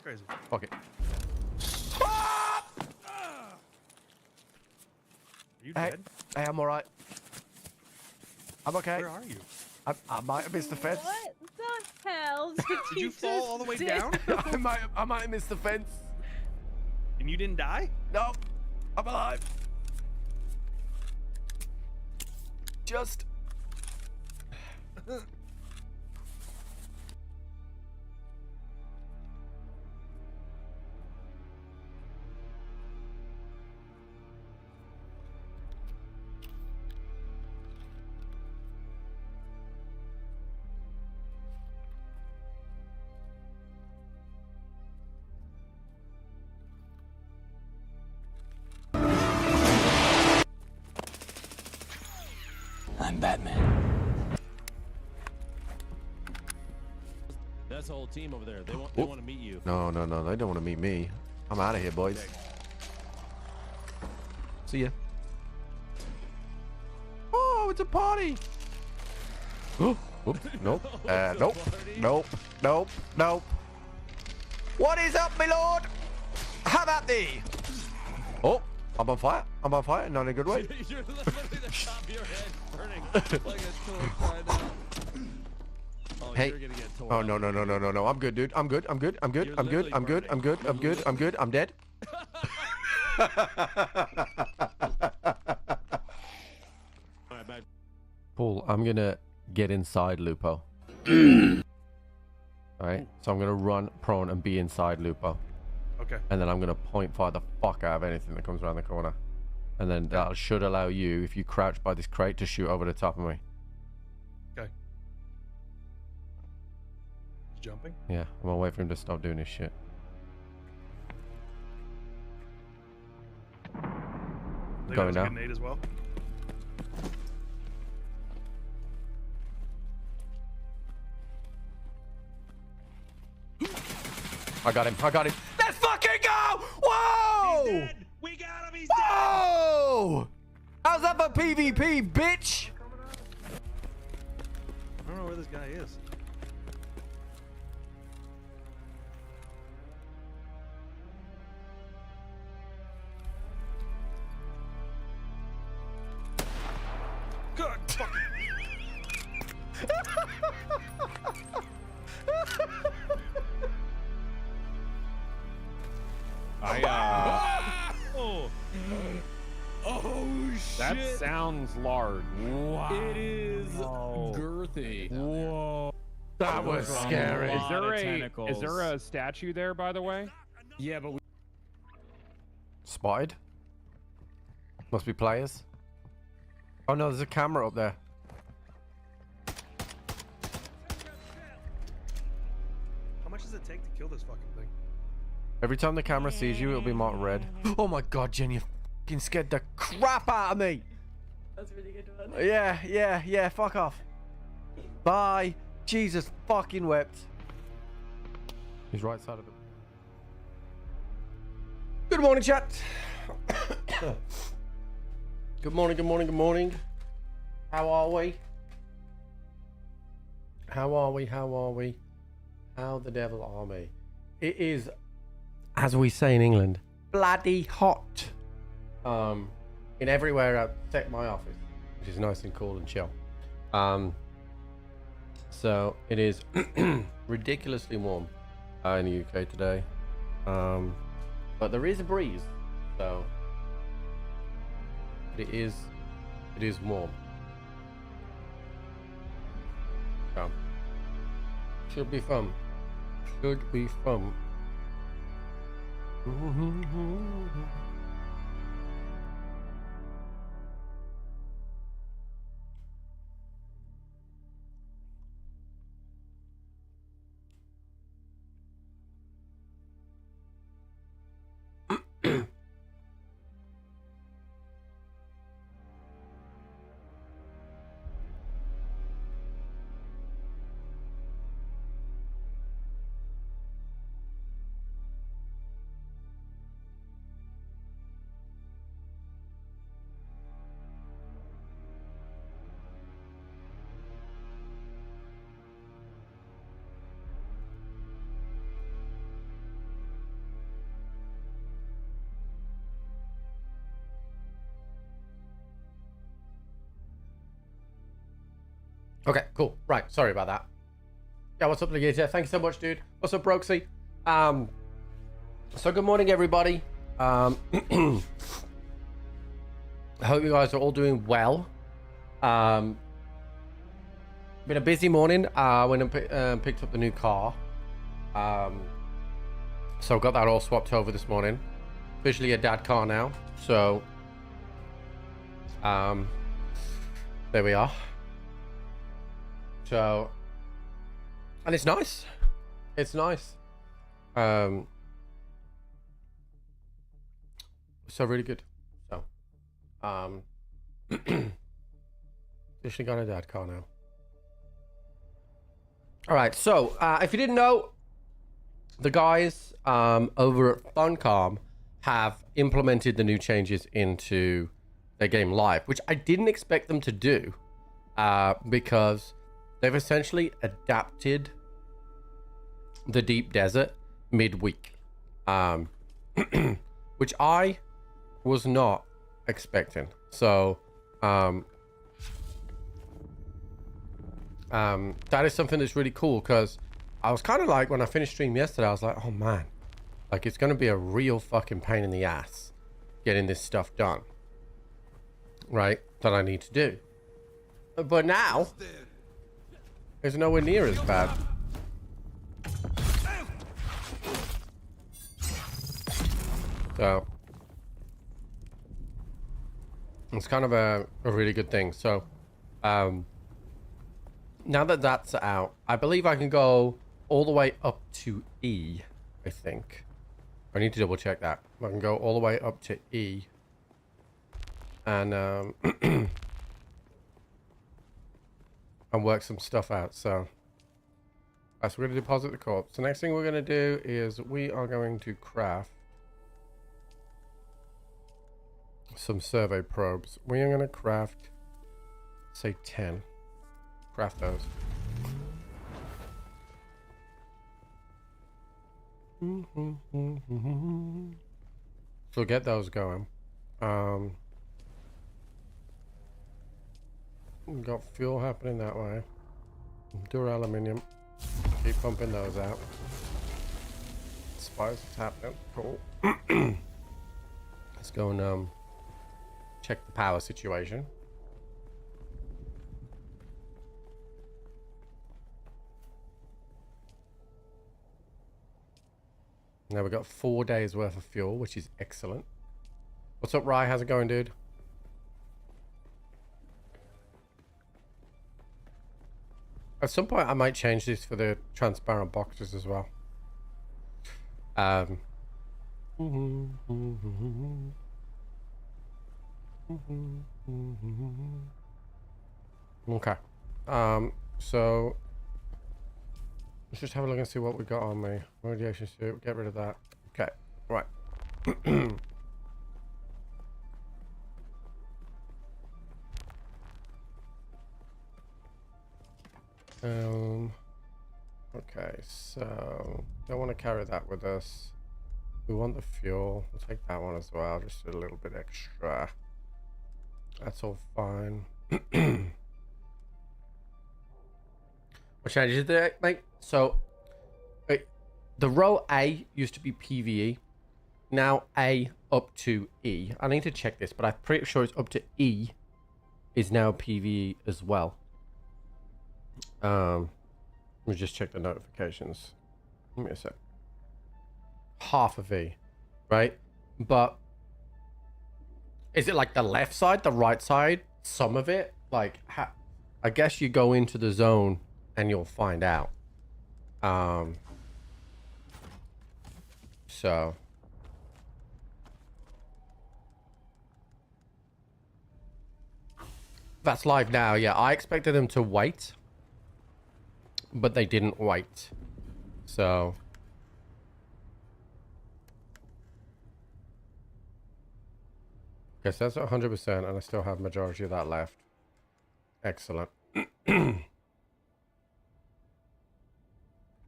Crazy. Fuck it. Are you dead? Hey, I'm alright. I'm okay. Where are you? I might have missed the fence. What the hell Did you fall all the way down? I might have missed the fence. And you didn't die? No, I'm alive. Just. I'm Batman. That's the whole team over there. They want to meet you. No, they don't want to meet me. I'm out of here, boys. Okay. See ya. Oh, it's a party. Oh, oops, nope. Nope. What is up, my lord? How about thee? Oh, I'm on fire. Not in a good way. You're literally the top of your head burning like a torch right now. Oh, Hey. You're gonna get torn Oh up. no. I'm good, dude. I'm good. I'm dead. Alright, back. Paul, I'm gonna get inside Lupo. Alright, so I'm gonna run prone and be inside Lupo. Okay. And then I'm gonna point fire the fuck out of anything that comes around the corner. And then that should allow you, if you crouch by this crate, to shoot over the top of me. Okay. He's jumping? Yeah, I'm gonna wait for him to stop doing his shit. They Going got a now. grenade as well. I got him. Let's fucking go! Whoa! He's dead! We got him! He's Whoa! How's that for PvP, bitch? I don't know where this guy is. God fucking. Oh. Oh shit! That sounds large. Wow. It is girthy. Whoa. That was scary. Is there a statue there, by the way? Yeah, but we Spotted? Must be players. Oh no, there's a camera up there. How much does it take to kill this fucking thing? Every time the camera sees you, it'll be marked red. Oh my god, Jen, you fucking scared the crap out of me. That's a really good one. Yeah, fuck off. Bye. Jesus fucking wept. He's right side of it. Good morning, chat. Good morning. How are we? How the devil are we? It is, as we say in England, bloody hot. In everywhere except my office, which is nice and cool and chill. So it is ridiculously warm in the UK today. But there is a breeze, so it is warm. So should be fun. Okay, cool. Right, sorry about that. Yeah, what's up, Legator? Thank you so much, dude. What's up, Broxy? So good morning, everybody. I hope you guys are all doing well. Been a busy morning. Went and picked up the new car. So got that all swapped over this morning. Officially a dad car now. So, there we are. So, and it's nice. It's nice. So really good. So, officially got a dad car now. All right. So, if you didn't know, the guys over at Funcom have implemented the new changes into their game live, which I didn't expect them to do, because they've essentially adapted the deep desert midweek, which I was not expecting. So that is something that's really cool, because I was kind of like, when I finished stream yesterday, I was like, oh man, like it's going to be a real fucking pain in the ass getting this stuff done, right, that I need to do. But now it's nowhere near as bad. So it's kind of a really good thing. So now that that's out, I believe I can go all the way up to E, I think. I need to double check that. I can go all the way up to E. And and work some stuff out. So we're going to deposit the corpse. The next thing we're going to do is we are going to craft some survey probes. We are going to craft, say, 10. Craft those. So get those going. We've got fuel happening that way. Aluminium. Keep pumping those out. Spice is happening. Cool. Let's go and check the power situation. Now we've got 4 days worth of fuel, which is excellent. What's up, Rye? How's it going, dude? At some point, I might change this for the transparent boxes as well. Okay. So let's just have a look and see what we got on me. Radiation suit. Get rid of that. Okay. Right. Okay, so don't want to carry that with us. We want the fuel. We'll take that one as well, just a little bit extra. That's all fine. What changes there, mate? So the row A used to be PvE. Now A up to E. I need to check this, but I'm pretty sure it's up to E is now PvE as well. Let me just check the notifications. Give me a sec. Half of E, right? But is it like the left side, the right side, some of it? Like, I guess you go into the zone and you'll find out. So that's live now. Yeah, I expected them to wait, but they didn't wait. So guess that's 100%, and I still have majority of that left. Excellent.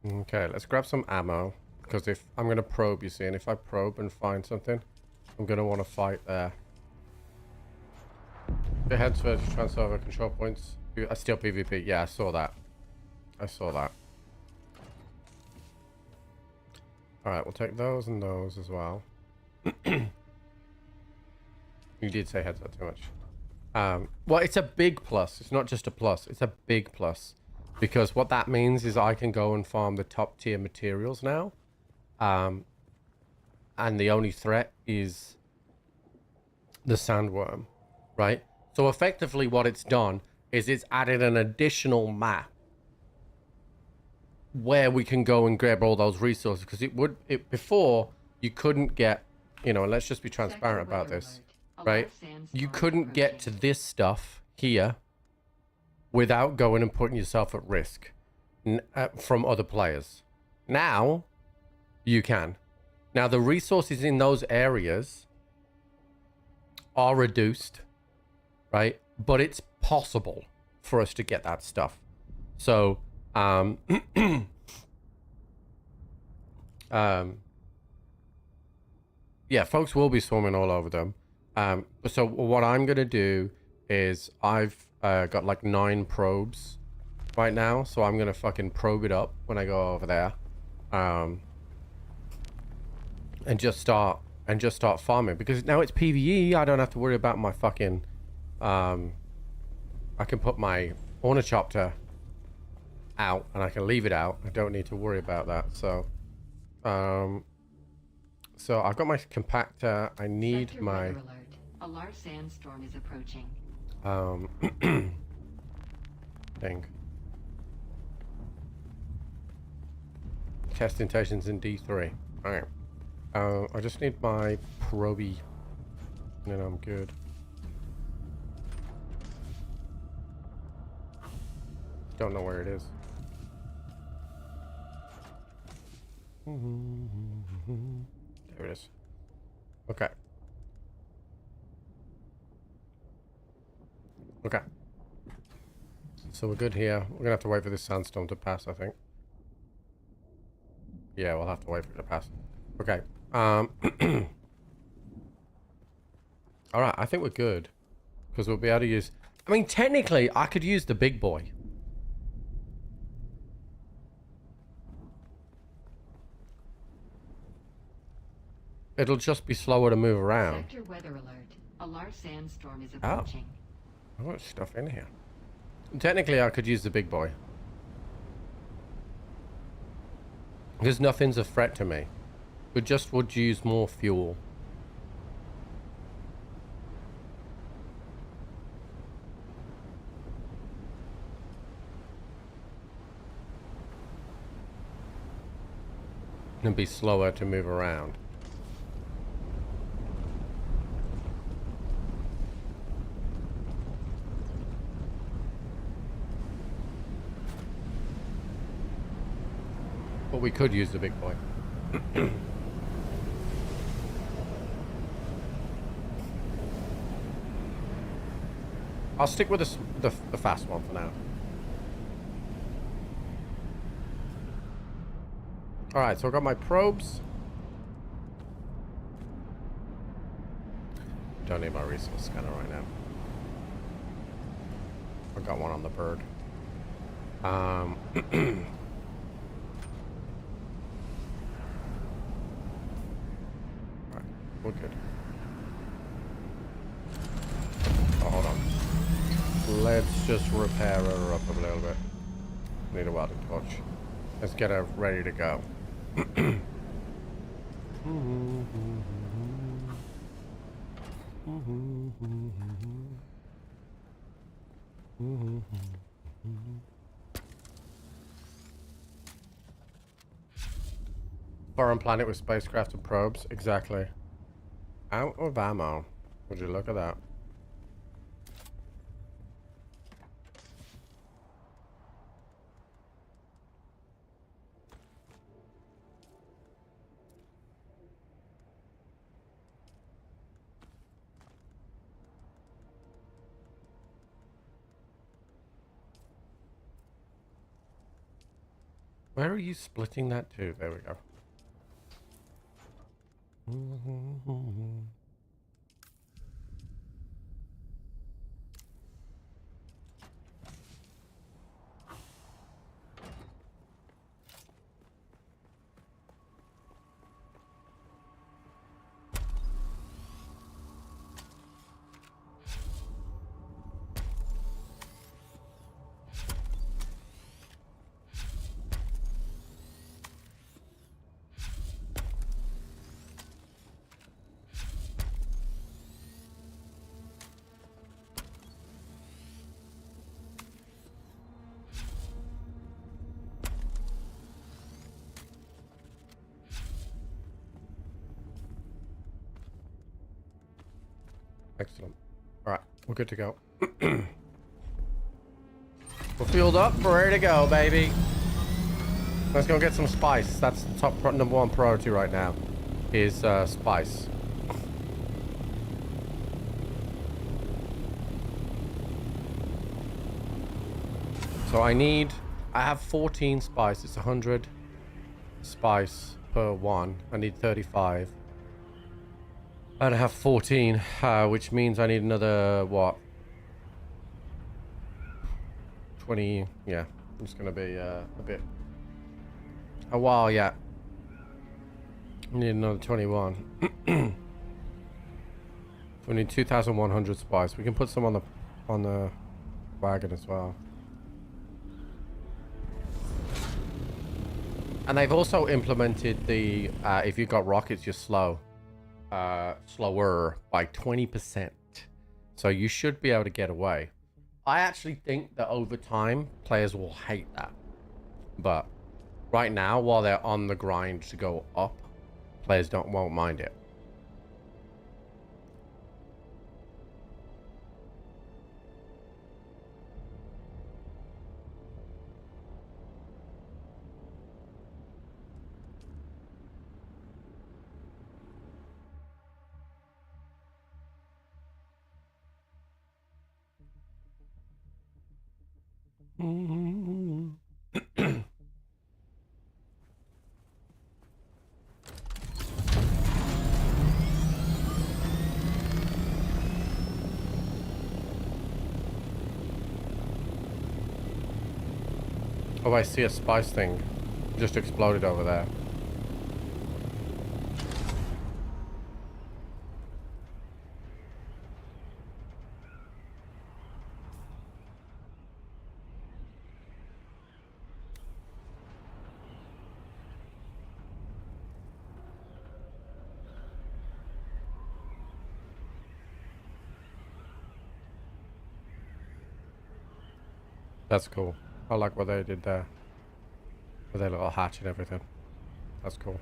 Okay, let's grab some ammo, because if I'm going to probe, you see, and if I probe and find something, I'm going to want to fight there. It heads for transfer over control points. Still PvP. Yeah, I saw that. I saw that. Alright, we'll take those and those as well. You did say heads up too much. Well, it's a big plus. It's not just a plus. It's a big plus. Because what that means is I can go and farm the top tier materials now. And the only threat is the sandworm, right? So effectively what it's done is it's added an additional map where we can go and grab all those resources. Because before, you couldn't get, you know, let's just be transparent about this, right? You couldn't get to this stuff here without going and putting yourself at risk from other players. Now, you can. Now, the resources in those areas are reduced, right? But it's possible for us to get that stuff. So, yeah, folks will be swarming all over them. So what I'm going to do is I've got like 9 probes right now. So I'm going to fucking probe it up when I go over there. And just start farming, because now it's PvE. I don't have to worry about my fucking I can put my ornithopter out and I can leave it out. I don't need to worry about that. So so I've got my compactor. I need Sector my weather alert. A large sandstorm is approaching. thing. Testing stations in D3. Alright. I just need my proby, and then I'm good. Don't know where it is. There it is. Okay. Okay. So we're good here. We're gonna have to wait for this sandstorm to pass, I think. Yeah, we'll have to wait for it to pass. Okay. Alright, I think we're good. Because we'll be able to use... I mean, technically, I could use the big boy. It'll just be slower to move around. Sector weather alert. A large sandstorm is approaching. I've got stuff in here. Technically, I could use the big boy. Because nothing's a threat to me. We just would use more fuel. And be slower to move around. But we could use the big boy. I'll stick with the fast one for now. Alright, so I've got my probes. Don't need my resource scanner right now. I've got one on the bird. Alright, we're good. Oh, hold on. Let's just repair her up a little bit. Need a welding torch. Let's get her ready to go. Foreign planet with spacecraft and probes. Exactly. Out of ammo. Would you look at that? Where are you splitting that to? There we go. Excellent. All right, we're good to go. We're fueled up. We're ready to go, baby. Let's go get some spice. That's the top number one priority right now. Is spice. So I have 14 spice. It's 100 spice per one. I need 35. And I have 14, which means I need another, what? 20, yeah. It's going to be a while, yeah. I need another 21. We need 2,100 spice. We can put some on the wagon as well. And they've also implemented the if you've got rockets, you're slower by 20%. So you should be able to get away. I actually think that over time players will hate that. But right now, while they're on the grind to go up, players won't mind it. Oh, I see a spice thing. Just exploded over there. That's cool. I like what they did there. With their little hatch and everything. That's cool.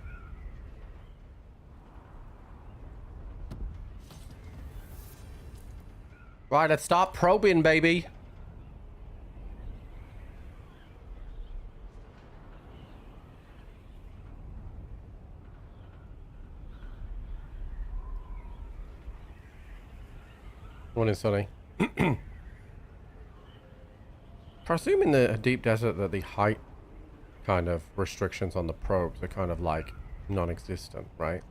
Right, let's start probing, baby. Morning, Sonny. I assume in the deep desert that the height kind of restrictions on the probes are kind of like non-existent, right?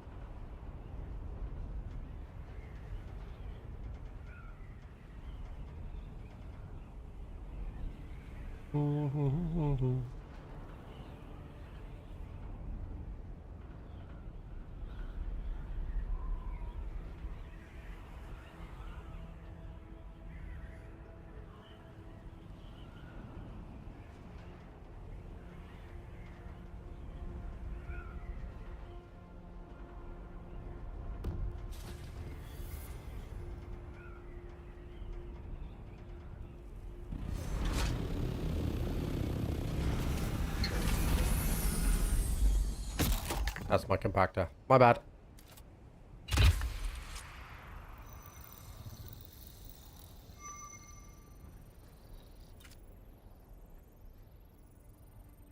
That's my compactor. My bad.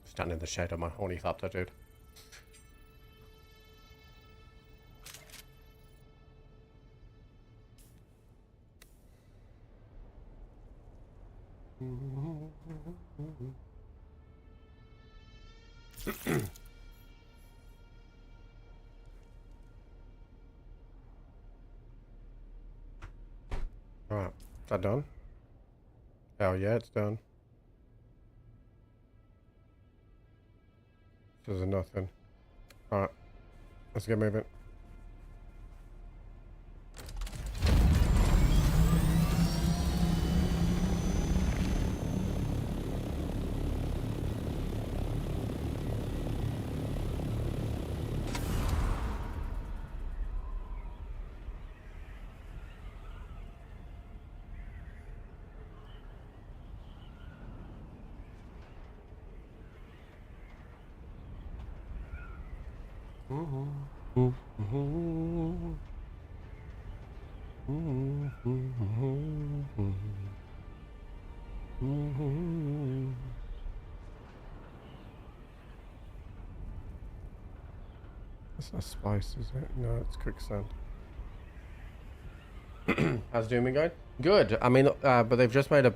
Stand in the shade of my ornithopter, dude. Alright, is that done? Hell yeah, it's done. There's nothing. Alright, let's get moving. spice, is it? No, it's quicksand. How's Dooming going? Good. I mean, but they've just made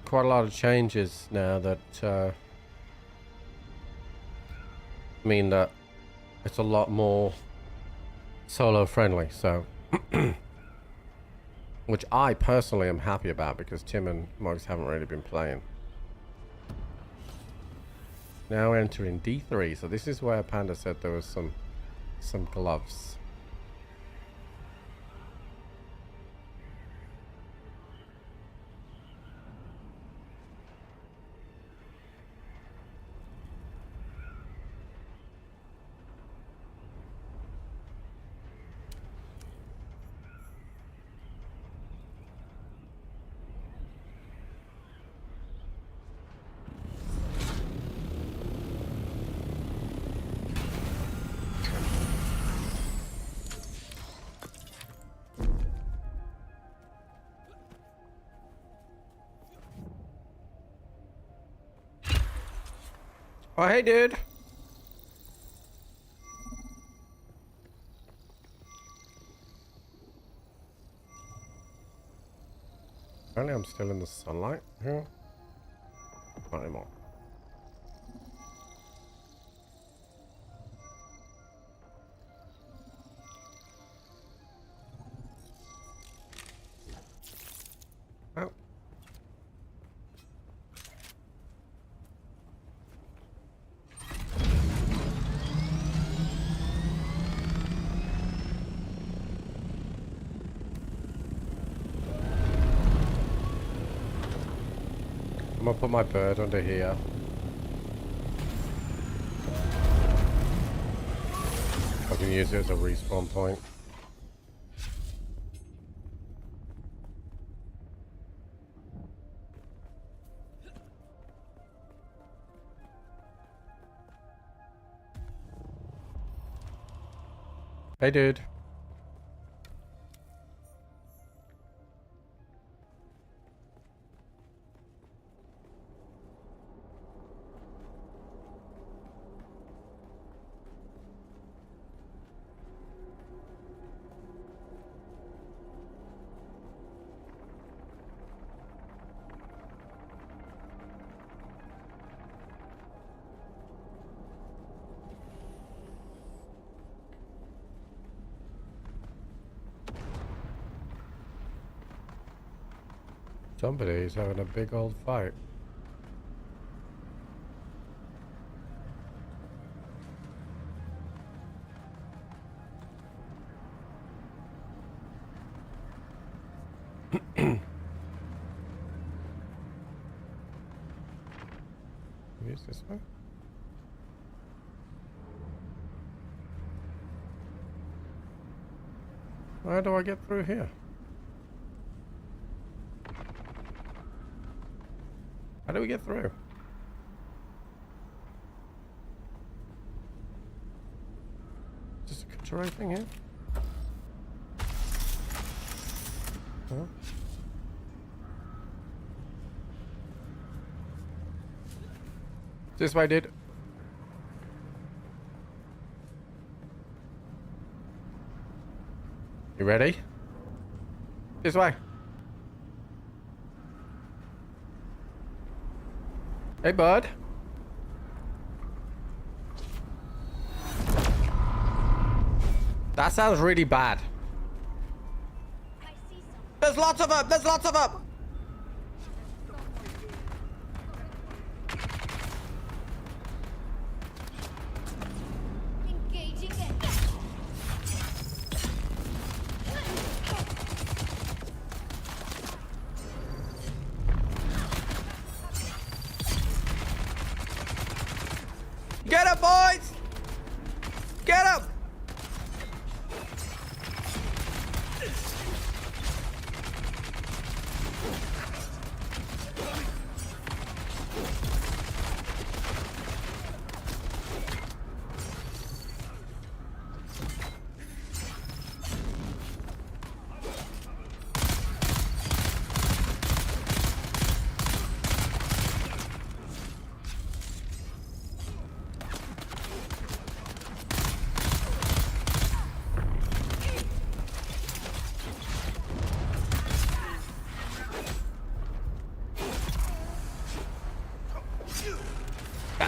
quite a lot of changes now that mean that it's a lot more solo friendly. So, which I personally am happy about because Tim and Mugs haven't really been playing. Now entering D3. So this is where Panda said there was some gloves. Oh, hey, dude. Apparently I'm still in the sunlight here. Not anymore. Oh. I'm gonna put my bird under here. I can use it as a respawn point. Hey, dude. Somebody's having a big old fight. Use this way. How do I get through here? How do we get through? Is this a control thing here? Huh? This way, dude. You ready? This way. Hey, bud. That sounds really bad. There's lots of them! There's lots of them! Engaging it. Get him, boys! Get him!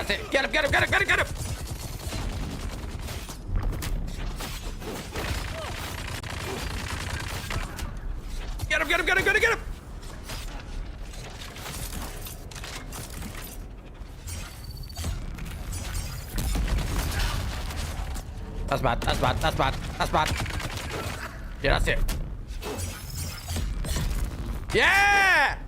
That's it. Get him, get him, get him, get him, get him. Get him, get him, get him, get him, get him. That's bad, that's bad, that's bad, that's bad. Yeah, that's it. Yeah!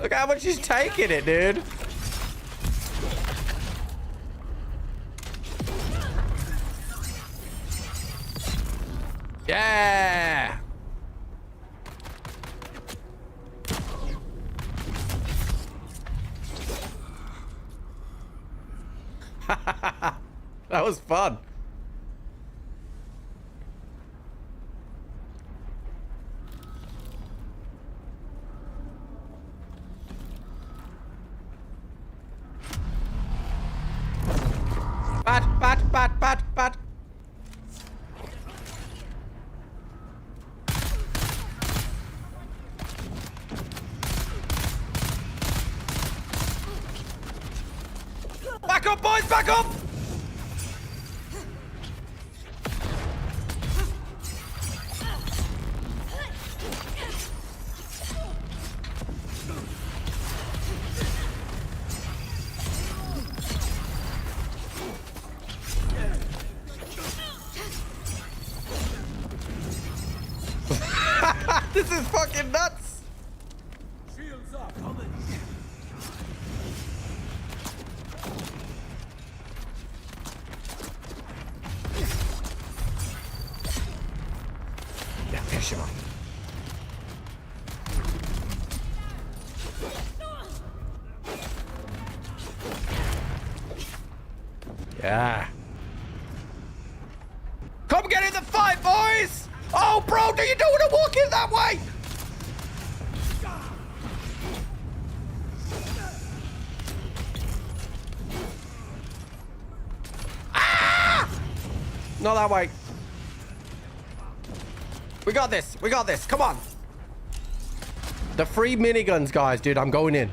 Look how much he's taking it, dude. Yeah! That was fun. Bat. Back up, boys, back up! This is fucking nuts! Shields up, coming. Yeah, finish him up. Yeah. Come get in the fight, boys! Oh, bro, do you don't want to walk in that way? Ah! Not that way. We got this. We got this. Come on. The free miniguns, guys, dude. I'm going in.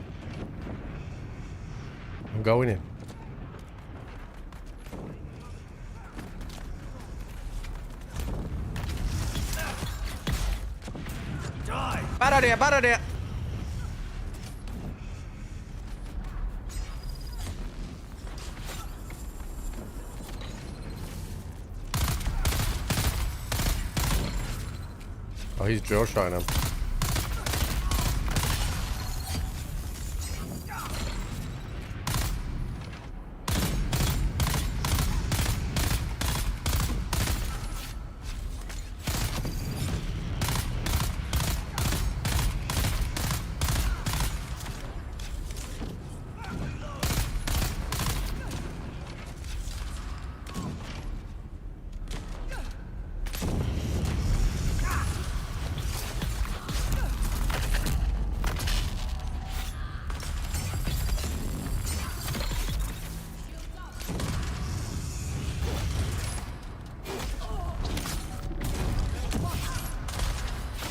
I'm going in. Bad idea, bad idea. Oh, he's drill shotting him.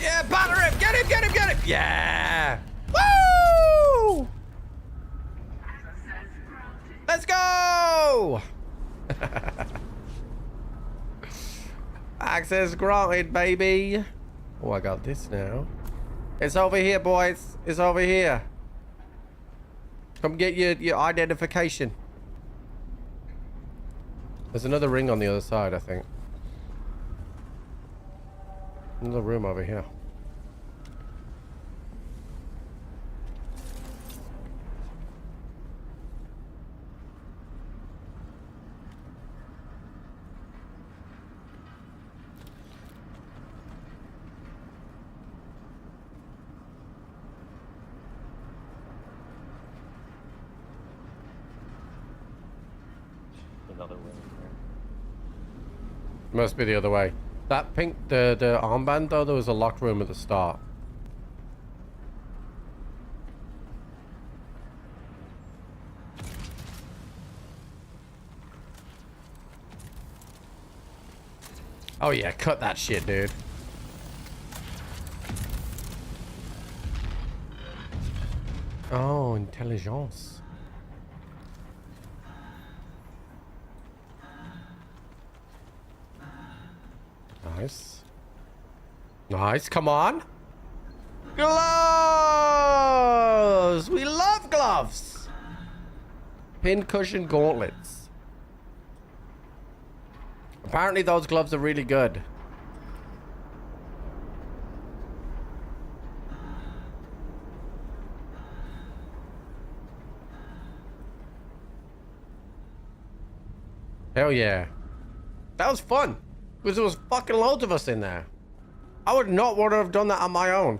Yeah, batter him! Get him, get him, get him! Yeah! Woo! Let's go! Access granted, baby. Oh, I got this now. It's over here, boys. It's over here. Come get your identification. There's another ring on the other side, I think. Another room over here. Another way here. Must be the other way. That pink, the armband though, there was a locked room at the start. Oh yeah, cut that shit, dude. Oh, intelligence. Nice. Nice, come on. Gloves! We love gloves! Pincushion gauntlets. Apparently those gloves are really good. Hell yeah. That was fun. Because there was fucking loads of us in there. I would not want to have done that on my own.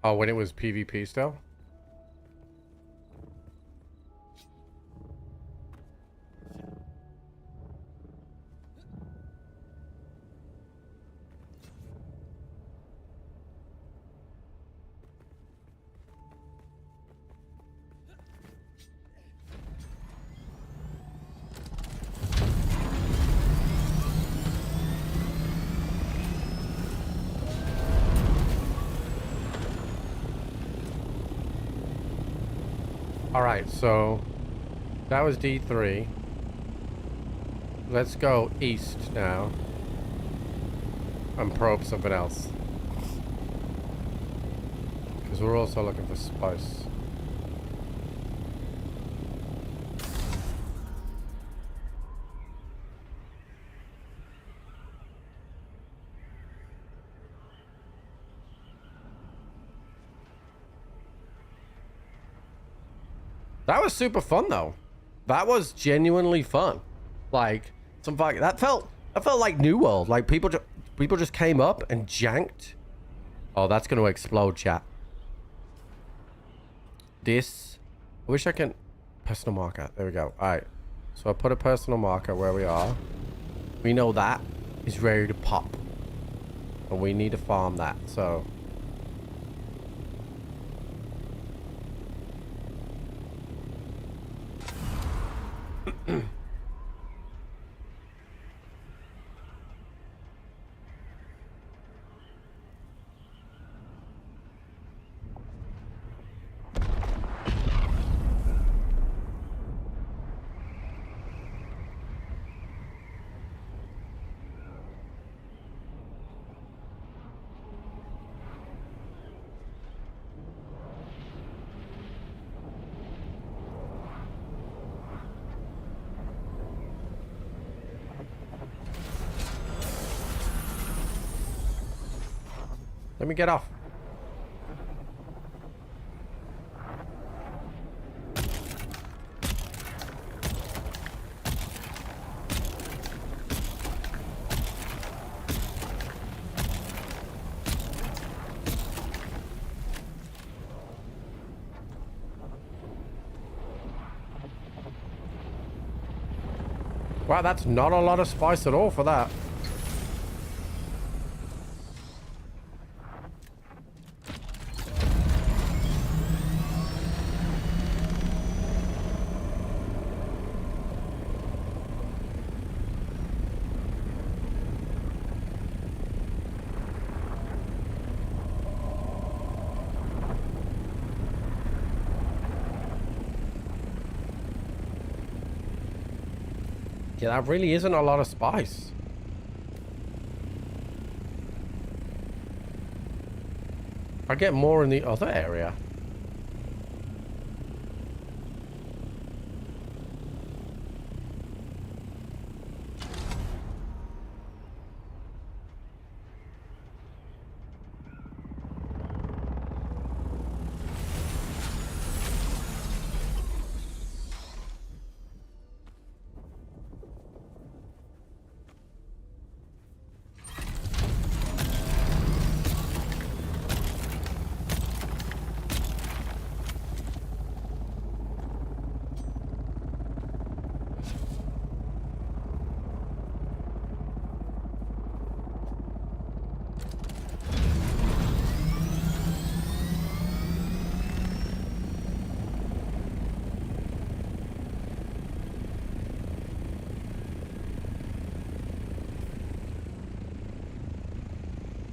Oh, when it was PvP still? Alright, so that was D3. Let's go east now and probe something else. Because we're also looking for spice. That was super fun though. That was genuinely fun. Like some fuck that felt like New World. Like people just came up and janked. Oh, that's gonna explode, chat. This I wish I can personal marker. There we go. Alright. So I put a personal marker where we are. We know that is ready to pop. And we need to farm that, so let me get off. Wow, that's not a lot of spice at all for that. Yeah, that really isn't a lot of spice. I get more in the other area.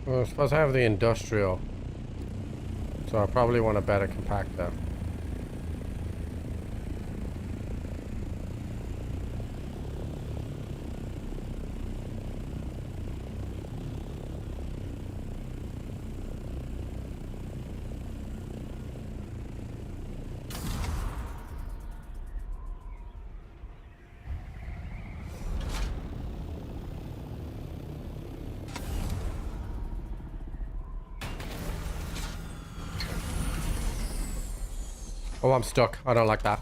Well, I suppose I have the industrial. So I probably want a better compactor. Oh, I'm stuck. I don't like that.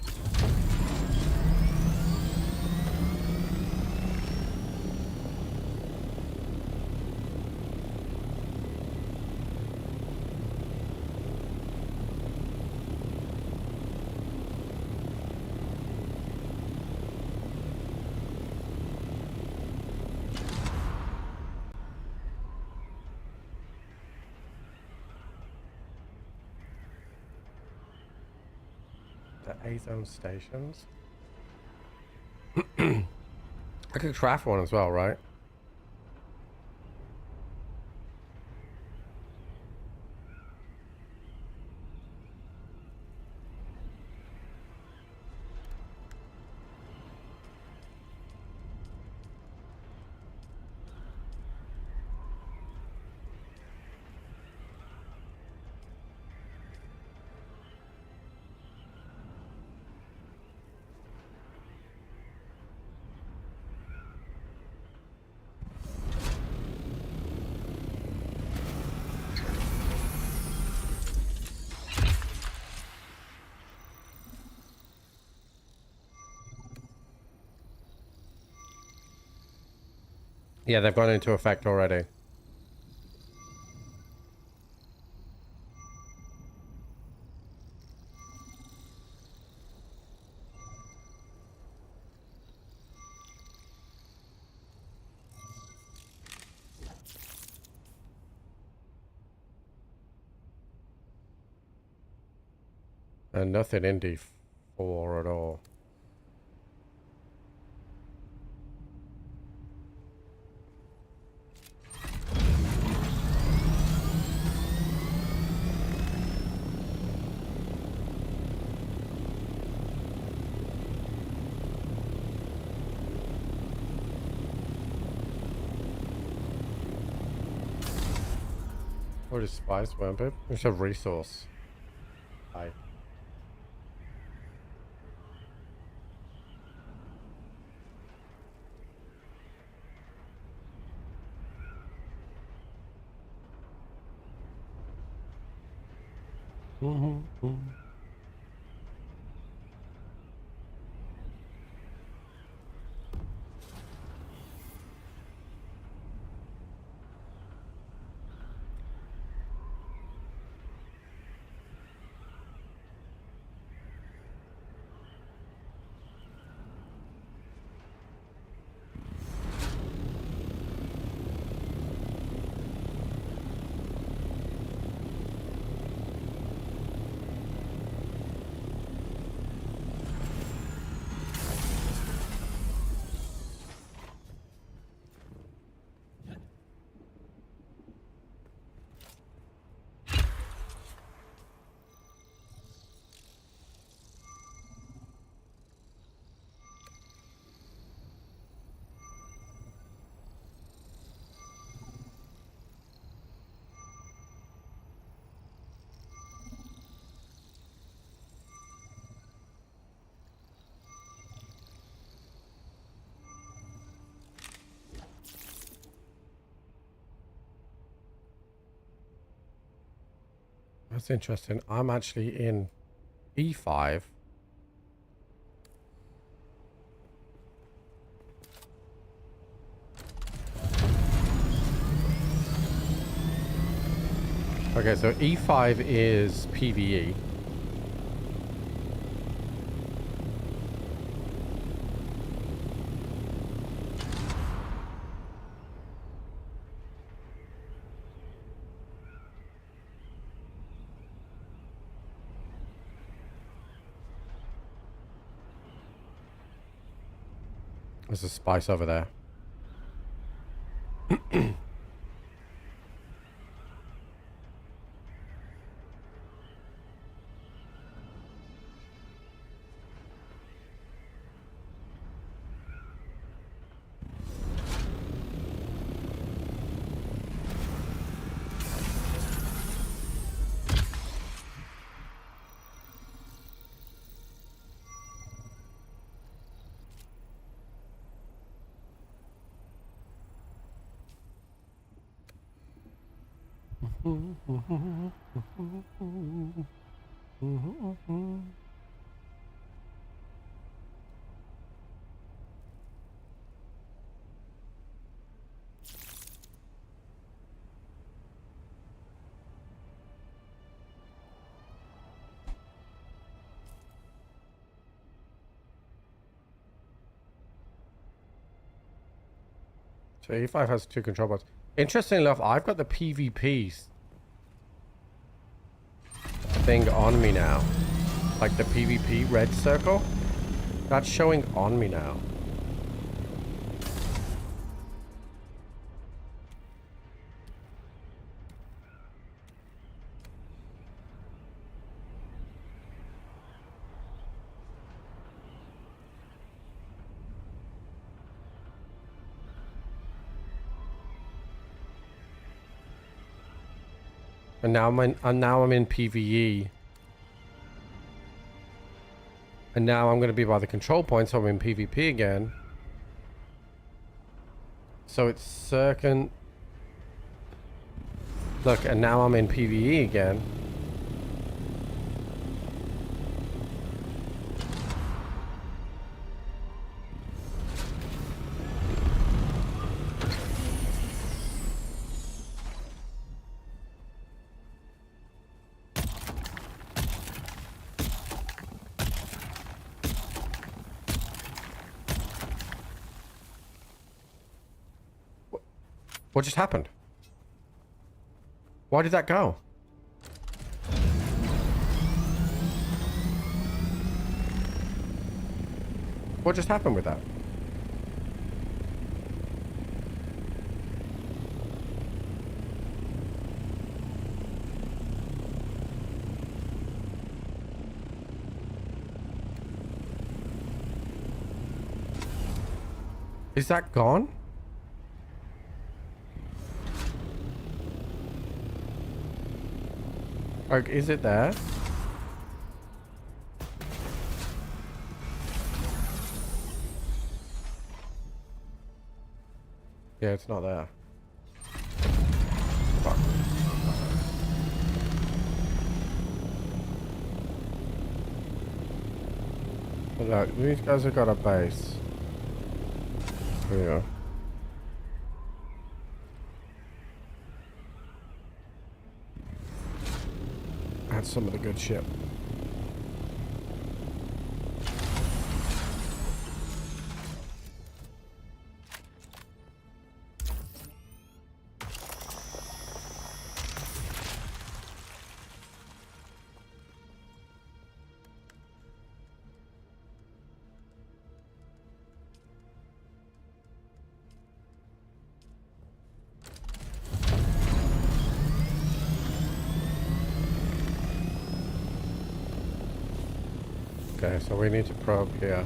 The A-zone stations. I could craft one as well, right? Yeah, they've gone into effect already. And nothing in D4 at all. What is spice worm? It's a resource. Hi. That's interesting. I'm actually in E5. Okay, so E5 is PvE. There's a spice over there. So E5 has 2 control boards. Interesting enough, I've got the PvP thing on me now. Like the PvP red circle. That's showing on me now. And now I'm in PvE. And now I'm going to be by the control point, so I'm in PvP again. So it's circum. Look, and now I'm in PvE again. What just happened? Why did that go? What just happened with that? Is that gone? Or is it there? Yeah, it's not there. Fuck. Look, these guys have got a base. Yeah. That's some of the good shit. Okay, so we need to probe here.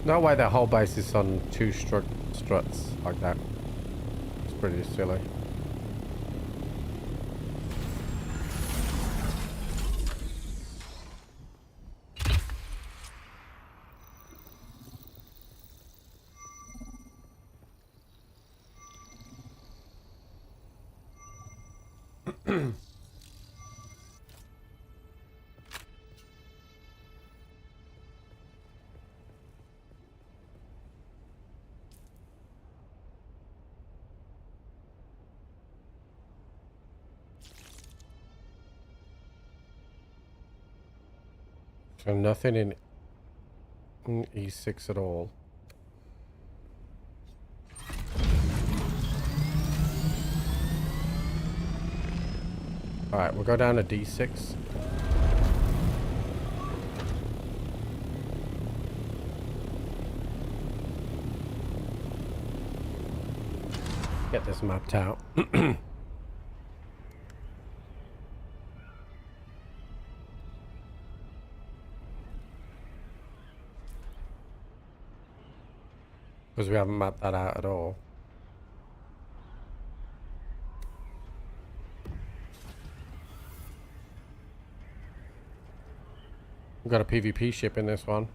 No way the whole base is on 2 struts like that. It's pretty silly. So nothing in E6 at all. Alright, we'll go down to D6. Get this mapped out. Because we haven't mapped that out at all. We've got a PvP ship in this one.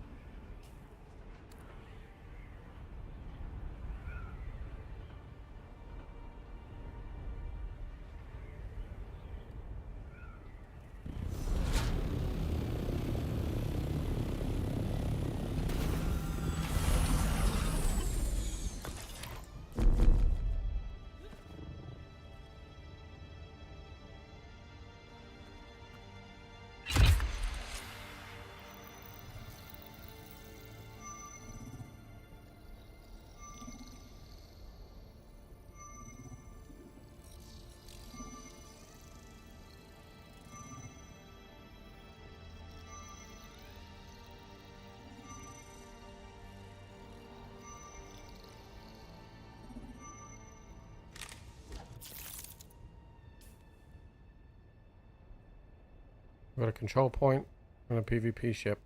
We've got a control point and a PvP ship.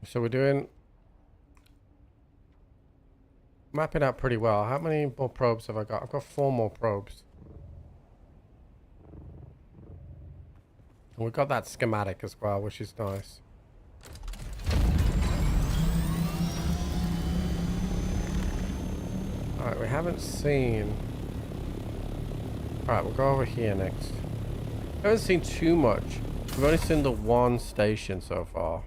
So we're doing... mapping out pretty well. How many more probes have I got? I've got 4 more probes. And we've got that schematic as well, which is nice. Alright, we haven't seen... Alright, we'll go over here next. We haven't seen too much. We've only seen the one station so far.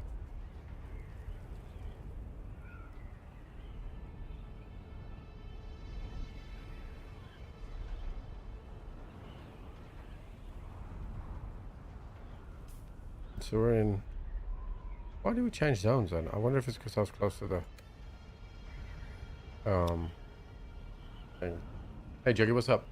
So we're in... Why did we change zones then? I wonder if it's because I was close to the... thing. Hey Juggy, what's up?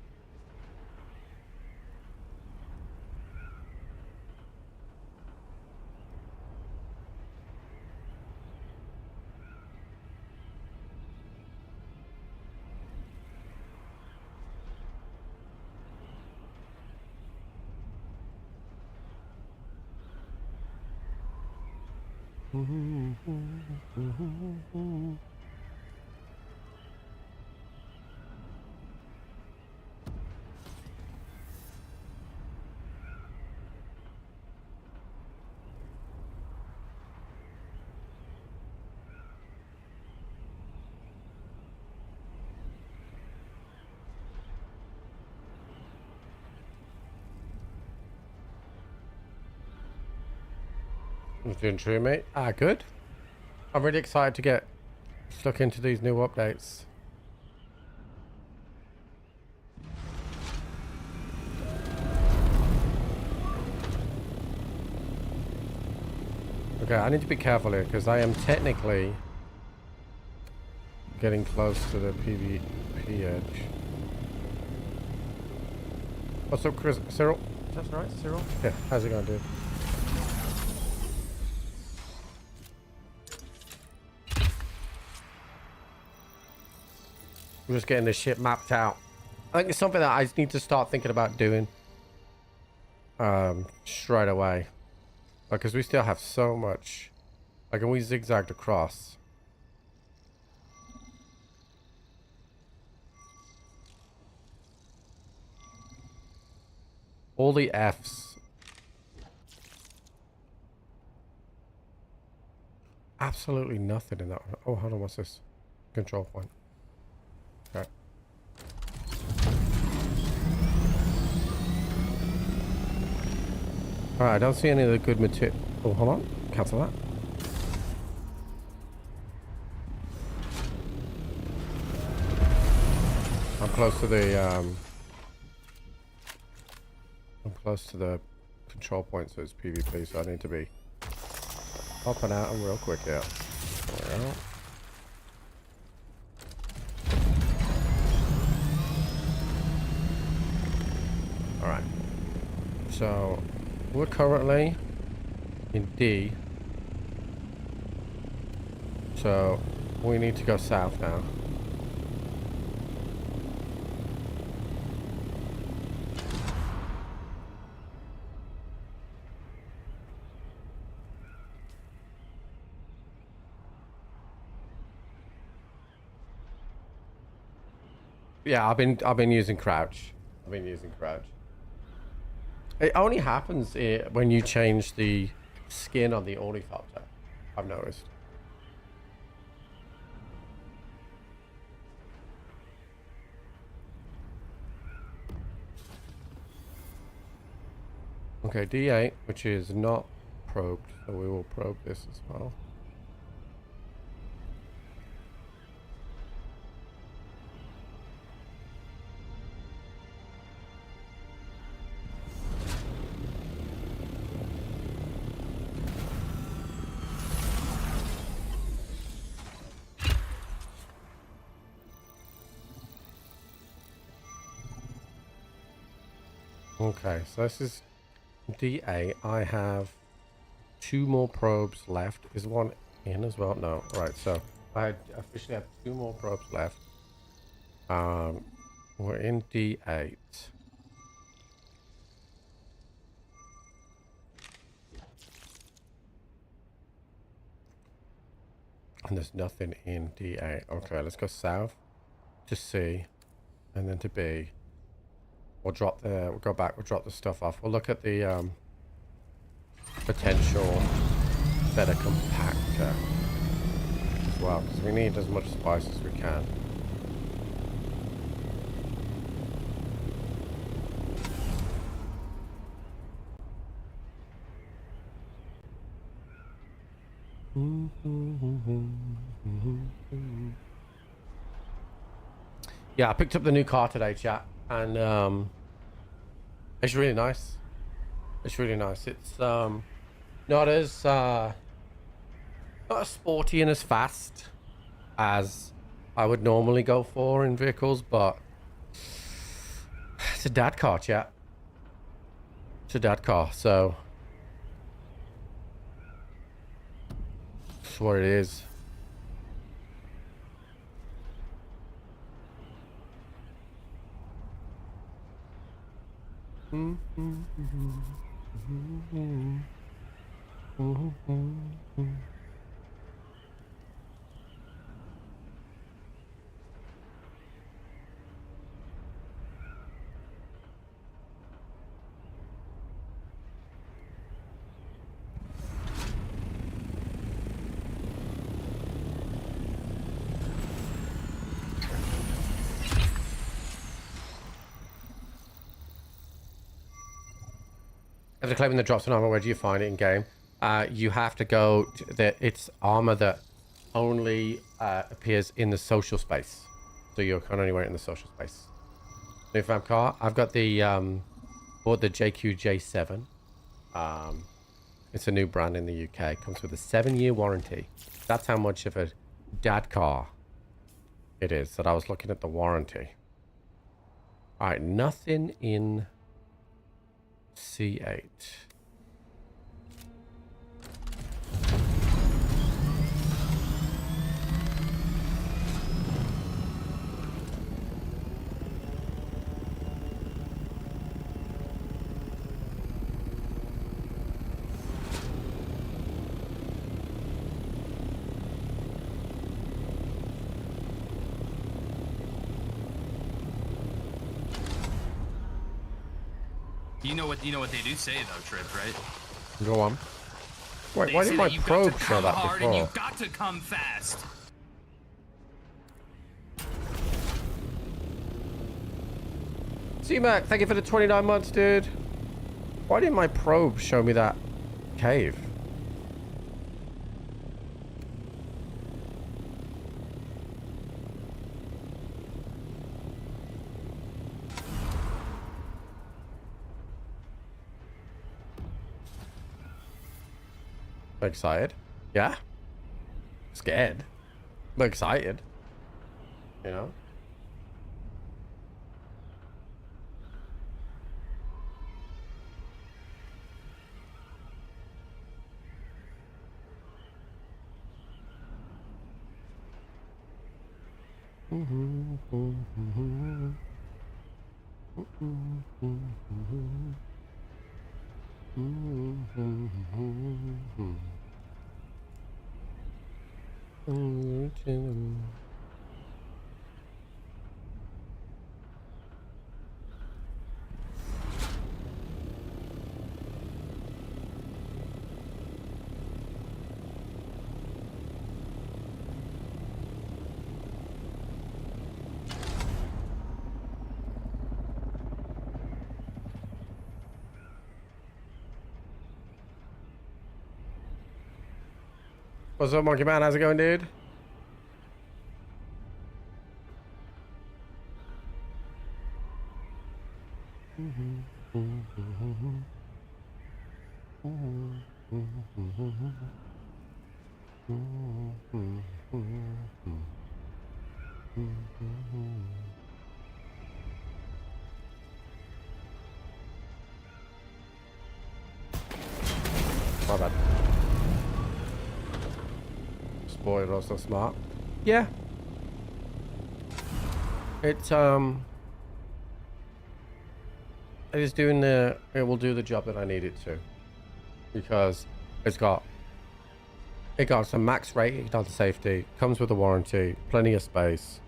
I'm doing true, mate. Ah, good. I'm really excited to get stuck into these new updates. Okay, I need to be careful here because I am technically getting close to the PvP edge. What's up, Chris? Cyril? That's right, Cyril? Yeah, how's it going, dude? I'm just getting this shit mapped out. I think it's something that I need to start thinking about doing straight away. Because we still have so much. Like, and we zigzagged across. All the Fs. Absolutely nothing in that one. Oh, hold on, what's this? Control point. Okay. Alright, I don't see any of the good material. Oh, hold on. Cancel that. I'm close to the I'm close to the control point, so it's PvP, so I need to be popping out them real quick here. There we go. Alright. So we're currently in D. So we need to go south now. Yeah, I've been using crouch. I've been using crouch. It only happens when you change the skin on the ornithopter, I've noticed. Okay, D8, which is not probed, so we will probe this as well. Okay, so this is D8. I have 2 more probes left. Is one in as well? No. Right, so I officially have 2 more probes left. We're in D8. And there's nothing in D8. Okay, let's go south to C, and then to B. We'll drop the. We'll go back. We'll drop the stuff off. We'll look at the potential better compactor as well, because we need as much spice as we can. Yeah, I picked up the new car today, chat, and it's really nice. It's really nice. It's not as not as sporty and as fast as I would normally go for in vehicles, but it's a dad car, chat. It's a dad car, so that's what it is. After claiming the drops on armor, where do you find it in game? You have to go to it's armor that only appears in the social space. So you can only wear it in the social space. New fam car. I've got the bought the JQ-J7. It's a new brand in the UK. Comes with a 7-year warranty. That's how much of a dad car it is. That I was looking at the warranty. All right, nothing in C8. You know what they do say though, Trip, right? Go on. Wait, They why say didn't my that you've got probe to show come that hard and before? you've got to come fast. C-Mac, thank you for the 29 months, dude. Why didn't my probe show me that cave? Excited? Yeah? Scared? But excited. You know? What's up, Monkey Man? How's it going, dude? My bad. Spoiler, also smart. Yeah. It is doing it will do the job that I need it to. Because it's got It got some max rating on safety, comes with a warranty, plenty of space,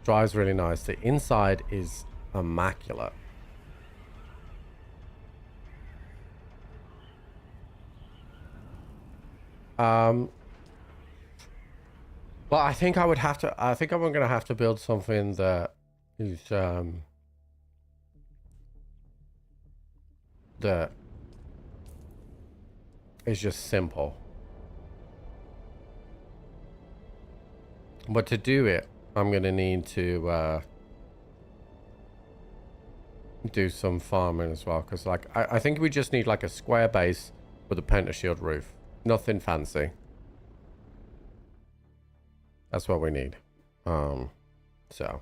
drives really nice. The inside is immaculate. Well, I think I would have to. I think I'm going to have to build something that is that is just simple. But to do it, I'm going to need to do some farming as well, because like I think we just need like a square base with a pentashield roof. Nothing fancy. That's what we need. So.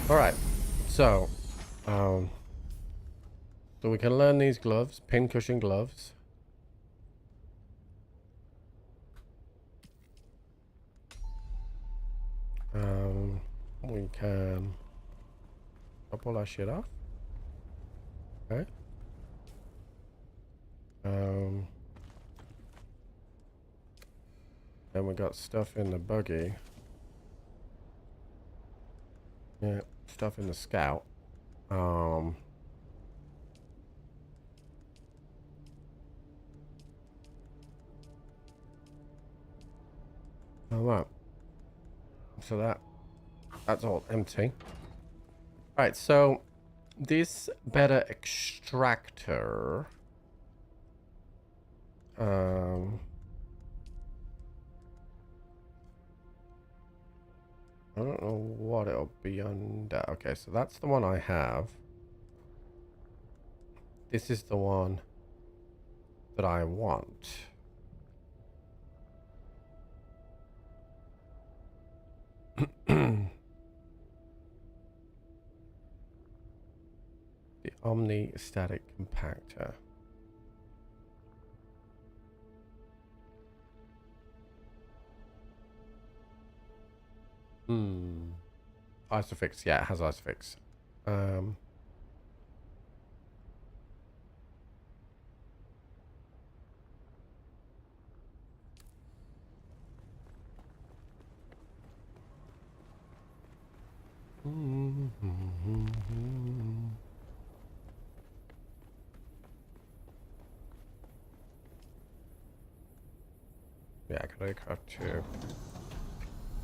Alright, so we can learn these gloves, pincushion gloves. We can drop all our shit off. Okay. Then we got stuff in the buggy. Yeah, stuff in the scout. Oh wow. So that's all empty. Right, so this better extractor. I don't know what it'll be under. Okay, so that's the one I have. This is the one that I want. The Omni Static Compactor. Isofix, yeah, it has Isofix. Yeah, I can craft 2.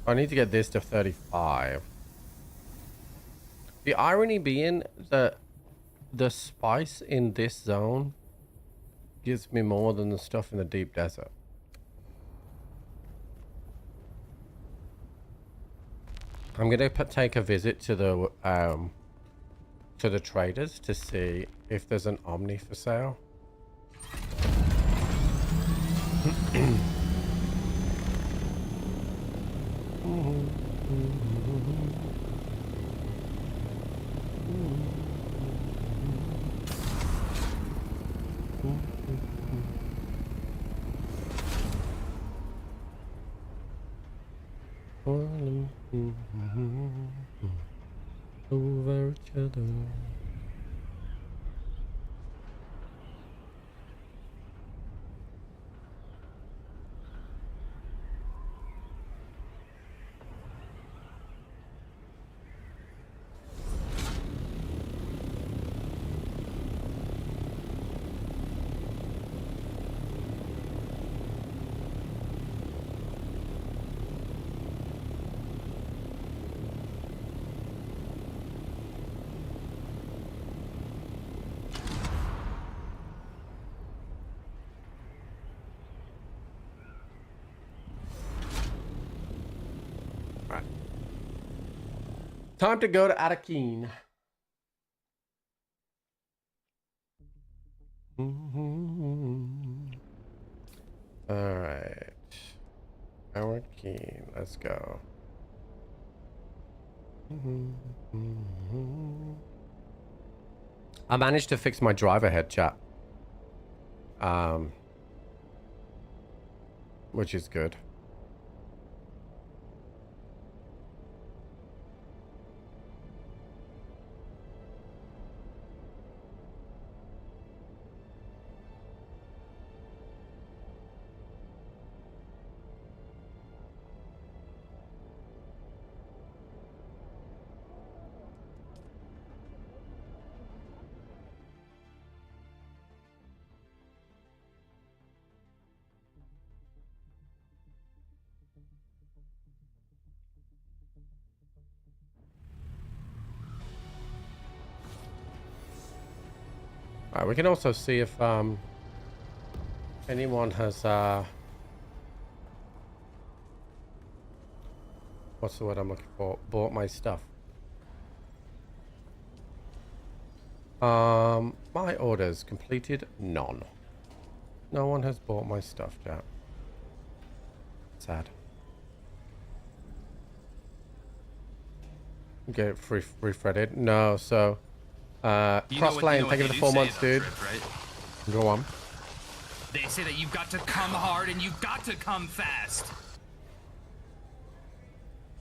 I need to get this to 35. The irony being that the spice in this zone gives me more than the stuff in the deep desert. I'm gonna take a visit to the traders to see if there's an Omni for sale. Over each other. Time to go to Arakeen. All right. Arakeen. Let's go. I managed to fix my driver head, chat. Which is good. Alright, we can also see if anyone has what's the word I'm looking for? Bought my stuff. My orders completed, none. No one has bought my stuff yet. Sad. Get it refretted. No, so Crosslane, thank you for the 4 months, dude. Right? Go on. They say that you've got to come hard and you've got to come fast.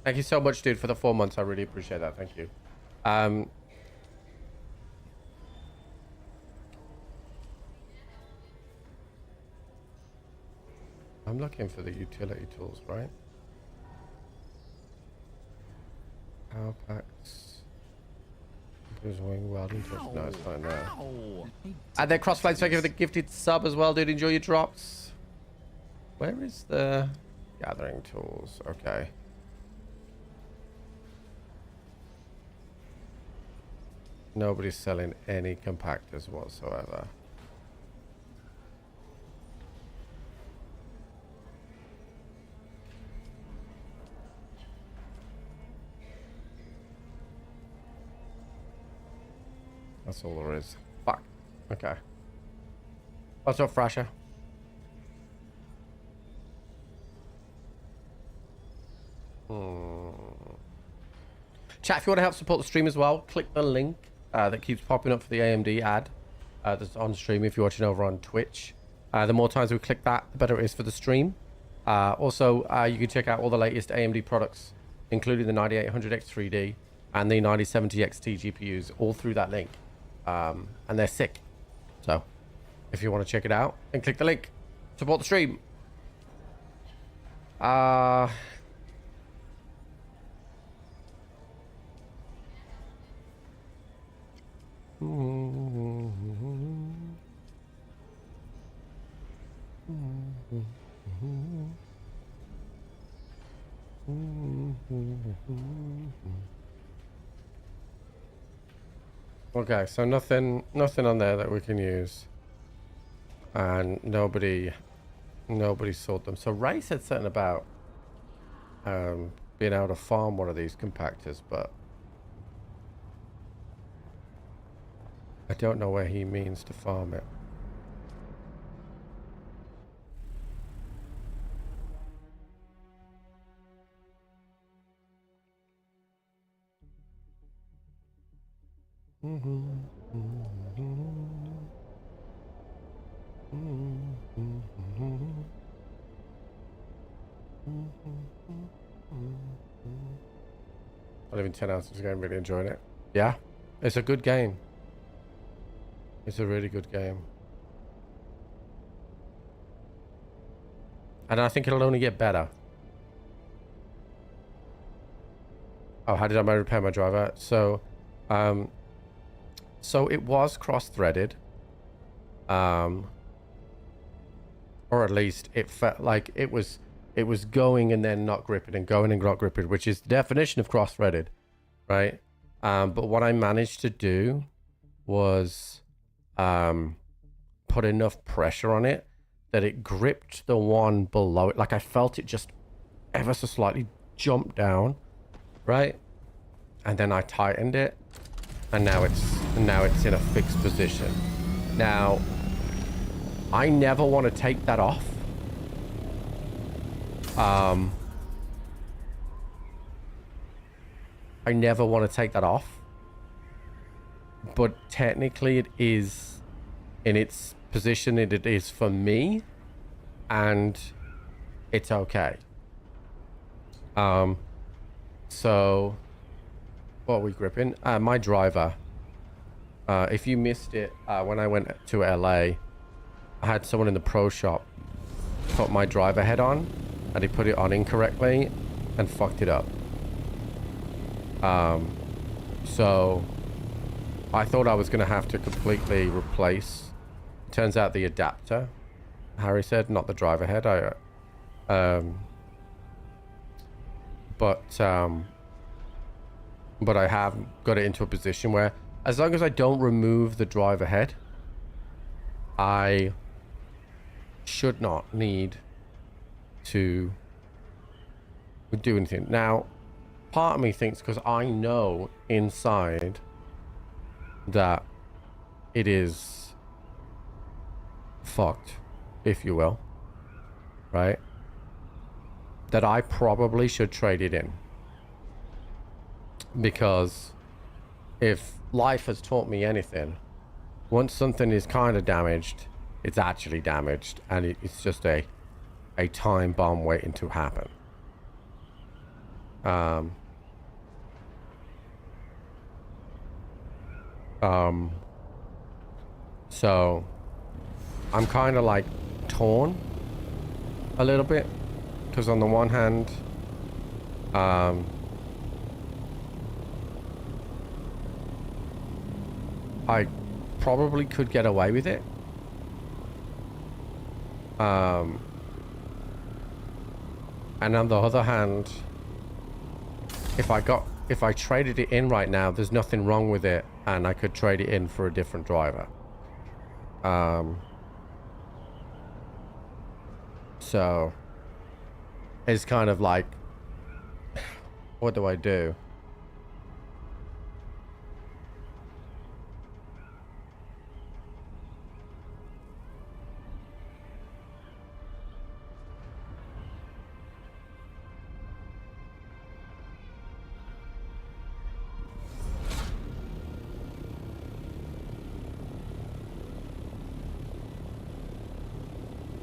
Thank you so much, dude, for the 4 months. I really appreciate that. Thank you. I'm looking for the utility tools, right? Power packs. Welding tips. No, it's not in there. And then Crossflights, thank you for the gifted sub as well, dude. Enjoy your drops. Where is the gathering tools? Okay. Nobody's selling any compactors whatsoever. That's all there is. Fuck. Okay. What's up, Thrasher? Chat, if you want to help support the stream as well, click the link that keeps popping up for the AMD ad that's on stream if you're watching over on Twitch. The more times we click that, the better it is for the stream. Also, you can check out all the latest AMD products, including the 9800X 3D and the 9070 XT GPUs, all through that link. And they're sick. So, if you want to check it out, then click the link. Support the stream. Okay, so nothing on there that we can use, and nobody sold them. So Ray said something about being able to farm one of these compactors, but I don't know where he means to farm it. I live in 10 ounces game, really enjoying it. Yeah, it's a good game. It's a really good game. And I think it'll only get better. Oh, how did I repair my driver? So it was cross-threaded. Or at least it felt like it was going and then not gripping and going and not gripping, which is the definition of cross-threaded, right? But what I managed to do was put enough pressure on it that it gripped the one below it. Like I felt it just ever so slightly jump down, right? and then I tightened it, and now it's in a fixed position. Now, I never want to take that off. I never want to take that off. But technically it is in its position it is for me, and it's okay. So what are we gripping? My driver. If you missed it, when I went to LA, I had someone in the pro shop put my driver head on, and he put it on incorrectly and fucked it up. So I thought I was going to have to completely replace. Turns out the adapter, Harry said, not the driver head. But I have got it into a position where, as long as I don't remove the driver head, I should not need to do anything. Now, part of me thinks, because I know inside that it is fucked, if you will, right? That I probably should trade it in. Because if life has taught me anything, once something is kind of damaged, it's actually damaged, and it's just a time bomb waiting to happen. So I'm kind of like torn a little bit, because on the one hand, I probably could get away with it. And on the other hand, if I traded it in right now, there's nothing wrong with it, and I could trade it in for a different driver. So it's kind of like, what do I do?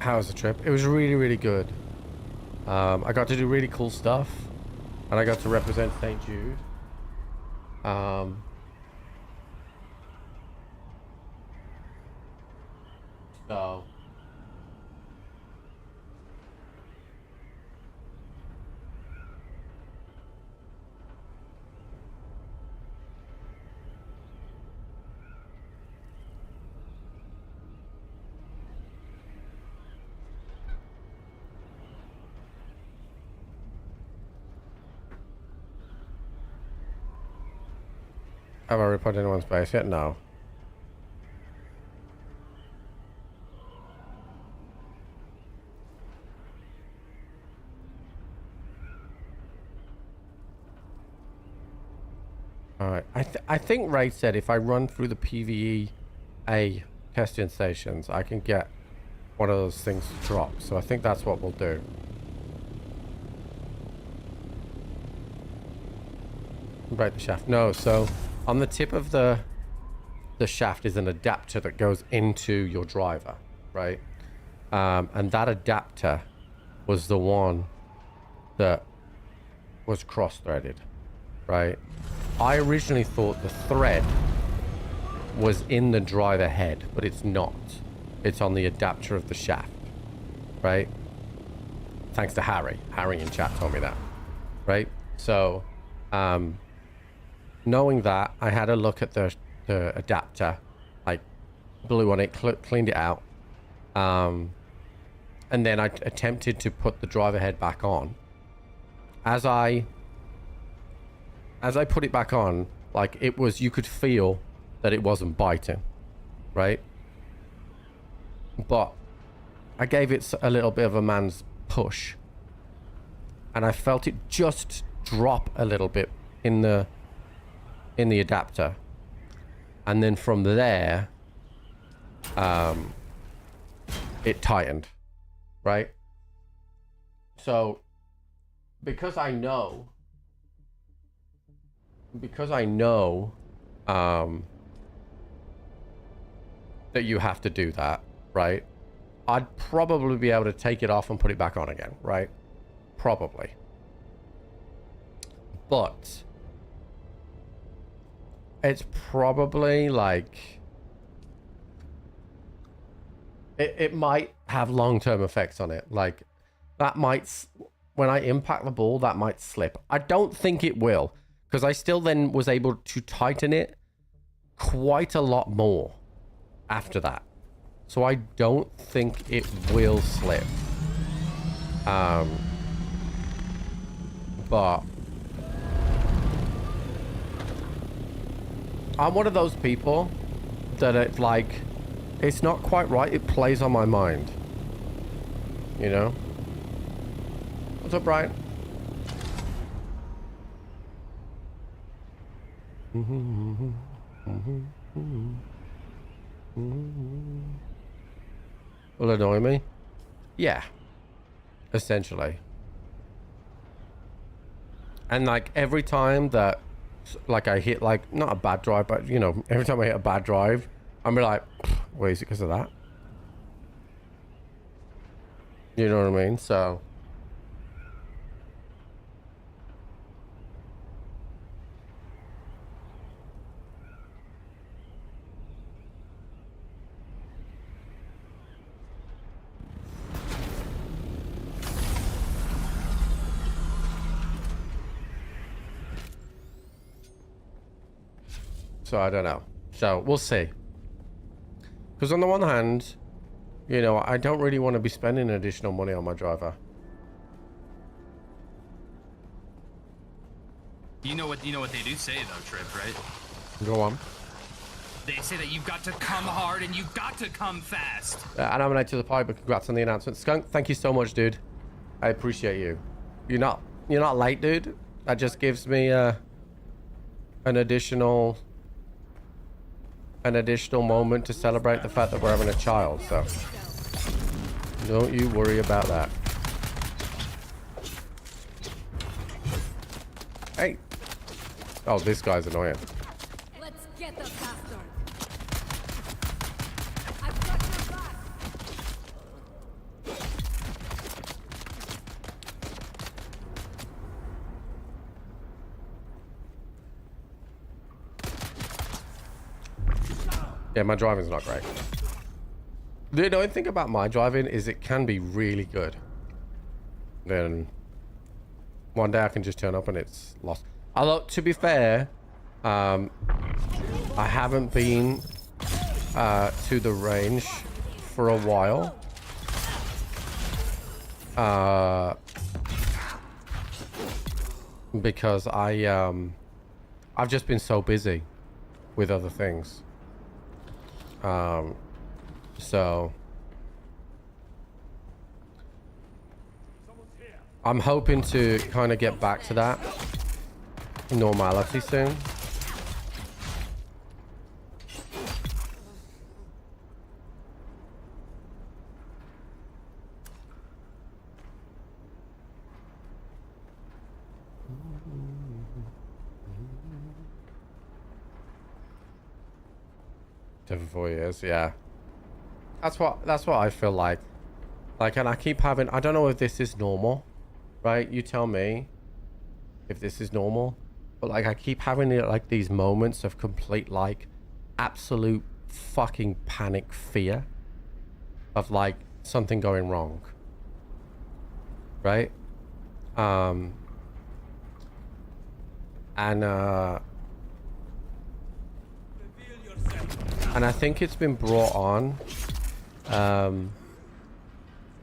How was the trip? It was really, really good. I got to do really cool stuff, and I got to represent St. Jude. So have I reported anyone's base yet? No. Alright. I think Ray said if I run through the PvE testing stations, I can get one of those things to drop. So I think that's what we'll do. Break the shaft. No, so on the tip of the shaft is an adapter that goes into your driver, right? And that adapter was the one that was cross-threaded, right? I originally thought the thread was in the driver head, but it's not. It's on the adapter of the shaft, right? Thanks to Harry. Harry in chat told me that, right? So, knowing that, I had a look at the adapter, like blew on it, cleaned it out, and then I attempted to put the driver head back on. As I put it back on, like it was, you could feel that it wasn't biting, right? But I gave it a little bit of a man's push, and I felt it just drop a little bit in the in the adapter. And then from there, it tightened, right? So, because I know, that you have to do that, right? I'd probably be able to take it off and put it back on again, right? Probably. But it's probably like it might have long-term effects on it. Like that might, when I impact the ball, that might slip. I don't think it will, because I still then was able to tighten it quite a lot more after that. So I don't think it will slip. But I'm one of those people that it's like, it's not quite right. It plays on my mind. You know? What's up, Brian? Will annoy me? Yeah. Essentially. And like every time that like I hit like, not a bad drive, but you know, every time I hit a bad drive, I'm like, wait, is it because of that? You know what I mean? So I don't know. So we'll see. Because on the one hand, you know, I don't really want to be spending additional money on my driver. You know what they do say though, Trip, right? Go on. They say that you've got to come hard and you've got to come fast. And I'm late to the party, but congrats on the announcement. Skunk, thank you so much, dude. I appreciate you. You're not late, dude. That just gives me an additional moment to celebrate the fact that we're having a child, so don't you worry about that. Hey. Oh, this guy's annoying. Let's get the bastard. I've got your back. Yeah, my driving's not great. The only thing about my driving is it can be really good. Then one day I can just turn up and it's lost. Although, to be fair, I haven't been to the range for a while. Because I've just been so busy with other things. So I'm hoping to kind of get back to that normality soon. For 4 years, yeah. That's what I feel like. Like, and I keep having, I don't know if this is normal, right? You tell me if this is normal, but like I keep having like these moments of complete like absolute fucking panic fear of like something going wrong, right? And I think it's been brought on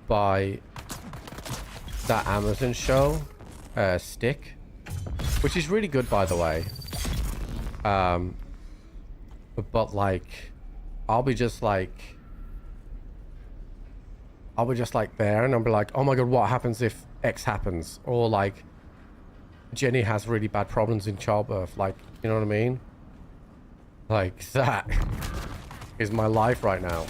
by that Amazon show, Stick, which is really good, by the way. But like, I'll be just like there, and I'll be like, oh my god, what happens if X happens? Or like, Jenny has really bad problems in childbirth. Like, You know what I mean? Like, that is my life right now.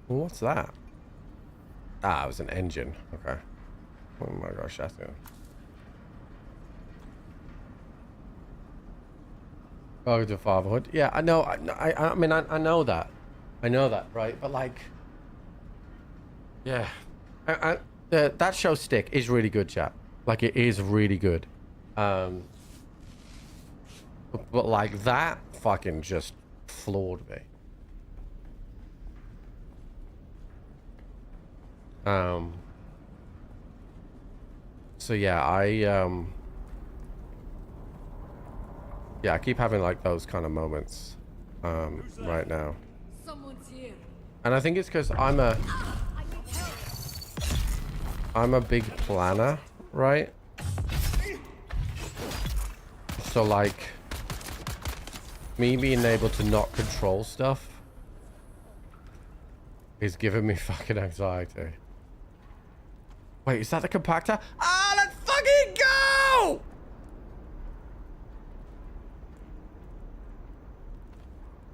What's that? Ah, it was an engine. Okay. Oh my gosh, that's it. Welcome to fatherhood. Yeah, I know. I mean, I know that. I know that, right? But like, yeah, that show Stick is really good, chat. Like, it is really good. But like that fucking just floored me. So yeah, I keep having like those kind of moments right now. Someone's here. And I think it's because I'm a big planner, right? So like me being able to not control stuff is giving me fucking anxiety. Wait, is that the compactor? Ah, let's fucking go!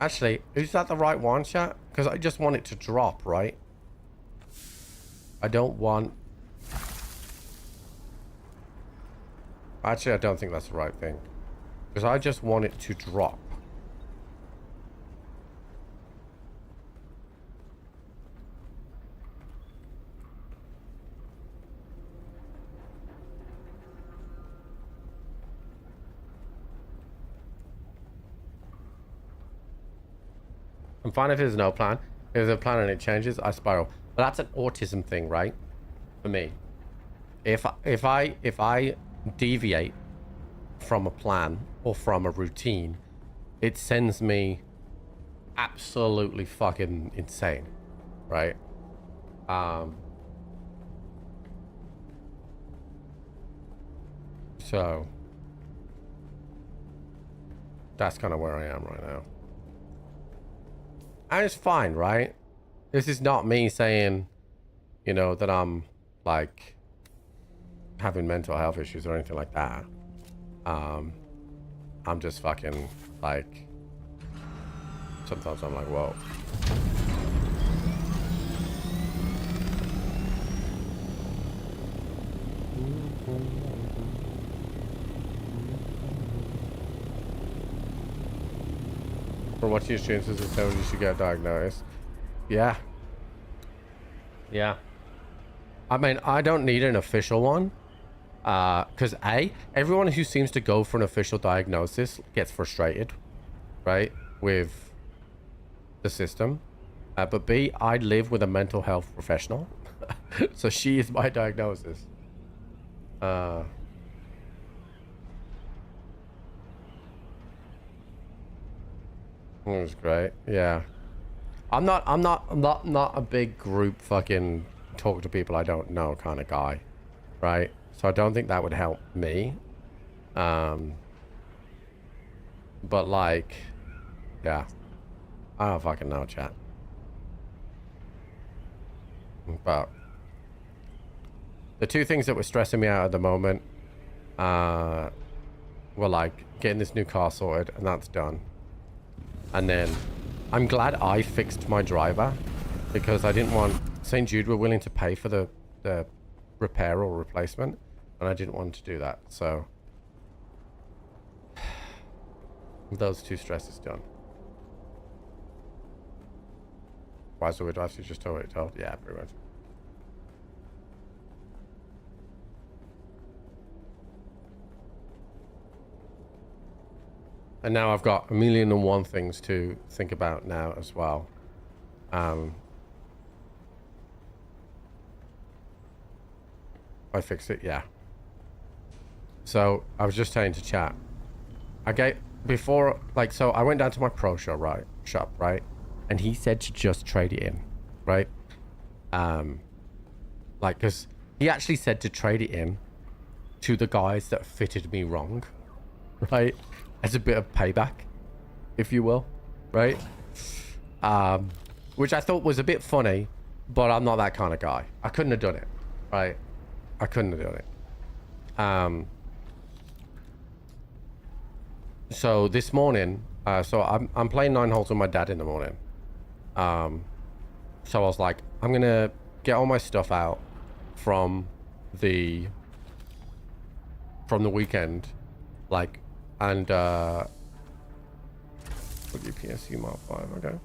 Actually, is that the right one, chat? Because I just want it to drop, right? I don't want... Actually, I don't think that's the right thing. Because I just want it to drop. I'm fine if there's no plan. If there's a plan and it changes, I spiral. But that's an autism thing, right? For me. If I deviate from a plan or from a routine, it sends me absolutely fucking insane, right? So that's kind of where I am right now. And it's fine, right? This is not me saying, you know, that I'm like having mental health issues or anything like that. I'm just fucking like, sometimes I'm like, whoa. From watching your streams, this is when you should get diagnosed. Yeah. Yeah. I mean, I don't need an official one. Because A, everyone who seems to go for an official diagnosis gets frustrated, right, with the system. But B, I live with a mental health professional. So she is my diagnosis. It was great. Yeah. I'm not a big group fucking talk to people I don't know kind of guy, right? So I don't think that would help me. But like, yeah, I don't fucking know, chat. But the two things that were stressing me out at the moment were like getting this new car sorted, and that's done. And then I'm glad I fixed my driver, because I didn't want... St. Jude were willing to pay for the repair or replacement, and I didn't want to do that. So those two stresses done. Why so we drive? You just told it told? Yeah, pretty much. And now I've got 1,000,001 things to think about now as well. I fixed it, yeah. So I was just saying to chat. I went down to my pro shop, right? And he said to just trade it in, right? Because he actually said to trade it in to the guys that fitted me wrong, right? As a bit of payback. if you will, right? Which I thought was a bit funny, but I'm not that kind of guy. I couldn't have done it, right? I couldn't have done it. So this morning, so I'm playing 9 holes with my dad in the morning. So I was like, I'm gonna get all my stuff out from the weekend, like, and PSU Mark 5, okay.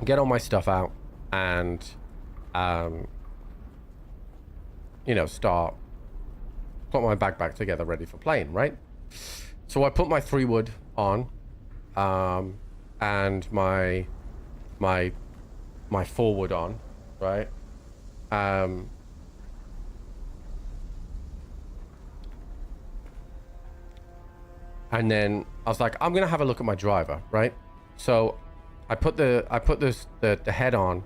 Get all my stuff out and you know, start put my bag back together ready for playing, right? So I put my 3-wood on, and my 4-wood on, right? And then I was like, I'm gonna have a look at my driver, right? So I put the head on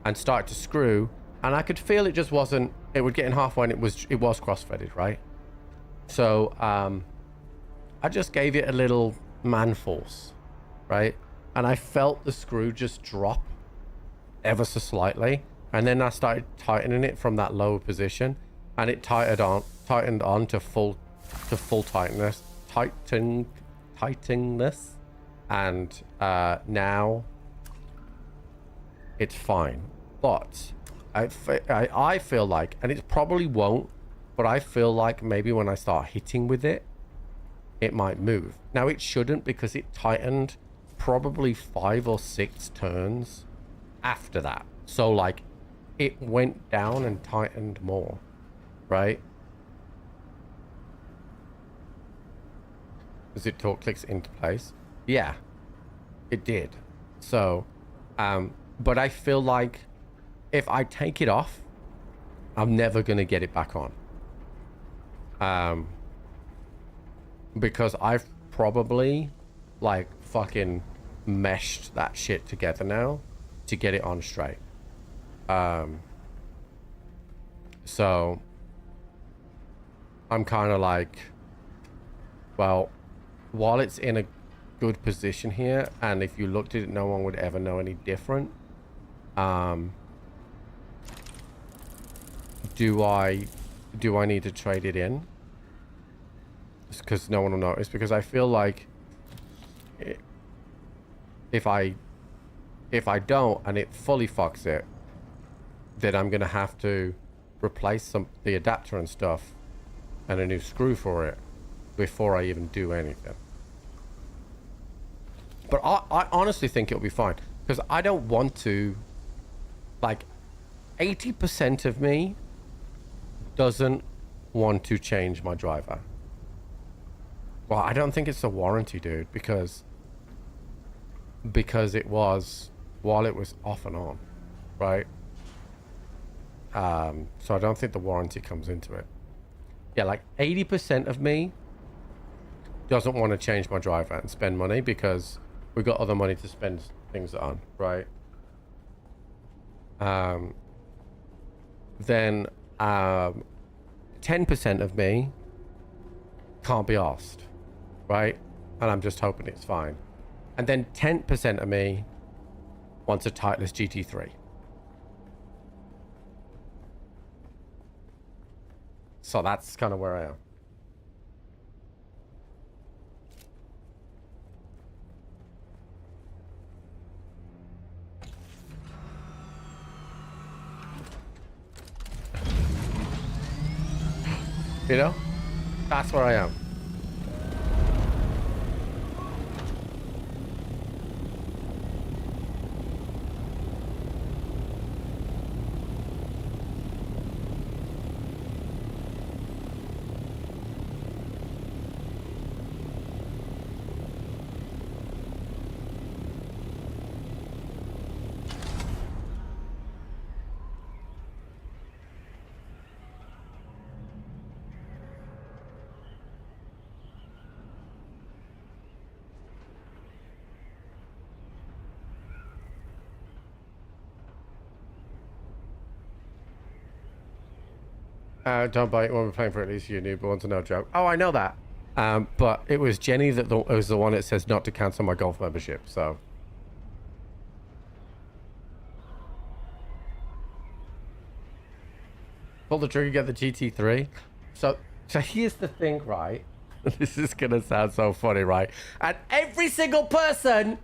and started to screw, and I could feel it just wasn't. It would get in halfway, and it was cross-threaded, right? So I just gave it a little man force, right? And I felt the screw just drop ever so slightly, and then I started tightening it from that lower position, and it tightened on to full tightness, and now it's fine. But I feel like, and it probably won't, but I feel like maybe when I start hitting with it, it might move. Now it shouldn't, because it tightened probably 5 or 6 turns after that. So like it went down and tightened more, right? As it clicks into place. Yeah, it did. So, but I feel like if I take it off, I'm never going to get it back on. Because I've probably like fucking meshed that shit together now to get it on straight. So I'm kind of like, well, while it's in a good position here, and if you looked at it, no one would ever know any different. Do I need to trade it in? Because no one will notice. Because I feel like if I don't and it fully fucks it, then I'm gonna have to replace the adapter and stuff and a new screw for it before I even do anything. But I honestly think it'll be fine, because I don't want to, like, 80% of me doesn't want to change my driver. Well, I don't think it's a warranty, dude, because it was while it was off and on, right? So I don't think the warranty comes into it. Yeah, like 80% of me doesn't want to change my driver and spend money, because we got other money to spend things on, right? Then 10% of me can't be asked, right? And I'm just hoping it's fine. And then 10% of me wants a Titleist GT3. So that's kind of where I am. You know? That's where I am. Don't bite when we're playing for at least you newborns, no joke. Oh, I know that. But it was Jenny that was the one that says not to cancel my golf membership. So. Pull the trigger, get the GT3. So here's the thing, right? This is gonna sound so funny, right? And every single person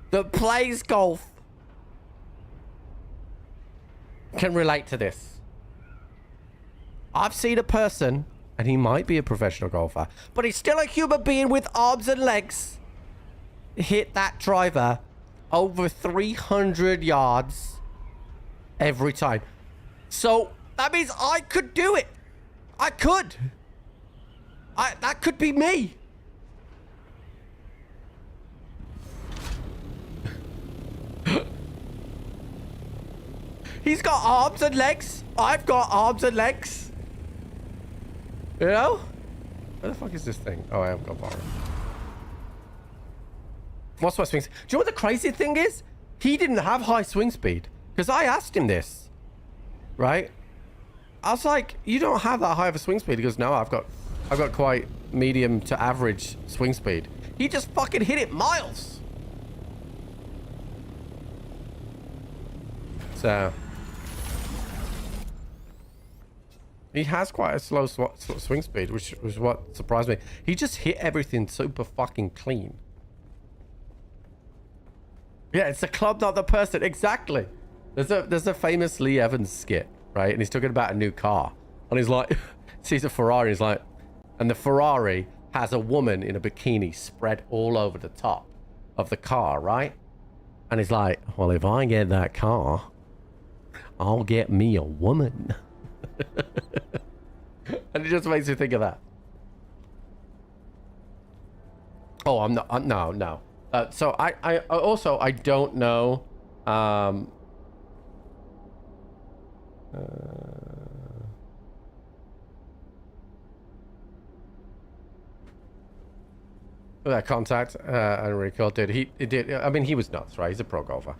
that plays golf can relate to this. I've seen a person, and he might be a professional golfer, but he's still a human being with arms and legs, hit that driver over 300 yards every time. So that means I could do it. I could. That could be me. He's got arms and legs. I've got arms and legs. You know? Where the fuck is this thing? Oh, I haven't got far. What's my swing? Do you know what the crazy thing is? He didn't have high swing speed. Because I asked him this. Right? I was like, you don't have that high of a swing speed. He goes, no, I've got quite medium to average swing speed. He just fucking hit it miles. So he has quite a slow swing speed, which was what surprised me. He just hit everything super fucking clean. Yeah, it's the club, not the person. Exactly. There's a famous Lee Evans skit, right? And he's talking about a new car. And he's like, sees a Ferrari. He's like, and the Ferrari has a woman in a bikini spread all over the top of the car, right? And he's like, well, if I get that car, I'll get me a woman. And it just makes me think of that. Oh, I'm not. No. So I also, I don't know. That contact Enrico did. He did. I mean, he was nuts, right? He's a pro golfer.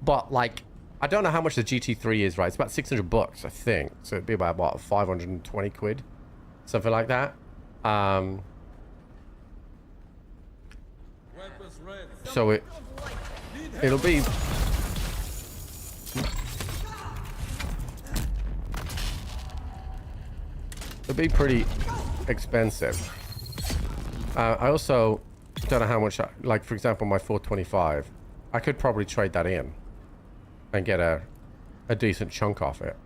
But like, I don't know how much the GT3 is, right? It's about $600, I think. So it'd be about what, 520 quid, something like that. So it'll be. It'll be pretty expensive. I also don't know how much, like for example, my 425, I could probably trade that in and get a decent chunk off it.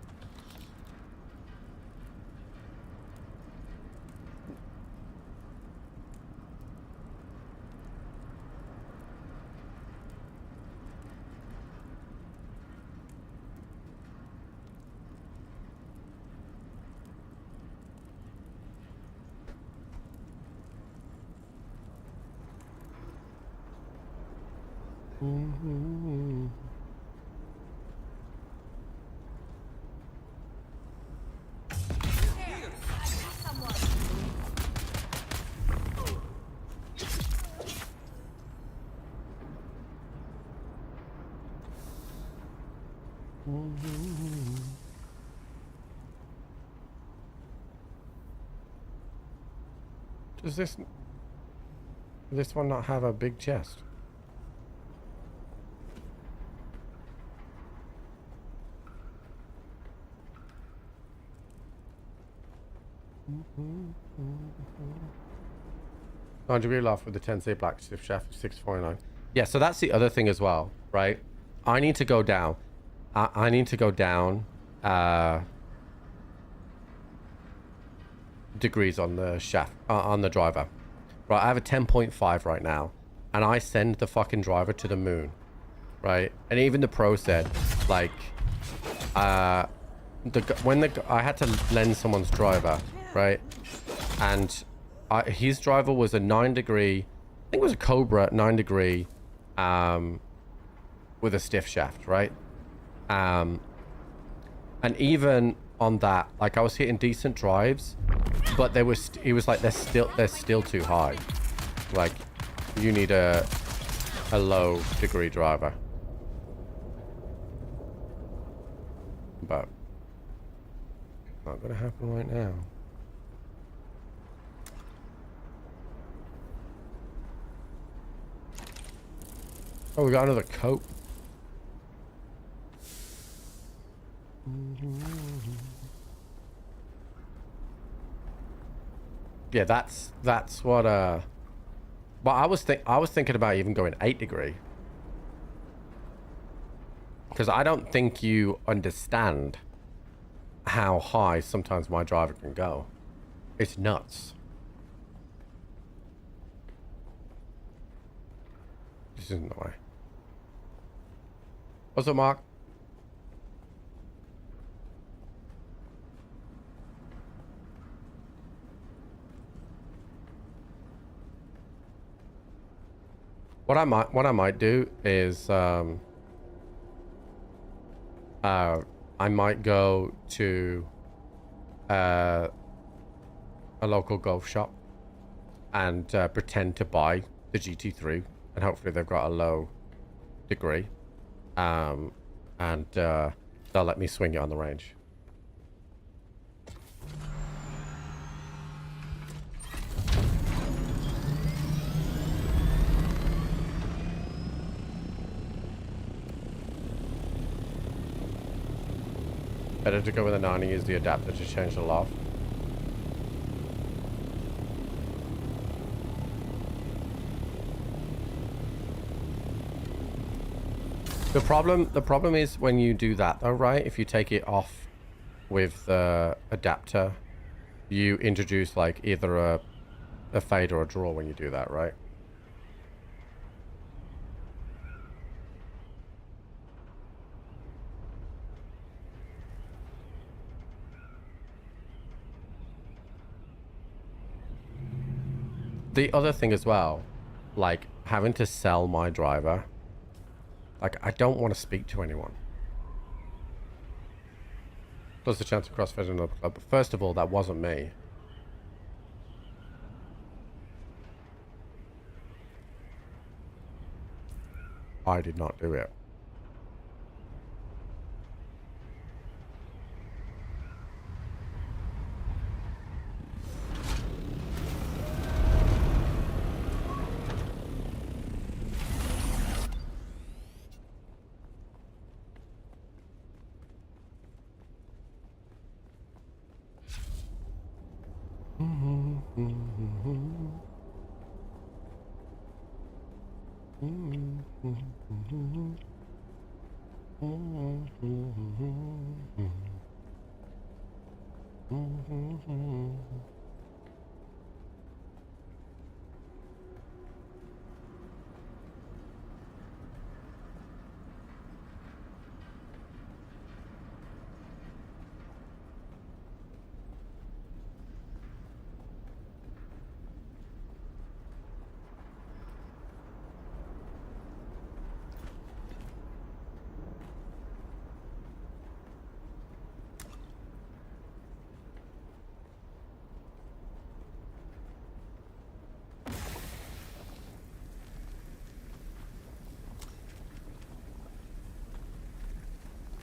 Does this one not have a big chest? $100 laugh with the 10C black stiff shaft 649. Yeah, so that's the other thing as well, right? I need to go down. I need to go down degrees on the shaft, on the driver. Right, I have a 10.5 right now, and I send the fucking driver to the moon, right? And even the pro said, like, I had to lend someone's driver, right? And his driver was a 9-degree, I think it was a Cobra 9-degree, with a stiff shaft, right? And even on that, like I was hitting decent drives, but he was like, they're still too high. Like, you need a low degree driver. But not gonna happen right now. Oh, we got another coat. Yeah, that's what well, I was thinking about even going 8 degree. Because I don't think you understand how high sometimes my driver can go. It's nuts. This isn't the way. What's up, Mark? What I might do is I might go to a local golf shop and pretend to buy the GT3, and hopefully they've got a low degree, and they'll let me swing it on the range. Better to go with a 90, use the adapter to change the loft. The problem is when you do that though, right? If you take it off with the adapter, you introduce like either a fade or a draw when you do that, right? The other thing as well, like having to sell my driver, like I don't want to speak to anyone. Plus the chance of crossfit in another club. But first of all, that wasn't me. I did not do it.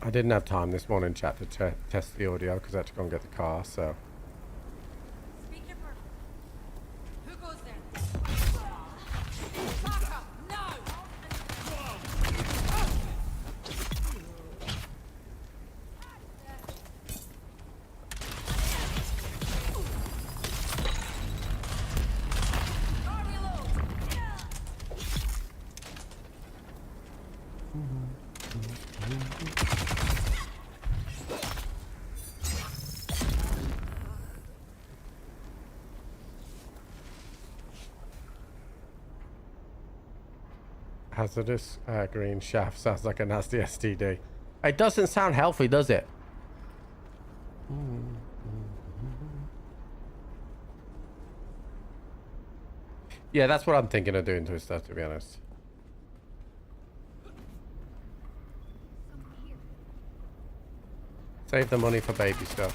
I didn't have time this morning, chat, to test the audio because I had to go and get the car, so. Speaker for... Who goes there? Back up! No! Car reload! Hazardous green shaft sounds like a nasty STD. It doesn't sound healthy, does it? Yeah, that's what I'm thinking of doing to his stuff, to be honest. Save the money for baby stuff.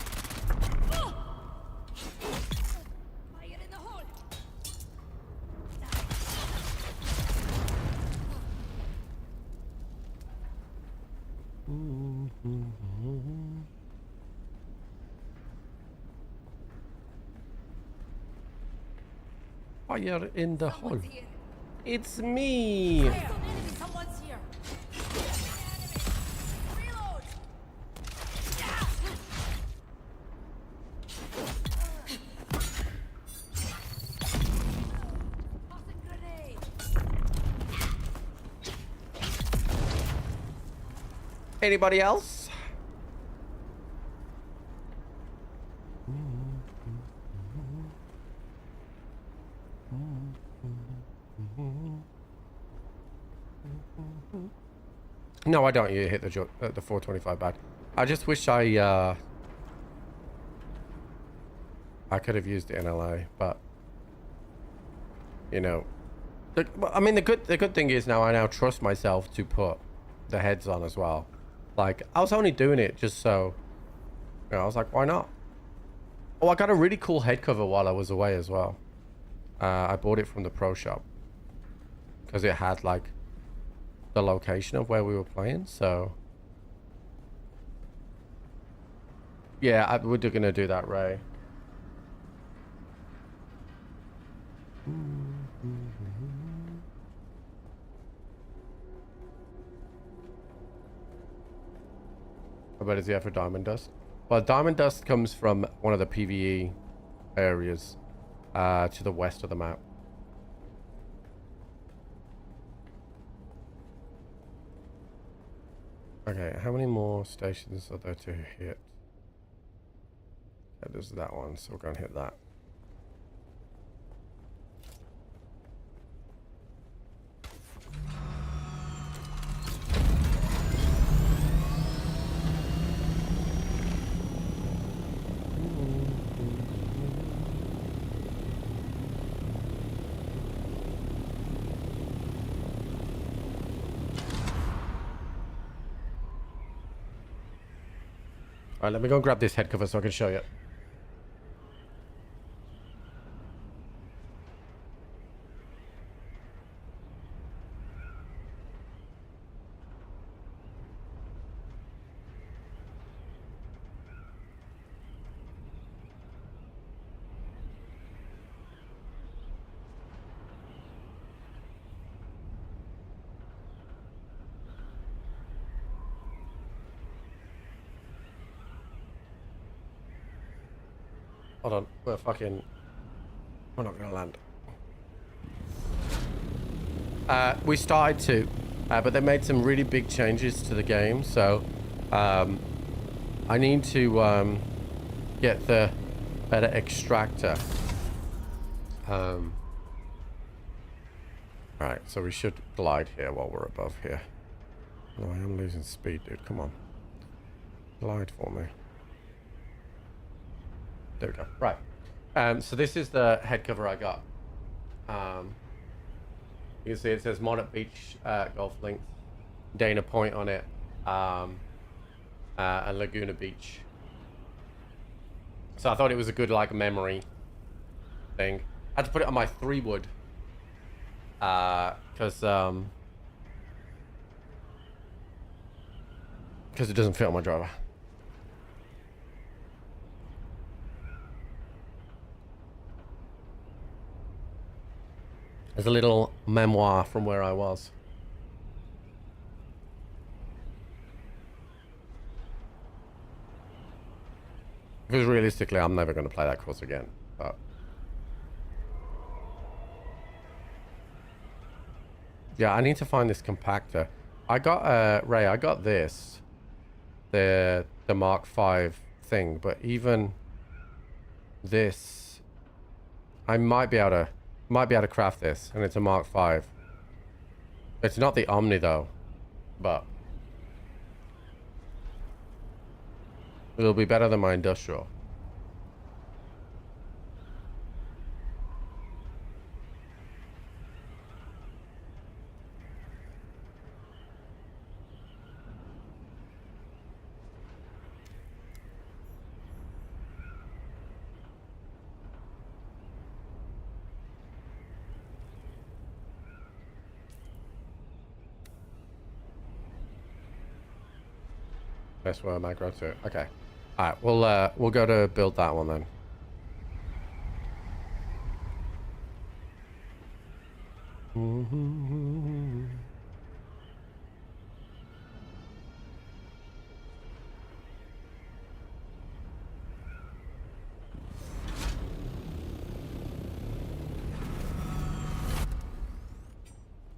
Fire in the hole! Fire in the hole. Someone's here. It's me. Fire! Enemy, someone's Anybody else? No, I don't. You hit the 425 bad. I just wish I could have used it in LA, but you know, I mean, the good thing is now I now trust myself to put the heads on as well. Like, I was only doing it just so, you know, I was like, why not? Oh, I got a really cool head cover while I was away as well. I bought it from the pro shop because it had like the location of where we were playing. So yeah, we're gonna do that, Ray. I bet it's for diamond dust. Well, diamond dust comes from one of the PvE areas to the west of the map. Okay, how many more stations are there to hit? Yeah, there's that one, so we're going to hit that. Alright, let me go and grab this head cover so I can show you. Hold on, we're not gonna land. We started to, but they made some really big changes to the game, so I need to get the better extractor. Alright, so we should glide here while we're above here. No, I am losing speed, dude. Come on. Glide for me. There we go. Right. So this is the head cover I got. You can see it says Monarch Beach Golf Links, Dana Point on it, and Laguna Beach. So I thought it was a good like memory thing. I had to put it on my 3-wood because it doesn't fit on my driver. There's a little memoir from where I was. Because realistically, I'm never going to play that course again. But yeah, I need to find this compactor. I got Ray. I got this, the Mark V thing. But even this, I might be able to craft this, and it's a Mark V. It's not the Omni though, but it'll be better than my industrial. That's where I grow to. Okay. Alright, we'll go to build that one then.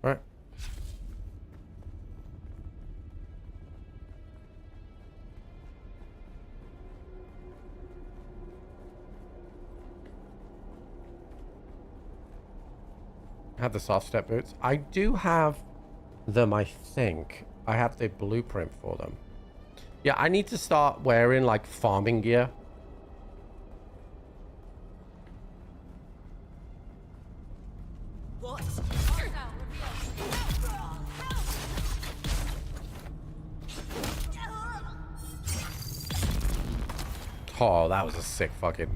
Alright. Have the soft step boots. I do have them, I think. I have the blueprint for them. Yeah, I need to start wearing like farming gear. What? Hostile Oh, that was a sick fucking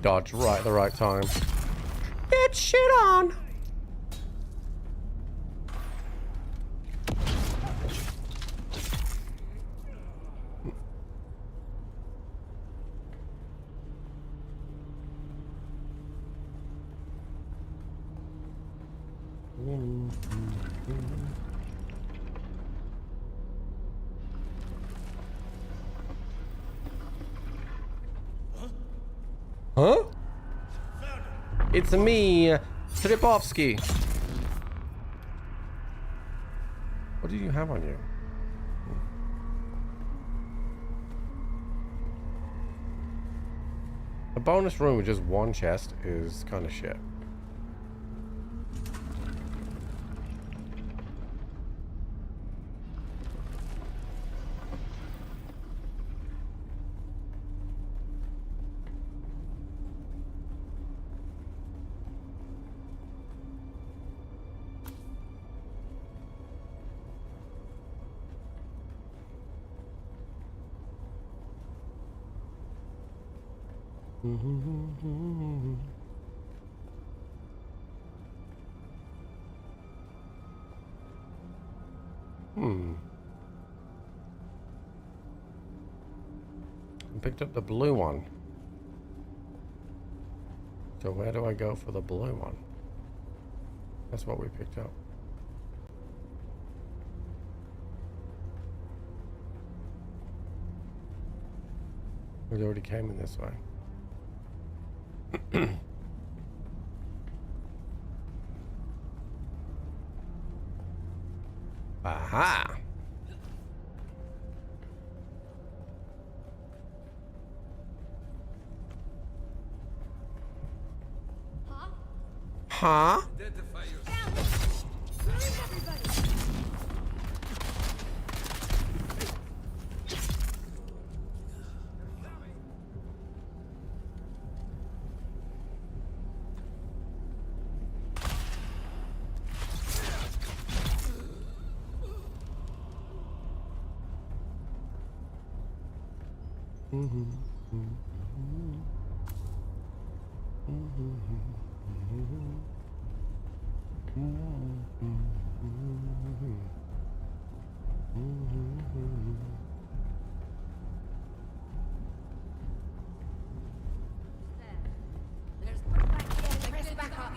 dodge right at the right time. Bitch, shit on! Huh? It's me, Tripovsky. What do you have on you? A bonus room with just one chest is kind of shit. I picked up the blue one. So where do I go for the blue one? That's what we picked up. We already came in this way. Aha! Huh? Identify yourself. Where is everybody? Press back up.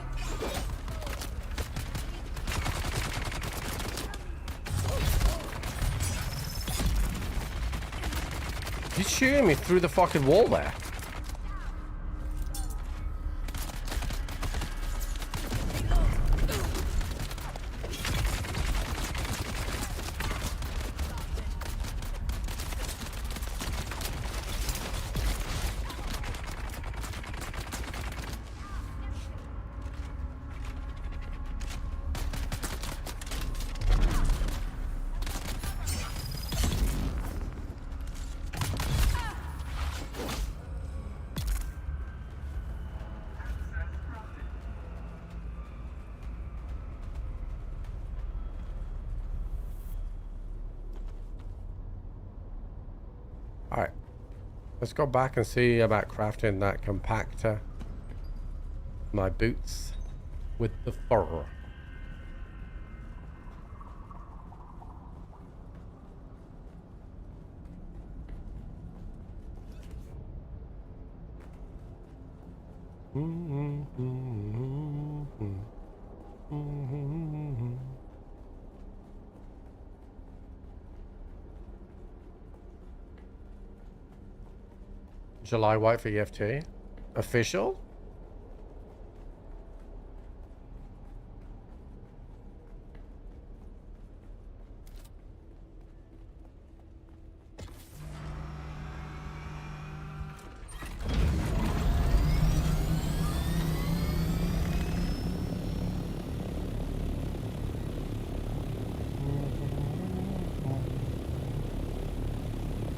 He's shooting me through the fucking wall there. Alright. Let's go back and see about crafting that compactor. My boots with the fur. July white for EFT. Official?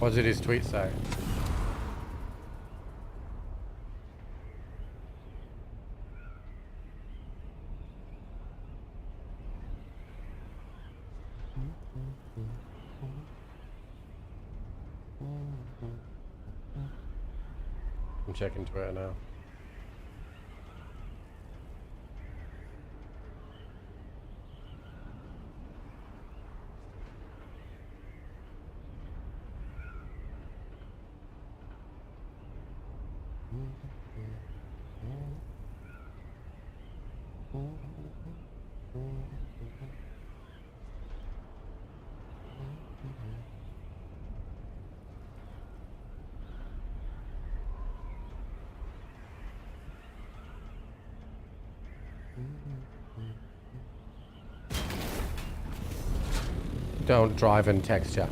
What did his tweet say? I'm checking Twitter now. Don't drive and text ya.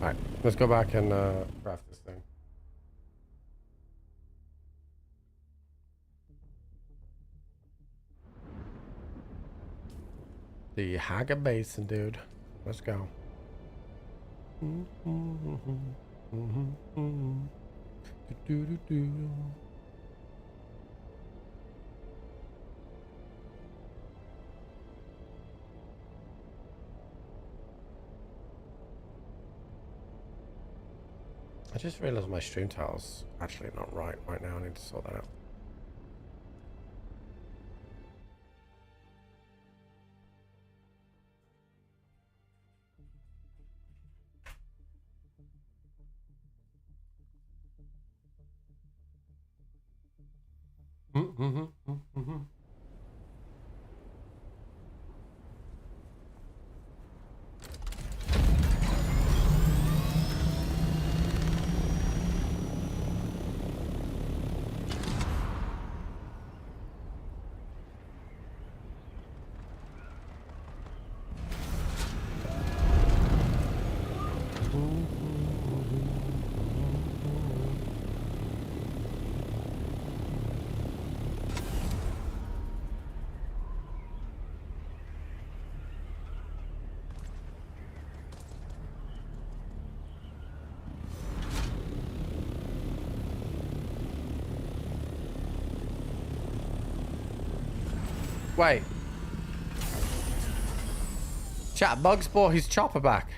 Alright, let's go back and craft this thing. The Haga Basin, dude. Let's go. I just realized my stream tile's actually not right now. I need to sort that out. Wait. Chat, Bugs brought his chopper back.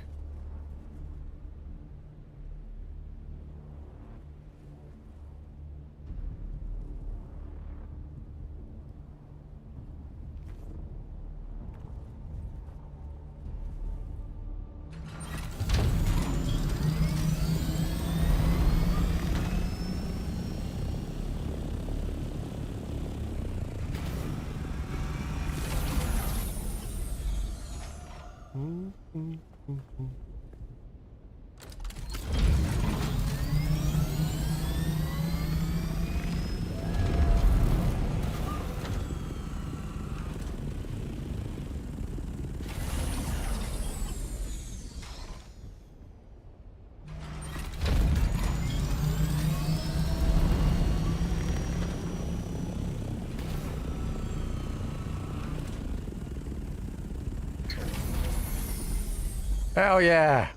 Hell yeah.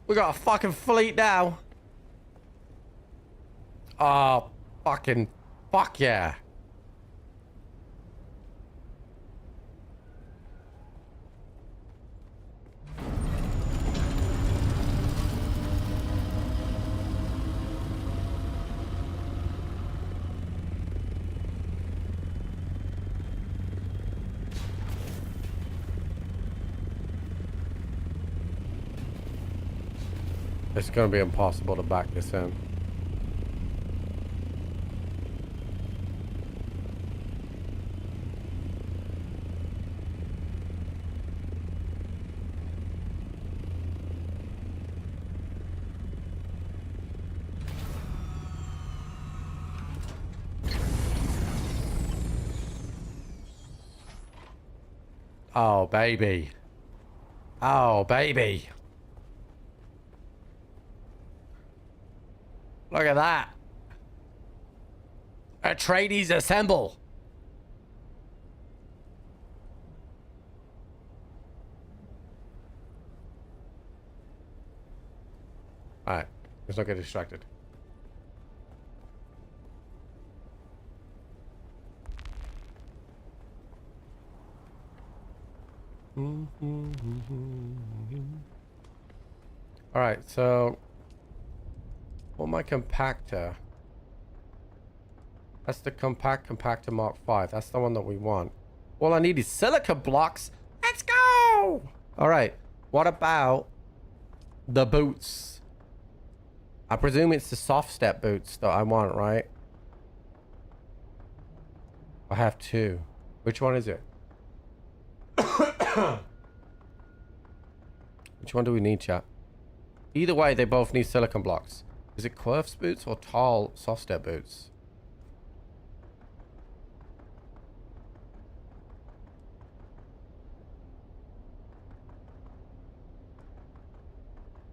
We got a fucking fleet now. Oh, fucking fuck yeah. It's gonna be impossible to back this in. Oh, baby. Oh, baby. Look at that. Atreides assemble. Alright, let's not get distracted. Alright, so for my compactor, that's the compactor Mark 5. That's the one that we want. All I need is silica blocks. Let's go! Alright, what about the boots? I presume it's the soft step boots that I want, right? I have two. Which one is it? Which one do we need, chat? Either way, they both need silicon blocks. Is it Quirf's boots or tall soft step boots?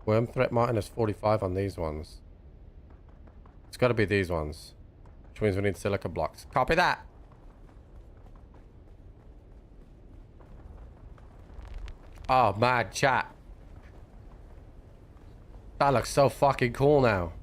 Worm threat Martin is 45 on these ones. It's got to be these ones. Which means we need silica blocks. Copy that. Oh, mad chat. That looks so fucking cool now.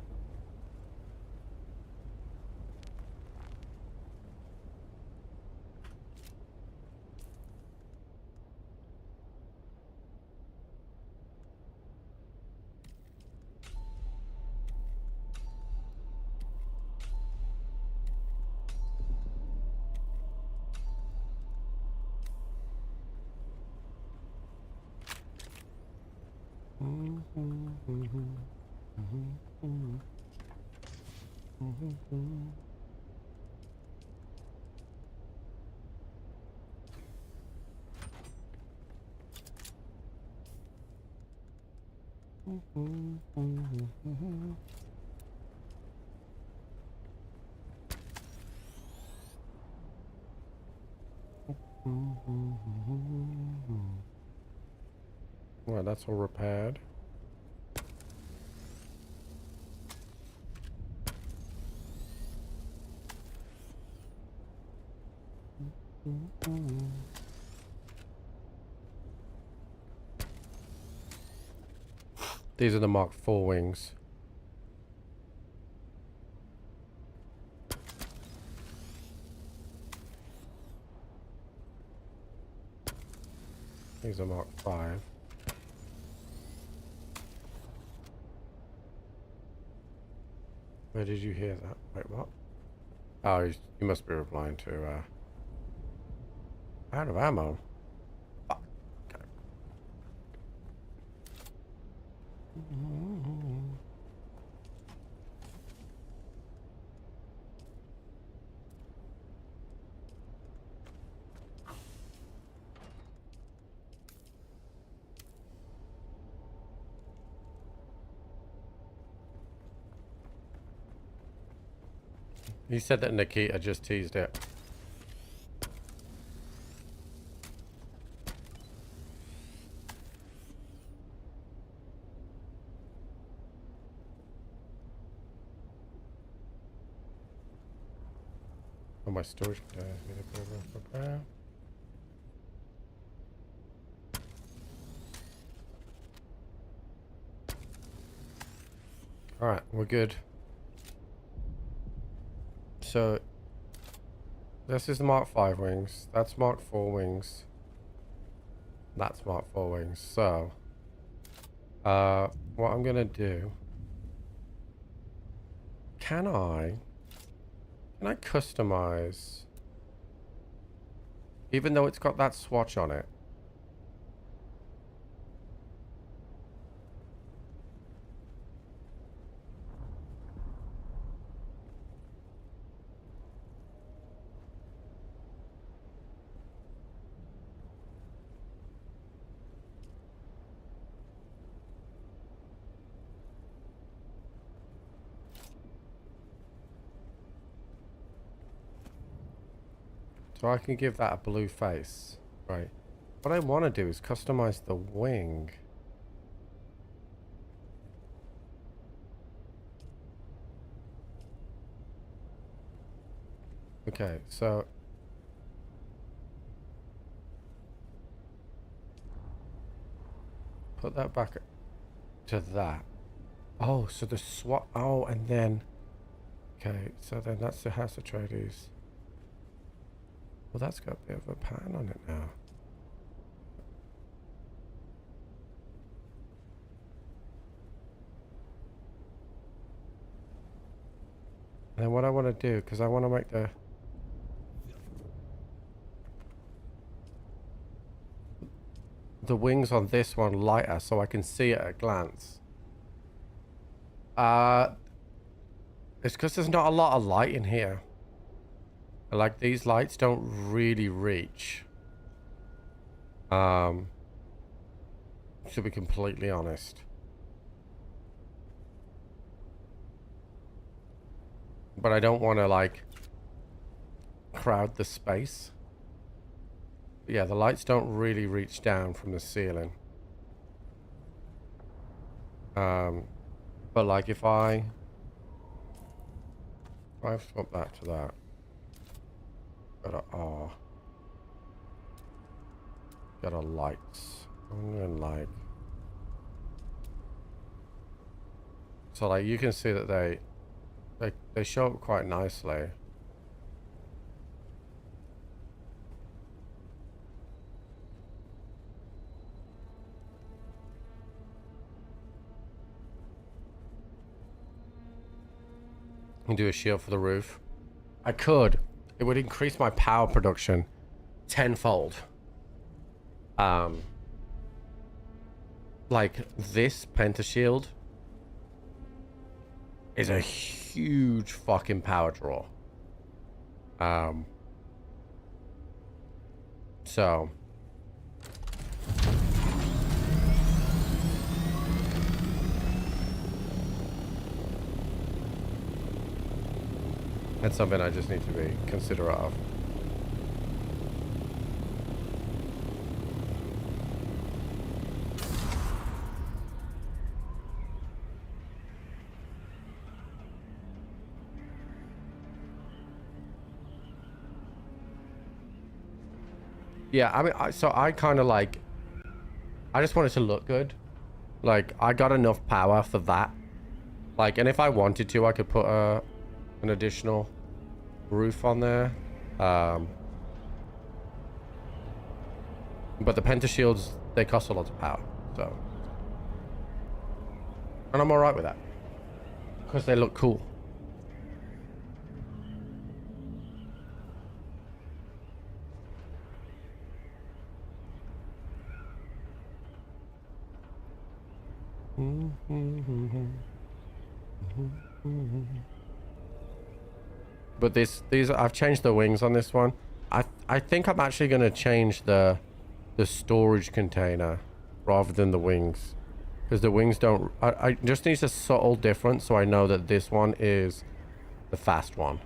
Well, that's all repaired. These are the Mark IV wings. These are Mark V. Where did you hear that? Wait, what? Oh, you must be replying to, out of ammo. Fuck. Okay. He said that Nikita just teased it. Oh, my storage containers. Alright, we're good. So, this is the Mark V wings. That's Mark IV wings. That's Mark IV wings. So, what I'm gonna do... Can I customize... Even though it's got that swatch on it. So I can give that a blue face, right? what I want to do is customize the wing. Okay, so put that back to that. Oh, so the SWAT. Oh, and then. Okay, so then that's the House of Atreides. Well, that's got a bit of a pattern on it now. And then what I want to do, because I want to make the wings on this one lighter so I can see it at a glance. It's because there's not a lot of light in here. Like, these lights don't really reach. To be completely honest. But I don't want to, like, crowd the space. But yeah, the lights don't really reach down from the ceiling. But like, if I've swapped that to that. Got a R. Got a lights. I'm going like. So like, you can see that they show up quite nicely. And do a shield for the roof. I could. It would increase my power production tenfold. Like this pentashield is a huge fucking power draw. So that's something I just need to be considerate of. Yeah, I mean, so I kind of like, I just want it to look good. Like, I got enough power for that. Like, and if I wanted to, I could put an additional roof on there. But the pentashields, they cost a lot of power, so. And I'm alright with that. Because they look cool. But these I've changed the wings on this one. I think I'm actually going to change the storage container rather than the wings, because the wings don't. I just need a subtle difference so I know that this one is the fast one.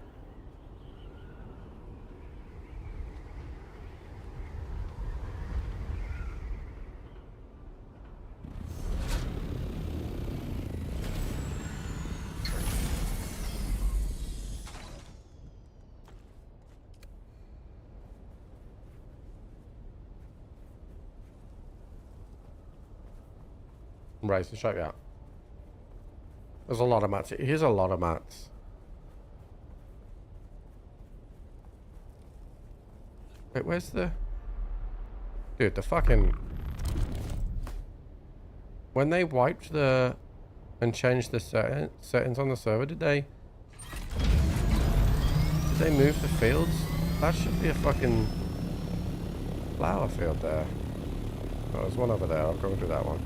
Right, so check it out. There's a lot of mats. Here's a lot of mats. Wait, where's the... Dude, the fucking... When they wiped the... and changed the settings on the server, did they move the fields? That should be a fucking flower field there. Oh, there's one over there. I'll go do that one.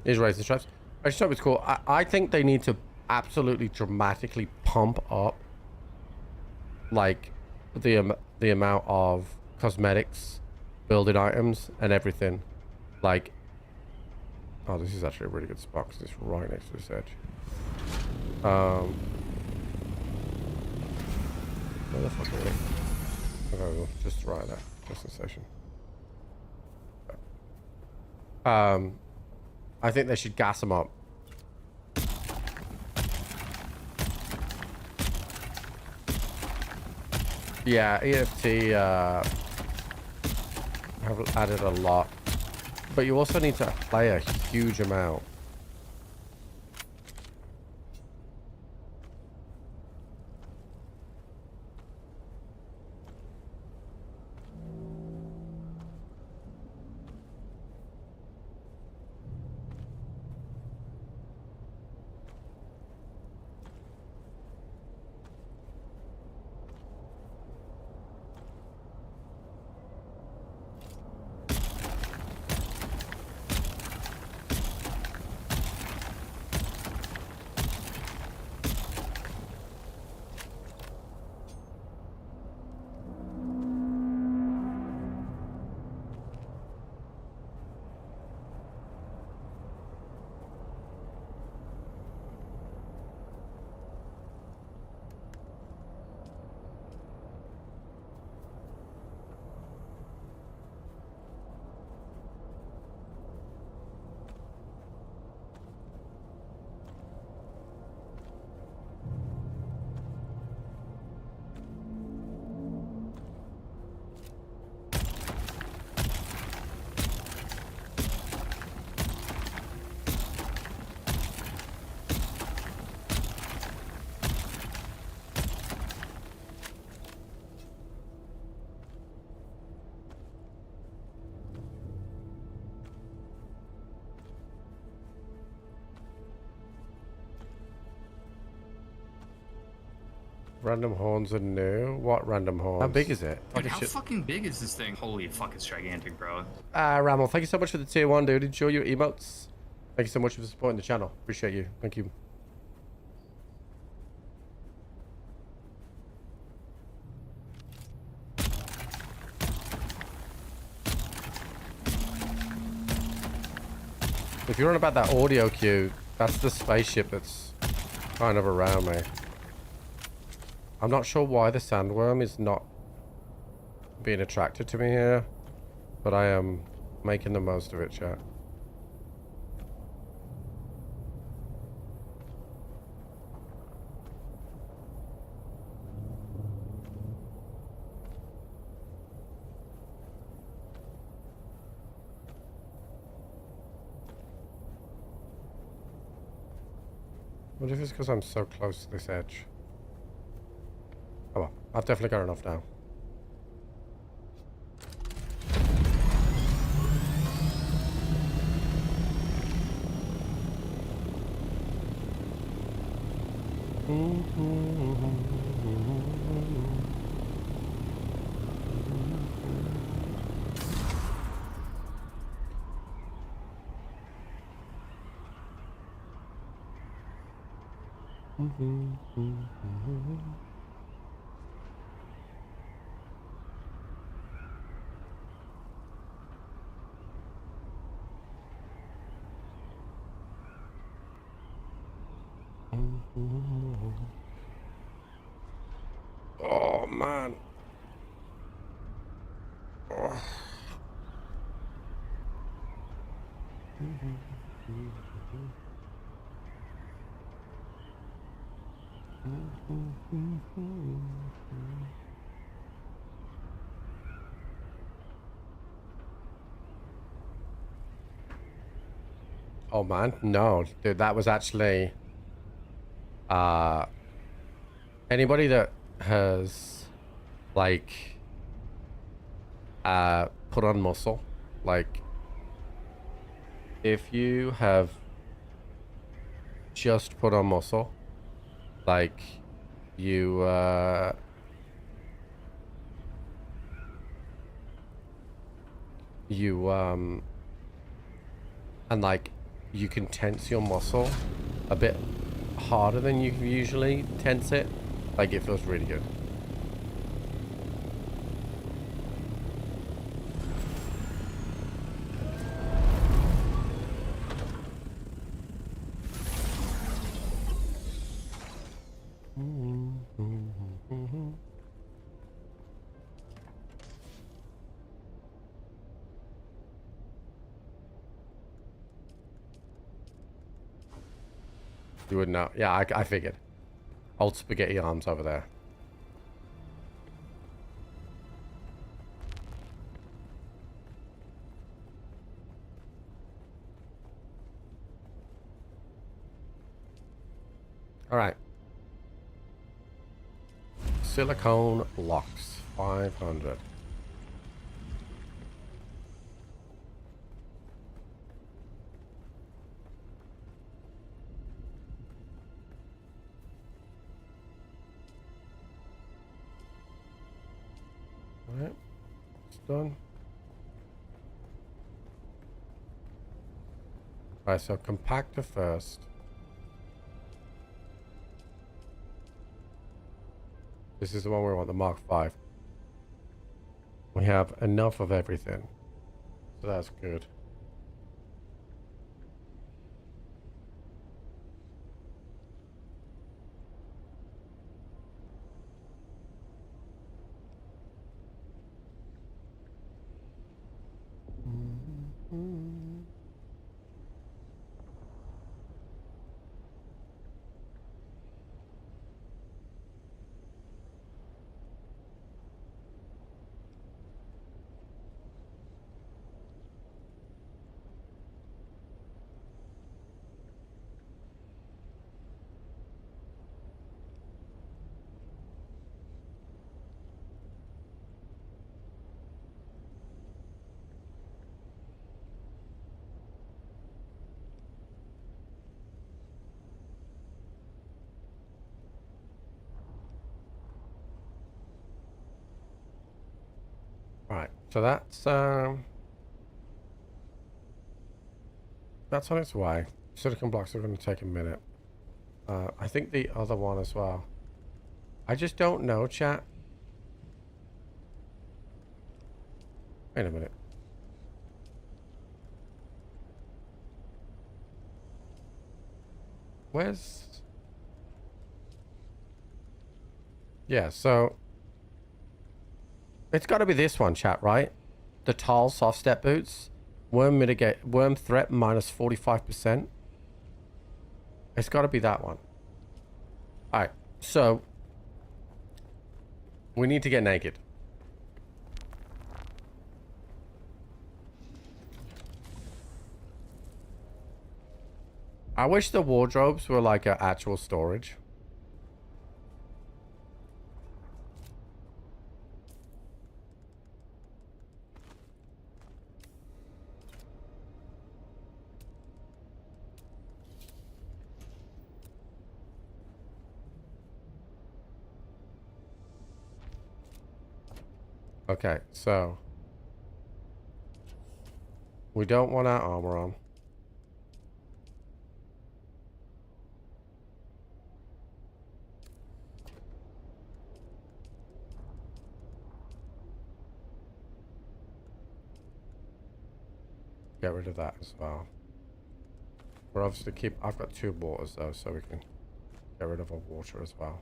Is raise the straps. I just thought it was cool. I think they need to absolutely dramatically pump up like the amount of cosmetics, building items, and everything. Like, oh, this is actually a really good spot because it's right next to this edge. Where the fuck are we? Okay, we'll just right there. Just a station. I think they should gas them up. Yeah, EFT have added a lot. But you also need to play a huge amount. Random horns are new. What random horns? How big is it? Dude, how fucking big is this thing? Holy fuck, it's gigantic, bro. Ramel, thank you so much for the tier 1, dude. Enjoy your emotes. Thank you so much for supporting the channel. Appreciate you. Thank you. If you're on about that audio cue, that's the spaceship that's kind of around me. I'm not sure why the sandworm is not being attracted to me here, but I am making the most of it, chat. What if it's because I'm so close to this edge? Oh well, I've definitely got enough now. Oh man. Oh. Oh man, no, dude, that was actually anybody that has like put on muscle, like if you have just put on muscle, like you and like you can tense your muscle a bit harder than you can usually tense it. Like it feels really good. You would know. Yeah, I figured. Old spaghetti arms over there. All right. Silicone locks, 500. All right, it's done. All right, so compactor first. This is the one we want, the Mark V. We have enough of everything. So that's good. Right, so that's on its way. Silicon blocks are going to take a minute. I think the other one as well. I just don't know, chat. Wait a minute. Where's... Yeah, so... It's got to be this one, chat, right? The tall soft step boots. Worm threat minus 45%. It's got to be that one. Alright, so... We need to get naked. I wish the wardrobes were like an actual storage. Okay, so we don't want our armor on. Get rid of that as well. We're obviously I've got 2 waters though, so we can get rid of our water as well.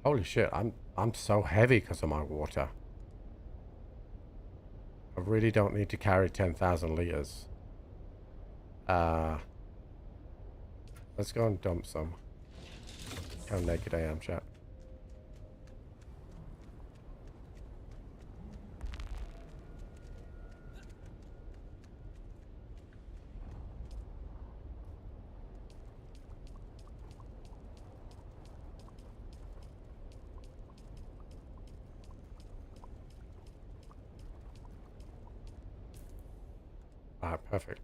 Holy shit, I'm so heavy because of my water. I really don't need to carry 10,000 liters. Let's go and dump some. How naked I am, chat. Alright, perfect.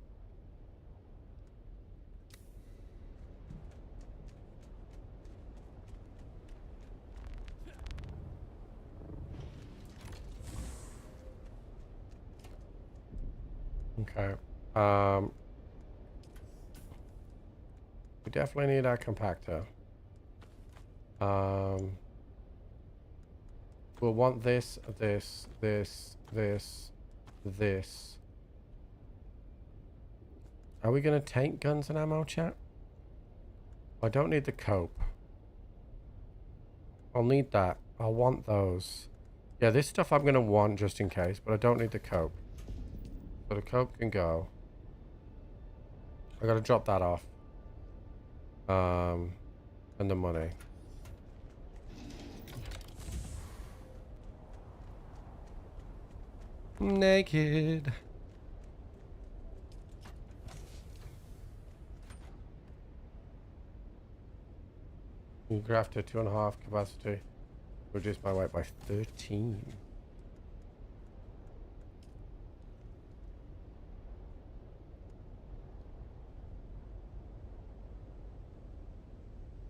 Okay. We definitely need our compactor. We'll want this. Are we gonna tank guns and ammo, chat? I don't need the cope. I'll need that. I'll want those. Yeah, this stuff I'm gonna want just in case, but I don't need the cope. So the cope can go. I gotta drop that off. And the money. Naked. You craft a 2.5 capacity. Reduce my weight by 13.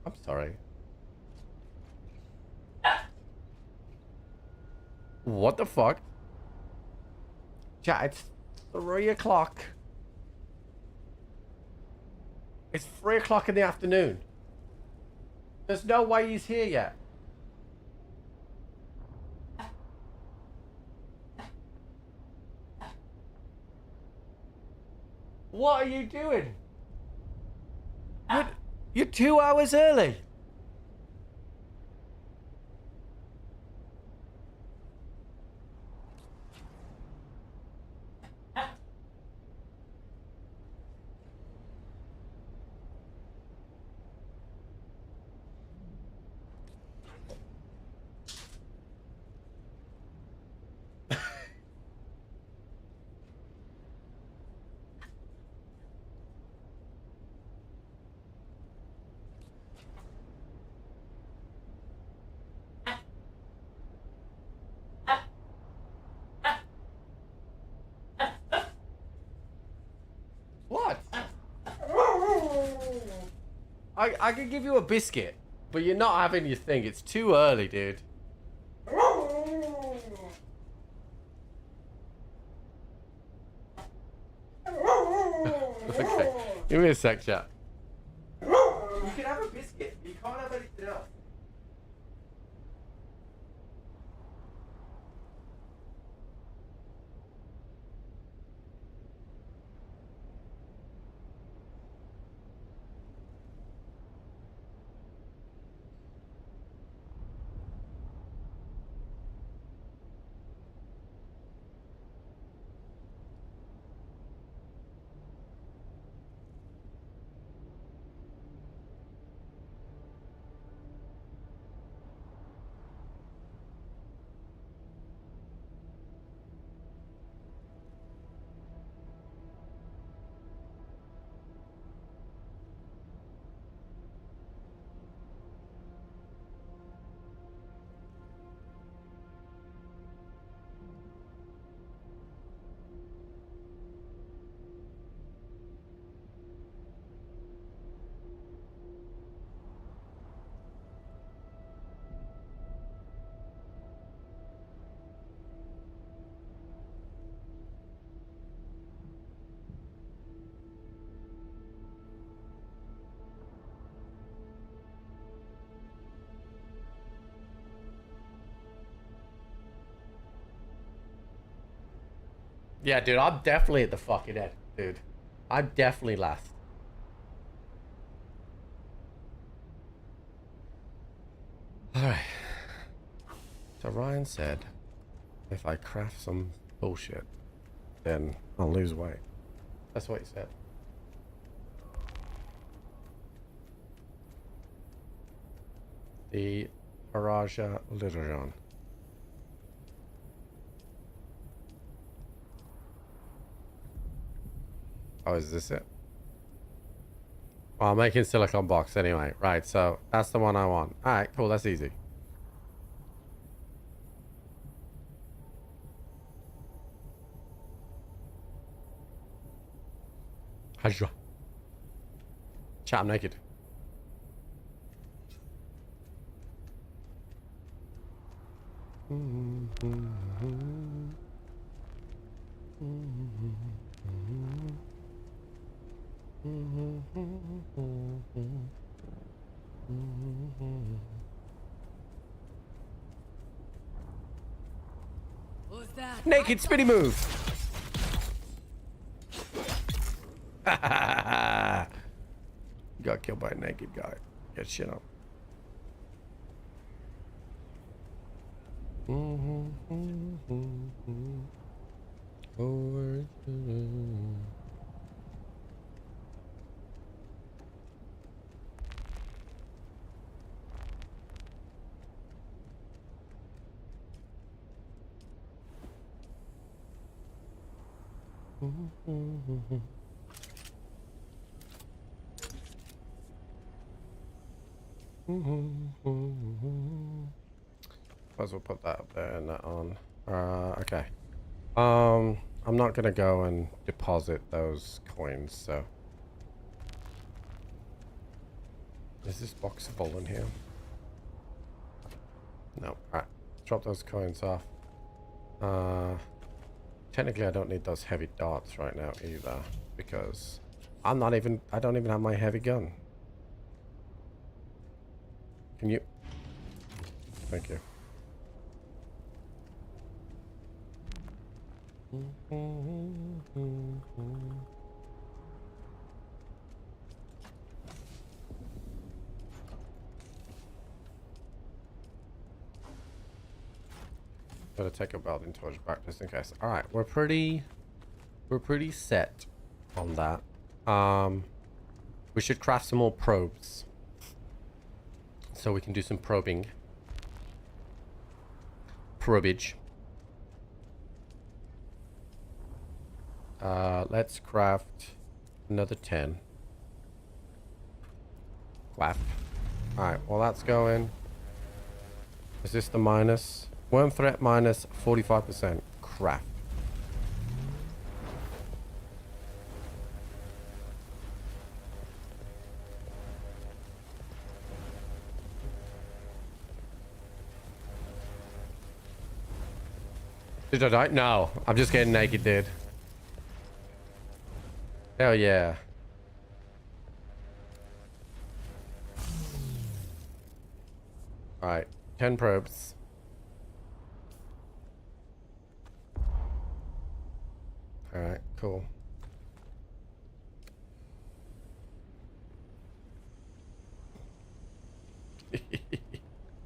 I'm sorry. What the fuck? Chat, it's 3 o'clock. It's 3 o'clock in the afternoon. There's no way he's here yet. What are you doing? You're 2 hours early. What? I could give you a biscuit, but you're not having your thing. It's too early, dude. Okay, give me a sec, chat. You can have a biscuit. You can't have anything else. Yeah, dude, I'm definitely at the fucking end, dude. I'm definitely last. Alright. So Ryan said, if I craft some bullshit, then I'll lose weight. That's what he said. The Araja Literajon. Oh, is this it? Well, I'm making silicone box anyway. Right, so that's the one I want. Alright, cool, that's easy. Hajra. Chat, I'm naked. Who's that? Naked spinny move. Got killed by a naked guy. Get shit up. Over to Might as well put that up there and that on. Okay. I'm not gonna go and deposit those coins, so. Is this box full in here? No. Alright. Drop those coins off. Technically I don't need those heavy darts right now either, because I don't even have my heavy gun. Can you? Thank you. Better take a welding torch back just in case. All right, we're pretty set on that. We should craft some more probes so we can do some probing. Probage. Let's craft another 10. Craft. Alright, well that's going. Is this the minus? Worm threat minus 45%. Craft. Did I die? No, I'm just getting naked, dude. Hell yeah. Alright, 10 probes. Alright, cool.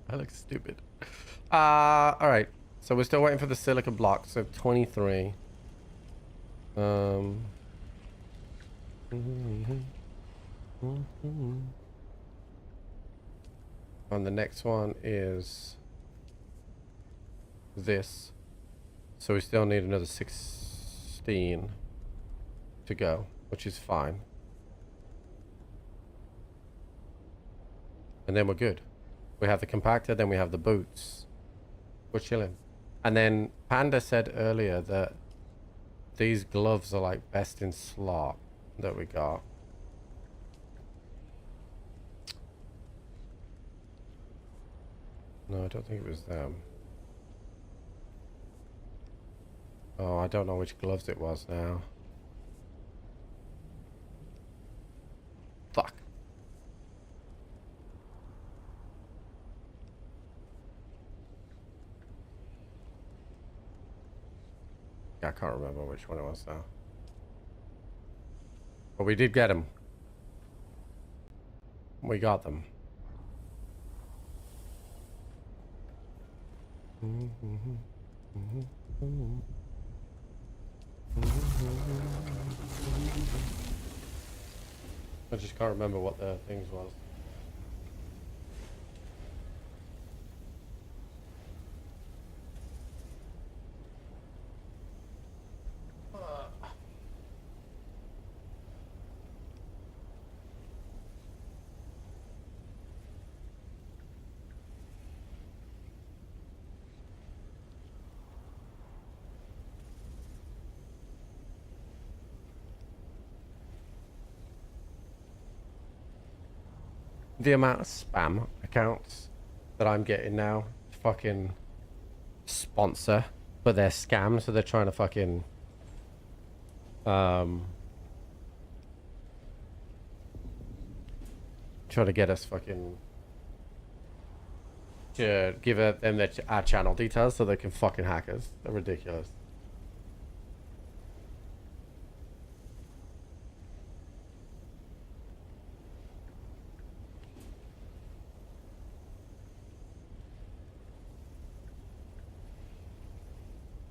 I look stupid. Alright. So we're still waiting for the silica block. So 23. And the next one is this. So we still need another 16 to go, which is fine. And then we're good. We have the compactor, then we have the boots. We're chilling. And then Panda said earlier that these gloves are like best in slot that we got. No, I don't think it was them. Oh, I don't know which gloves it was now. Fuck. I can't remember which one it was now. But we did get them. We got them. I just can't remember what the things was. The amount of spam accounts that I'm getting now, fucking sponsor, but they're scams, so they're trying to fucking trying to get us fucking to give them our channel details so they can fucking hack us. They're ridiculous.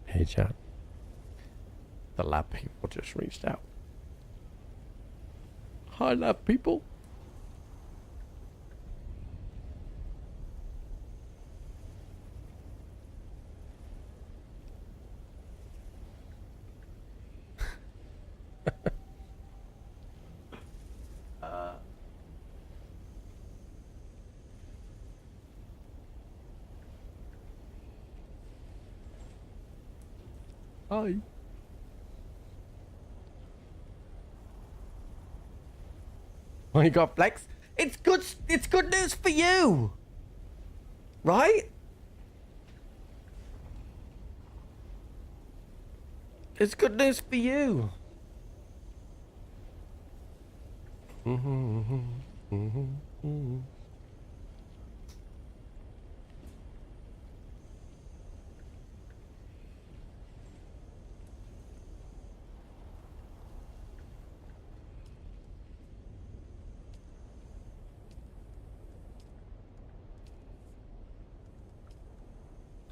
Hey chat. The lab people just reached out. Hi lab people. Hi. Oh, you got flex? It's good. It's good news for you, right? It's good news for you.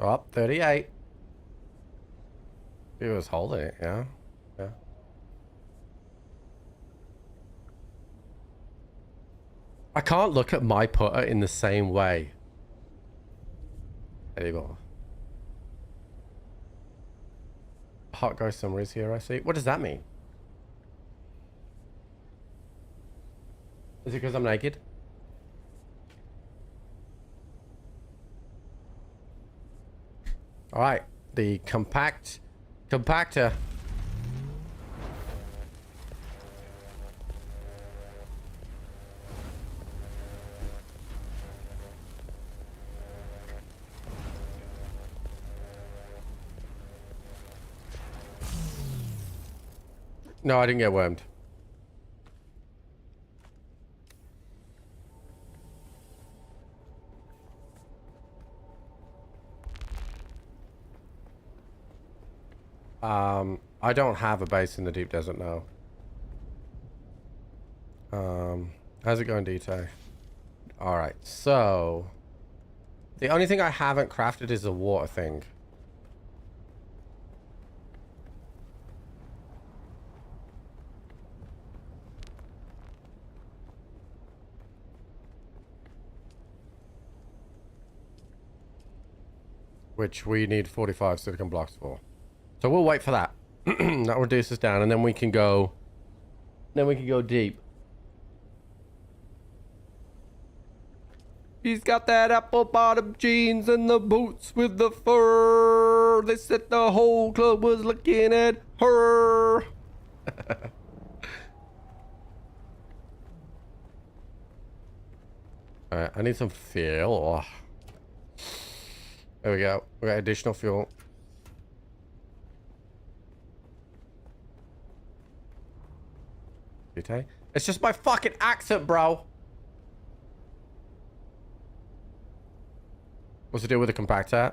Up 38. He was holding it, yeah. Yeah. I can't look at my putter in the same way anymore. Hot Ghost Summaries here, I see. What does that mean? Is it because I'm naked? All right, the compactor. No, I didn't get wormed. I don't have a base in the deep desert now. How's it going, DT? All right, so the only thing I haven't crafted is the water thing. Which we need 45 silicon blocks for. So we'll wait for that. That reduces down, and then we can go. Then we can go deep. He's got that apple bottom jeans and the boots with the fur. They said the whole club was looking at her. Alright, I need some fuel. There we go. We got additional fuel. It's just my fucking accent, bro. What's the deal with the compactor?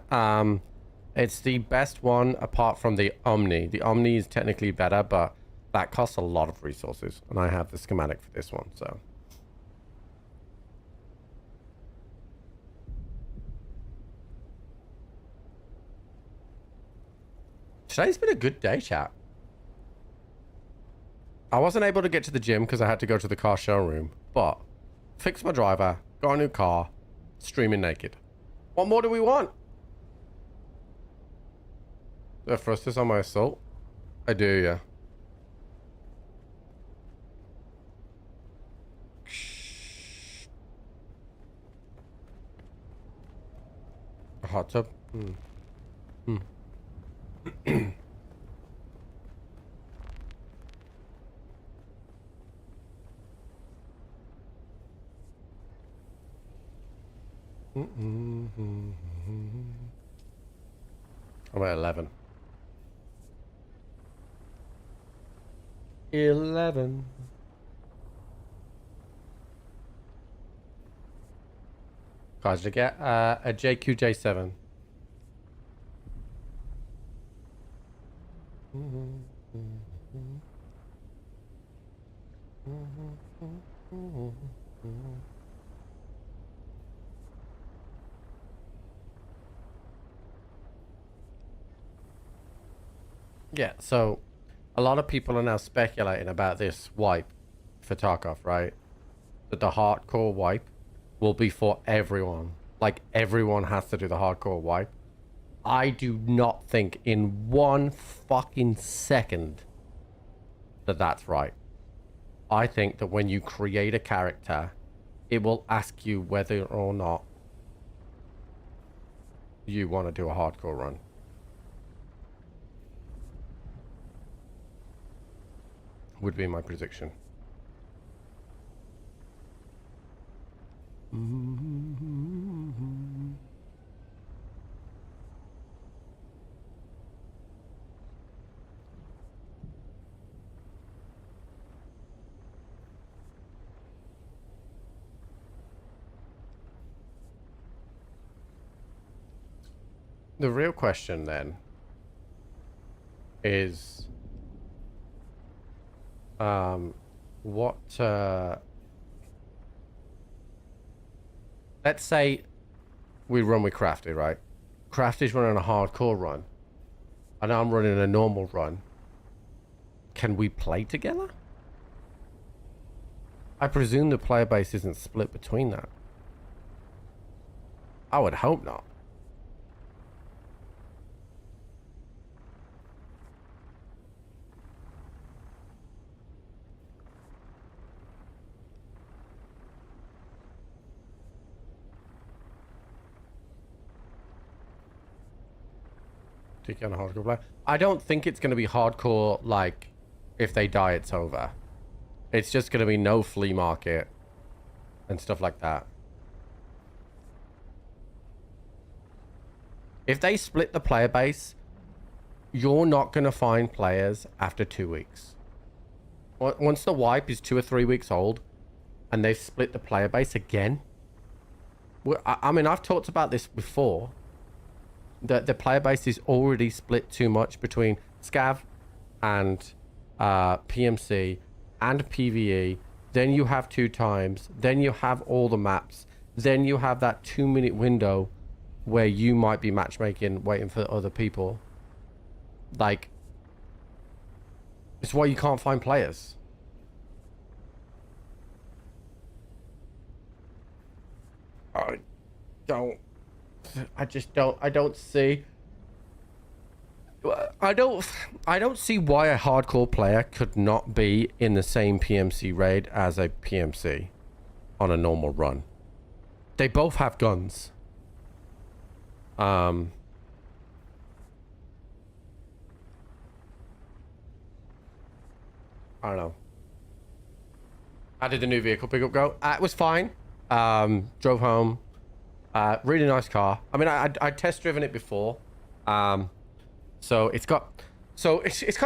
It's the best one apart from the Omni. The Omni is technically better, but that costs a lot of resources, and I have the schematic for this one, so. Today's been a good day, chat. I wasn't able to get to the gym because I had to go to the car showroom, but fixed my driver, got a new car, streaming naked. What more do we want? Do I thrust this on my assault? I do, yeah. A hot tub? I'm at 11. 11. Guys, to get a JQJ7. Yeah, so a lot of people are now speculating about this wipe for Tarkov, right? That the hardcore wipe will be for everyone. Like, everyone has to do the hardcore wipe. I do not think in one fucking second that that's right. I think that when you create a character, it will ask you whether or not you want to do a hardcore run. would be my prediction. The real question then is, what, let's say we run with Crafty, right? Crafty's running a hardcore run, and I'm running a normal run. Can we play together? I presume the player base isn't split between that. I would hope not. On a hardcore player. I don't think it's going to be hardcore, like, if they die, it's over. It's just going to be no flea market and stuff like that. If they split the player base, you're not going to find players after 2 weeks. Once the wipe is 2 or 3 weeks old and they've split the player base again. I mean, I've talked about this before. The player base is already split too much between Scav and PMC and PvE. Then you have 2 times. Then you have all the maps. Then you have that 2-minute window where you might be matchmaking, waiting for other people. Like, it's why you can't find players. I don't see why a hardcore player could not be in the same PMC raid as a PMC on a normal run. They both have guns. I don't know. How did the new vehicle pickup go? It was fine. Drove home. Really nice car. I mean, I'd test driven it before. So it's kind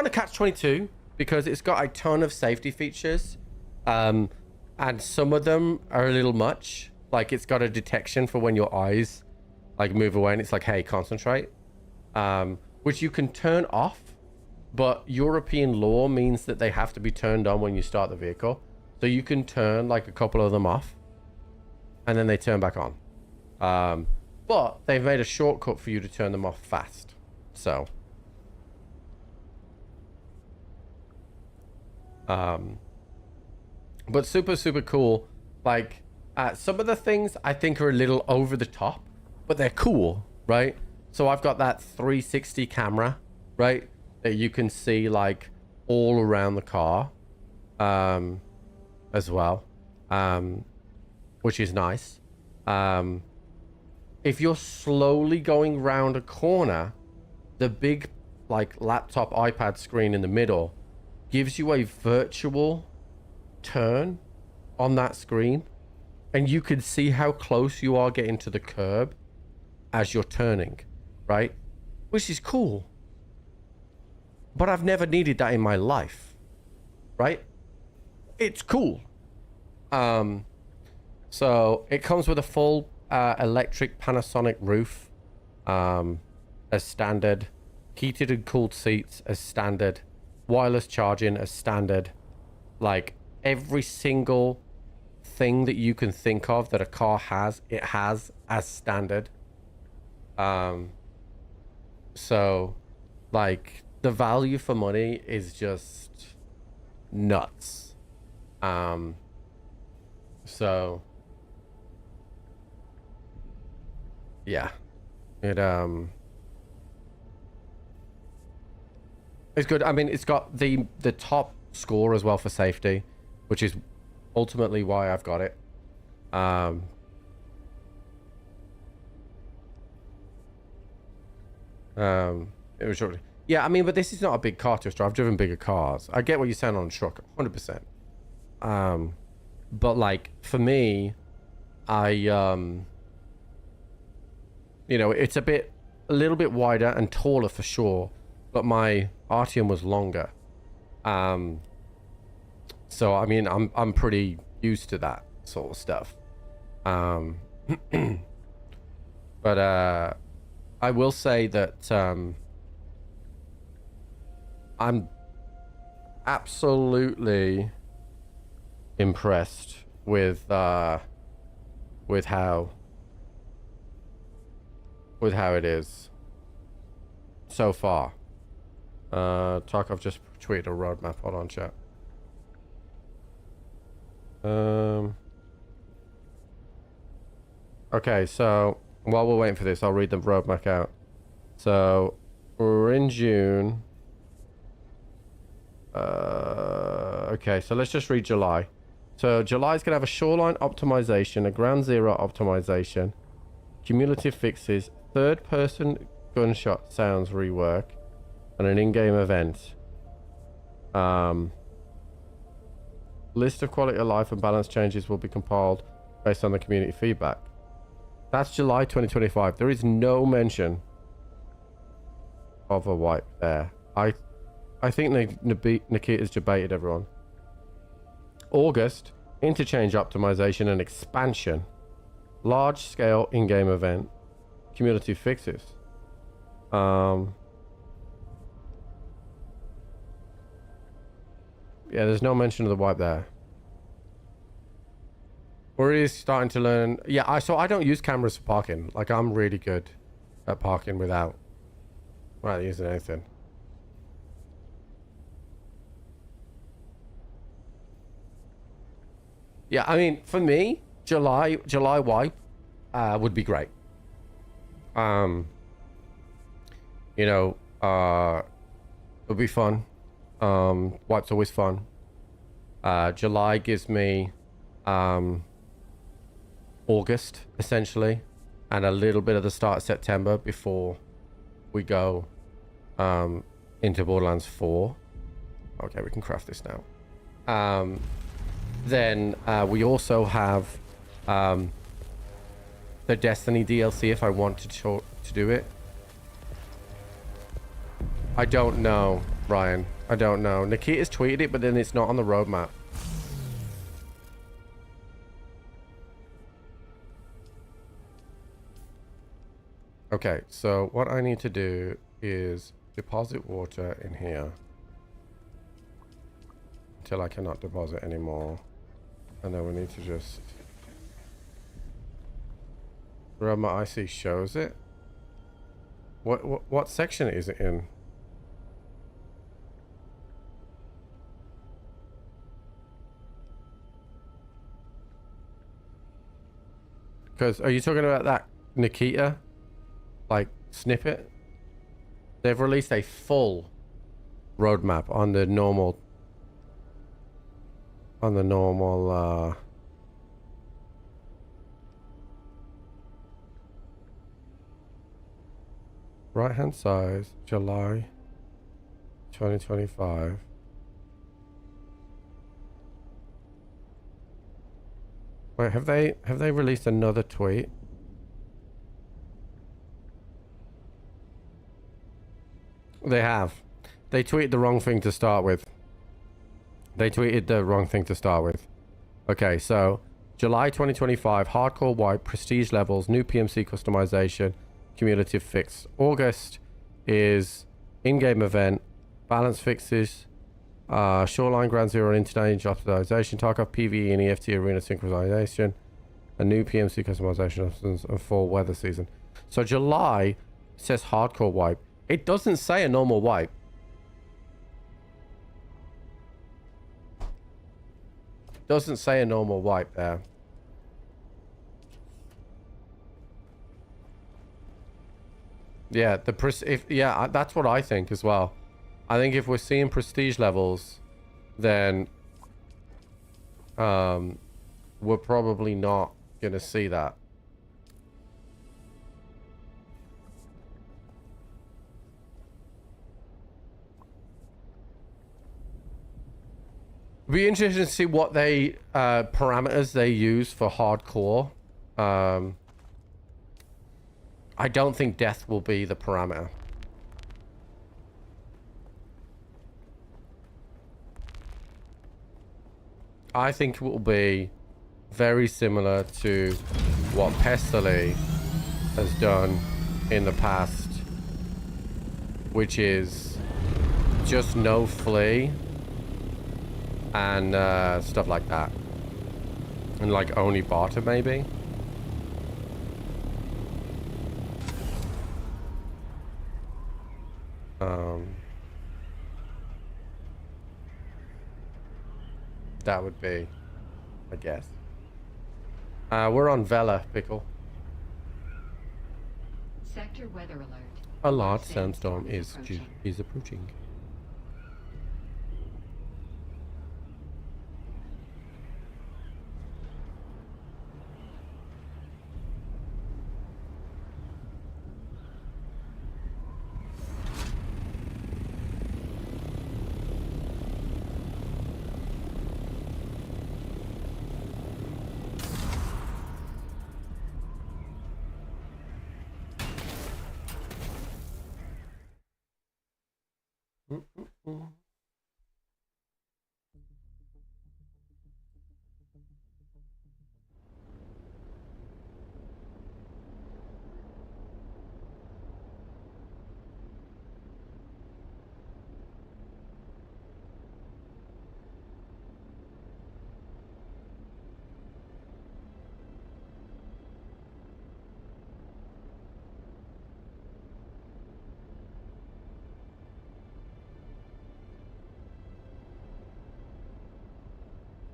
of catch-22 because it's got a ton of safety features. And some of them are a little much. Like, it's got a detection for when your eyes like move away and it's like, hey, concentrate. Which you can turn off, but European law means that they have to be turned on when you start the vehicle. So you can turn like a couple of them off and then they turn back on. But they've made a shortcut for you to turn them off fast. So, but super cool. Like, some of the things I think are a little over the top, but they're cool, right? So I've got that 360 camera, right? That you can see like all around the car, as well, which is nice. If you're slowly going round a corner, the big like laptop iPad screen in the middle gives you a virtual turn on that screen, and you can see how close you are getting to the curb as you're turning, right? Which is cool. But I've never needed that in my life, right? It's cool. So it comes with a full electric Panasonic roof, as standard, heated and cooled seats as standard, wireless charging as standard, like every single thing that you can think of that a car has, it has as standard. So like the value for money is just nuts. So yeah, it's good. I mean, it's got the top score as well for safety, which is ultimately why I've got it. It was shortly. Yeah, I mean, but this is not a big car twister. I've driven bigger cars. I get what you're saying on a truck, 100%. But like for me, you know, it's a little bit wider and taller for sure, but my Arteon was longer. So I mean, I'm pretty used to that sort of stuff. But I will say that I'm absolutely impressed with how it is so far. Tarkov just tweeted a roadmap. Hold on, chat. Okay, so while we're waiting for this, I'll read the roadmap out. So we're in June. Okay, so let's just read July. So July is going to have a shoreline optimization, a ground zero optimization, cumulative fixes, third-person gunshot sounds rework, and an in-game event. List of quality of life and balance changes will be compiled based on the community feedback. That's July 2025. There is no mention of a wipe there. I think Nikita's debated everyone. August, interchange optimization and expansion. Large-scale in-game event. Cumulative fixes. Yeah, there's no mention of the wipe there. We're really starting to learn. Yeah, so I don't use cameras for parking. Like, I'm really good at parking without using anything. Yeah, I mean, for me, July wipe would be great. You know, it would be fun. Wipe's always fun. July gives me August, essentially, and a little bit of the start of September before we go into Borderlands 4. Okay, we can craft this now. Then we also have the Destiny DLC if I wanted to do it. I don't know, Ryan. I don't know. Nikita's tweeted it, but then it's not on the roadmap. Okay, so what I need to do is deposit water in here until I cannot deposit anymore. And then we need to just... Roadmap I see shows it. What section is it in? Because are you talking about that Nikita like snippet? They've released a full roadmap on the normal right hand side, July 2025. Wait, have they released another tweet? They have. They tweeted the wrong thing to start with. Okay, so July 2025, hardcore wipe, prestige levels, new PMC customization, cumulative fix. August is in-game event, balance fixes, shoreline ground zero and interchange optimization, Tarkov PvE and EFT arena synchronization, a new PMC customization options, and fall weather season. So July says hardcore wipe. It doesn't say a normal wipe. Doesn't say a normal wipe there. Yeah, that's what I think as well. I think if we're seeing prestige levels, then we're probably not gonna see that. Be interesting to see what they parameters they use for hardcore. I don't think death will be the parameter. I think it will be very similar to what Pestily has done in the past, which is just no flea and stuff like that, and like only barter maybe. That would be, I guess. We're on Vela, Pickle. Sector weather alert. A large sandstorm is approaching.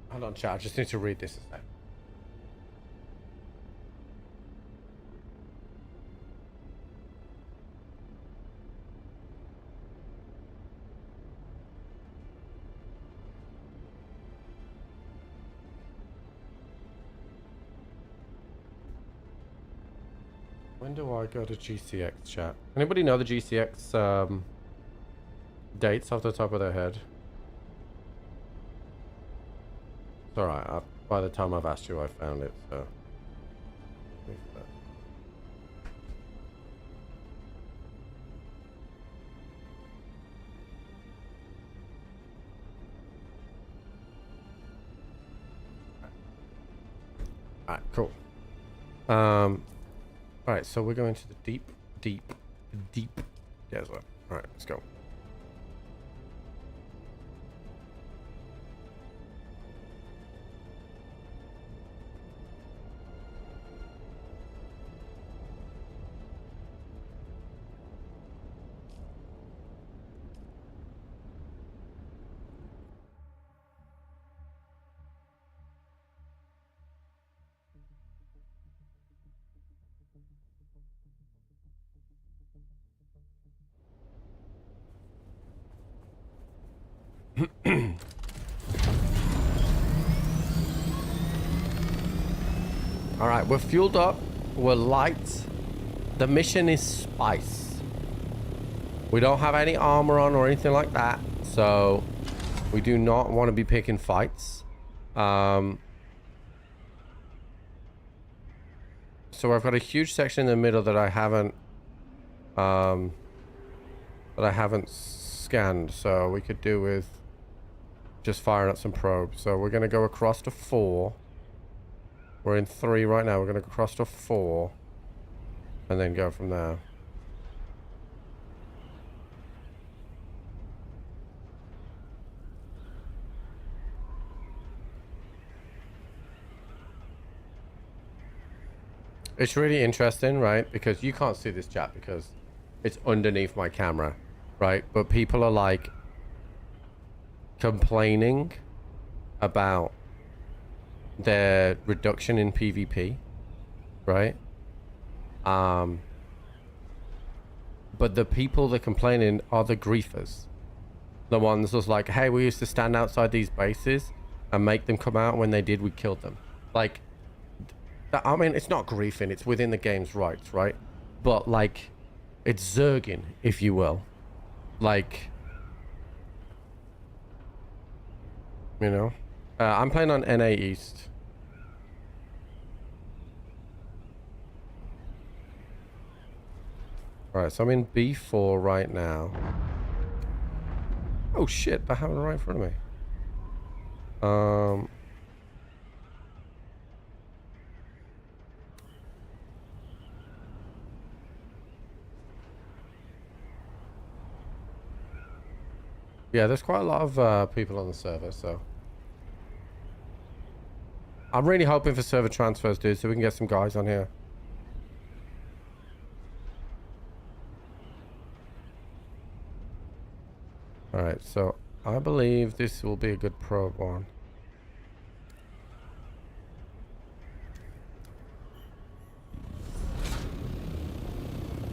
Hold on, chat. I just need to read this a sec. When do I go to GCX, chat? Anybody know the GCX dates off the top of their head? It's alright, by the time I've asked you, I found it, so... Alright, cool. Alright, so we're going to the deep desert. Alright, let's go. Alright, we're fueled up, we're light. The mission is spice. We don't have any armor on or anything like that, so we do not want to be picking fights. So I've got a huge section in the middle that I haven't scanned, so we could do with just firing at some probes. So we're going to go across to 4. We're in 3 right now. We're going to cross to 4 and then go from there. It's really interesting, right? Because you can't see this chat because it's underneath my camera, right? But people are like complaining about their reduction in PvP, right? But the people that are complaining are the griefers. The ones that's like, hey, we used to stand outside these bases and make them come out. When they did, we killed them. Like, I mean, it's not griefing, it's within the game's rights, right? But like, it's zerging, if you will. Like, You know? I'm playing on NA East. Alright, so I'm in B4 right now. Oh shit, I have it right in front of me. Yeah, there's quite a lot of people on the server, so I'm really hoping for server transfers, dude, so we can get some guys on here. Alright, so I believe this will be a good probe one.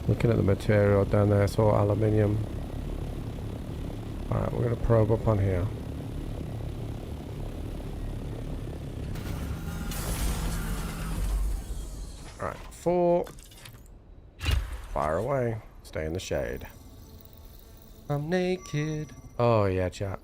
Looking at the material down there, it's all aluminium. Alright, we're going to probe up on here. Alright, 4. Fire away. Stay in the shade. I'm naked. Oh, yeah, chat.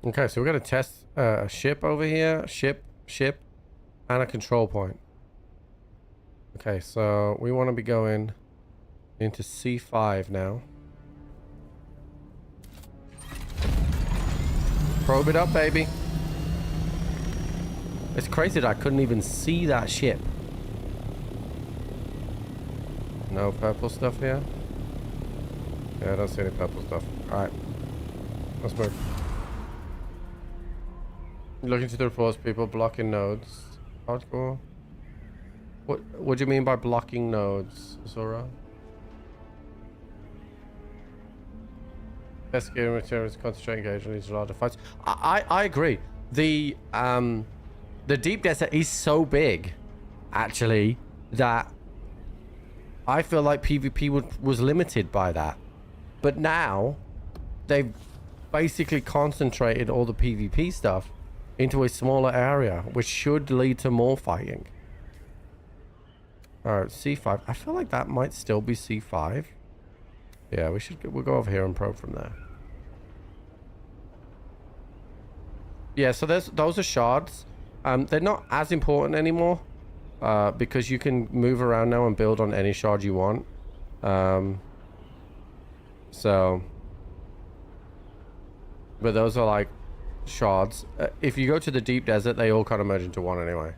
Okay, so we're going to test a ship over here. Ship, and a control point. Okay, so we want to be going into C5 now. Probe it up, baby. It's crazy that I couldn't even see that ship. No purple stuff here? Yeah, I don't see any purple stuff. Alright. Let's move. Looking to the reports, people blocking nodes. Hardcore. What do you mean by blocking nodes, Zora? Investigating materials, concentrate, engage, leads to a lot of fights. I agree. The deep desert is so big, actually, that I feel like PvP was limited by that. But now, they've basically concentrated all the PvP stuff into a smaller area, which should lead to more fighting. Alright, C5. I feel like that might still be C5. Yeah, we'll go over here and probe from there. Yeah, so those are shards. They're not as important anymore, because you can move around now and build on any shard you want. But those are like shards. If you go to the deep desert, they all kind of merge into one anyway.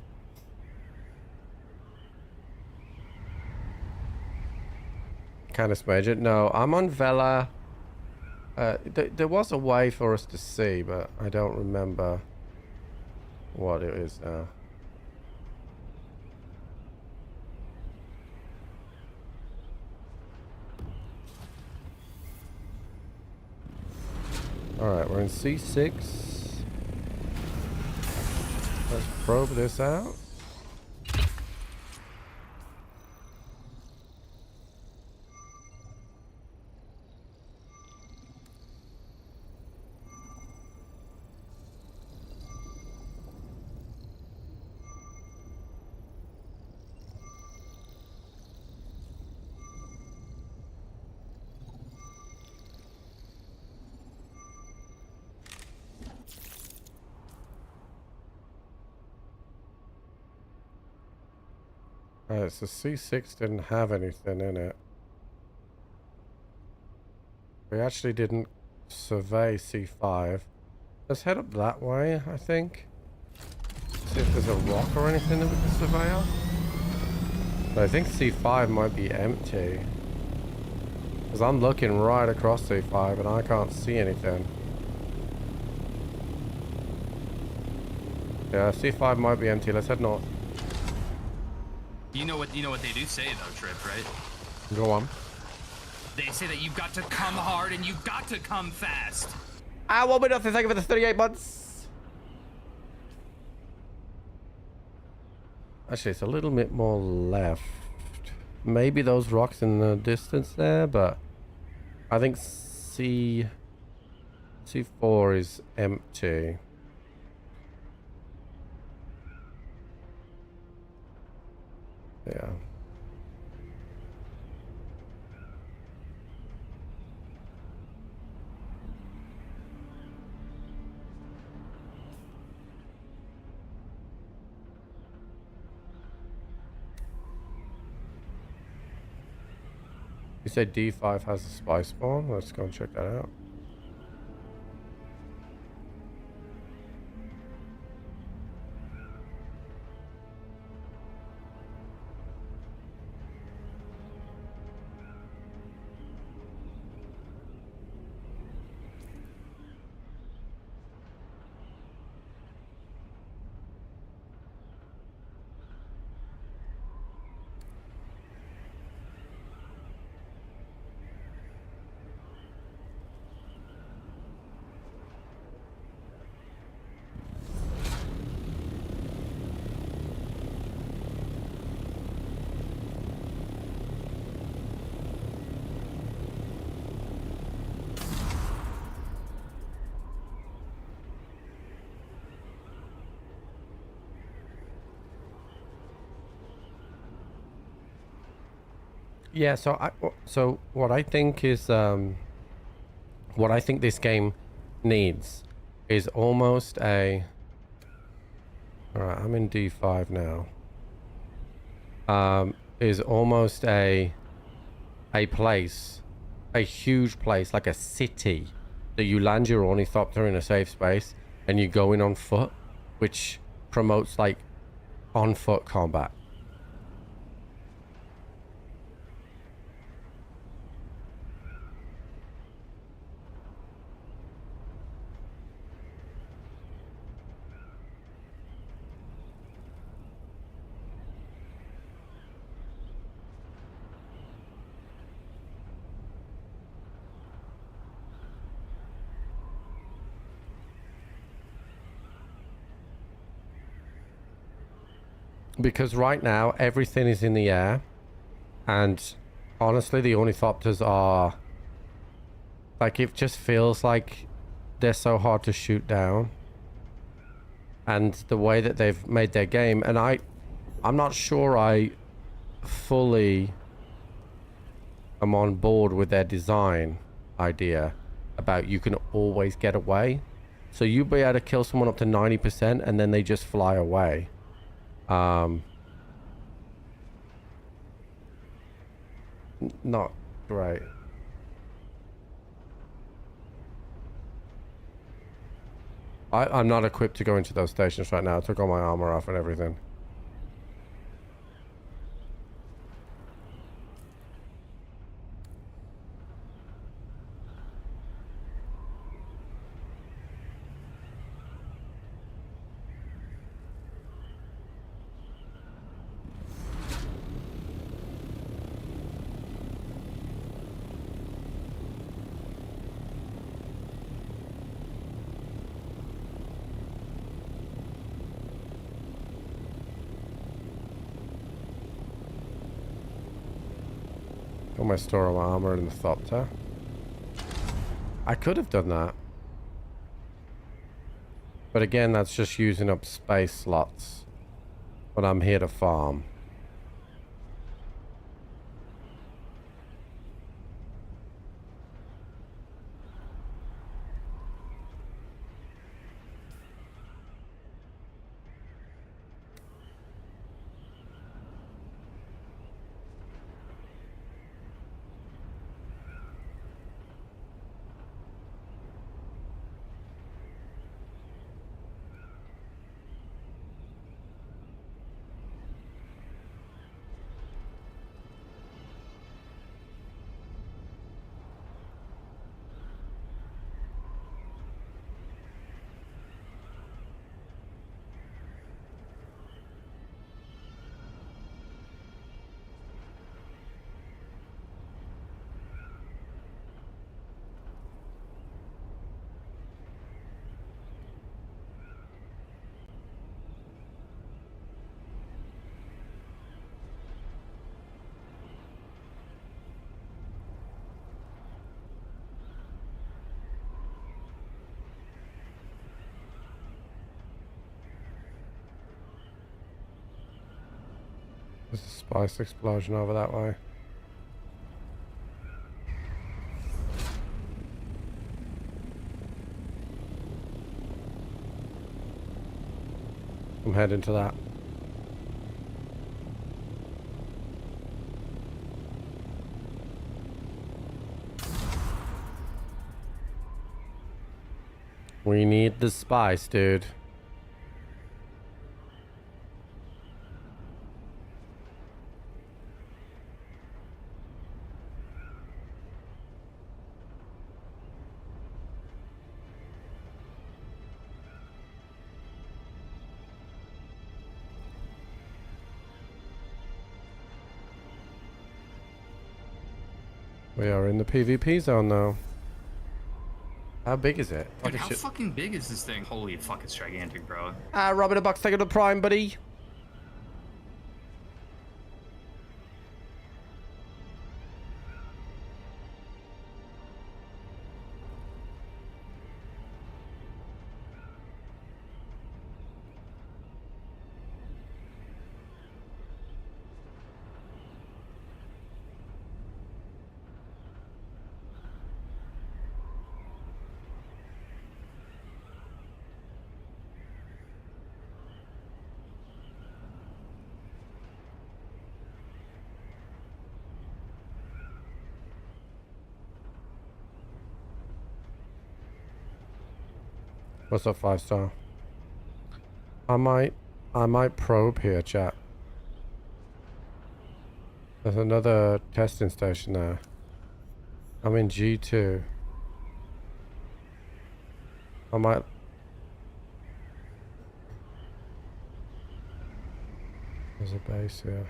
Kind of smudge it. No, I'm on Vela. There was a way for us to see, but I don't remember what it is now. Alright, we're in C6. Let's probe this out. Alright, so C6 didn't have anything in it. We actually didn't survey C5. Let's head up that way, I think. See if there's a rock or anything that we can survey on. But I think C5 might be empty. Because I'm looking right across C5 and I can't see anything. Yeah, C5 might be empty. Let's head north. You know what they do say though, Trip, right? Go on. They say that you've got to come hard and you've got to come fast. I won't be nothing. Thank you for the 38 months. Actually, it's a little bit more left. maybe those rocks in the distance there, but I think C4 is empty. Yeah. You said D5 has a spy spawn? Let's go and check that out. Yeah, so what I think is what I think this game needs is almost a... Alright, I'm in D5 now. Is almost a place, a huge place, like a city, that you land your ornithopter in a safe space and you go in on foot, which promotes like on foot combat. Because right now everything is in the air, and honestly the ornithopters are like, it just feels like they're so hard to shoot down, and the way that they've made their game, and I'm not sure I fully am on board with their design idea about you can always get away. So you'll be able to kill someone up to 90% and then they just fly away. Not great. I'm not equipped to go into those stations right now. I took all my armor off and everything. Got my store of armor in the Thopter. I could have done that. But again, that's just using up space slots. But I'm here to farm. There's a spice explosion over that way. I'm heading to that. We need the spice, dude. We are in the PvP zone now. How big is it? Dude, how fucking big is this thing? Holy fuck, it's gigantic, bro. Robin a box taking the prime, buddy. What's up, 5-star? I might probe here, chat. There's another testing station there. I'm in G2. I might... There's a base here.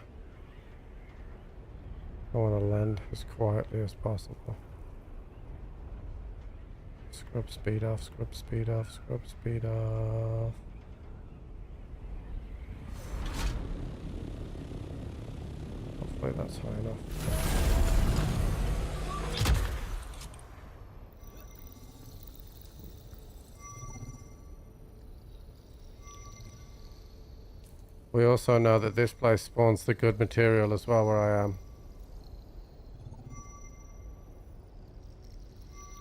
I want to land as quietly as possible. Scrub speed off, scrub speed off, scrub speed off. Hopefully that's high enough. We also know that this place spawns the good material as well where I am.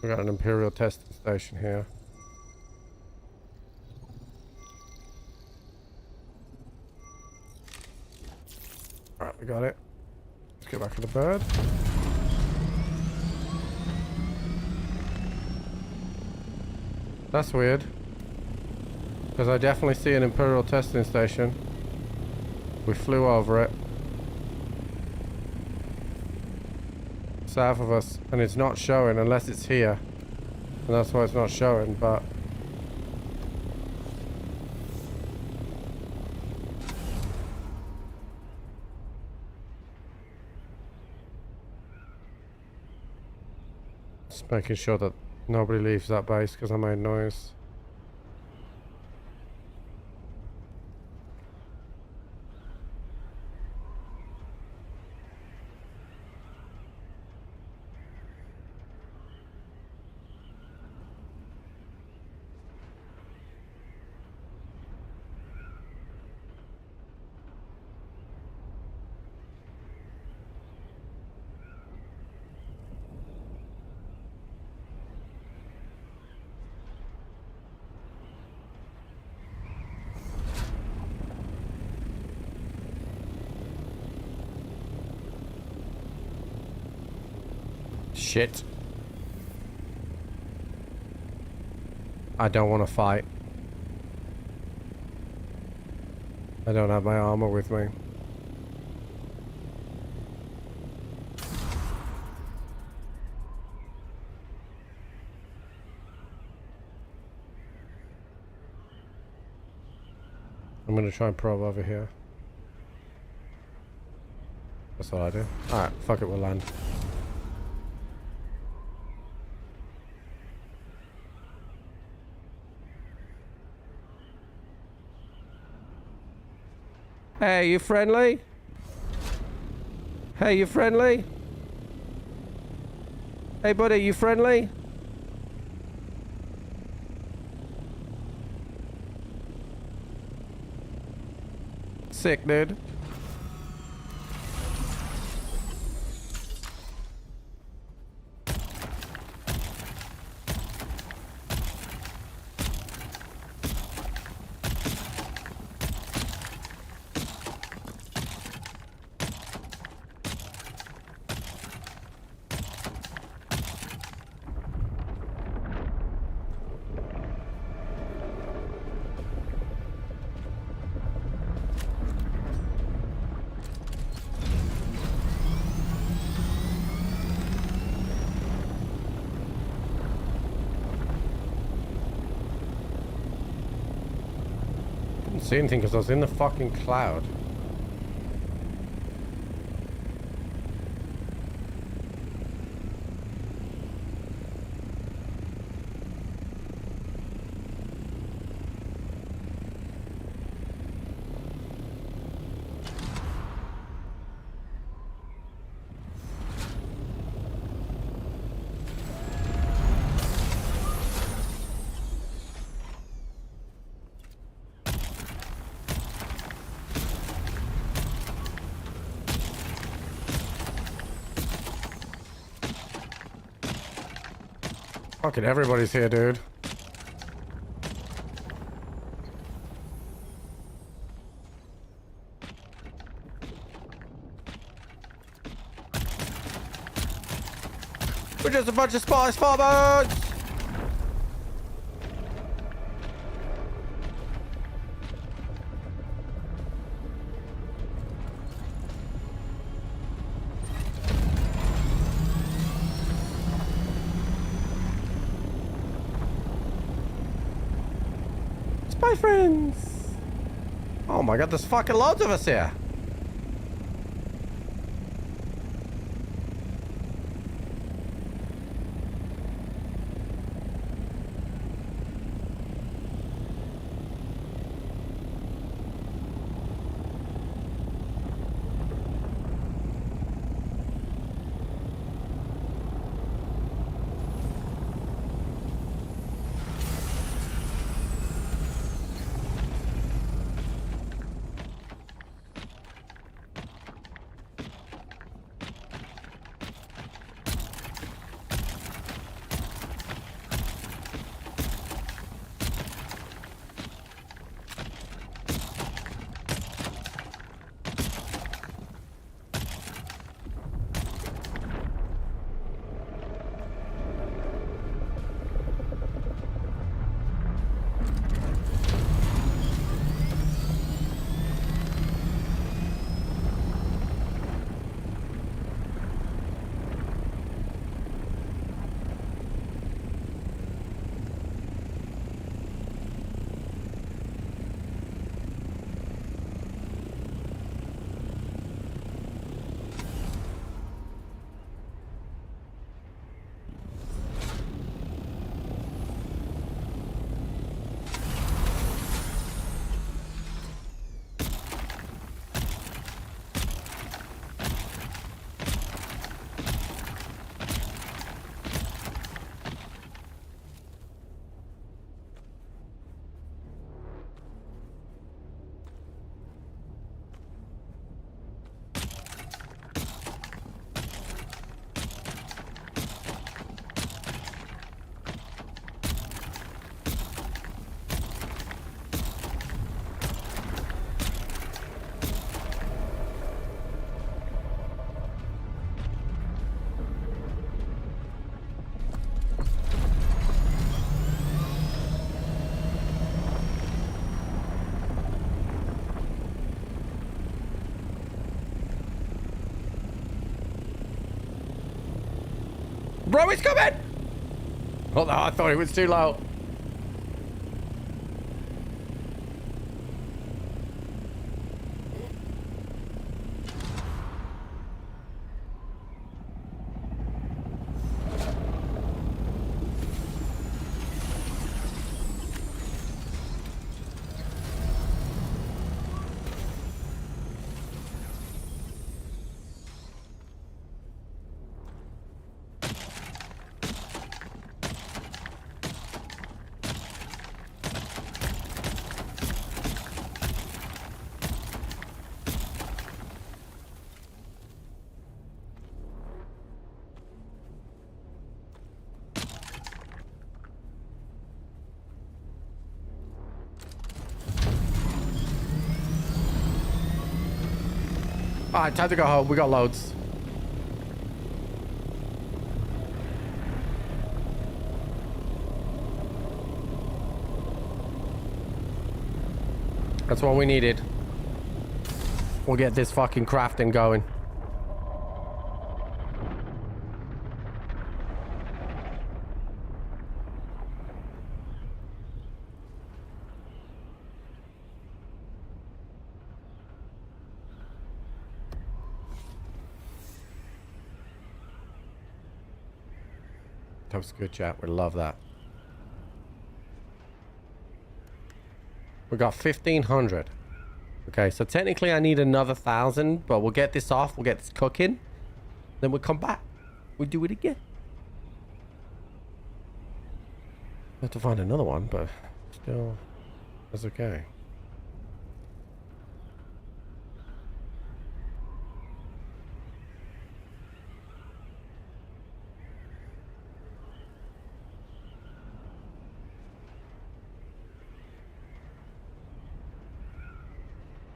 We got an Imperial testing station here. Alright, we got it. Let's get back to the bird. That's weird. Because I definitely see an Imperial testing station. We flew over it. South of us, and it's not showing unless it's here, and that's why it's not showing. But just making sure that nobody leaves that base because I made noise. Shit. I don't want to fight. I don't have my armor with me. I'm gonna try and probe over here. That's what I do. Alright, fuck it, we'll land. Hey, you friendly? Hey, you friendly? Hey, buddy, you friendly? Sick, dude. see anything because I was in the fucking cloud. Fucking everybody's here, dude. We're just a bunch of spice farmers! Spy friends! Oh my god, there's fucking loads of us here! Bro, he's coming! Oh no, I thought it was too low. Alright, time to go home. We got loads. That's what we needed. We'll get this fucking crafting going. That's good, chat. We love that. We got 1,500. Okay, so technically I need another 1,000, but we'll get this off. We'll get this cooking. Then we'll come back. We'll do it again. Have to find another one, but still, that's okay.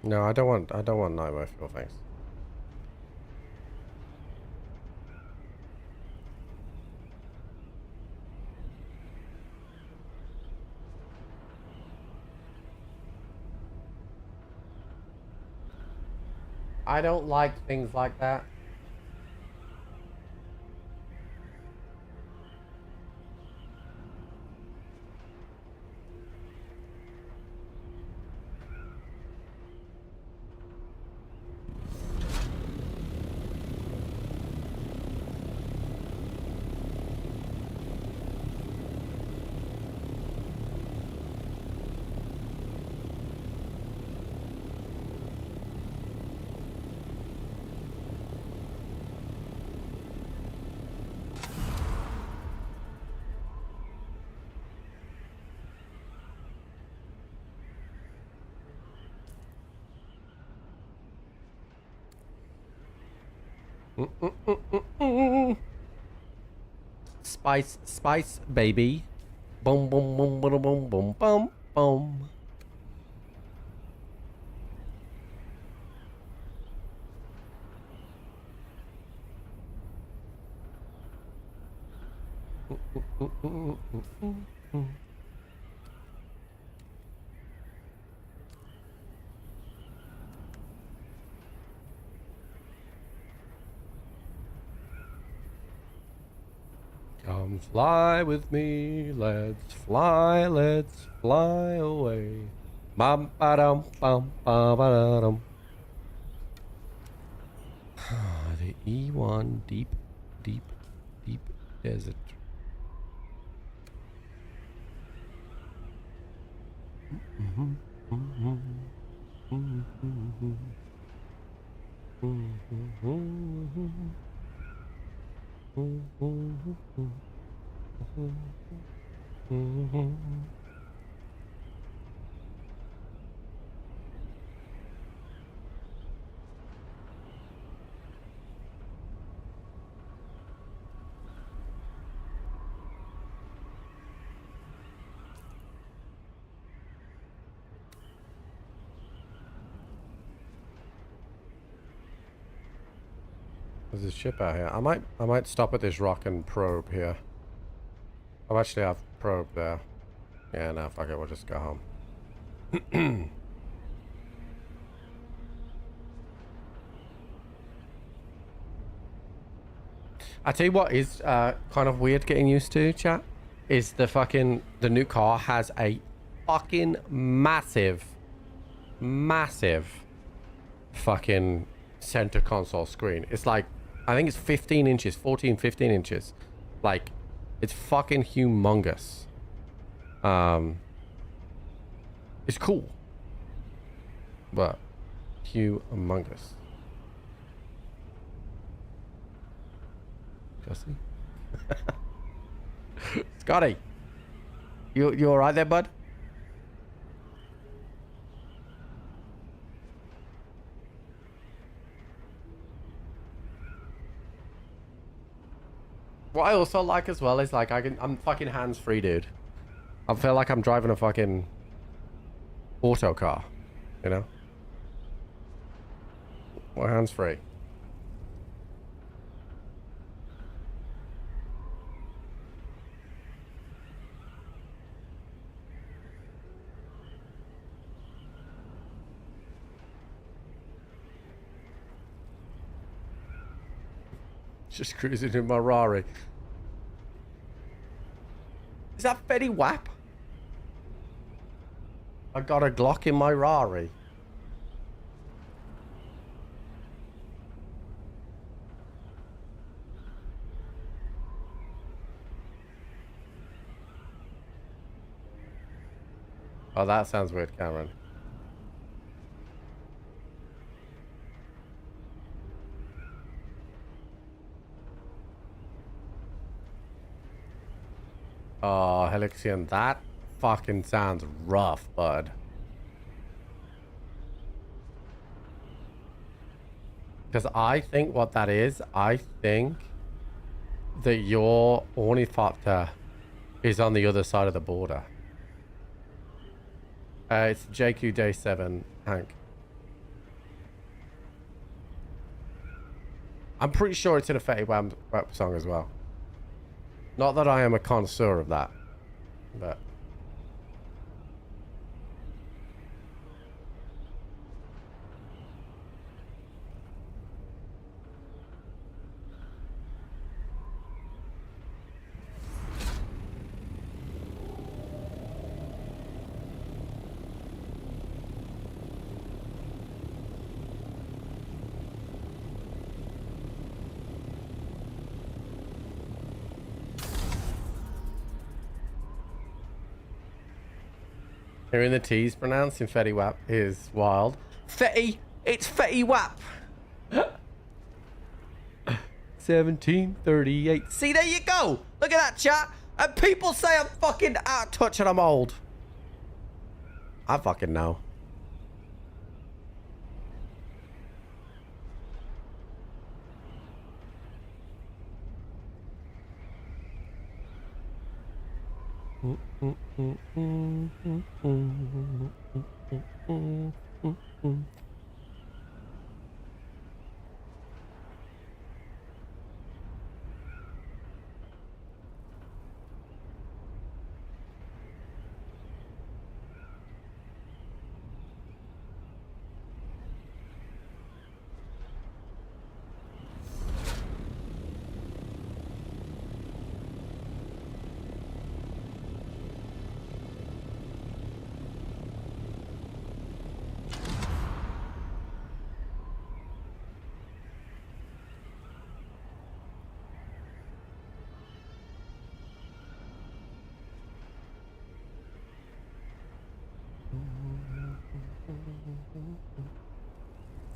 No, I don't want nightmare fuel, thanks. I don't like things like that. Spice, baby. Boom, boom, boom, boom, boom, boom, boom, boom. Come fly with me, let's fly away. Bum ba dum bum ba ba dum. The E1 deep desert. There's a ship out here. I might stop at this rock and probe here. I've actually have probe there. Yeah, no, fuck it, we'll just go home. I tell you what is kind of weird getting used to, chat, is the new car has a fucking massive fucking center console screen. It's like, I think it's 15 inches, 14, 15 inches. Like, it's fucking humongous. It's cool, but humongous. Jesse? Scotty, you all right there, bud? What I also like as well is like I'm fucking hands-free, dude. I feel like I'm driving a fucking auto car, you know? We're hands-free. Just cruising in my Rari. Is that Fetty Wap? I got a Glock in my Rari. Oh, that sounds weird, Cameron. Oh, Helixian, that fucking sounds rough, bud. Because I think what that is, I think that your ornithopter is on the other side of the border. It's JQ Day 7, Hank. I'm pretty sure it's in a Fetty Wap song as well. Not that I am a connoisseur of that, but... Hearing the T's pronounced in Fetty Wap is wild. Fetty! It's Fetty Wap! 1738. See, there you go! Look at that, chat! And people say I'm fucking out of touch and I'm old. I fucking know.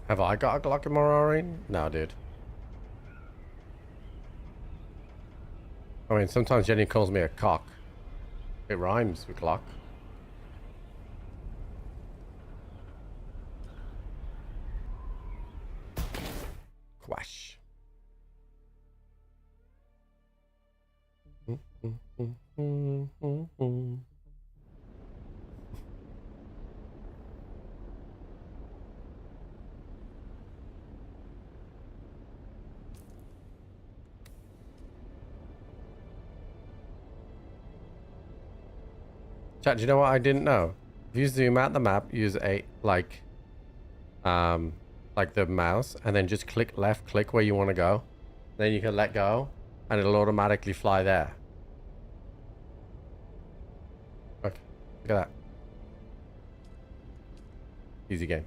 Have I got a Glock in my Roaring? No, dude. I mean, sometimes Jenny calls me a cock. It rhymes with Glock. Quash. Chat, do you know what I didn't know? If you zoom out the map, use like the mouse, and then just click left, click where you want to go. Then you can let go, and it'll automatically fly there. Okay, look at that. Easy game.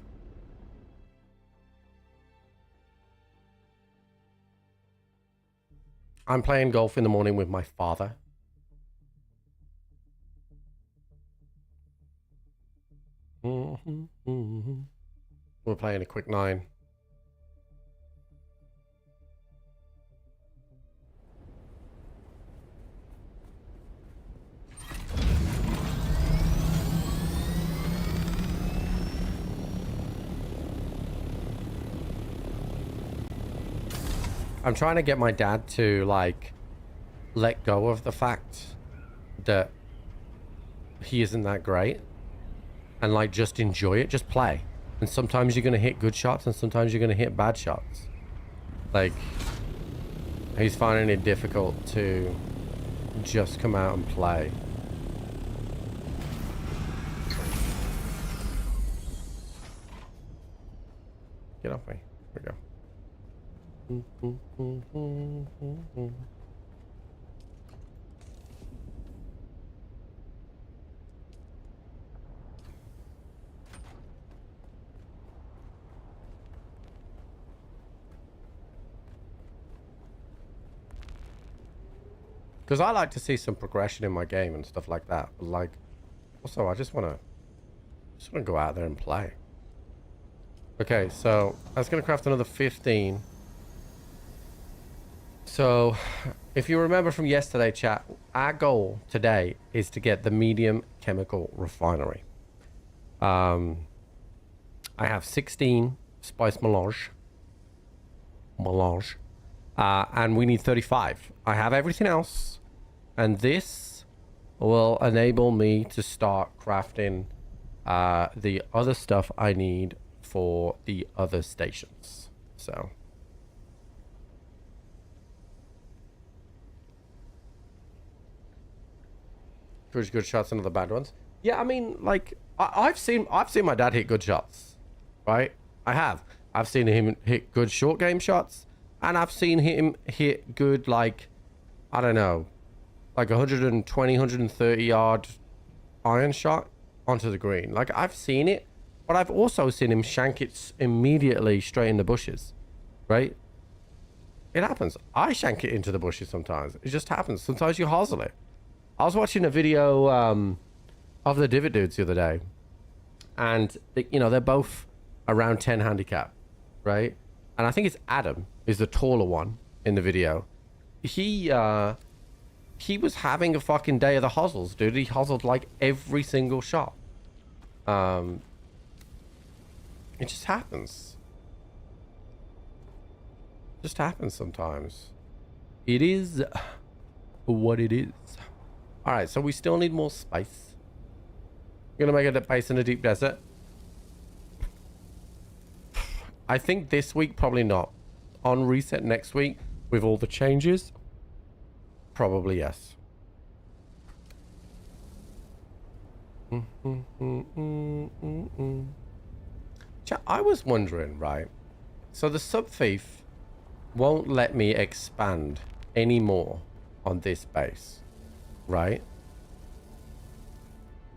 I'm playing golf in the morning with my father. We're playing a quick 9. I'm trying to get my dad to like let go of the fact that he isn't that great. And like just enjoy it, just play. And sometimes you're gonna hit good shots and sometimes you're gonna hit bad shots. Like, he's finding it difficult to just come out and play. Get off me. Here we go. Because I like to see some progression in my game and stuff like that. But like, also, I just want to Just want to go out there and play. Okay, so that's going to craft another 15. So, if you remember from yesterday, chat, our goal today is to get the medium chemical refinery. I have 16 spice melange. And we need 35. I have everything else. And this will enable me to start crafting the other stuff I need for the other stations. So... good shots and other bad ones. Yeah, I mean, like, I've seen my dad hit good shots, right? I have. I've seen him hit good short game shots, and I've seen him hit good, like, I don't know, like 120, 130 yard iron shot onto the green. Like, I've seen it, but I've also seen him shank it immediately straight in the bushes, right? It happens. I shank it into the bushes sometimes. It just happens. Sometimes you hosel it. I was watching a video of the Divot dudes the other day, and you know, they're both around 10 handicap, right? And I think it's Adam is the taller one in the video. He was having a fucking day of the hostels, dude. He hostled like every single shot. It just happens. Just happens sometimes. It is what it is. All right, so we still need more spice. We're gonna make a base in the deep desert. I think this week, probably not. On reset next week, with all the changes, probably yes. I was wondering, right? So the sub-thief won't let me expand anymore on this base. Right?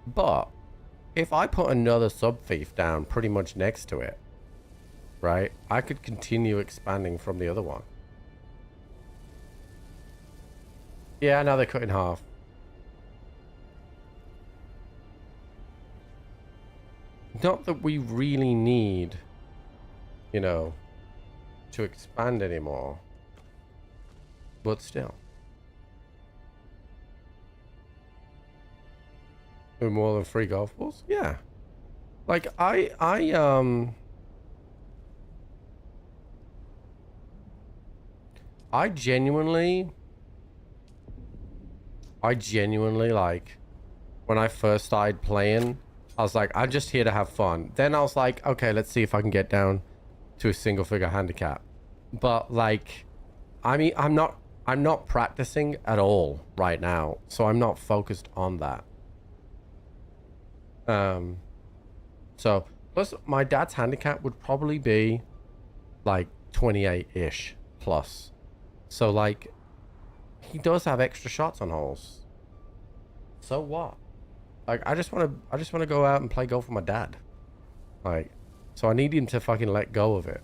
But if I put another sub-thief down pretty much next to it, right, I could continue expanding from the other one. Yeah, now they're cut in half. Not that we really need, you know, to expand anymore, but still. More than 3 golf balls? Yeah. Like, I genuinely, like, when I first started playing, I was like, I'm just here to have fun. Then I was like, okay, let's see if I can get down to a single figure handicap. But, like, I mean, I'm not practicing at all right now, so I'm not focused on that. So plus my dad's handicap would probably be like 28-ish plus. So like he does have extra shots on holes. So what? Like I just want to go out and play golf with my dad. Like, so I need him to fucking let go of it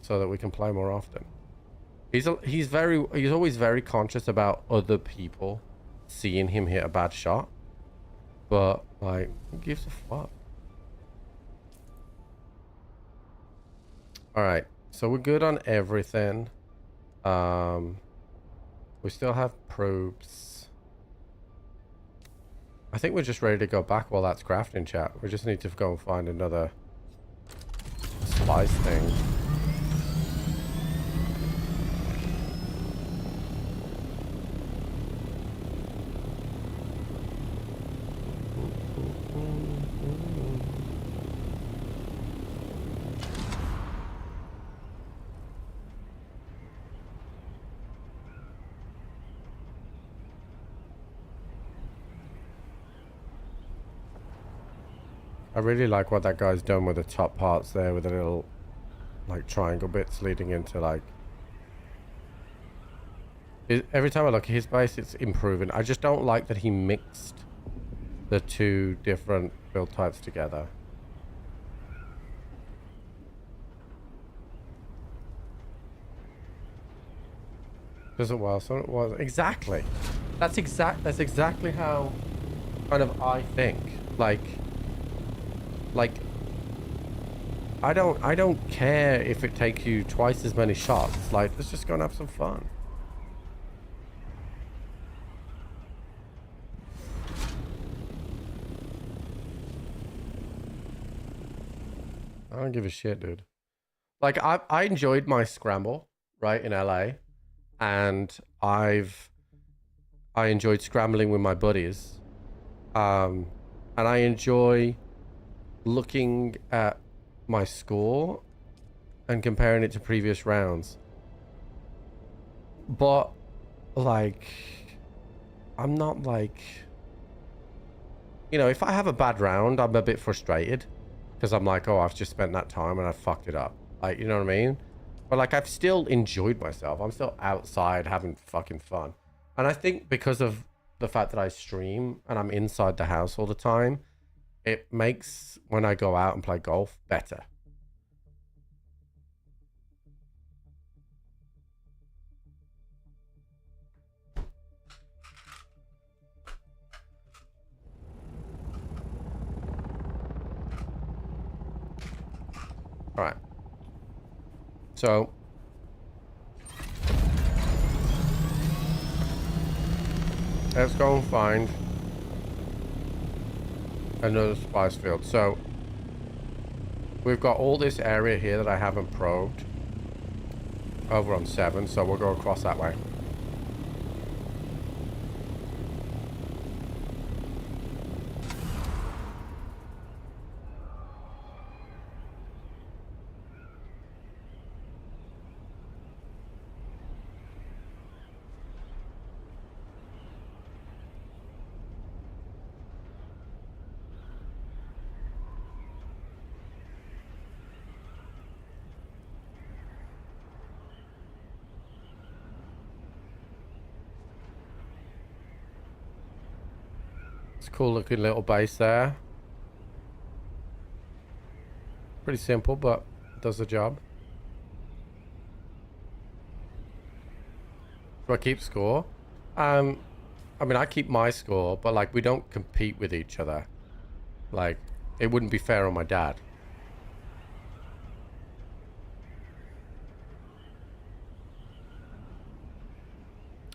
so that we can play more often. He's always very conscious about other people seeing him hit a bad shot. But, like, who gives a fuck? Alright, so we're good on everything. We still have probes. I think we're just ready to go back while that's crafting, chat. We just need to go and find another spice thing. I really like what that guy's done with the top parts there, with the little like triangle bits leading into like every time I look at his base it's improving. I just don't like that he mixed the two different build types together. Does it well? So it was exactly. That's exactly how kind of I think. Like Like, I don't care if it takes you twice as many shots. Like, let's just go and have some fun. I don't give a shit, dude. Like, I enjoyed my scramble, right, in LA. And I enjoyed scrambling with my buddies. And I enjoy looking at my score and comparing it to previous rounds. But, like, I'm not like... You know, if I have a bad round, I'm a bit frustrated. Because I'm like, oh, I've just spent that time and I fucked it up. Like, you know what I mean? But, like, I've still enjoyed myself. I'm still outside having fucking fun. And I think because of the fact that I stream and I'm inside the house all the time, it makes when I go out and play golf better. All right. So let's go and find another spice field. So we've got all this area here that I haven't probed over on 7, so we'll go across that way. It's a cool looking little base there. Pretty simple, but it does the job. Do I keep score? I mean, I keep my score, but like we don't compete with each other. Like, it wouldn't be fair on my dad.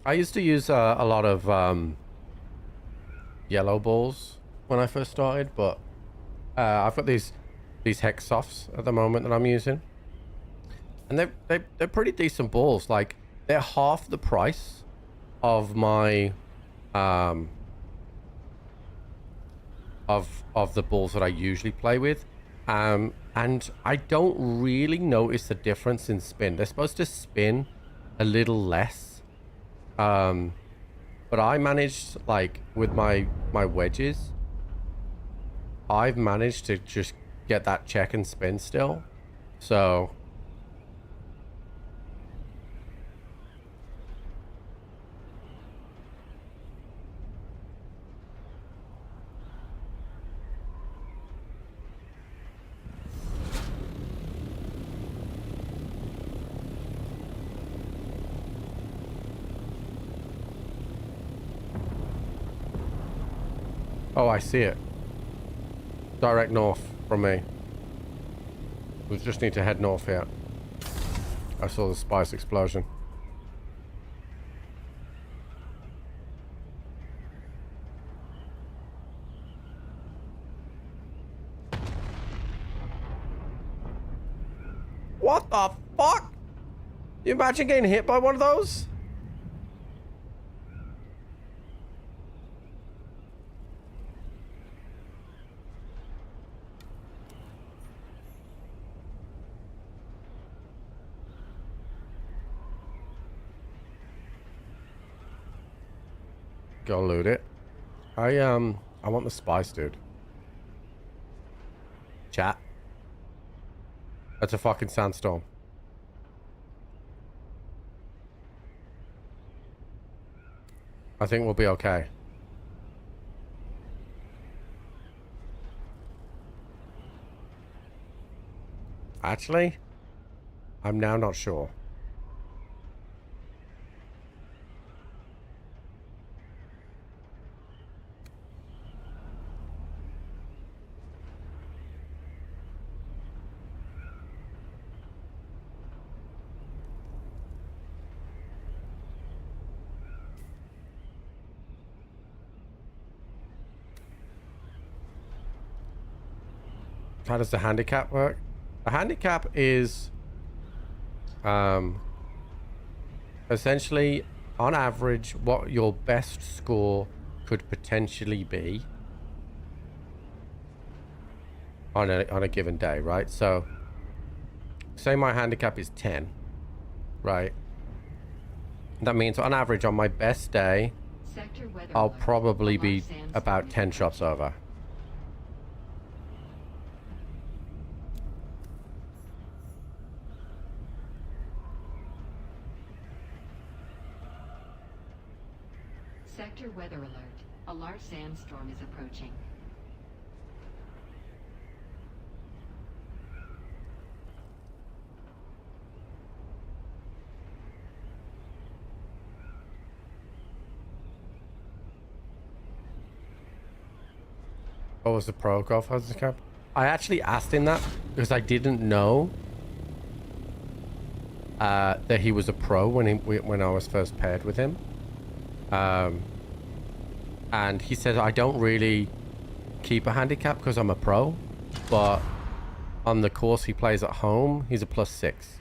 I used to use a lot of yellow balls when I first started, but I've got these hex softs at the moment that I'm using, and they're pretty decent balls. Like, they're half the price of my of the balls that I usually play with, and I don't really notice the difference in spin. They're supposed to spin a little less, but I managed, like, with my wedges, I've managed to just get that check and spin still. So oh, I see it. Direct north from me. We just need to head north here. I saw the spice explosion. What the fuck? You imagine getting hit by one of those? Go loot it. I want the spice, dude. Chat. That's a fucking sandstorm. I think we'll be okay. Actually, I'm now not sure. how does the handicap work? The handicap is essentially on average what your best score could potentially be on a given day, right? So say my handicap is 10, right? That means on average on my best day Sector weather I'll alert. probably A be large sandstorm about is 10 shots approaching. over. Sector weather alert. A large sandstorm is approaching. What was the pro golf handicap? I actually asked him that because I didn't know that he was a pro when I was first paired with him. And he said I don't really keep a handicap because I'm a pro, but on the course he plays at home, he's a +6.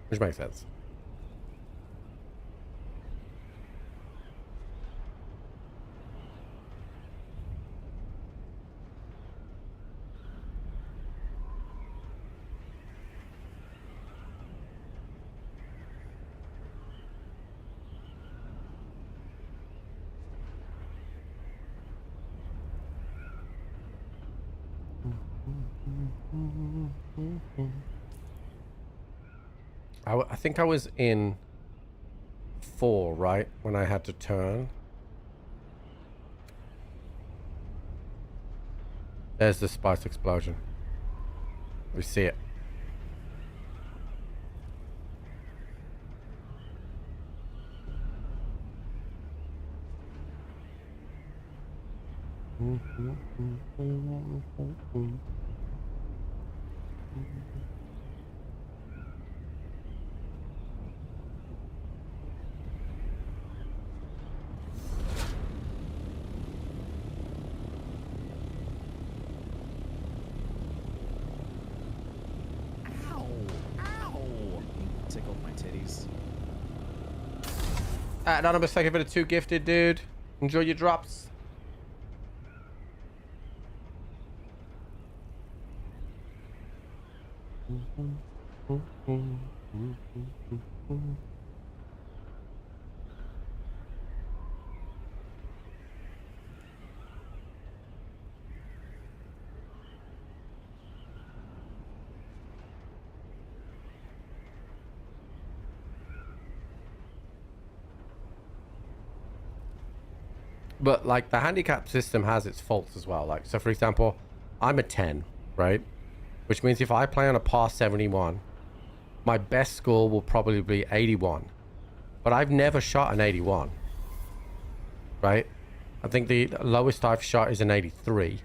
Which makes sense. I think I was in 4, right? When I had to turn. There's the spice explosion. We see it. Tickled my titties. Anonymous, thank you for the 2 gifted, dude. Enjoy your drops. But like the handicap system has its faults as well. Like, so for example, I'm a 10, right? Which means if I play on a par 71, my best score will probably be 81. But I've never shot an 81, right? I think the lowest I've shot is an 83.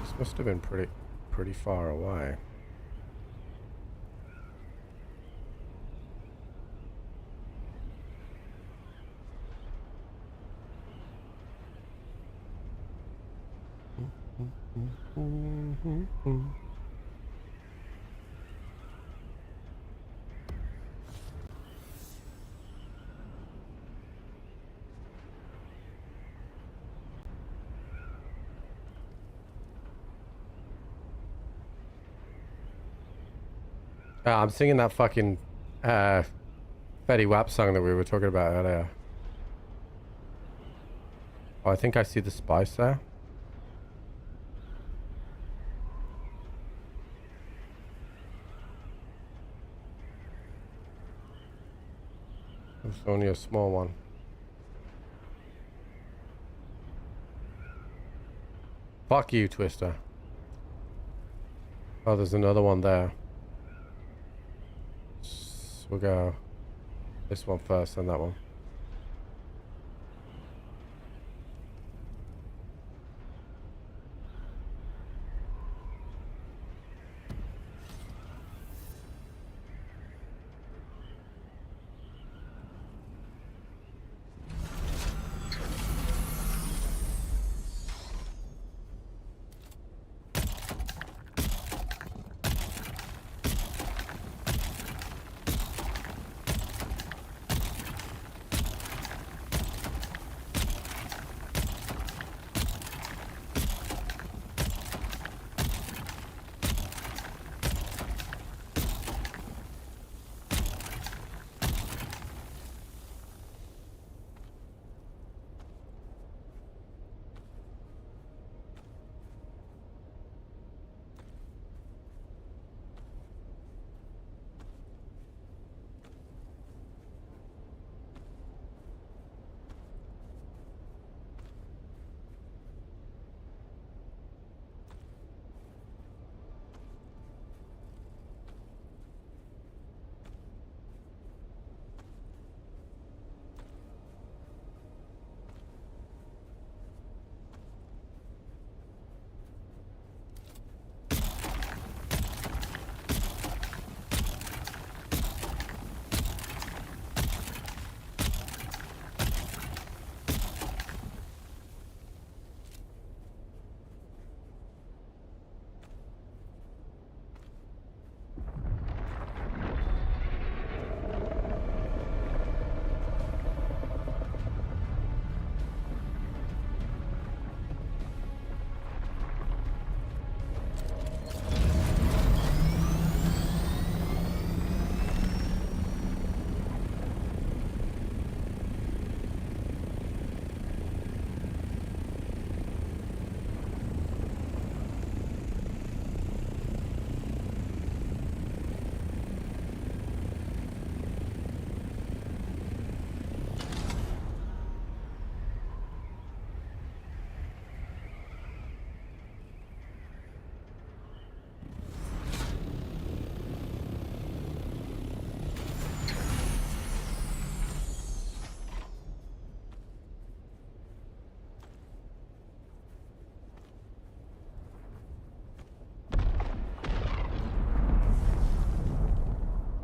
This must have been pretty far away. I'm singing that fucking Fetty Wap song that we were talking about earlier. Oh, I think I see the spice there. It's only a small one. Fuck you, Twister. Oh, there's another one there. We'll go this one first, then that one.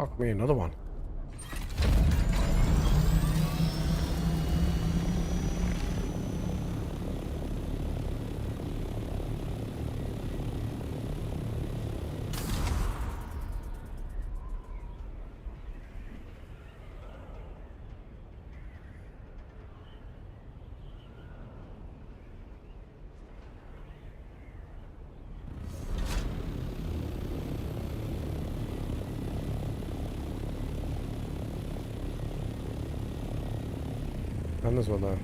Fuck me, another one. And there's one there.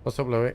What's up, Louis?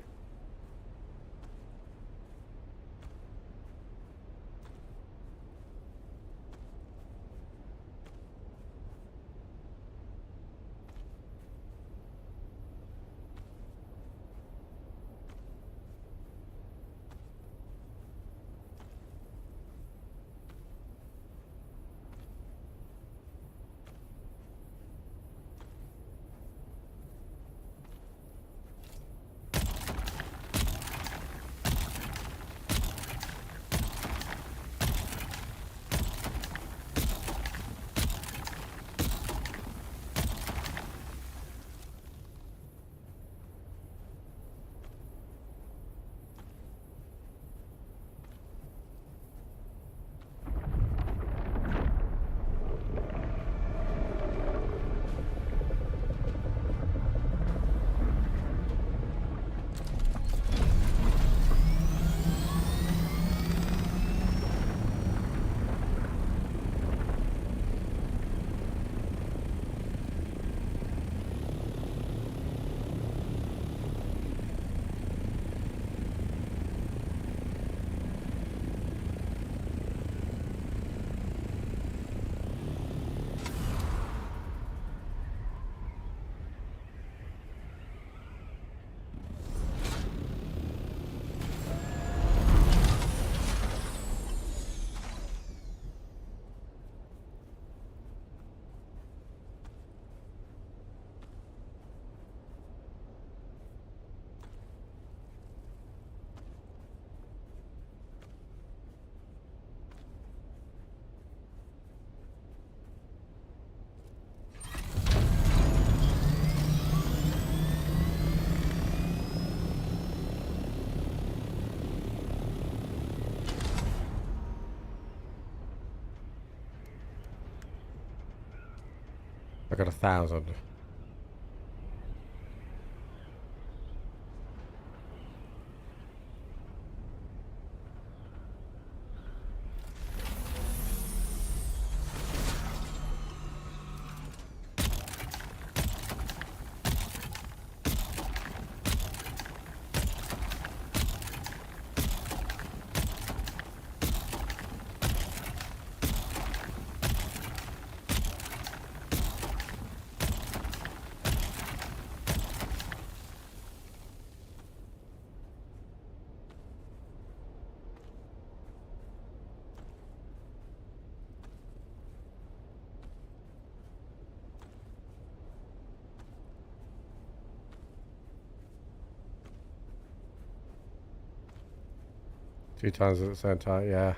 I got 1,000. Two times at the same time, yeah.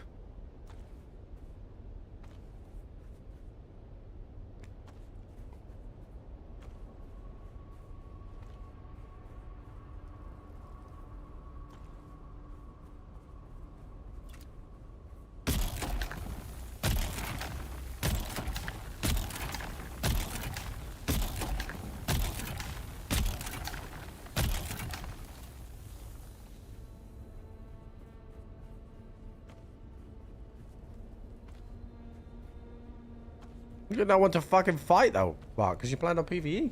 You got no one to fucking fight though, Mark, because you planned on PvE.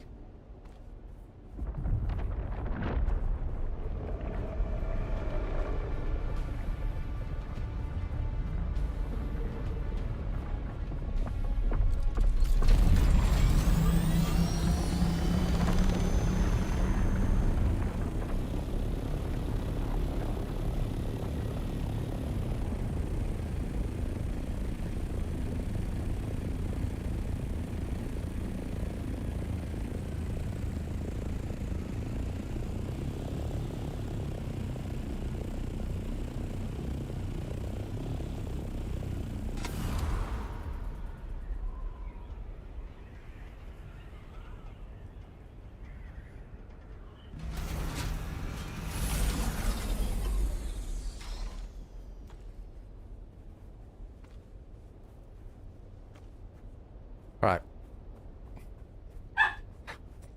Right.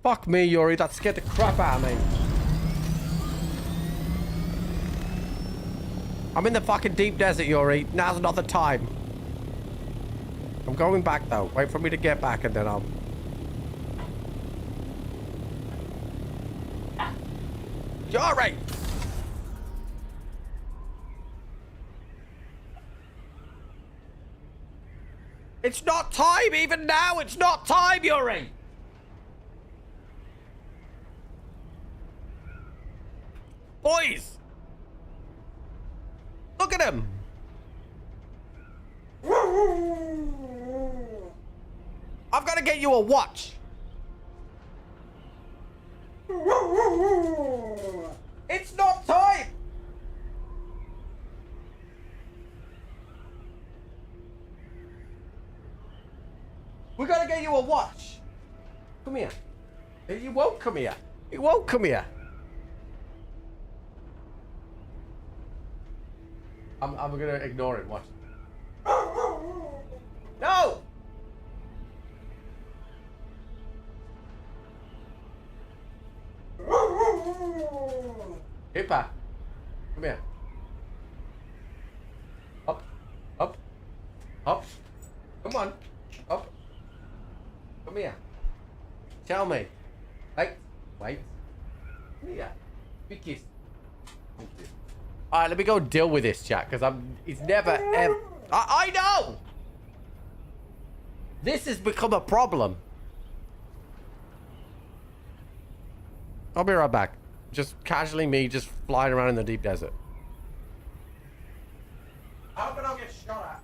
Fuck me, Yuri. That scared the crap out of me. I'm in the fucking deep desert, Yuri. Now's not the time. I'm going back, though. Wait for me to get back, and then I'll... Yuri! It's not time, even now. It's not time, Yuri. Boys. Look at him. I've got to get you a watch. It's not time. We gotta get you a watch. Come here. You won't come here. You won't come here. I'm gonna ignore it. Watch. No! Hippa. Come here. Up. Up. Up. Come on. Up. Come here. Tell me. Wait. Wait. Come here. Be kissed. Alright, let me go deal with this, chat, because it's never ever... I know! This has become a problem. I'll be right back. Just casually me just flying around in the deep desert. I hope I don't get shot at.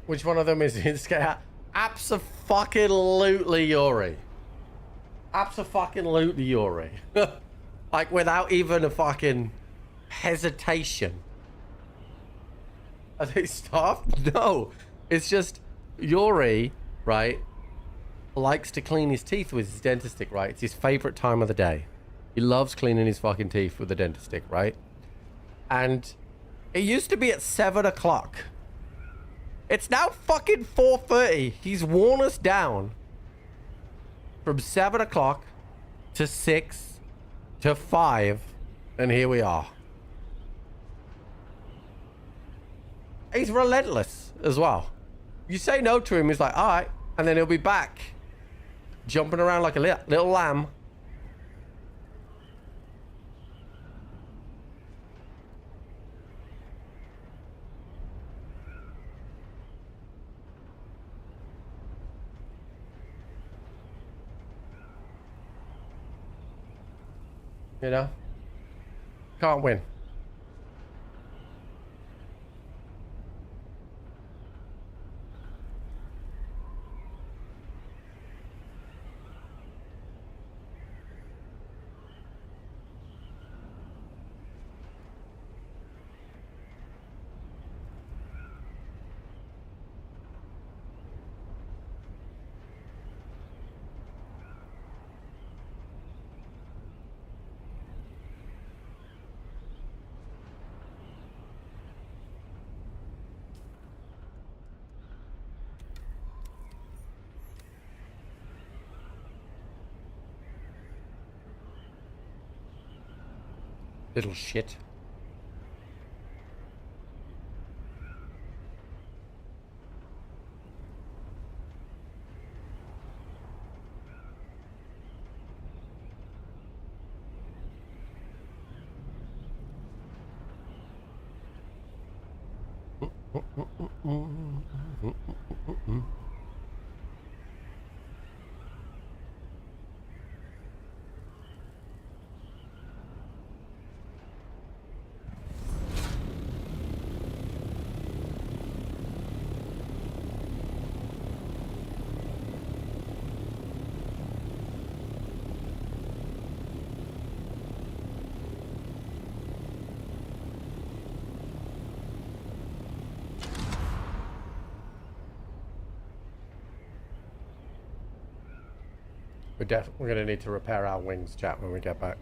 Which one of them is in Sky? Abso-fucking-lutely Yuri. Abso-fucking-lutely Yuri. Like, without even a fucking hesitation. Are they starved? No. It's just Yuri, right, likes to clean his teeth with his dentist stick, right? It's his favorite time of the day. He loves cleaning his fucking teeth with a dentist stick, right? And it used to be at 7 o'clock. It's now fucking 4:30. He's worn us down from 7 o'clock to 6 to 5. And here we are. He's relentless as well. You say no to him, he's like, all right. And then he'll be back jumping around like a little lamb. You know? Can't win. Little shit. We're gonna need to repair our wings, chat, when we get back.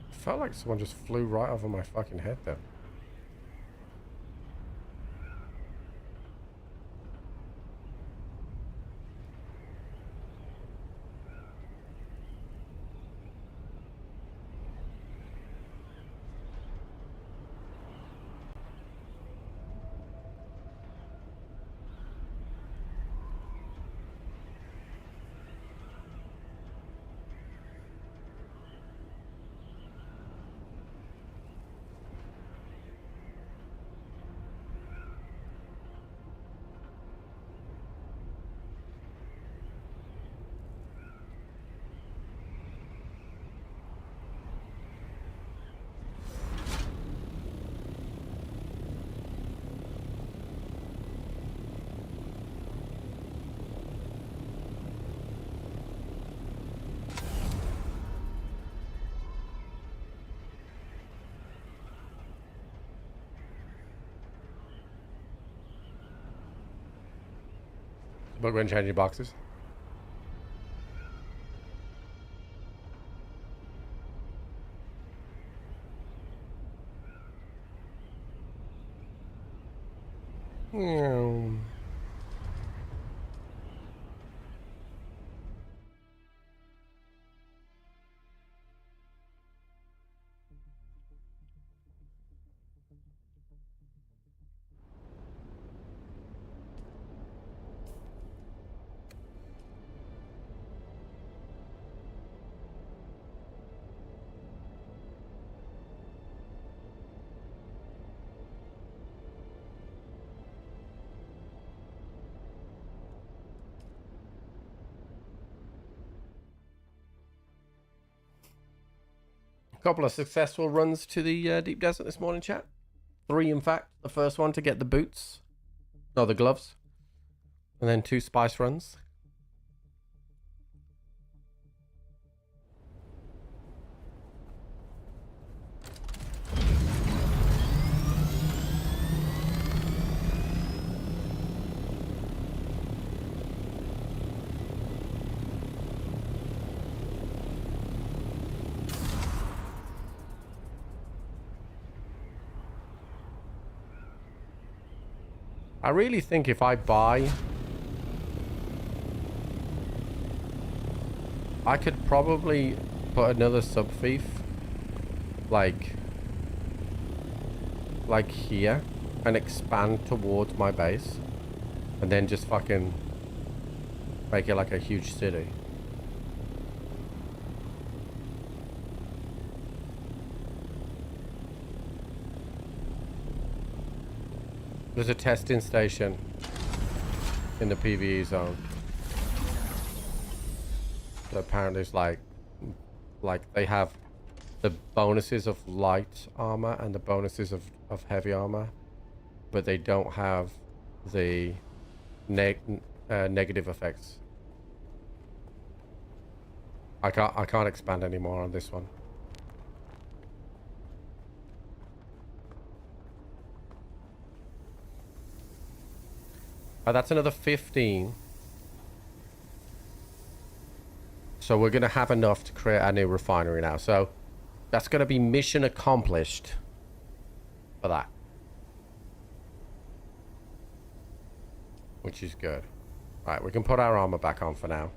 I felt like someone just flew right over my fucking head there. But when changing boxes. Couple of successful runs to the deep desert this morning, chat. 3, in fact. The first one to get the boots. No, the gloves. And then 2 spice runs. I really think if I buy... I could probably put another sub-thief like here and expand towards my base and then just fucking make it like a huge city. There's a testing station in the PvE zone. So apparently it's like they have the bonuses of light armor and the bonuses of heavy armor, but they don't have the negative effects. I can't expand anymore on this one. That's another 15. So we're going to have enough to create our new refinery now. So that's going to be mission accomplished for that. Which is good. Right, we can put our armor back on for now.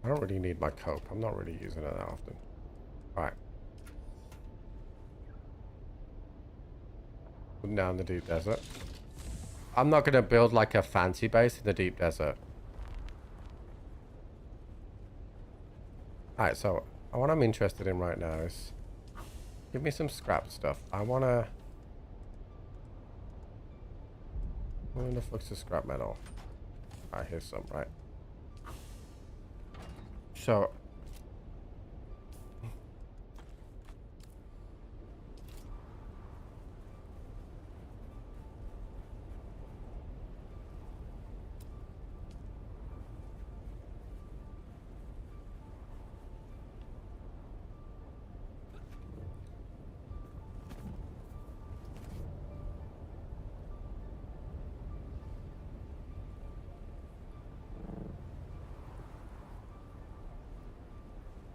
I don't really need my cope. I'm not really using it that often. Right. Now in the deep desert. I'm not going to build like a fancy base in the deep desert. Alright, so what I'm interested in right now is... Give me some scrap stuff. I want to... Where the fuck's the scrap metal? Alright, here's some, right. So...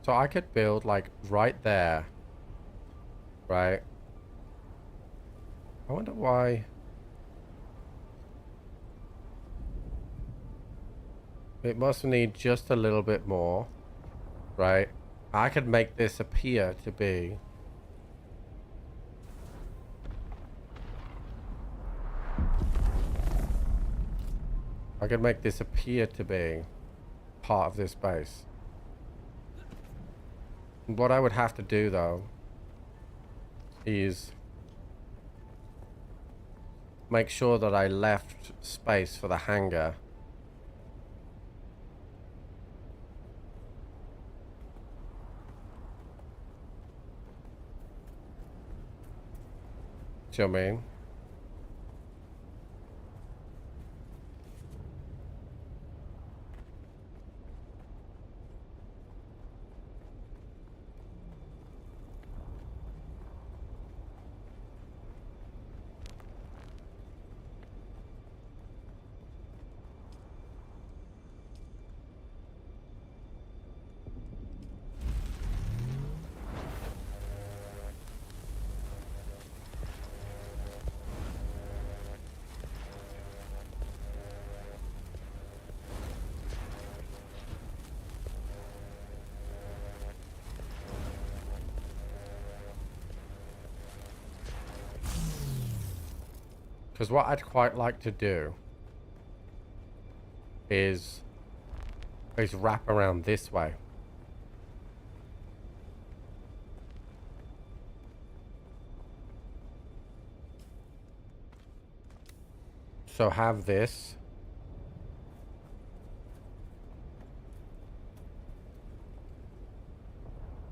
So I could build like right there, right? I wonder why. It must need just a little bit more, right? I could make this appear to be. I could make this appear to be part of this base. What I would have to do though is make sure that I left space for the hangar. Do you know what I mean? Because what I'd quite like to do is wrap around this way. So have this.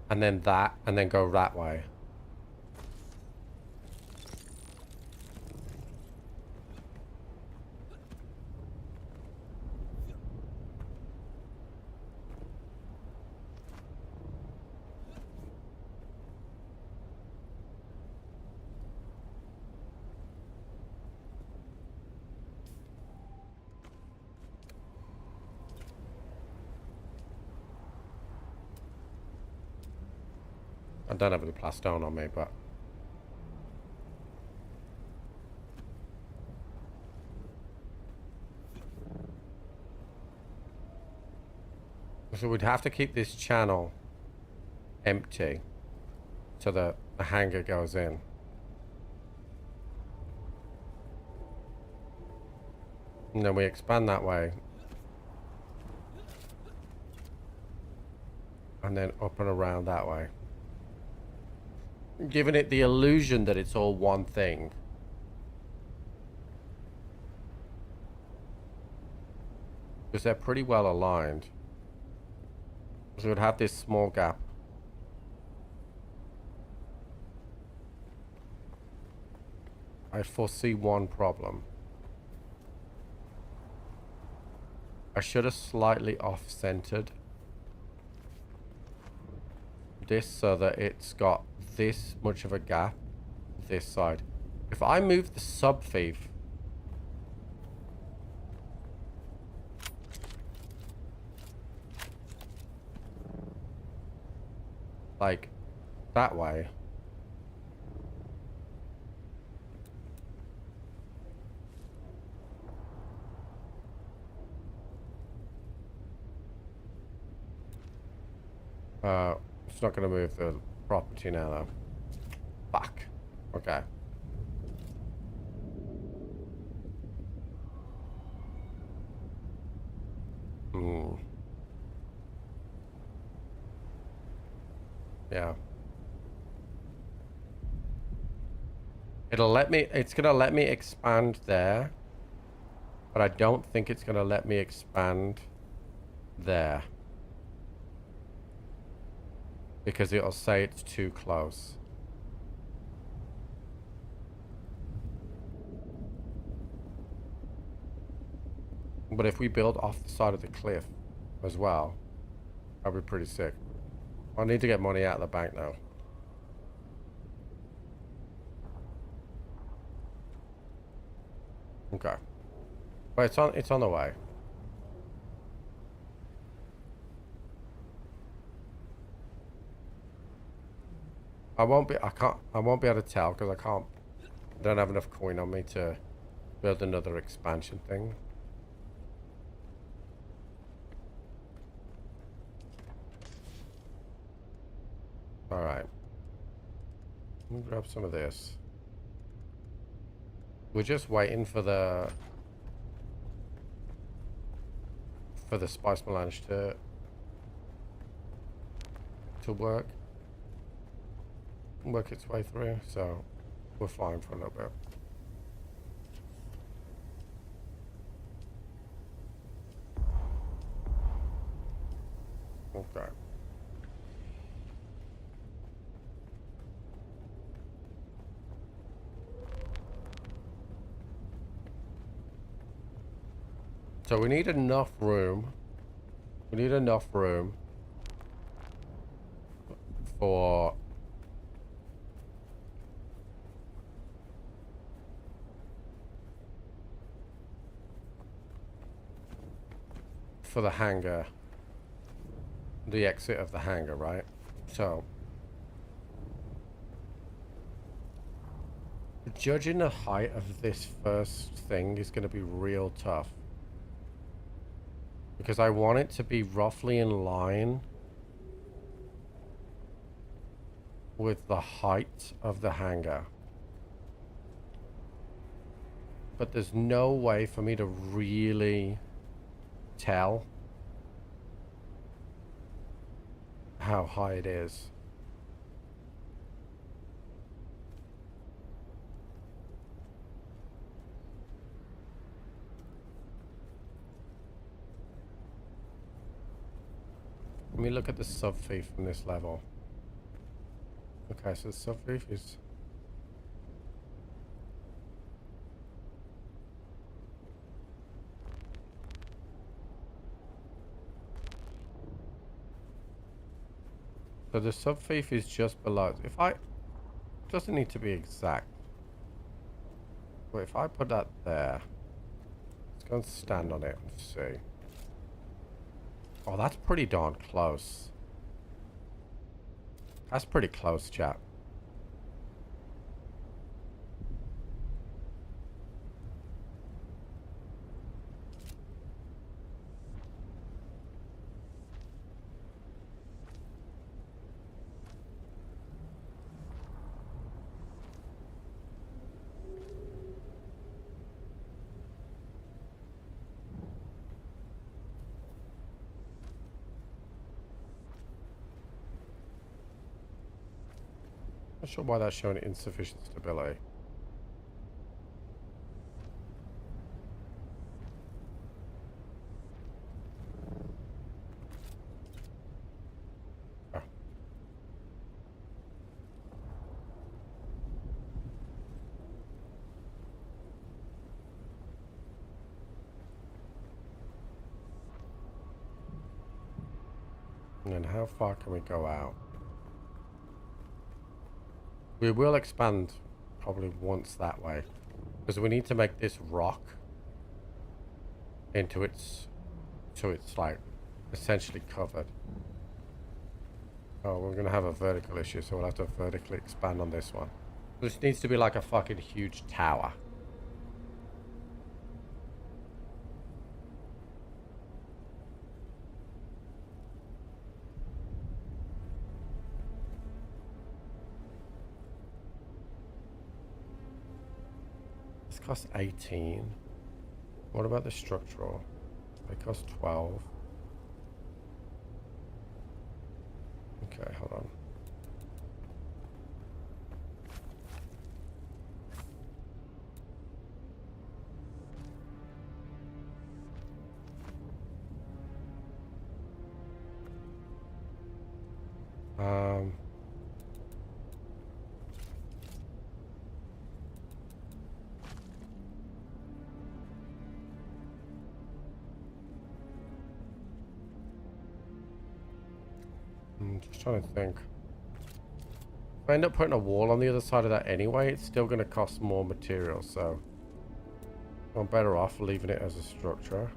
And then that, and then go that way. I don't have any plastone on me, but so we'd have to keep this channel empty so that the hanger goes in. And then we expand that way. And then up and around that way. Giving it the illusion that it's all one thing. Because they're pretty well aligned. So we'd have this small gap. I foresee one problem. I should have slightly off-centered this so that it's got this much of a gap this side. If I move the sub-thief like that way, it's not going to move the property now though. Fuck. Okay. Yeah. It'll let me, it's going to let me expand there. But I don't think it's going to let me expand there. Because it'll say it's too close. But if we build off the side of the cliff as well, that'd be pretty sick. I need to get money out of the bank now. Okay. But it's on the way. I won't be able to tell because I don't have enough coin on me to build another expansion thing. Alright. Let me grab some of this. We're just waiting for the spice melange to work its way through, so we're fine for a little bit. Okay. So we need enough room. We need enough room for the hangar, the exit of the hangar, right? So judging the height of this first thing is going to be real tough. Because I want it to be roughly in line with the height of the hangar. But there's no way for me to really tell how high it is. Let me look at the sub-thief from this level. Okay, so the sub-thief is... So the sub-thief is just below. If I... Doesn't need to be exact. But if I put that there... Let's go and stand on it and see. Oh, that's pretty darn close. That's pretty close, chap. Not sure why that's showing insufficient stability. Oh. And then how far can we go out? We will expand probably once that way. Because we need to make this rock into its... So it's like essentially covered. Oh, we're going to have a vertical issue, so we'll have to vertically expand on this one. This needs to be like a fucking huge tower. This costs 18. What about the structural? They cost 12. Okay, hold on. I'm just trying to think. If I end up putting a wall on the other side of that anyway, it's still going to cost more material, so I'm better off leaving it as a structure.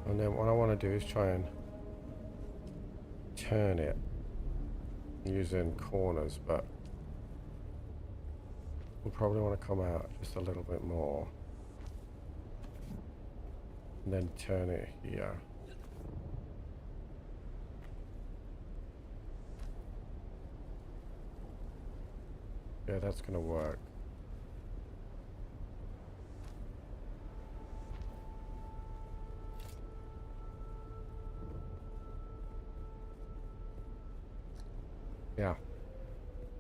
And then what I want to do is try and turn it using corners, but we'll probably want to come out just a little bit more. And then turn it here. Yeah, that's gonna work. Yeah.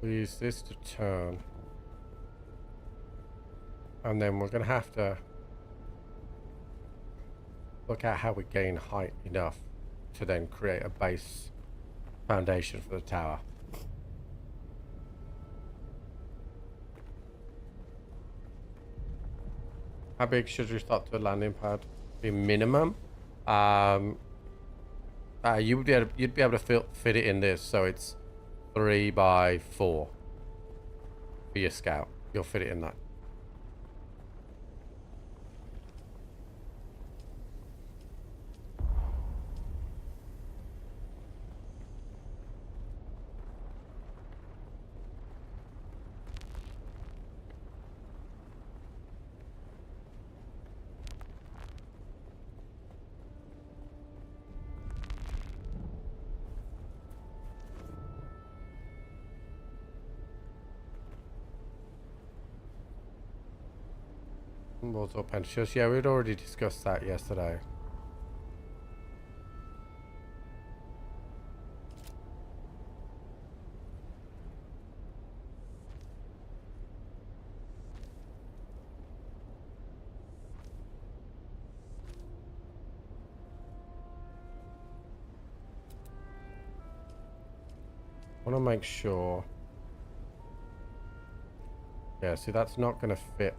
We'll use this to turn. And then we're gonna have to look at how we gain height enough to then create a base foundation for the tower. How big should we start the landing pad be minimum? You'd be able to fit it in this, so it's 3 by 4 for your scout. You'll fit it in that. Walls or pentacles. Yeah, we'd already discussed that yesterday. I want to make sure. Yeah, see, that's not going to fit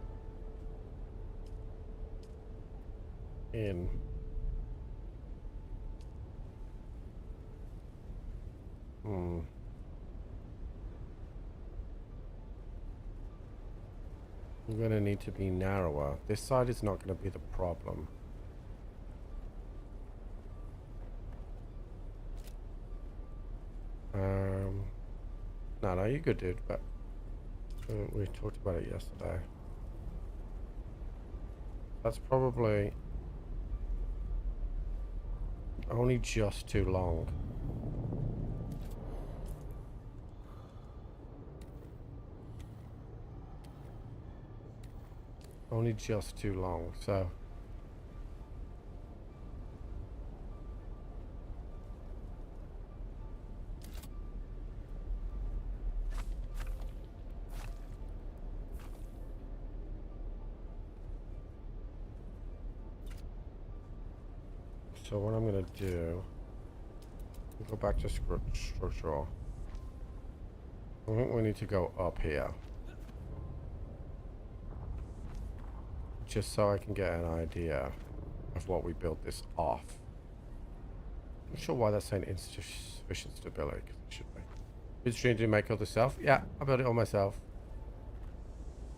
in. Hmm. We're going to need to be narrower. This side is not going to be the problem. No, you're good, dude, but we talked about it yesterday. That's probably only just too long. Only just too long, so. So what I'm gonna do, go back to structural. I think we need to go up here. Just so I can get an idea of what we built this off. I'm not sure why that's saying insufficient stability, because it should be. Did Stream to make all this self? Yeah, I built it all myself.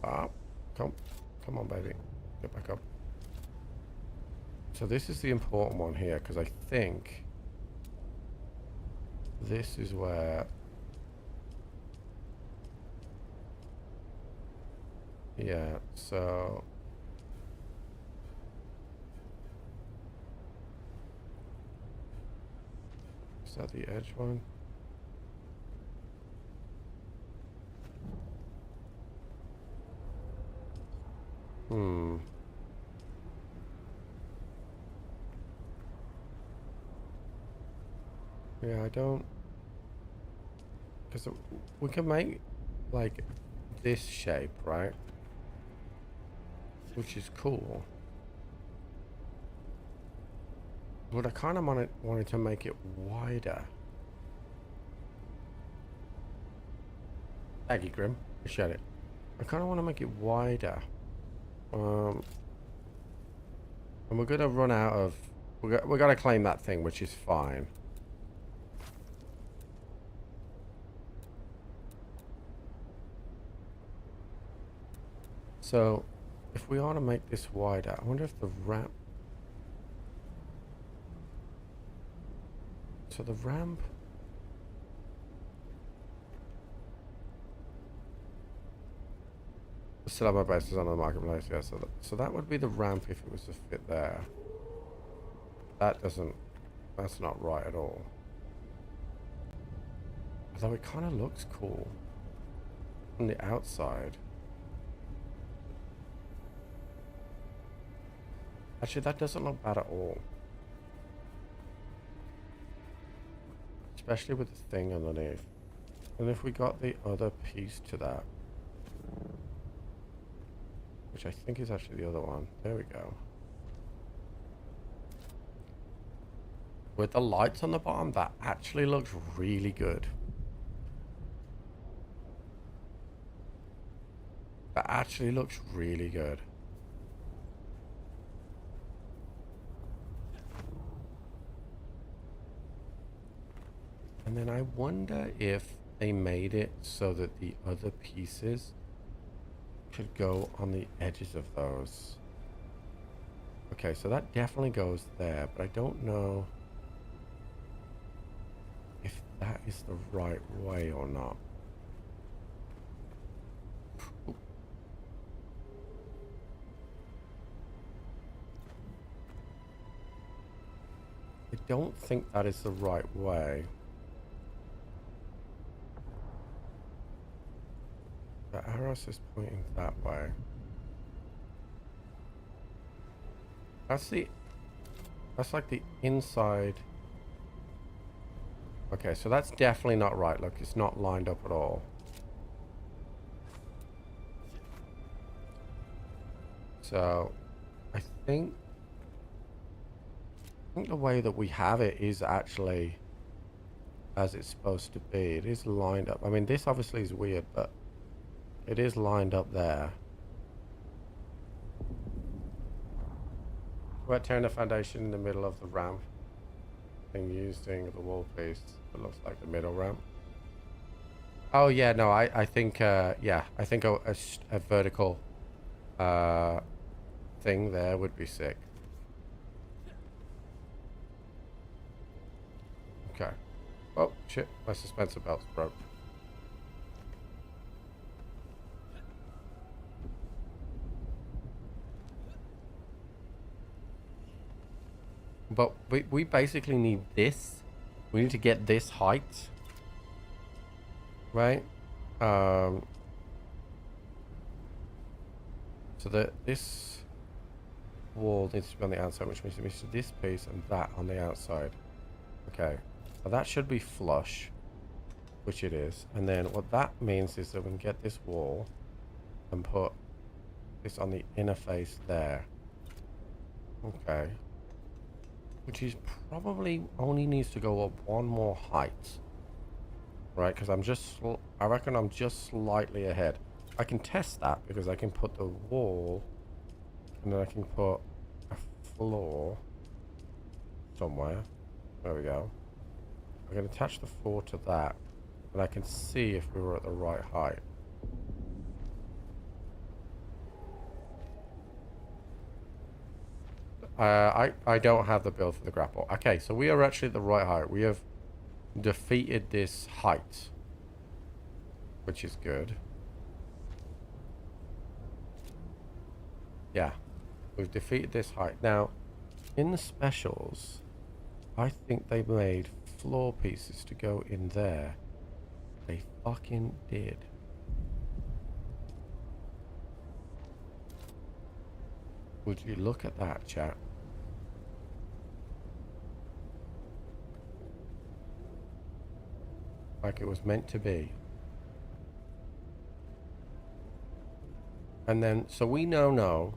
Come on, baby. Get back up. So this is the important one here, because I think this is where, yeah, so is that the edge one? Yeah, I don't, because we can make like this shape, right? Which is cool. But I kind of wanted to make it wider. Thank you, Grim. Appreciate it. I kind of want to make it wider. And we're gonna run out of. We're gonna claim that thing, which is fine. So, if we ought to make this wider, I wonder if the ramp. So the ramp. Still have my bases on the marketplace, yeah. So that would be the ramp if it was to fit there. That doesn't. That's not right at all. Although it kind of looks cool on the outside. Actually, that doesn't look bad at all. Especially with the thing underneath. And if we got the other piece to that, which I think is actually the other one. There we go. With the lights on the bottom, that actually looks really good. That actually looks really good. And then I wonder if they made it so that the other pieces could go on the edges of those. Okay, so that definitely goes there, but I don't know if that is the right way or not. I don't think that is the right way. The arrow is pointing that way. That's like the inside. Okay, so that's definitely not right. Look, it's not lined up at all. So, I think the way that we have it is actually as it's supposed to be. It is lined up. I mean, this obviously is weird, but it is lined up there. We're tearing the foundation in the middle of the ramp and using the wall piece. It looks like the middle ramp. Oh yeah, no, I think yeah, I think a vertical thing there would be sick. Okay. Oh shit, my suspensor belt's broke. But we basically need this. We need to get this height. Right? So that this wall needs to be on the outside, which means we need this piece and that on the outside. Okay. Now that should be flush, which it is. And then what that means is that we can get this wall and put this on the inner face there. Okay. Which is probably only needs to go up one more height. Right, because I reckon I'm just slightly ahead. I can test that because I can put the wall and then I can put a floor somewhere. There we go. I can attach the floor to that and I can see if we were at the right height. I don't have the build for the grapple. Okay, so we are actually at the right height. We have defeated this height, which is good. Yeah, we've defeated this height. Now, in the specials, I think they made floor pieces to go in there. They fucking did. Would you look at that, chat? Like it was meant to be. And then, so we now know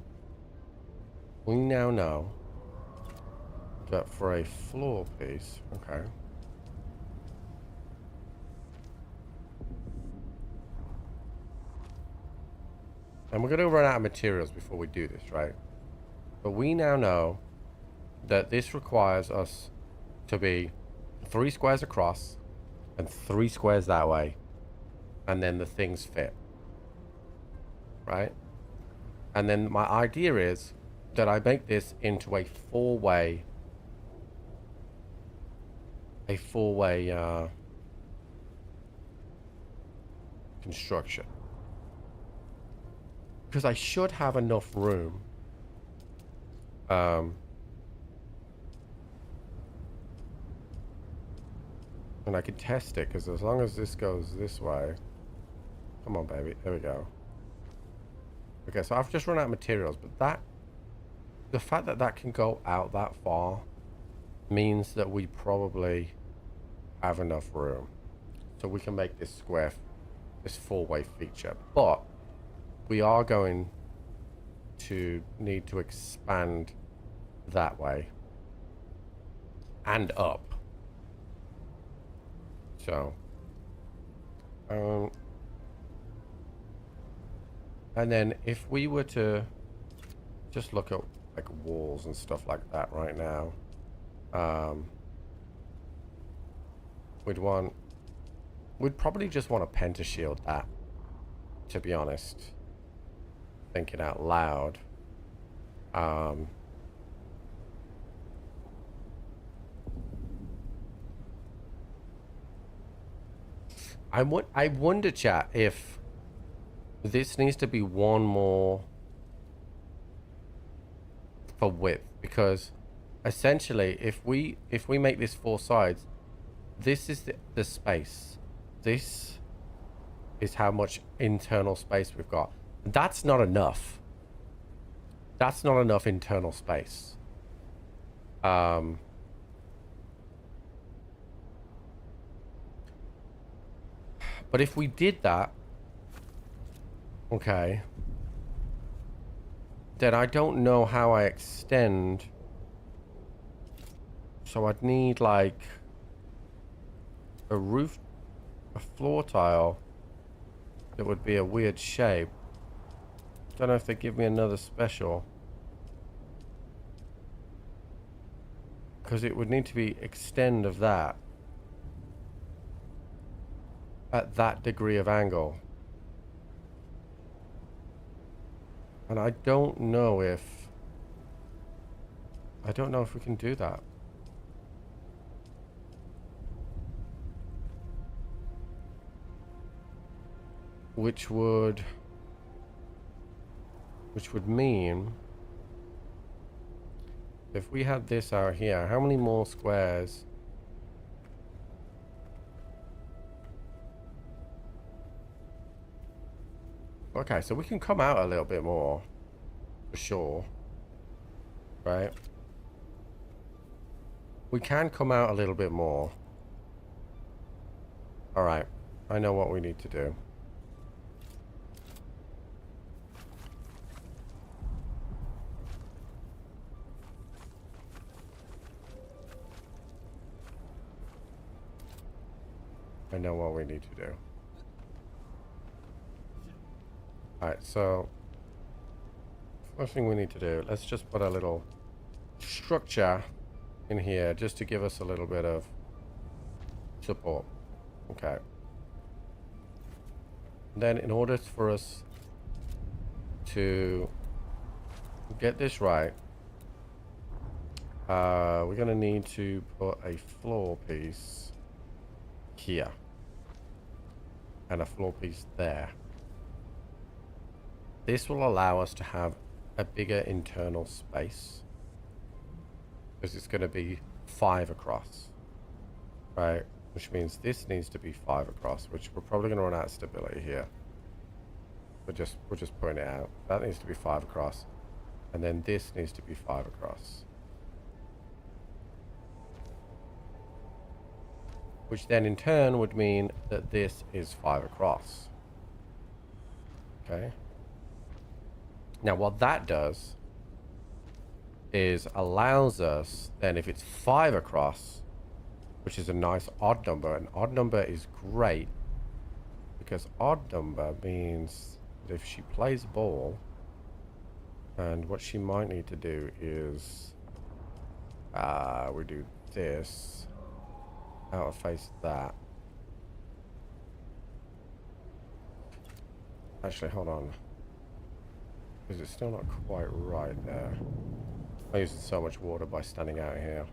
that for a floor piece, okay. And we're going to run out of materials before we do this, right? But we now know that this requires us to be 3 squares across and 3 squares that way, and then the things fit, right? And then my idea is that I make this into a four-way construction, because I should have enough room and I can test it, because as long as this goes this way. Come on, baby. There we go. Okay, so I've just run out of materials, but the fact that that can go out that far means that we probably have enough room. So we can make this square, this four-way feature. But we are going to need to expand that way and up. So, and then if we were to just look at like walls and stuff like that right now, we'd probably just want to pentashield that, to be honest, thinking out loud. I wonder, chat, if this needs to be one more for width, because essentially if we make this 4 sides, this is the space. This is how much internal space we've got. That's not enough. That's not enough internal space. Um, but if we did that, okay, then I don't know how I extend. So I'd need like a roof, a floor tile that would be a weird shape. Don't know if they give me another special. Because it would need to be extend of that. At that degree of angle. And I don't know if we can do that. Which would mean if we had this out here, how many more squares? Okay, so we can come out a little bit more, for sure, right? We can come out a little bit more. All right, I know what we need to do. I know what we need to do. Alright, so first thing we need to do, let's just put a little structure in here just to give us a little bit of support. Okay. Then in order for us to get this right, we're gonna need to put a floor piece here and a floor piece there. This will allow us to have a bigger internal space because it's going to be 5 across, right? Which means this needs to be 5 across, which we're probably going to run out of stability here. We're just putting it out. That needs to be 5 across, and then this needs to be 5 across. Which then in turn would mean that this is 5 across. Okay. Now what that does is allows us then, if it's 5 across, which is a nice odd number, an odd number is great because odd number means that if she plays ball, and what she might need to do is we do this out of face that. Actually, hold on. Because it's still not quite right there. I'm using so much water by standing out here.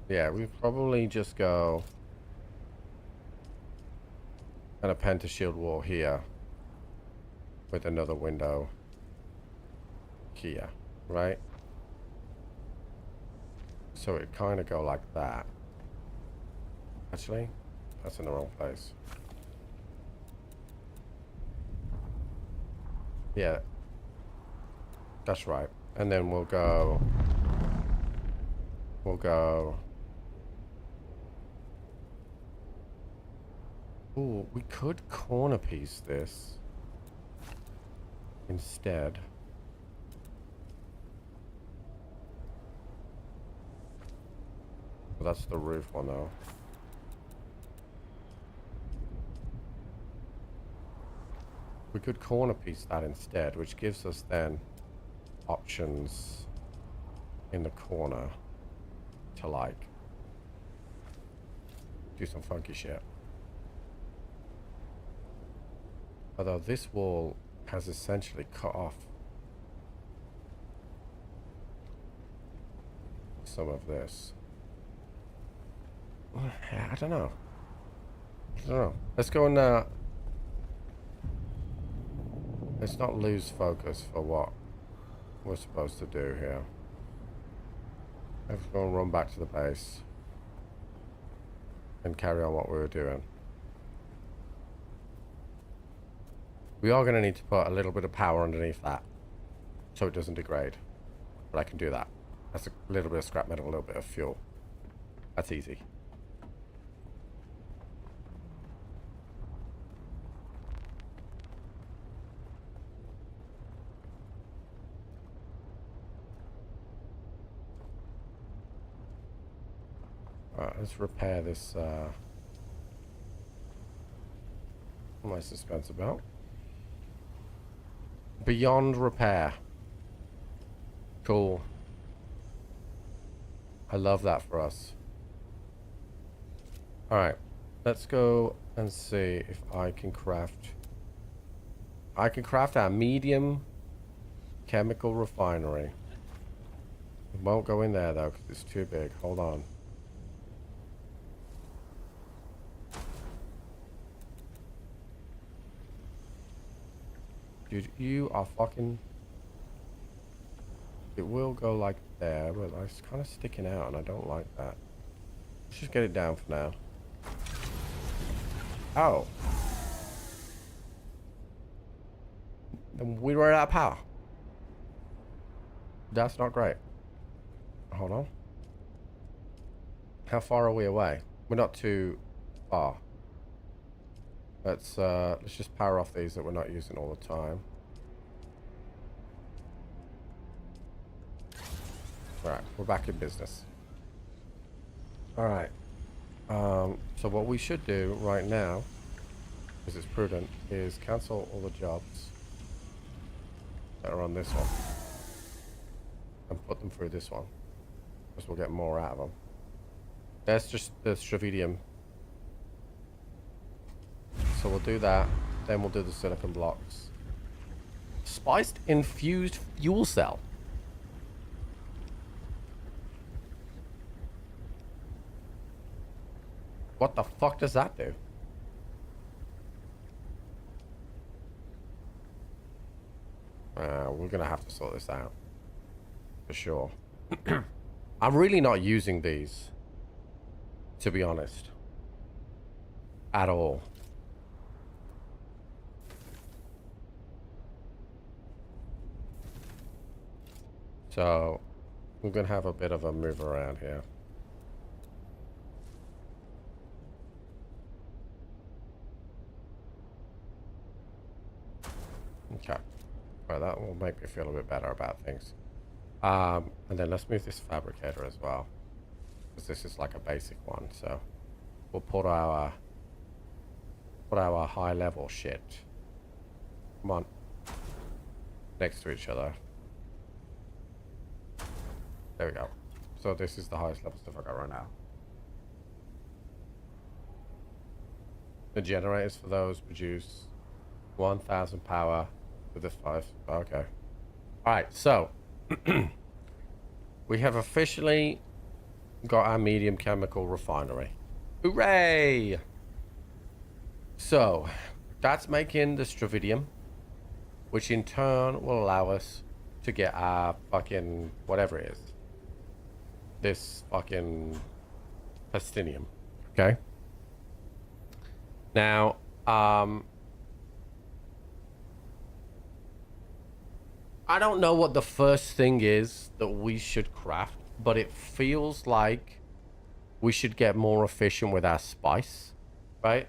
Yeah, we probably just go and a pentashield wall here with another window here, right? So it kind of go like that. Actually, that's in the wrong place. Yeah, that's right. And then we'll go. Ooh, we could corner piece this instead. Well, that's the roof one though. We could corner piece that instead, which gives us then options in the corner to like do some funky shit. Although this wall has essentially cut off some of this. I don't know. Let's go and let's not lose focus for what we're supposed to do here. Let's go and run back to the base and carry on what we were doing. We are going to need to put a little bit of power underneath that so it doesn't degrade. But I can do that. That's a little bit of scrap metal, a little bit of fuel. That's easy. Alright, let's repair this. What am I suspense about? Beyond repair. Cool. I love that for us. Alright, let's go and see if I can craft. I can craft our medium chemical refinery. It won't go in there though because it's too big. Hold on. Dude, you are fucking... It will go like there, but it's kind of sticking out and I don't like that. Let's just get it down for now. Oh. Then we ran out of power. That's not great. Hold on. How far are we away? We're not too far. Let's just power off these that we're not using all the time. Right, we're back in business. Alright. So what we should do right now, because it's prudent, is cancel all the jobs that are on this one. And put them through this one. Because we'll get more out of them. That's just the Stravidium. So we'll do that. Then we'll do the silicon blocks. Spiced infused fuel cell. What the fuck does that do? We're gonna have to sort this out. For sure. I'm really not using these. To be honest. At all. So, we're gonna have a bit of a move around here. Okay. Well, that will make me feel a bit better about things. And then let's move this fabricator as well. Because this is like a basic one, so we'll put our high level shit. Come on. Next to each other. There we go. So this is the highest level stuff I got right now. The generators for those produce 1,000 power with the 5. Okay. Alright, so we have officially got our medium chemical refinery. Hooray! So that's making the Stravidium, which in turn will allow us to get our fucking whatever it is. This fucking plastinium. Okay. Now, I don't know what the first thing is that we should craft, but it feels like we should get more efficient with our spice, right?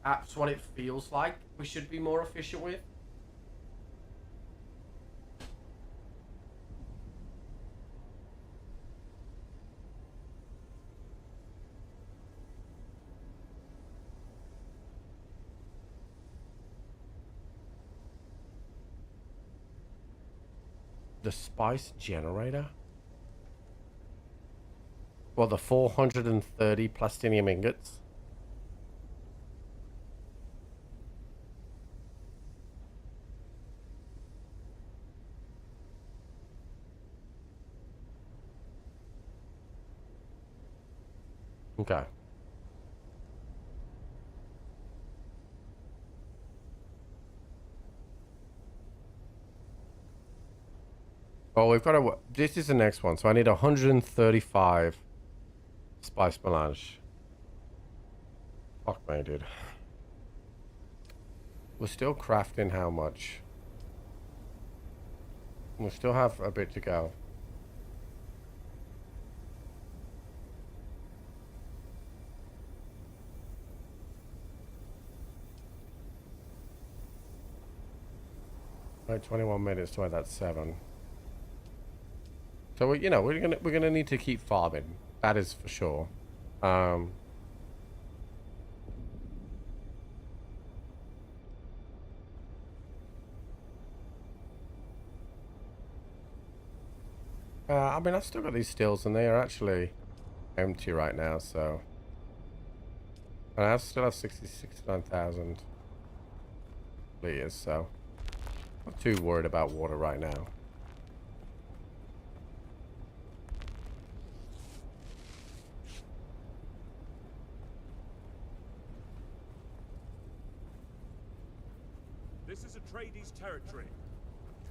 That's what it feels like we should be more efficient with. The spice generator? Well, the 430 plastinium ingots. Okay. Oh, we've got to... This is the next one. So I need 135 spice melange. Fuck me, dude. We're still crafting how much? We still have a bit to go. Right, 21 minutes to that 7. So you know, we're gonna need to keep farming. That is for sure. I mean, I've still got these stills, and they are actually empty right now. So, and I still have 69,000 liters. So, not too worried about water right now. This is Atreides territory.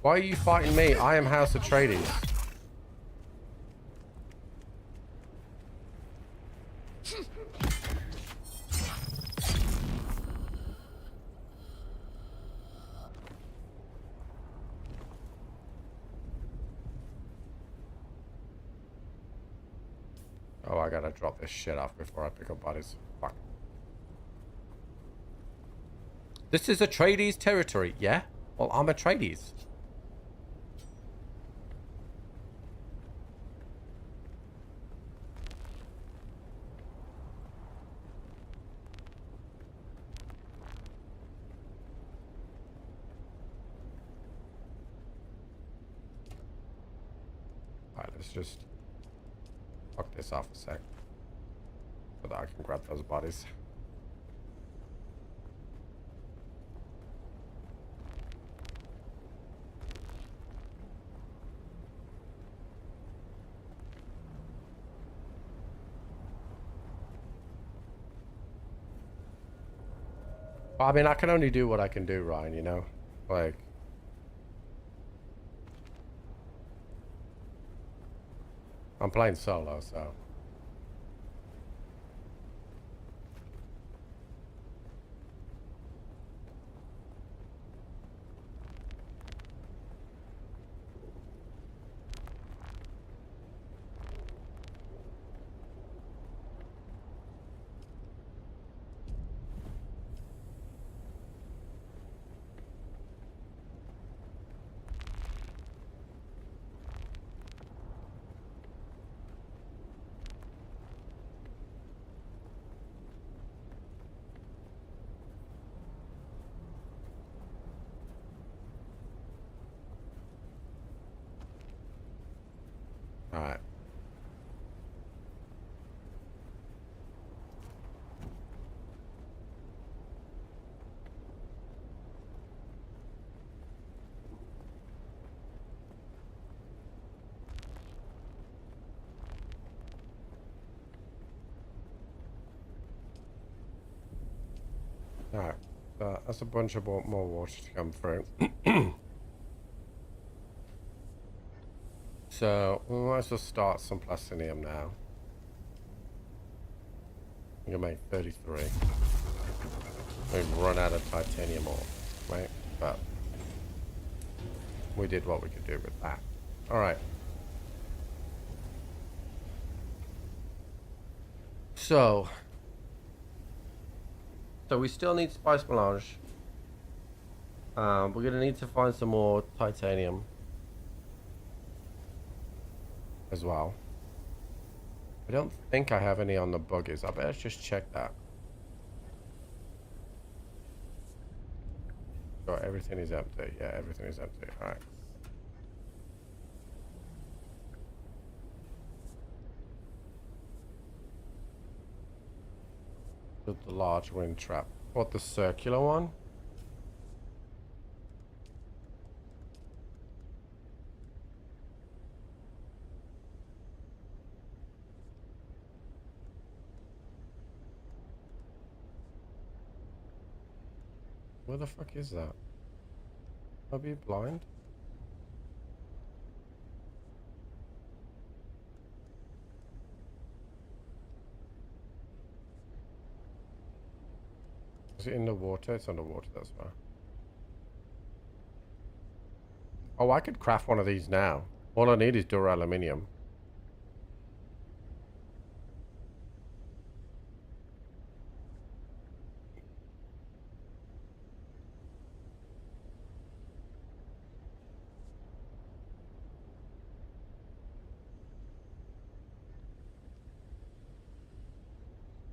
Why are you fighting me? I am House Atreides. Oh, I gotta drop this shit off before I pick up bodies. Fuck. This is Atreides territory, yeah? Well, I'm Atreides. Alright, let's just fuck this off a sec. So that I can grab those bodies. I mean, I can only do what I can do, Ryan, you know? Like... I'm playing solo, so... Alright. Alright. That's a bunch of more water to come through. So, we might as well start some plastinium now. I'm gonna make 33. We've run out of titanium ore, right? But we did what we could do with that. Alright. So we still need spice melange. We're gonna need to find some more titanium as well. I don't think I have any on the buggies. I better just check that. So everything is empty. Yeah, everything is empty. Alright. The large wind trap. What, the circular one? Where the fuck is that? Are you blind? Is it in the water? It's underwater, that's why. Oh, I could craft one of these now. All I need is duraluminum.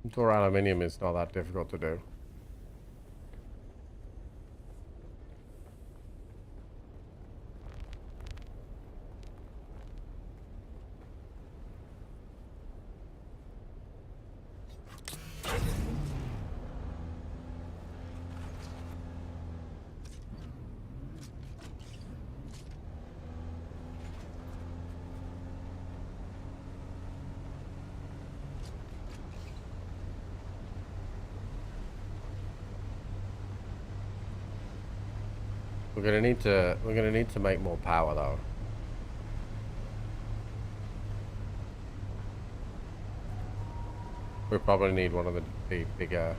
Duraluminum is not that difficult to do. We're gonna need to make more power though. We probably need one of the bigger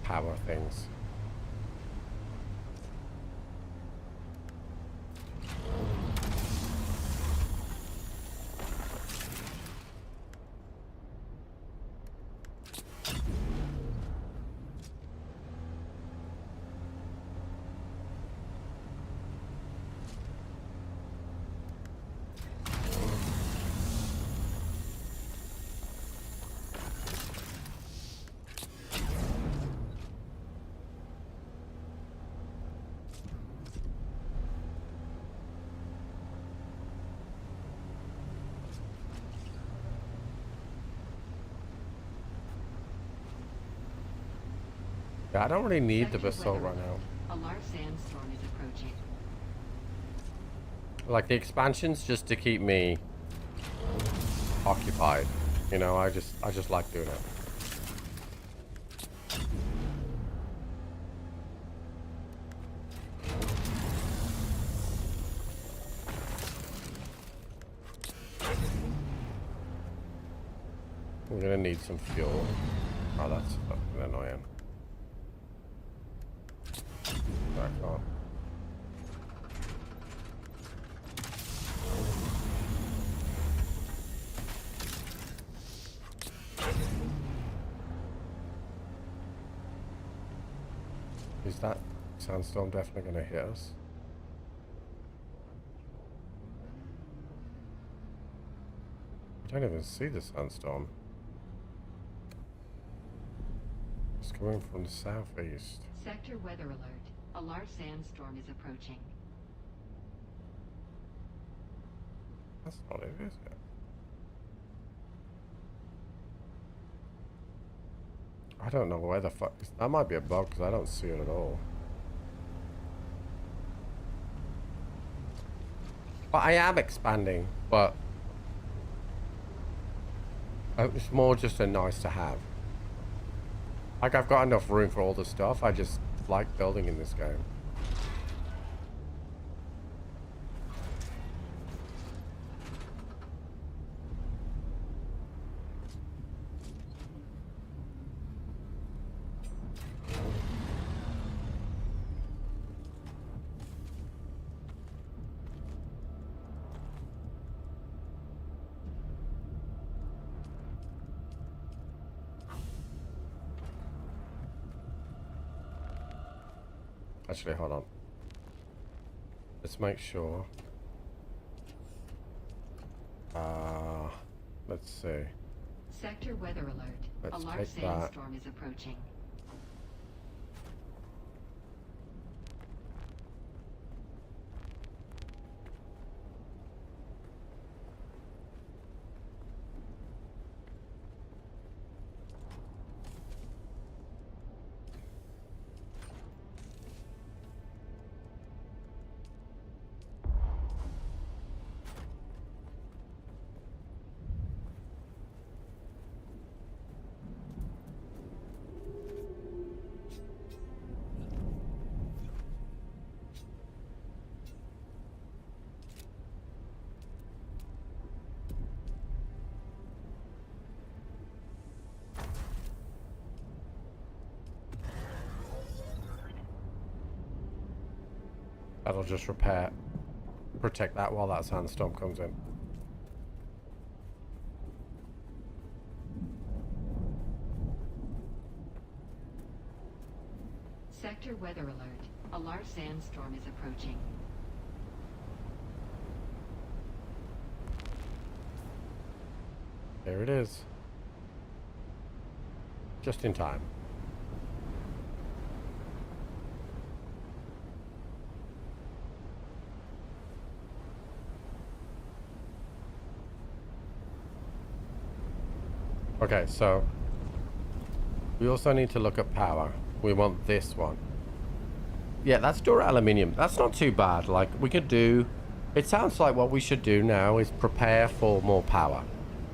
power things. Yeah, I don't really need the basalt right now. A large sandstorm is approaching. Like the expansions just to keep me occupied. You know, I just like doing it. We're gonna need some fuel. Oh, that's fucking annoying. Back on. Is that sandstorm definitely gonna hit us? I don't even see the sandstorm. It's coming from the southeast. Sector weather alert. A large sandstorm is approaching. That's not it, is it? I don't know where the fuck... That might be a bug because I don't see it at all. But I am expanding, but... It's more just a nice to have. Like, I've got enough room for all the stuff. I just like building in this game. Actually, hold on. Let's make sure. Let's see. Sector weather alert. Let's A large take that. sandstorm is approaching. That'll just protect that while that sandstorm comes in. Sector weather alert. A large sandstorm is approaching. There it is. Just in time. Okay, so we also need to look at power. We want this one. Yeah, that's aluminium. That's not too bad. Like, we could do... It sounds like what we should do now is prepare for more power,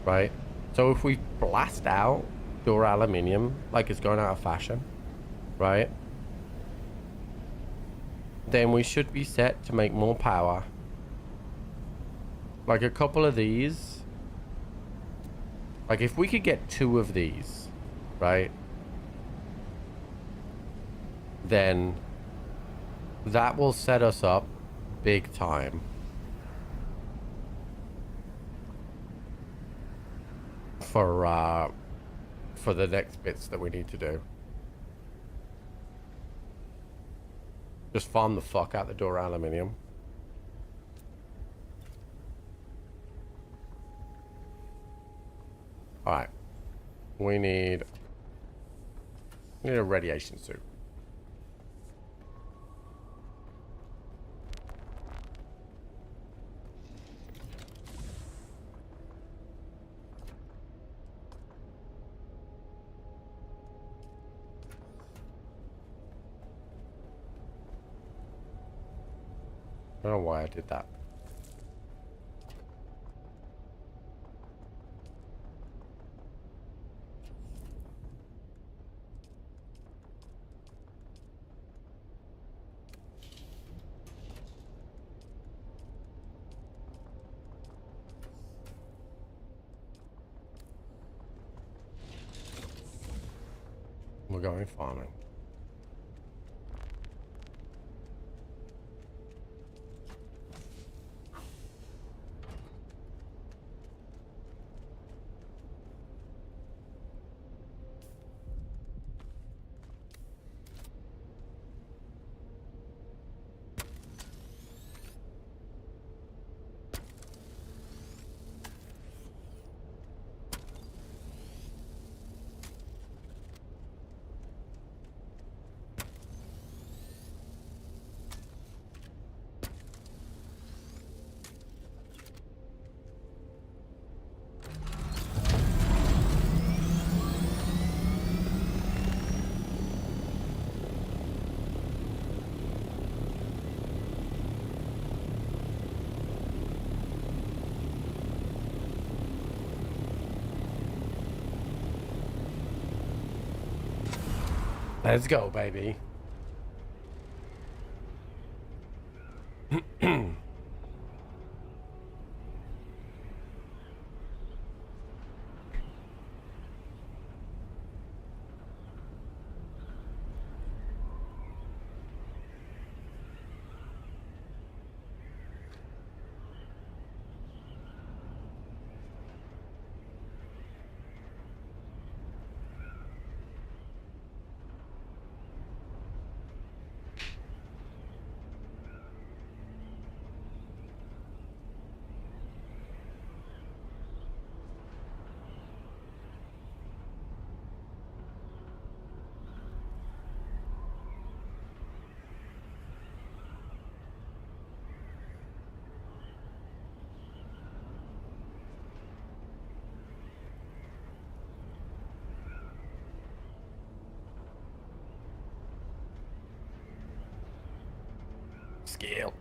right? So if we blast out aluminium, like it's going out of fashion, right? Then we should be set to make more power. Like a couple of these. Like if we could get 2 of these, right? Then that will set us up big time for the next bits that we need to do. Just farm the fuck out the aluminium. Alright. We need a radiation suit. I don't know why I did that. We're going farming. Let's go, baby. Scale.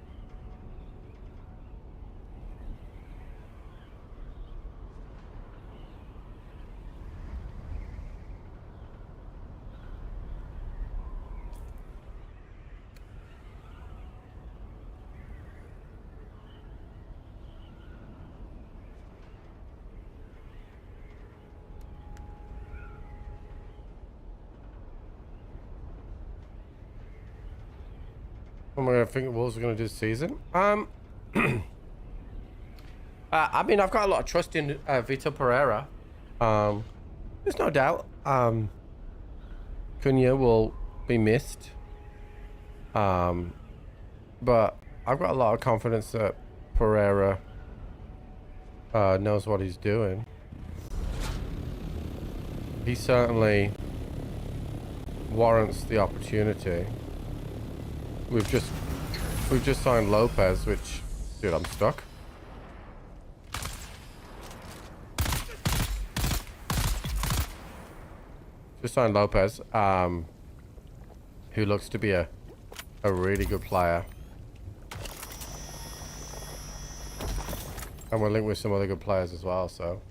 What am I think Wolves are going to do this season? I mean, I've got a lot of trust in Vitor Pereira. There's no doubt. Cunha will be missed. But I've got a lot of confidence that Pereira knows what he's doing. He certainly warrants the opportunity. We've just signed Lopez, which, dude, I'm stuck. Just signed Lopez, who looks to be a really good player. And we're linked with some other good players as well, so.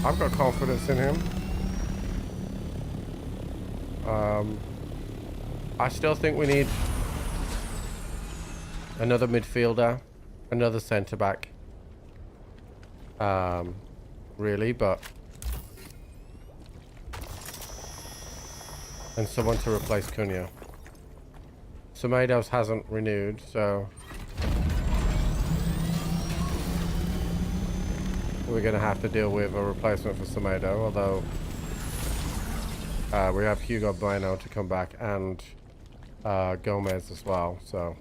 I've got confidence in him. I still think we need another midfielder, another centre back. Really, but and someone to replace Cunha. Semedo's hasn't renewed, so we're gonna have to deal with a replacement for Semedo, although we have Hugo Bueno to come back and Gomez as well, so.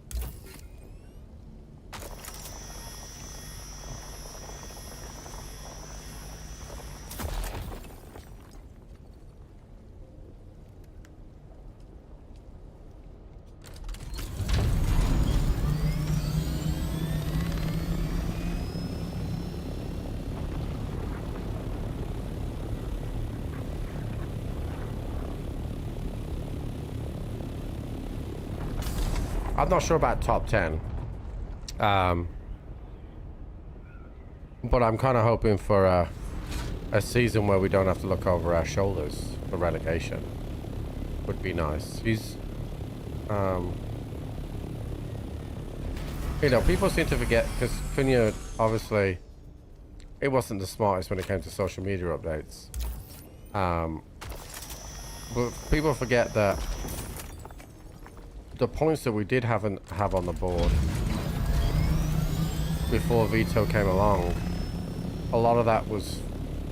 I'm not sure about top 10. But I'm kind of hoping for a season where we don't have to look over our shoulders for relegation. Would be nice. He's, you know, people seem to forget, because Cunha, obviously, it wasn't the smartest when it came to social media updates. But people forget that the points that we did have on the board before Vito came along, a lot of that was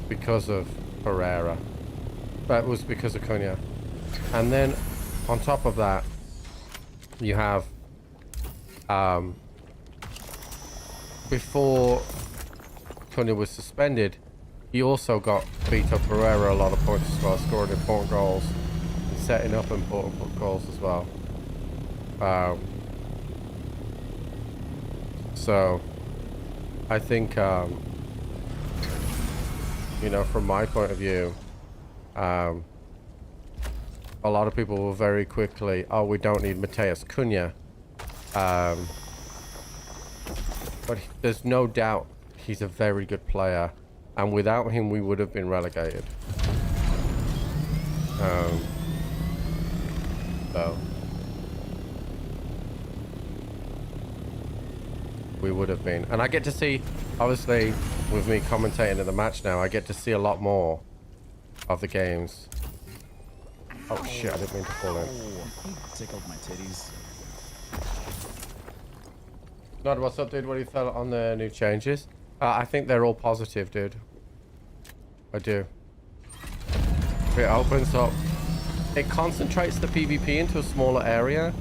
because of Pereira. That was because of Cunha. And then on top of that, you have before Cunha was suspended, he also got Vito Pereira a lot of points as well, scoring important goals and setting up important goals as well. So I think, you know, from my point of view, a lot of people will very quickly, oh, we don't need Mateus Cunha. But there's no doubt he's a very good player, and without him we would have been relegated. So we would have been, and I get to see, obviously with me commentating in the match now, I get to see a lot more of the games. Oh shit, I didn't mean to fall in. He tickled my titties. Nod, what's up, dude? What do you feel on the new changes? I think they're all positive, dude. I do. It opens up, it concentrates the PvP into a smaller area,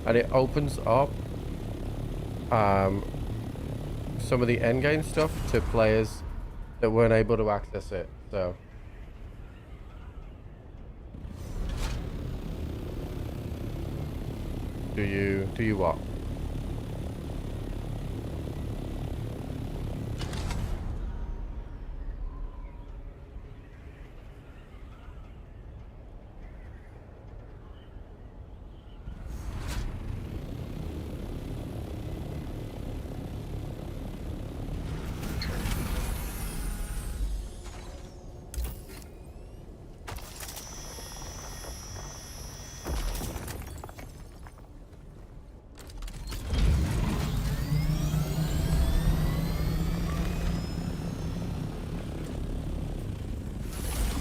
and it opens up some of the endgame stuff to players that weren't able to access it. So do you what?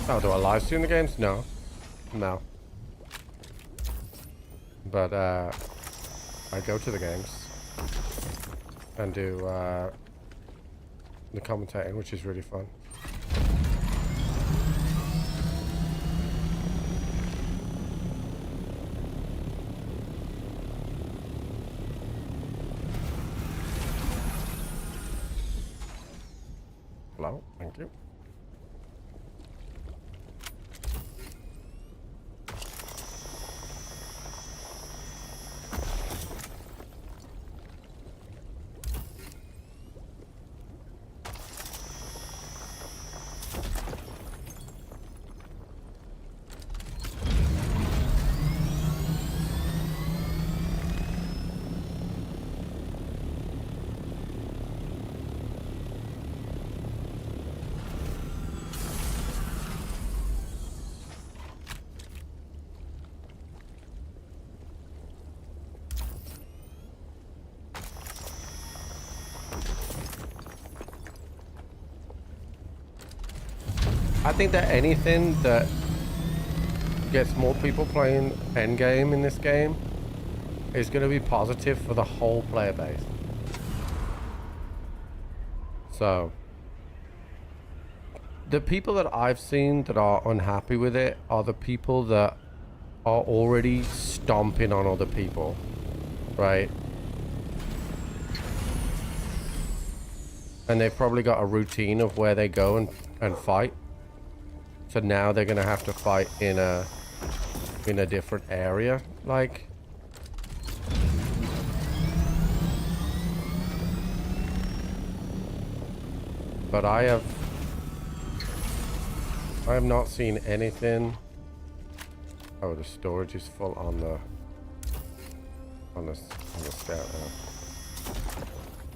Oh, do I live stream the games? No. No. but I go to the games and do the commentating, which is really fun. Hello, thank you. I think that anything that gets more people playing endgame in this game is going to be positive for the whole player base. So, the people that I've seen that are unhappy with it are the people that are already stomping on other people, right? And they've probably got a routine of where they go and fight. So now they're gonna have to fight in a different area, like. But I have not seen anything. Oh, the storage is full on the scout now.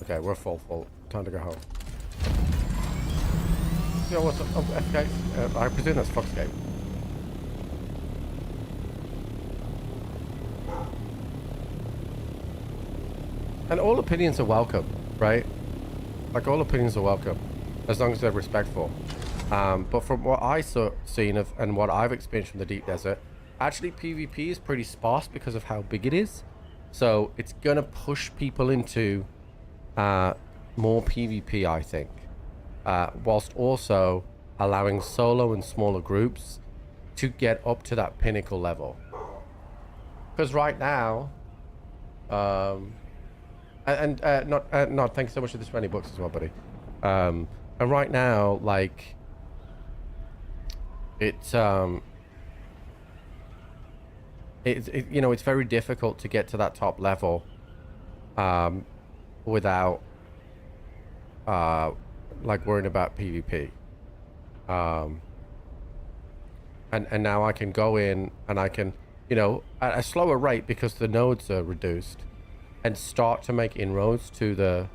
Okay, we're full. Time to go home. Yo, what's up? Oh, FK. I presume that's Foxgate. And all opinions are welcome, right? Like, all opinions are welcome, as long as they're respectful. But from what I've seen and what I've experienced from the Deep Desert, actually PvP is pretty sparse because of how big it is. So it's gonna push people into more PvP, I think. Whilst also allowing solo and smaller groups to get up to that pinnacle level. Because right now, not thanks so much for the 20 bucks as well, buddy. And right now, like, it's you know, it's very difficult to get to that top level without like worrying about PvP. And now I can go in and I can, you know, at a slower rate because the nodes are reduced, and start to make inroads to the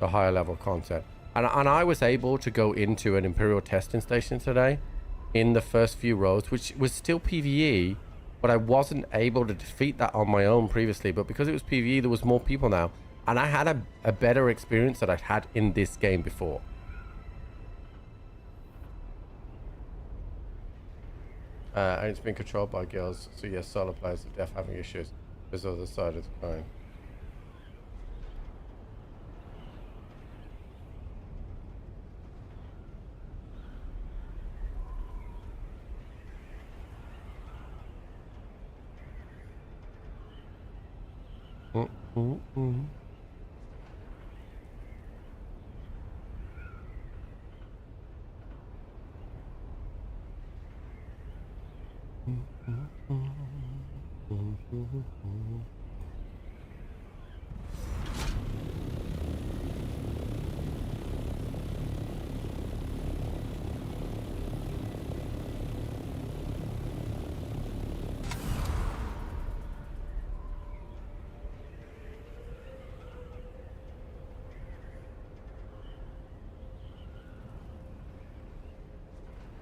higher level content. And I was able to go into an Imperial testing station today in the first few rows, which was still PvE, but I wasn't able to defeat that on my own previously. But because it was PvE, there was more people now, and I had a better experience that I'd had in this game before. And it's been controlled by girls, so yes, solo players are definitely having issues. There's the other side of the coin.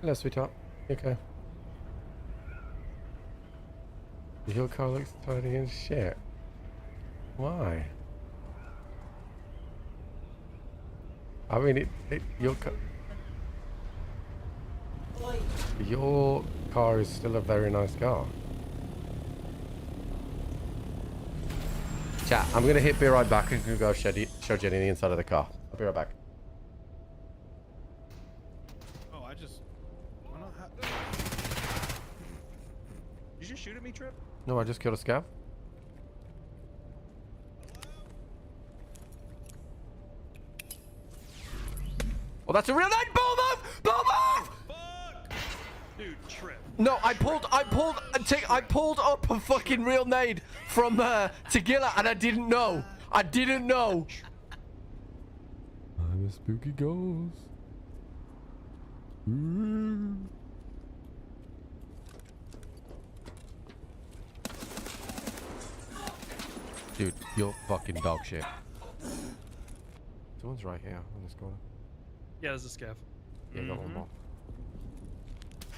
Hello, sweetheart. Okay. Your car looks tidy as shit. Why? I mean, your car is still a very nice car. Chat, I'm gonna hit be right back and go show Jenny the inside of the car. I'll be right back. Oh, I just. Why not Did you shoot at me, Trip? No, I just killed a scav. Oh, that's a real name! Bull move! Bull move! Fuck! Dude, Trip. No, I pulled up a fucking real nade from Tegilla and I didn't know. I didn't know. I'm a spooky ghost. Ooh. Dude, you're fucking dog shit. Someone's right here in this corner. Yeah, there's a scav. Yeah, got one more.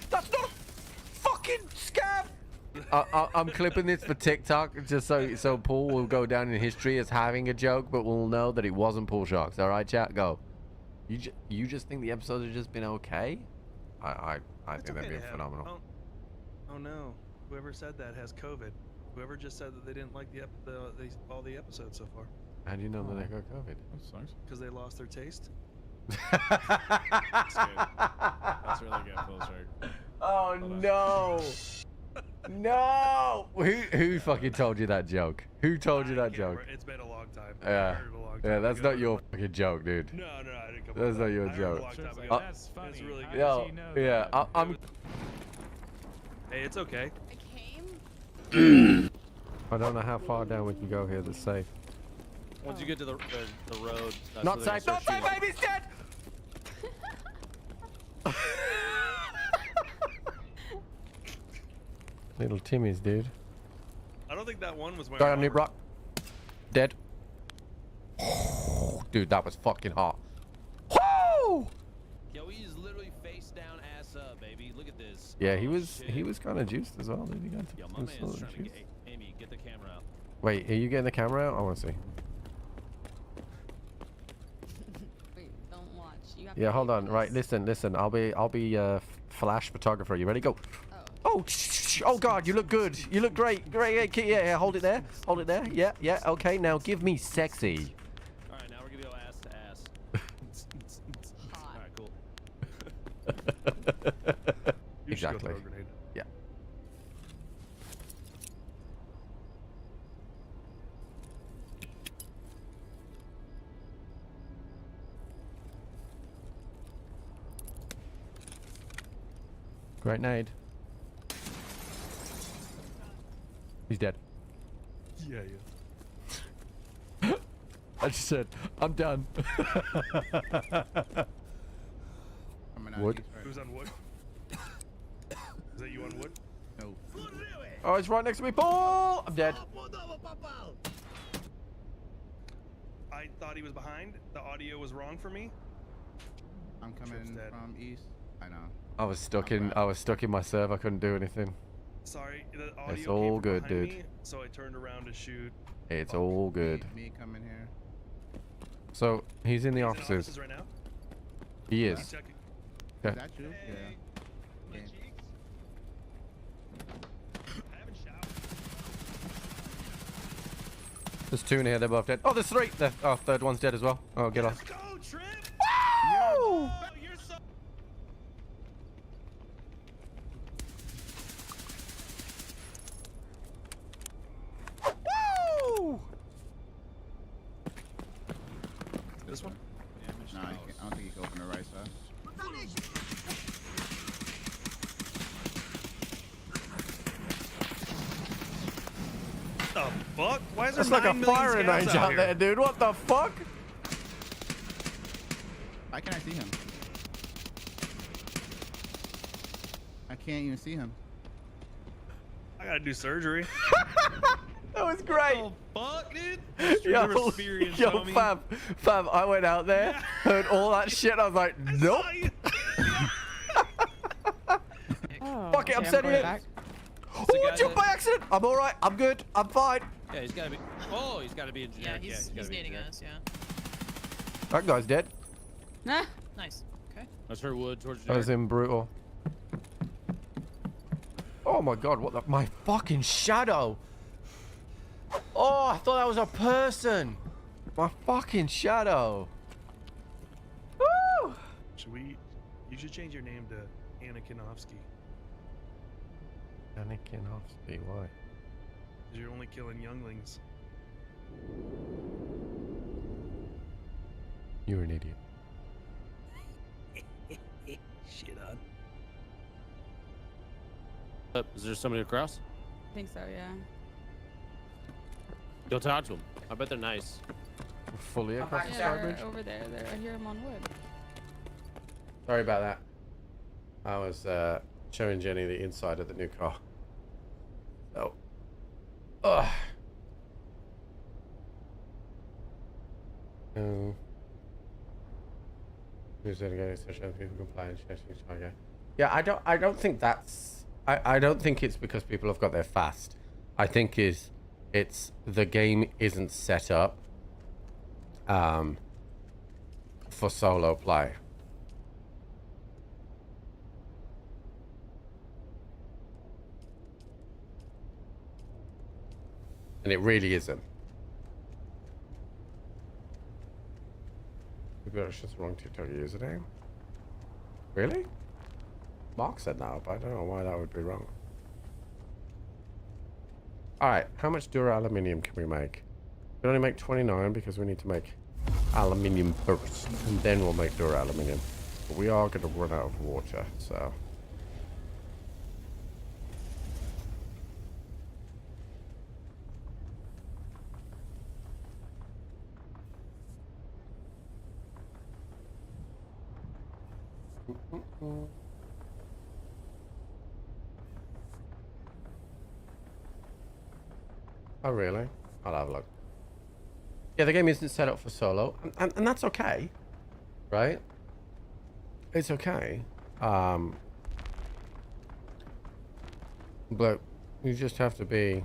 That's not a fucking scam! I'm clipping this for TikTok just so Paul will go down in history as having a joke, but we'll know that it wasn't Paul Sharks. All right, chat, go. You just think the episodes have just been okay? I think they've been phenomenal. Oh no! Whoever said that has COVID. Whoever just said that they didn't like all the episodes so far. How do you know that they got COVID? That sucks. Because they lost their taste. That's good. That's really good, Full Shark. Oh no! No! Who fucking told you that joke? Who told you that joke? It's been a long time. Yeah. I heard it a long time Yeah, that's ago. not your fucking joke, dude. No, I didn't come That's up not with your that. I heard it a joke. long time Shark's like, ago. that's funny. It's really How good. does he know Yeah, that? I'm. Hey, it's okay. I came. I don't know how far down we can go here that's safe. Once you get to the road, that's Not where they're safe. gonna Not start safe, shooting. baby's dead! Little Timmy's, dude. I don't think that one was wearing Guy on new armor. rock. Dead. Dude, that was fucking hot. Woo! Yo, he's literally face down, ass up, baby. Look at this. Yeah, Oh, he was shit. kind of juiced as well, dude. He got Yo, my some man's solid trying to juice. get. Amy, get the camera out. Wait, are you getting the camera out? I want to see. Wait, don't watch. You have Yeah, to hold wait on. for Right, this. listen. I'll be flash photographer. You ready? Go. Oh. Oh, oh God, you look good. You look great. Yeah, hold it there. Hold it there. Yeah. Okay, now give me sexy. All right, now we're gonna go ass to ass. All Hot. right, cool. You should go Exactly. throw a grenade. Yeah. Great nade. He's dead. Yeah. I just said, I'm done. Wood. Who's on wood? Is that you on wood? No. Oh, he's right next to me. Paul! I'm dead. I thought he was behind. The audio was wrong for me. I'm coming dead. from east. I know. I was stuck in my serve. I couldn't do anything. Sorry, the audio It's came all from good, behind dude. me, so I turned around to shoot. It's all good. Me coming here. So he's in the He's in offices. offices right now. He He's is. checking. Is Okay. that you? Hey, my Yeah. cheeks. I haven't showered. There's two in here. They're both dead. Oh, there's three. Third one's dead as well. Oh, get off. Let's go, Trip. Woo! Oh, you're so. Woo! This one. Nah, I don't think you can open the right side. The fuck? Why is there It's like a 9 million firing scavs range out here? there, dude. What the fuck? Why can't I see him? I can't even see him. I gotta do surgery. That was great. Oh fuck, dude. Yo, Experience, yo, homie. fam, I went out there, heard all that shit. I was like, nope. Saw you. Fuck it, I'm sending it. Oh, I jumped by accident. I'm all right. I'm good. I'm fine. Yeah, he's gotta be. Oh, he's gotta be Yeah, engineering. he's gotta be nading engineering. us, yeah. That guy's dead. Nah. Nice. Okay. That's her wood towards That was you. him brutal. Oh my god, what the? My fucking shadow. Oh, I thought that was a person. My fucking shadow. Woo! You should change your name to Anakinovsky. Anakinovsky, why? Because you're only killing younglings. You're an idiot. Shit on. Is there somebody across? I think so, yeah. Go talk to them. I bet they're nice. We're fully across the Yeah, sky they're bridge. over there. I hear them on wood. Sorry about that. I was showing Jenny the inside of the new car. Oh. Ugh. Who's going to get such as people comply and share. Yeah, I don't think that's I don't think it's because people have got there fast. I think it's the game isn't set up for solo play. And it really isn't. Maybe that's just the wrong TikTok username. Really? Mark said that, but I don't know why that would be wrong. Alright, how much Dura aluminium can we make? We only make 29 because we need to make aluminium first, and then we'll make Dura aluminium. But we are going to run out of water, so... Oh, really? I'll have a look. Yeah, the game isn't set up for solo, and that's okay, right? It's okay. But you just have to be...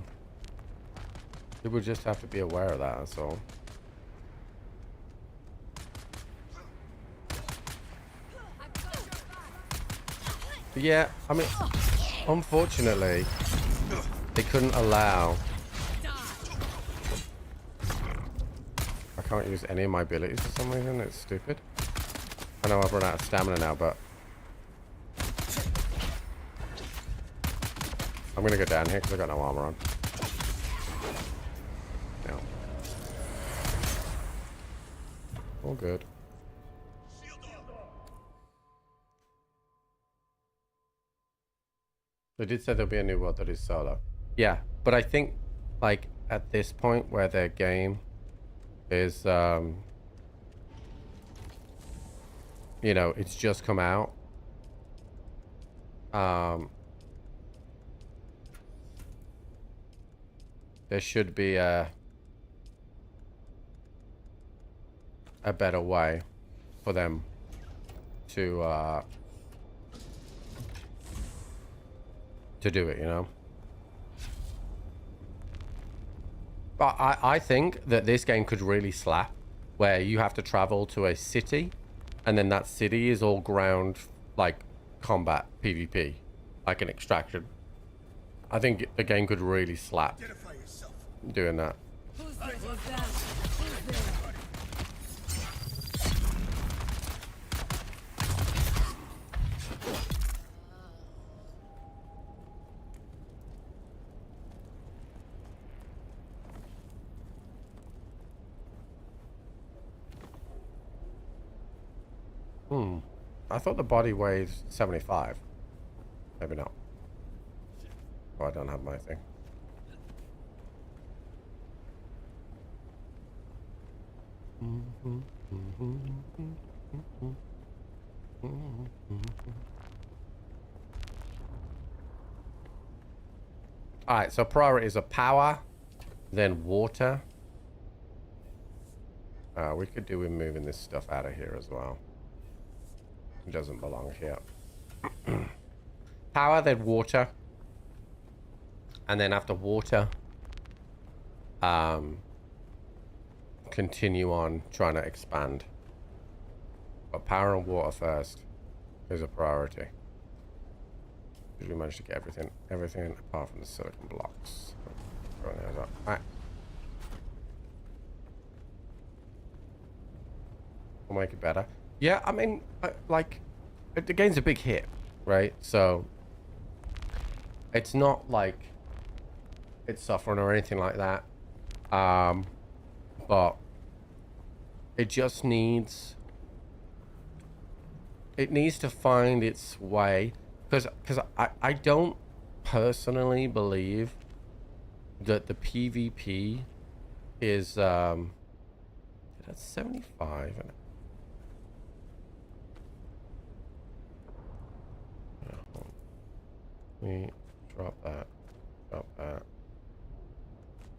People just have to be aware of that, that's all. But yeah, I mean, unfortunately, they couldn't allow... I can't use any of my abilities for some reason, it's stupid. I know I've run out of stamina now, but... I'm gonna go down here because I got no armor on. No. All good. They did say there'll be a new world that is solo. Yeah, but I think, like, at this point where their game is, you know, it's just come out. There should be a better way for them to do it, you know. But I think that this game could really slap, where you have to travel to a city, and then that city is all ground, like, combat, PvP, like an extraction. I think the game could really slap doing that. I thought the body weighs 75. Maybe not. Oh, I don't have my thing. Alright, so priorities are power, then water. We could do with moving this stuff out of here as well. It doesn't belong here. Power, then water. And then after water, continue on trying to expand. But power and water first is a priority. Because we managed to get everything apart from the silicon blocks. Alright. will make it better. Yeah, I mean, like, the game's a big hit, right? So it's not like it's suffering or anything like that. But it just needs to find its way, because I don't personally believe that the PvP is that's 75 and we drop that.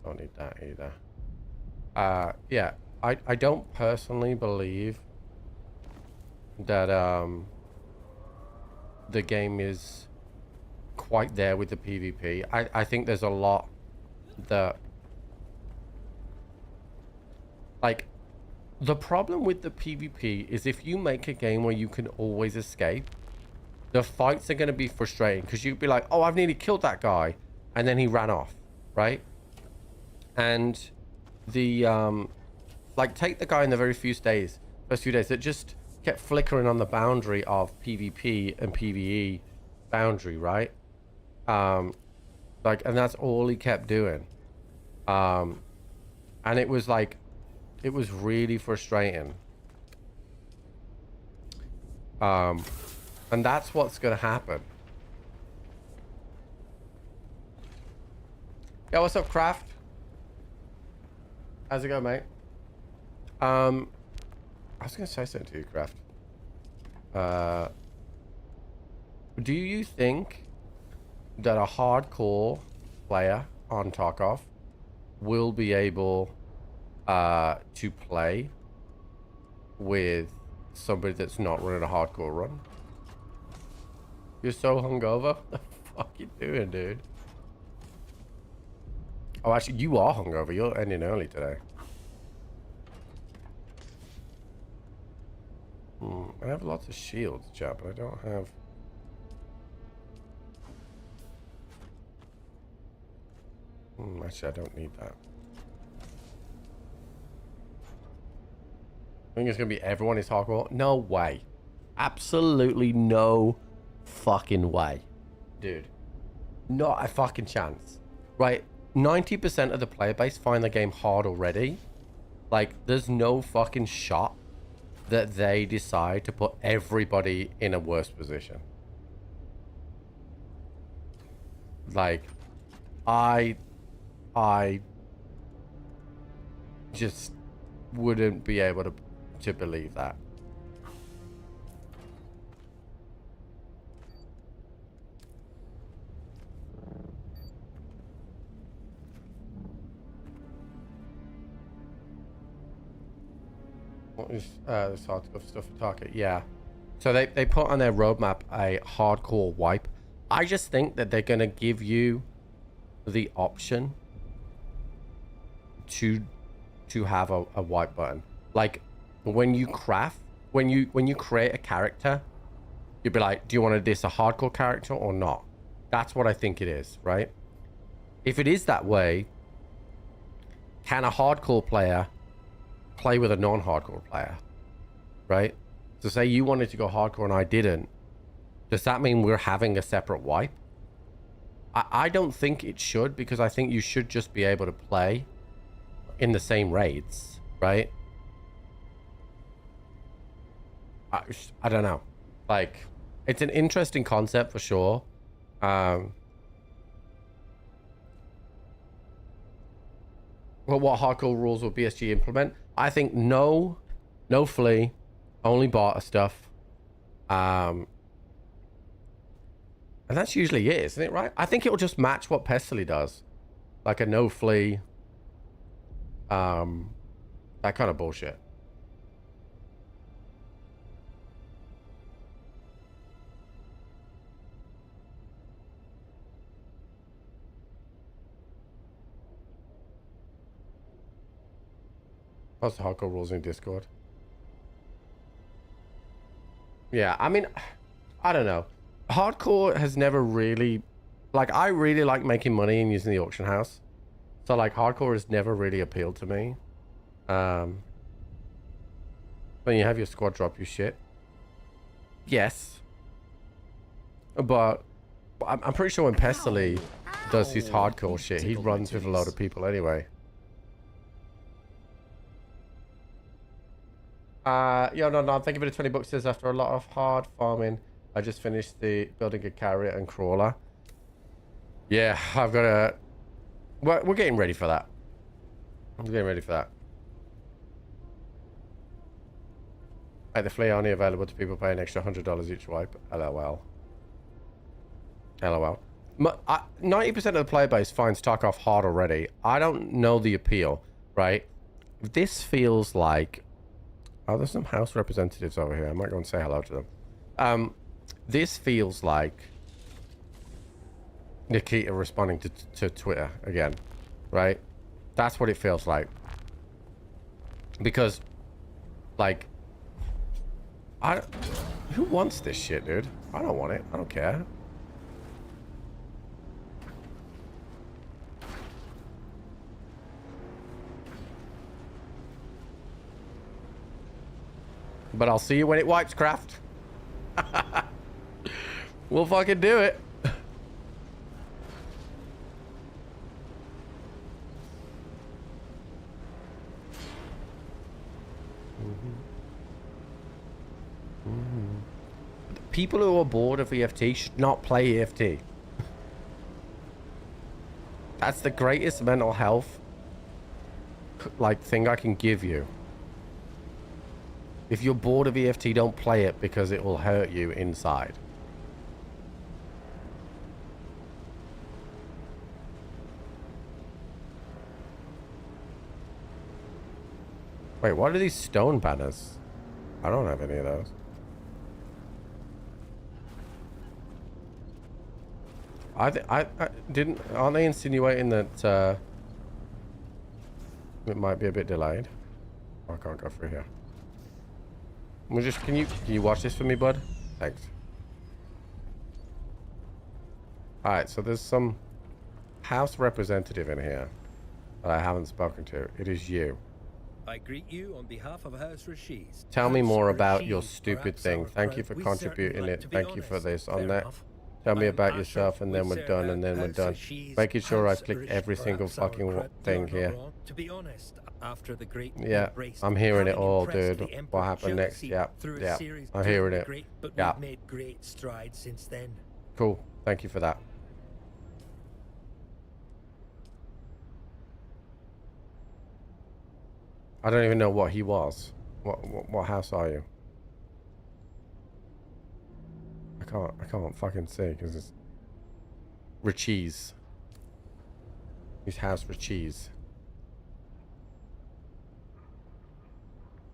Don't need that either. Yeah, I don't personally believe that the game is quite there with the PvP. I think there's a lot that, like, the problem with the PvP is if you make a game where you can always escape, the fights are going to be frustrating, because you'd be like, oh, I've nearly killed that guy, and then he ran off, right? And the like, take the guy in the first few days that just kept flickering on the boundary of PvP and PvE boundary, right? Like, and that's all he kept doing. And it was like, it was really frustrating. And that's what's gonna happen. Yo, what's up, Kraft? How's it going, mate? I was gonna say something to you, Kraft. Do you think that a hardcore player on Tarkov will be able to play with somebody that's not running a hardcore run? You're so hungover? What the fuck you doing, dude? Oh, actually, you are hungover. You're ending early today. I have lots of shields, chap, but I don't have... actually, I don't need that. I think it's going to be everyone is hardcore. No way. Absolutely no fucking way. Dude. Not a fucking chance. Right? 90% of the player base find the game hard already. Like, there's no fucking shot that they decide to put everybody in a worse position. Like, I just wouldn't be able to believe that. What is this hardcore stuff for Target? Yeah. So they put on their roadmap a hardcore wipe. I just think that they're gonna give you the option to have a wipe button. Like, when you craft, when you create a character, you'd be like, do you want to diss a hardcore character or not? That's what I think it is, right? If it is that way, can a hardcore player play with a non-hardcore player, right? So say you wanted to go hardcore and I didn't, does that mean we're having a separate wipe? I don't think it should, because I think you should just be able to play in the same raids, right? I don't know. Like, it's an interesting concept for sure. Well, what hardcore rules will BSG implement? I think no flea, only barter stuff. And that's usually it, isn't it, right? I think it will just match what Pestily does. Like a no flea. That kind of bullshit. What's the hardcore rules in Discord? Yeah, I mean, I don't know. Hardcore has never really... Like, I really like making money and using the auction house. So, like, hardcore has never really appealed to me. When you have your squad drop you shit. Yes. But I'm pretty sure when Pestily does his hardcore shit, he runs with a load of people anyway. No, thank you for the 20 bucks. Says after a lot of hard farming, I just finished the building a carrier and crawler. Yeah, I've got a... We're getting ready for that. I'm getting ready for that. Like the flea only available to people paying extra $100 each wipe. LOL. LOL. 90% of the player base finds Tarkov hard already. I don't know the appeal, right? This feels like... Oh, there's some house representatives over here. I might go and say hello to them. This feels like Nikita responding to Twitter again, right? That's what it feels like. Because, like, who wants this shit, dude? I don't want it. I don't care. But I'll see you when it wipes, Craft. We'll fucking do it. People who are bored of EFT should not play EFT. That's the greatest mental health thing I can give you. If you're bored of EFT, don't play it because it will hurt you inside. Wait, what are these stone banners? I don't have any of those. I didn't... Aren't they insinuating that it might be a bit delayed? Oh, I can't go through here. Can you watch this for me, bud? Thanks. Alright, so there's some house representative in here that I haven't spoken to. It is you. I greet you on behalf of House Rashiz. Tell me more about your stupid thing. Thank you for contributing it. Thank you for this on that. Tell me about yourself and then we're done and then we're done. Making sure I click every single fucking thing here. To be honest, after the great yeah, I'm hearing it all, dude. What happened next? Yeah, yeah. I'm hearing it. Yeah. Made great strides since then. Cool. Thank you for that. I don't even know what he was. What house are you? I can't fucking see because it's Richies. His house Richies.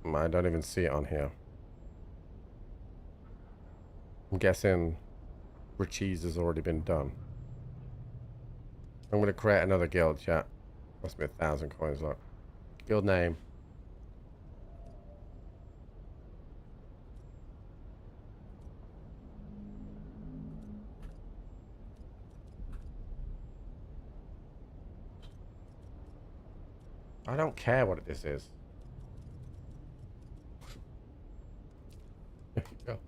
I don't even see it on here. I'm guessing Richies has already been done. I'm gonna create another guild, chat. Must be 1,000 coins, look. Guild name. I don't care what this is. There you go.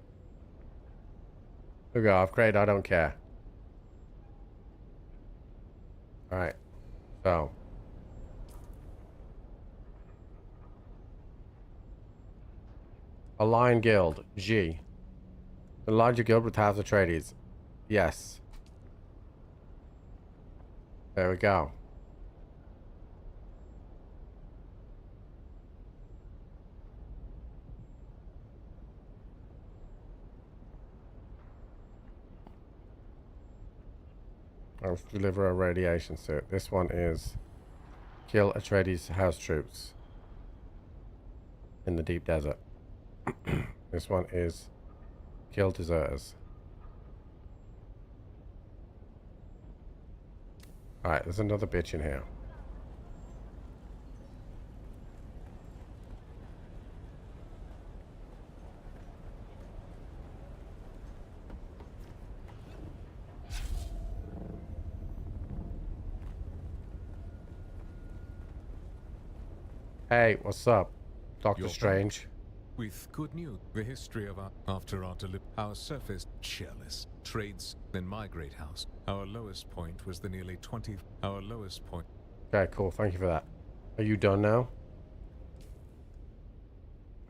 There we go. I've created I don't care. Alright. So. Align guild. G. Align your guild with House of Trades. Yes. There we go. I'll deliver a radiation suit. This one is kill Atreides house troops in the deep desert. This one is kill deserters. Alright, there's another bitch in here. Hey, what's up? Doctor Strange. With good news, the history of our surface careless trades in my great house. Our lowest point was the nearly 20. Our lowest point. Okay, cool. Thank you for that. Are you done now?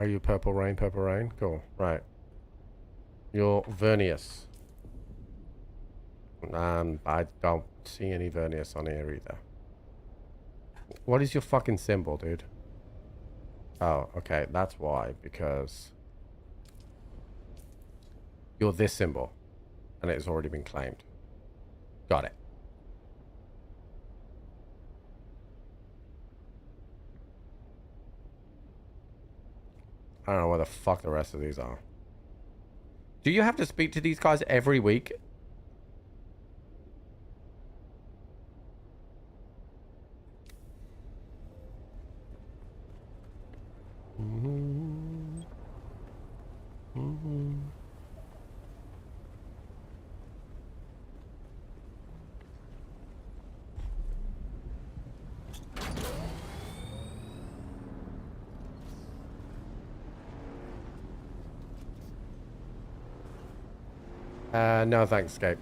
Are you purple rain? Purple rain? Cool. Right. You're Vernius. I don't see any Vernius on here either. What is your fucking symbol, dude? Oh, okay. That's why. Because you're this symbol. And it has already been claimed. Got it. I don't know where the fuck the rest of these are. Do you have to speak to these guys every week? No thanks, Scape.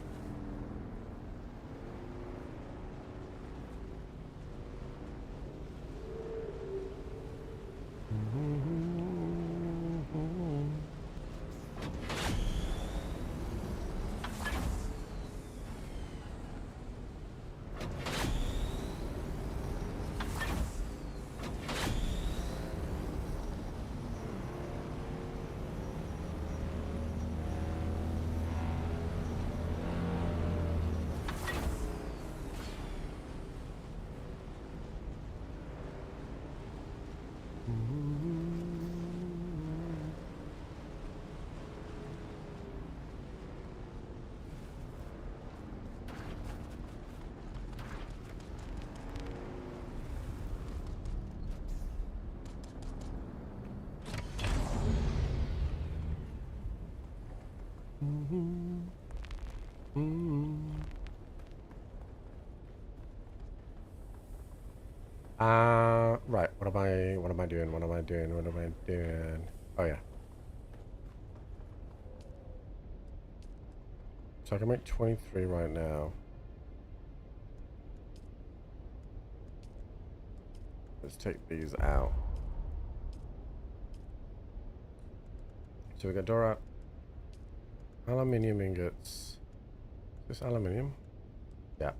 Right. What am I doing? What am I doing? Oh yeah. So I can make 23 right now. Let's take these out. So we got Dora aluminium ingots. Is this aluminium? Yeah.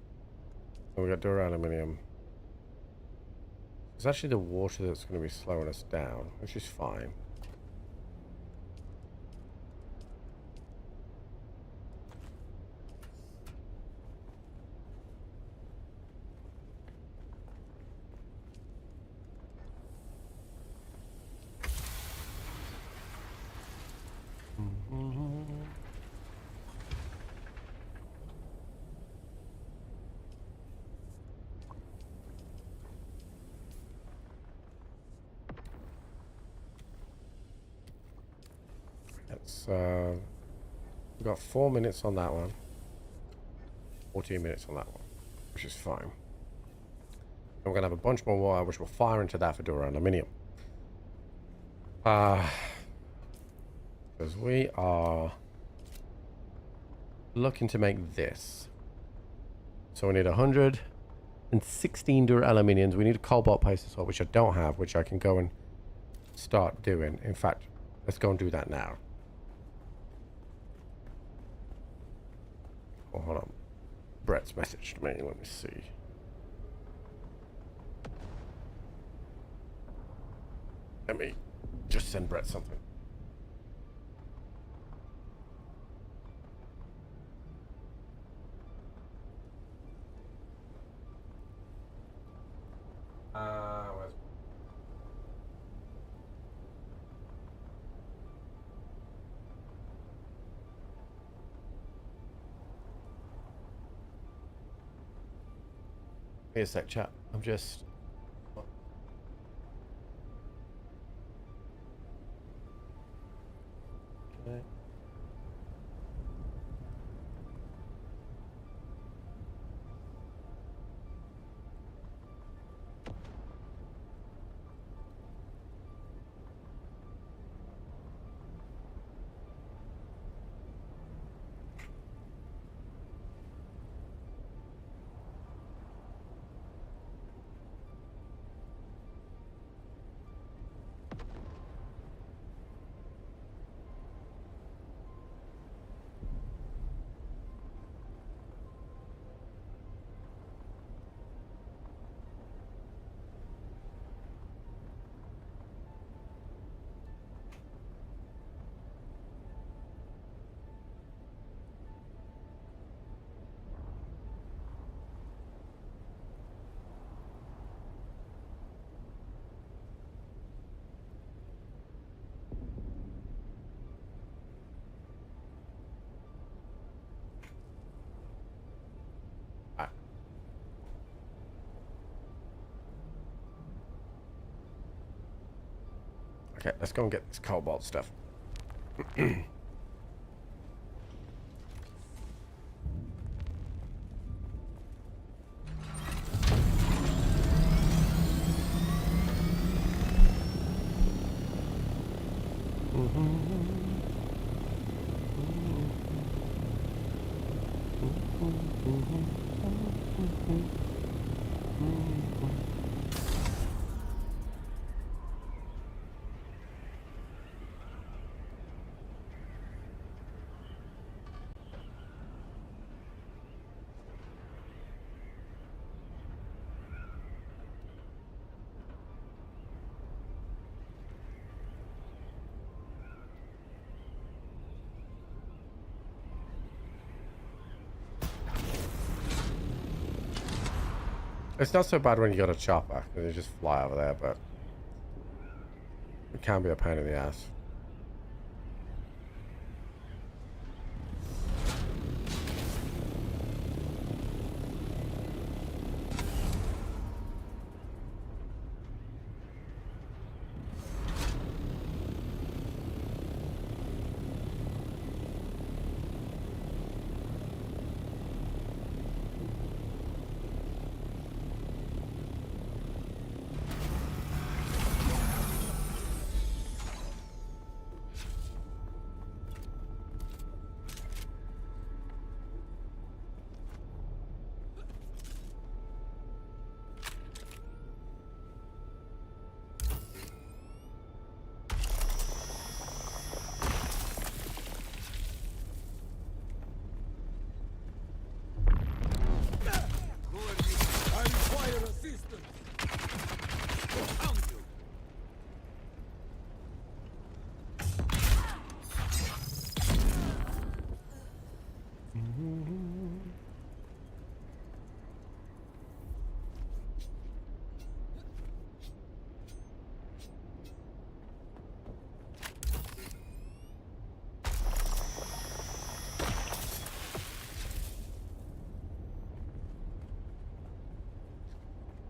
And we got Dora aluminium. It's actually the water that's going to be slowing us down, which is fine. We've got 4 minutes on that one. 14 minutes on that one, which is fine. And we're going to have a bunch more wire, which will fire into that for Dora aluminium. Because we are looking to make this. So we need 116 Dura aluminiums. We need a cobalt paste as well, which I don't have, which I can go and start doing. In fact, let's go and do that now. Oh, hold on. Brett's messaged me. Let me see. Let me just send Brett something. Where's... Wait a sec, chat. I'm just... Okay. Okay, let's go and get this cobalt stuff. It's not so bad when you got a chopper, because you just fly over there, but it can be a pain in the ass.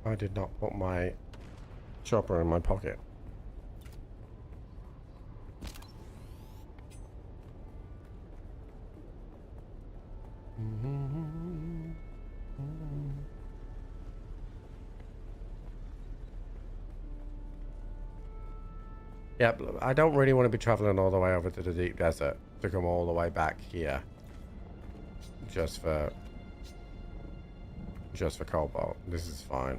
I did not put my chopper in my pocket. Yeah, I don't really want to be traveling all the way over to the deep desert to come all the way back here just for cobalt. This is fine.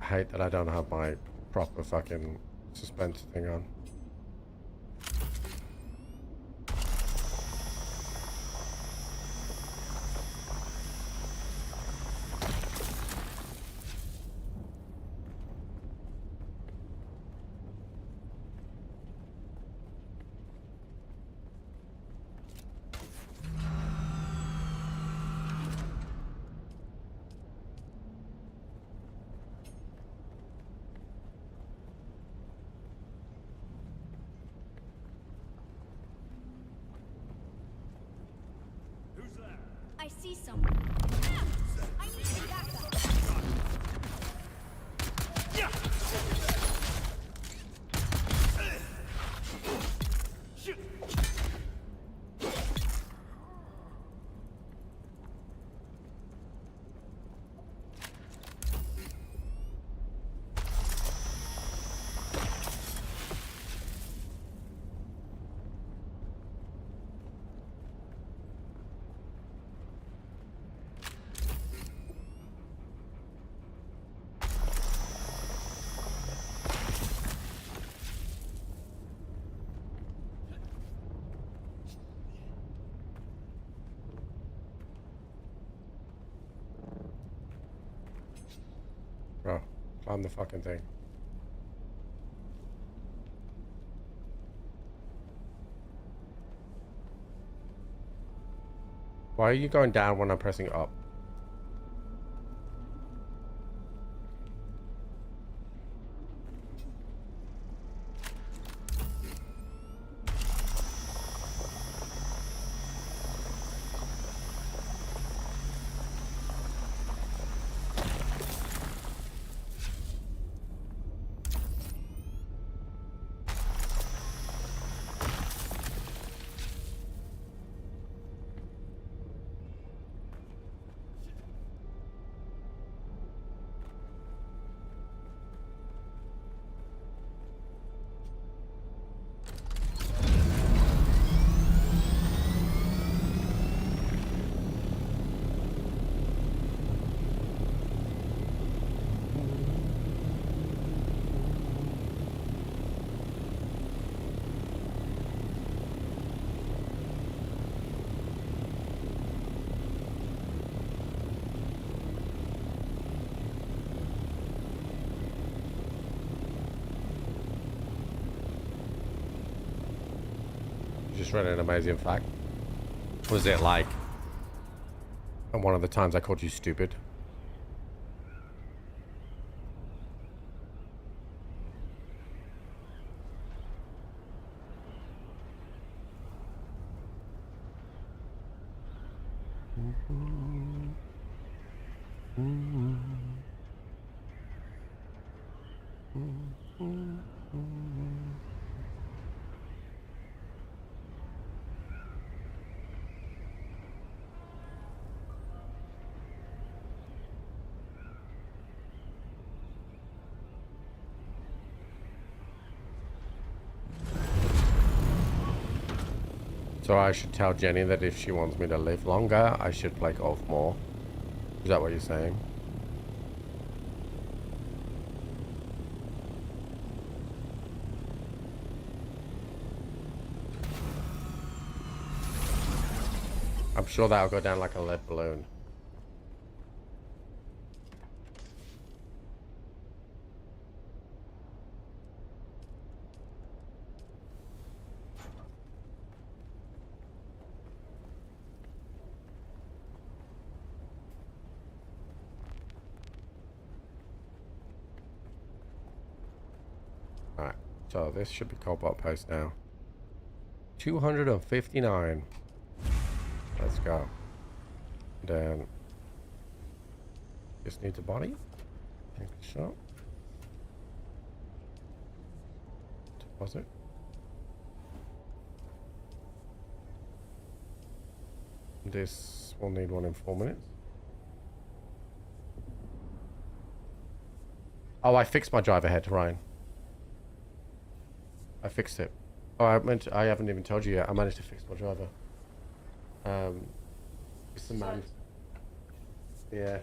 I hate that I don't have my proper fucking suspense thing on. I see someone. I need to back up. Climb the fucking thing. Why are you going down when I'm pressing up? Just read an amazing fact. Was it like one of the times I called you stupid? So I should tell Jenny that if she wants me to live longer, I should play golf more. Is that what you're saying? I'm sure that'll go down like a lead balloon. Alright, so this should be Cobalt Post now. 259. Let's go. Then just needs a body. Take a shot. Deposit. This will need one in 4 minutes. Oh, I fixed my driver head, Ryan. I fixed it. Oh, I haven't even told you yet. I managed to fix my driver. It's the man. Yeah.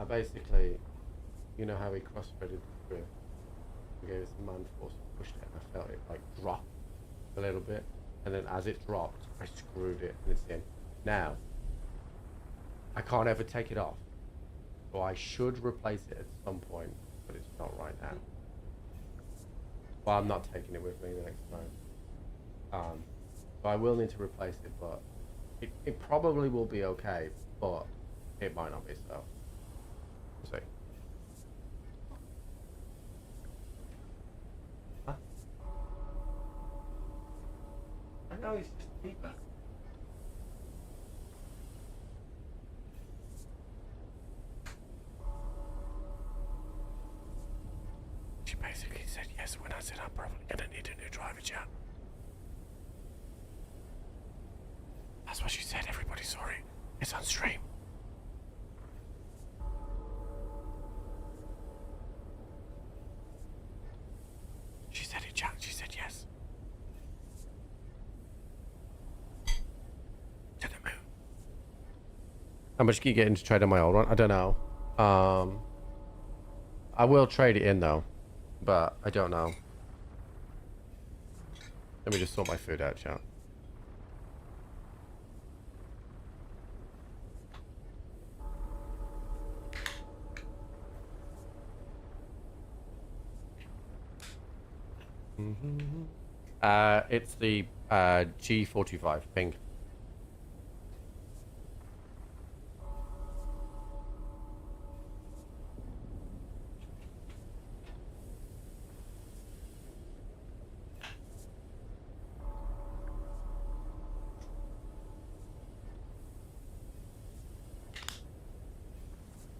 I basically, you know how he cross-threaded through. I gave it some man force, pushed it, and I felt it like drop a little bit, and then as it dropped, I screwed it, and it's in. Now, I can't ever take it off, so I should replace it at some point, but it's not right now. Well, I'm not taking it with me the next time. So I will need to replace it, but it probably will be okay, but it might not be so. We'll see. Huh? I know it's just feedback. She basically said yes when I said I'm probably gonna need a new driver, chat. That's what she said. Everybody, sorry. It's on stream. She said it, chat. She said yes. To the moon. How much can you get into trade on my old one? I don't know. I will trade it in though, but I don't know. Let me just sort my food out, chat. It's the G45 pink.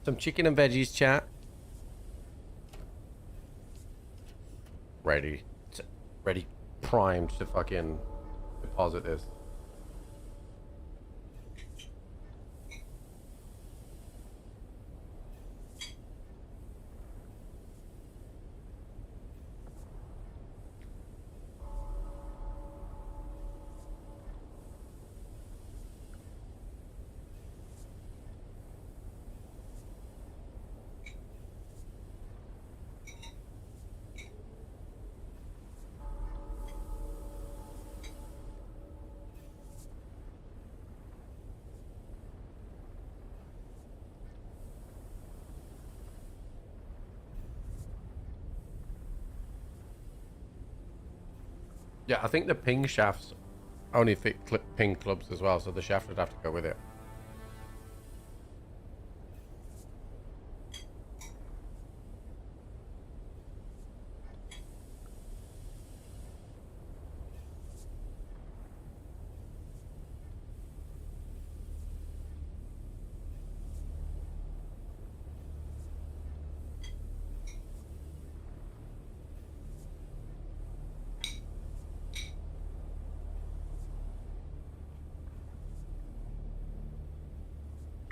Some chicken and veggies, chat. Ready. Ready. Primed to fucking deposit this. Yeah, I think the ping shafts only fit ping clubs as well, so the shaft would have to go with it.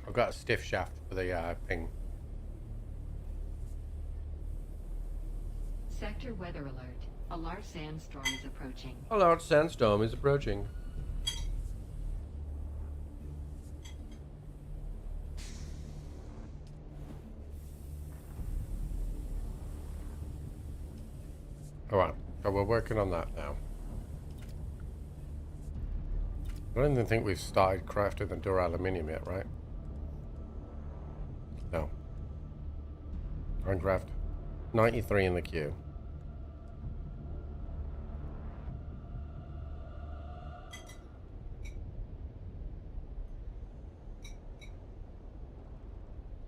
I've got a stiff shaft for the ping. Sector weather alert. A large sandstorm is approaching. A large sandstorm is approaching. Alright, so we're working on that now. I don't even think we've started crafting the duraluminum yet, right? No. Minecraft 93 in the queue.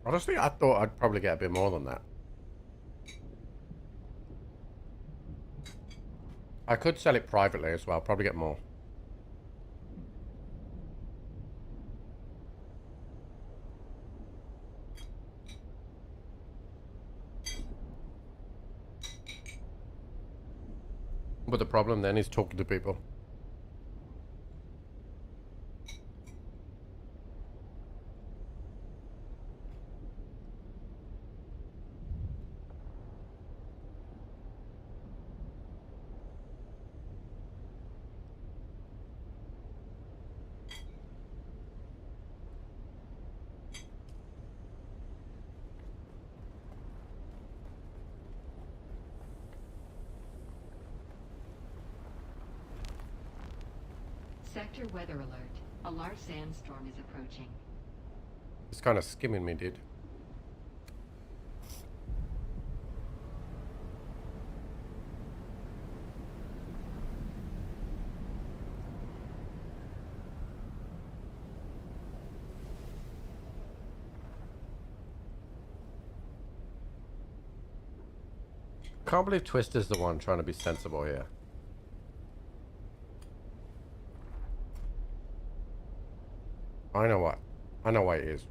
Honestly, I thought I'd probably get a bit more than that. I could sell it privately as well, probably get more. But the problem then is talking to people. Sector weather alert. A large sandstorm is approaching. It's kind of skimming me, dude. Can't believe Twister's the one trying to be sensible here. I know what. I know why it is.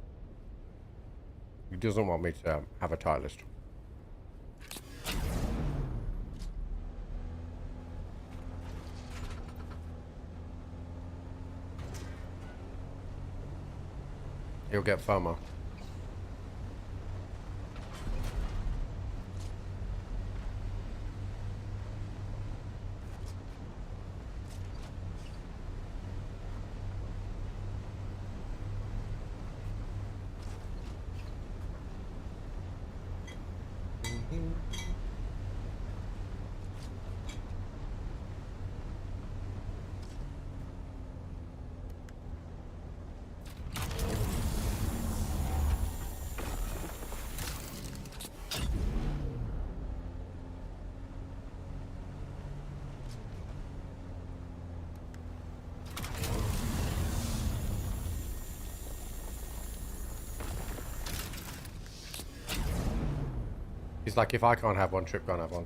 He doesn't want me to have a tight list. He'll get FOMO. It's like if I can't have one, Trip can't have one.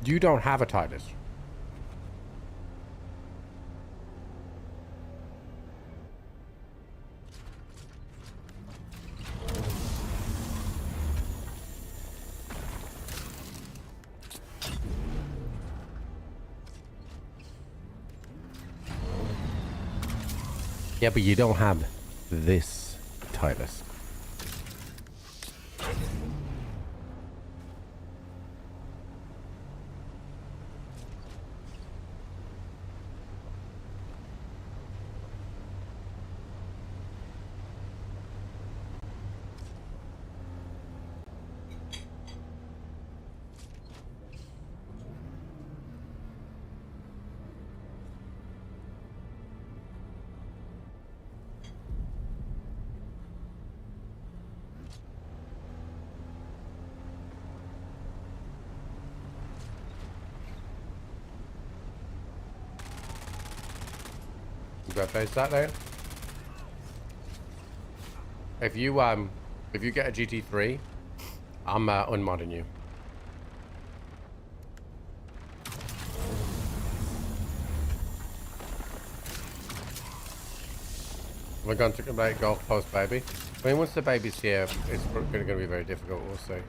You don't have a Titus. Yeah, but you don't have this Titus. You gotta face that there. If you get a GT3, I'm unmodding you. We're going to make golf post baby. I mean, once the baby's here, it's going to be very difficult. We'll see.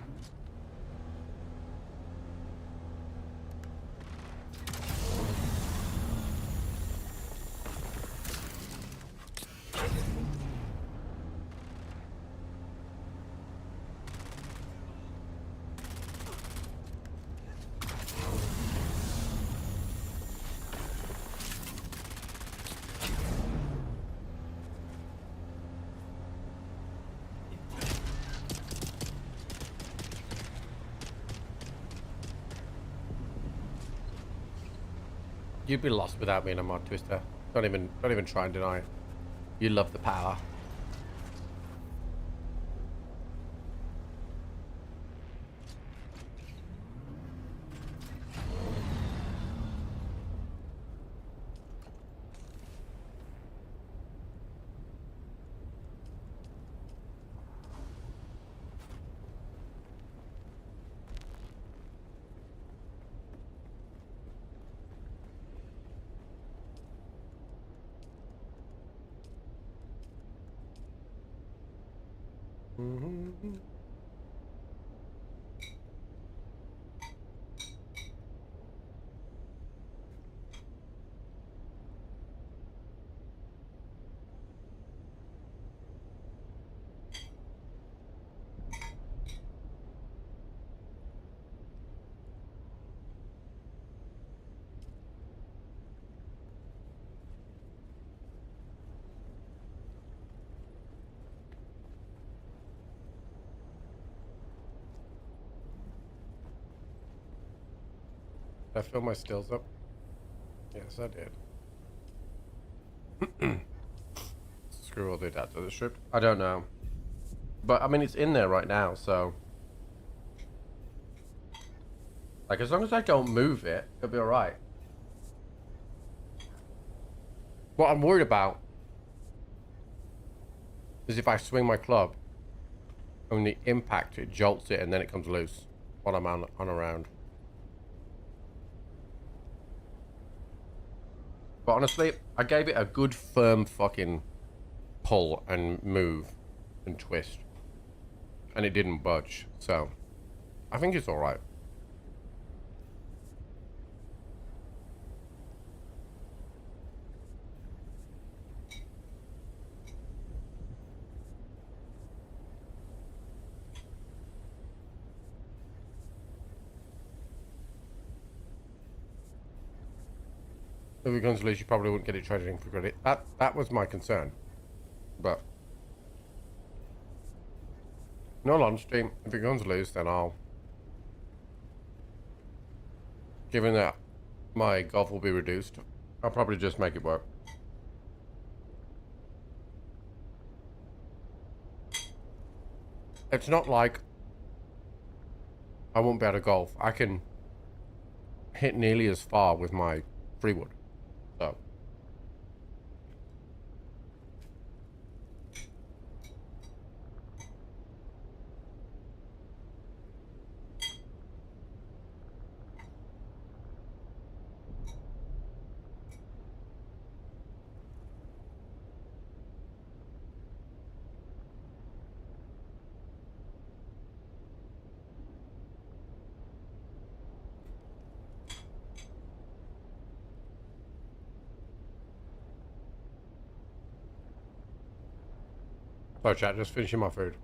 You'd be lost without being a mod twister. Don't even try and deny it. You love the power. Did I fill my stills up? Yes, I did. Screw all the adapter to the strip. I don't know. But, I mean, it's in there right now, so... Like, as long as I don't move it, it'll be alright. What I'm worried about is if I swing my club, and the impact, it jolts it, and then it comes loose while I'm on around. But honestly, I gave it a good firm fucking pull and move and twist. And it didn't budge, so I think it's alright. If it comes loose, you probably wouldn't get it traded in for credit. That was my concern. But no on stream. If it comes loose, then I'll. Given that my golf will be reduced, I'll probably just make it work. It's not like I won't be able to golf. I can hit nearly as far with my 3-wood. So. Sorry, chat, just finishing my food.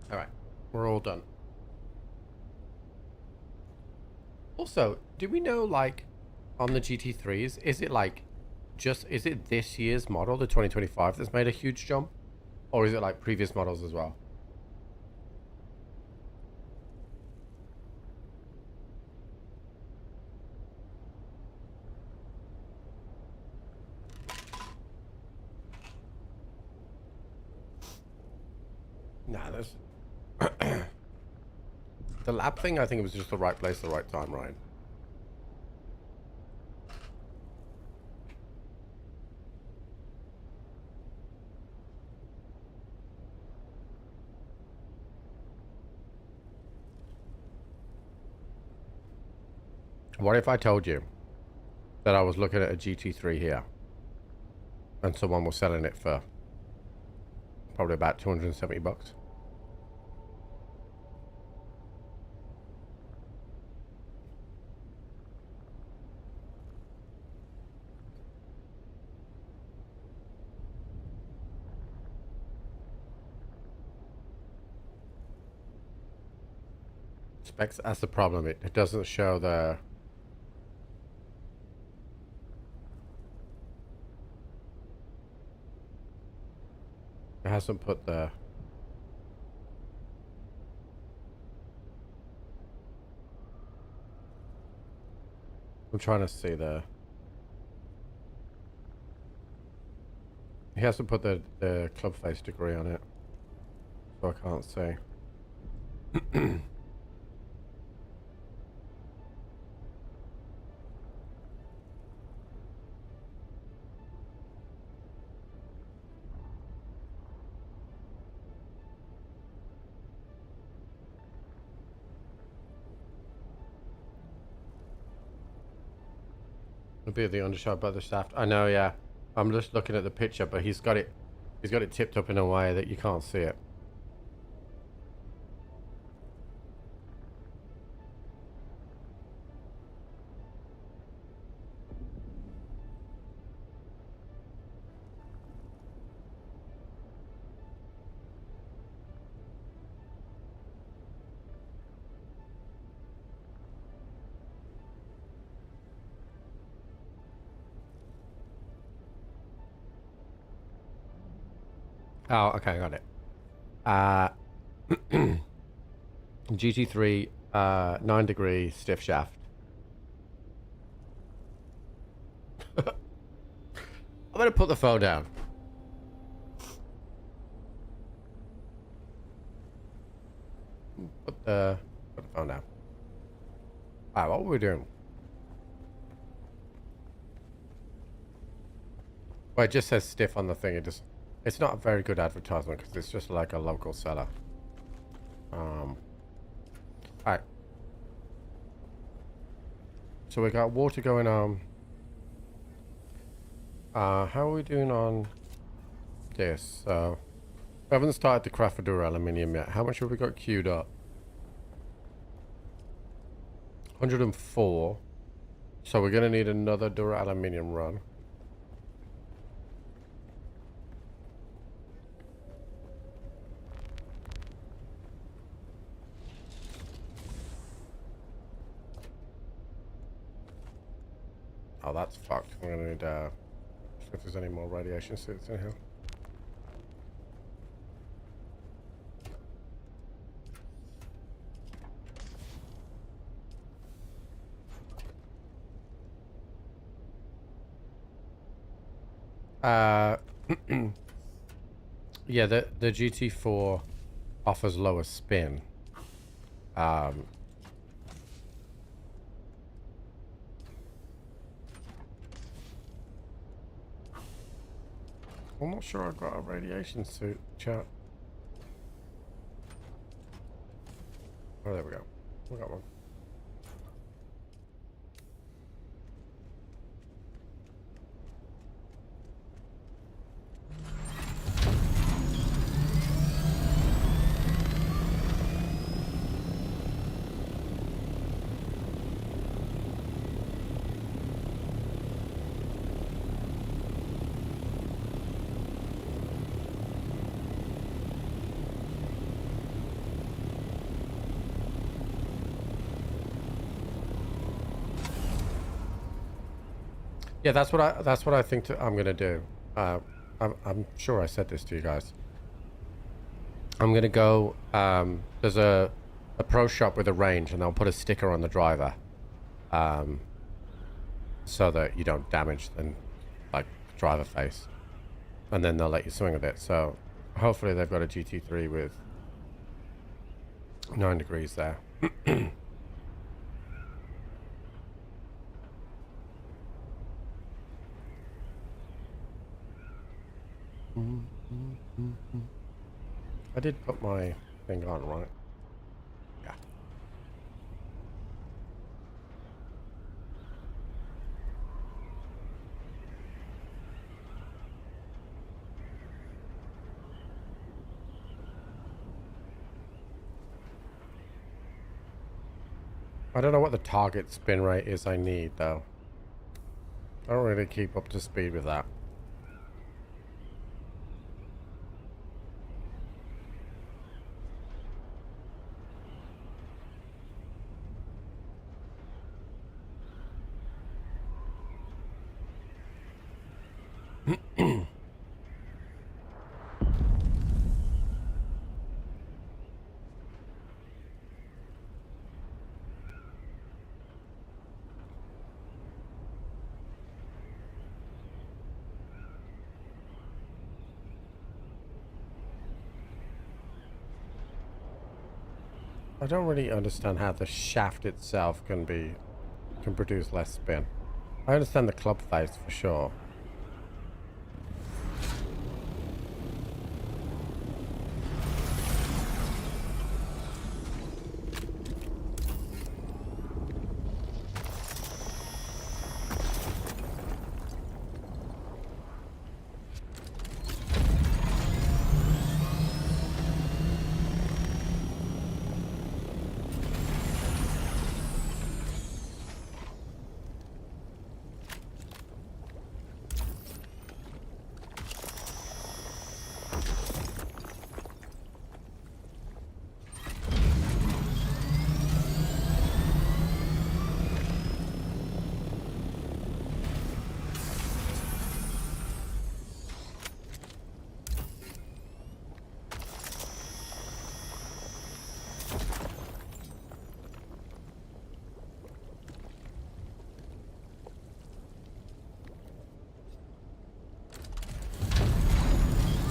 Alright, we're all done. Also, do we know, like, on the GT3s, is it like, is it this year's model, the 2025, that's made a huge jump? Or is it like previous models as well? Nah, there's... The lap thing, I think it was just the right place, the right time, right? What if I told you that I was looking at a GT3 here and someone was selling it for probably about 270 bucks? Specs, that's the problem. It doesn't show the... It hasn't put the... I'm trying to see the... He hasn't put the club face degree on it. So I can't see. It'll be the undershot by the shaft. I know, yeah. I'm just looking at the picture, but he's got it tipped up in a way that you can't see it. Oh, okay, got it. GT3, 9-degree stiff shaft. I'm gonna put the phone down. Put the phone down. Alright, what were we doing? Well, it just says stiff on the thing. It's not a very good advertisement because it's just like a local seller. Alright. So we got water going on. How are we doing on this? So we haven't started the craft for Dura aluminium yet. How much have we got queued up? 104. So we're gonna need another dura-aluminium run. Oh, that's fucked. I'm gonna need see if there's any more radiation suits in here. Yeah, the GT4 offers lower spin. I'm not sure I've got a radiation suit, chat. Oh, there we go. We got one. Yeah, that's what I think I'm gonna do. I'm sure I said this to you guys. I'm gonna go. There's a pro shop with a range, and they'll put a sticker on the driver, so that you don't damage the driver face, and then they'll let you swing a bit. So hopefully they've got a GT3 with 9 degrees there. I did put my thing on, right? Yeah. I don't know what the target spin rate is I need, though. I don't really keep up to speed with that. I don't really understand how the shaft itself can produce less spin. I understand the club face for sure.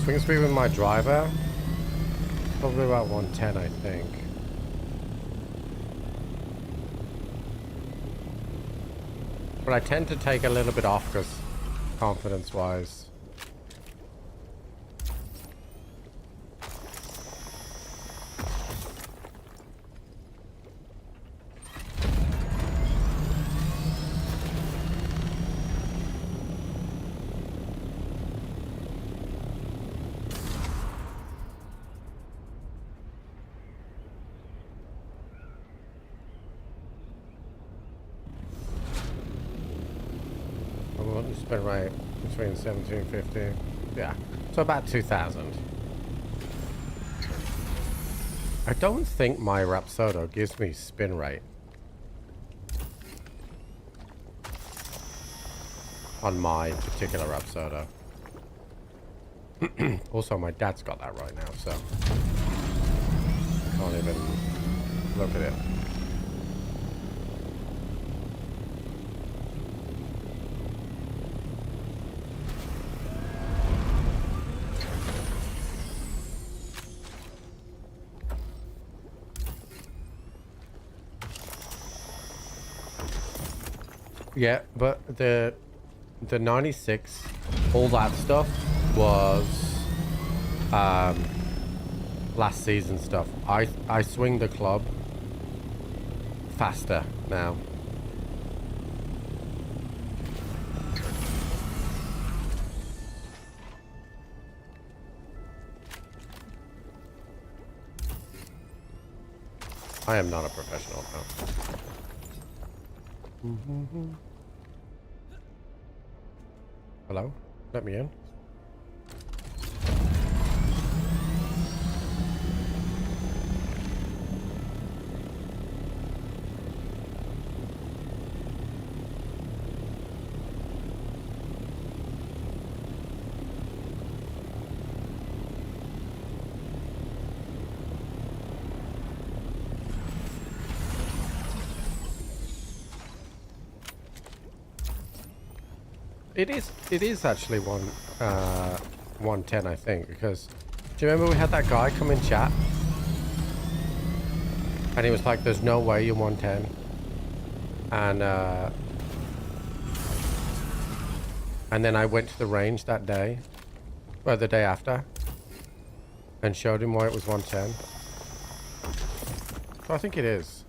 Swing speed with my driver, probably about 110, I think. But I tend to take a little bit off because confidence-wise. spin rate between 17 and 15. Yeah, so about 2,000. I don't think my Rapsodo gives me spin rate on my particular Rapsodo. Also, my dad's got that right now, so can't even look at it. Yeah, but the 96, all that stuff was last season stuff. I swing the club faster now. I am not a professional now. Hello? Let me in. It is actually 110, I think, because do you remember we had that guy come in chat and he was like, there's no way you're 110, and then I went to the range that day or the day after and showed him why it was 110. So I think it is.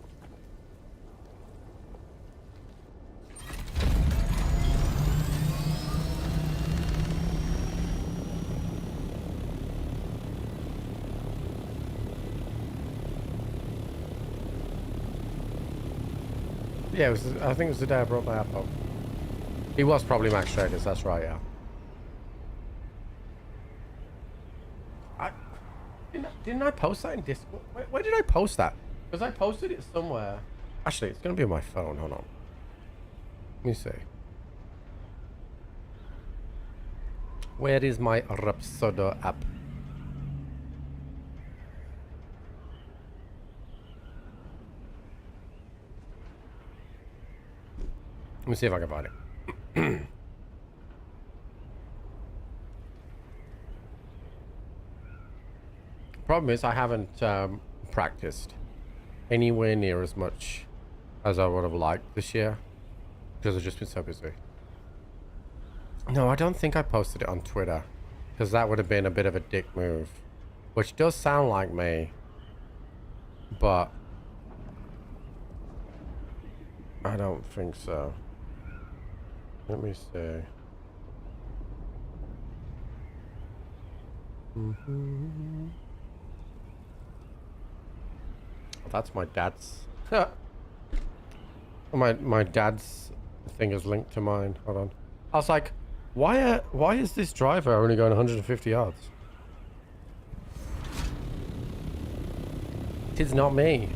Yeah, I think it was the day I brought my app up. He was probably Max Traders, that's right, yeah. Didn't I post that in Discord? Where did I post that? Because I posted it somewhere. Actually, it's going to be on my phone, hold on. Let me see. Where is my Rapsodo app? Let me see if I can find it. Problem is, I haven't practiced anywhere near as much as I would have liked this year because I've just been so busy. No, I don't think I posted it on Twitter because that would have been a bit of a dick move, which does sound like me, but I don't think so. Let me see. That's my dad's. my dad's thing is linked to mine. Hold on. I was like, why is this driver only going 150 yards? It's not me.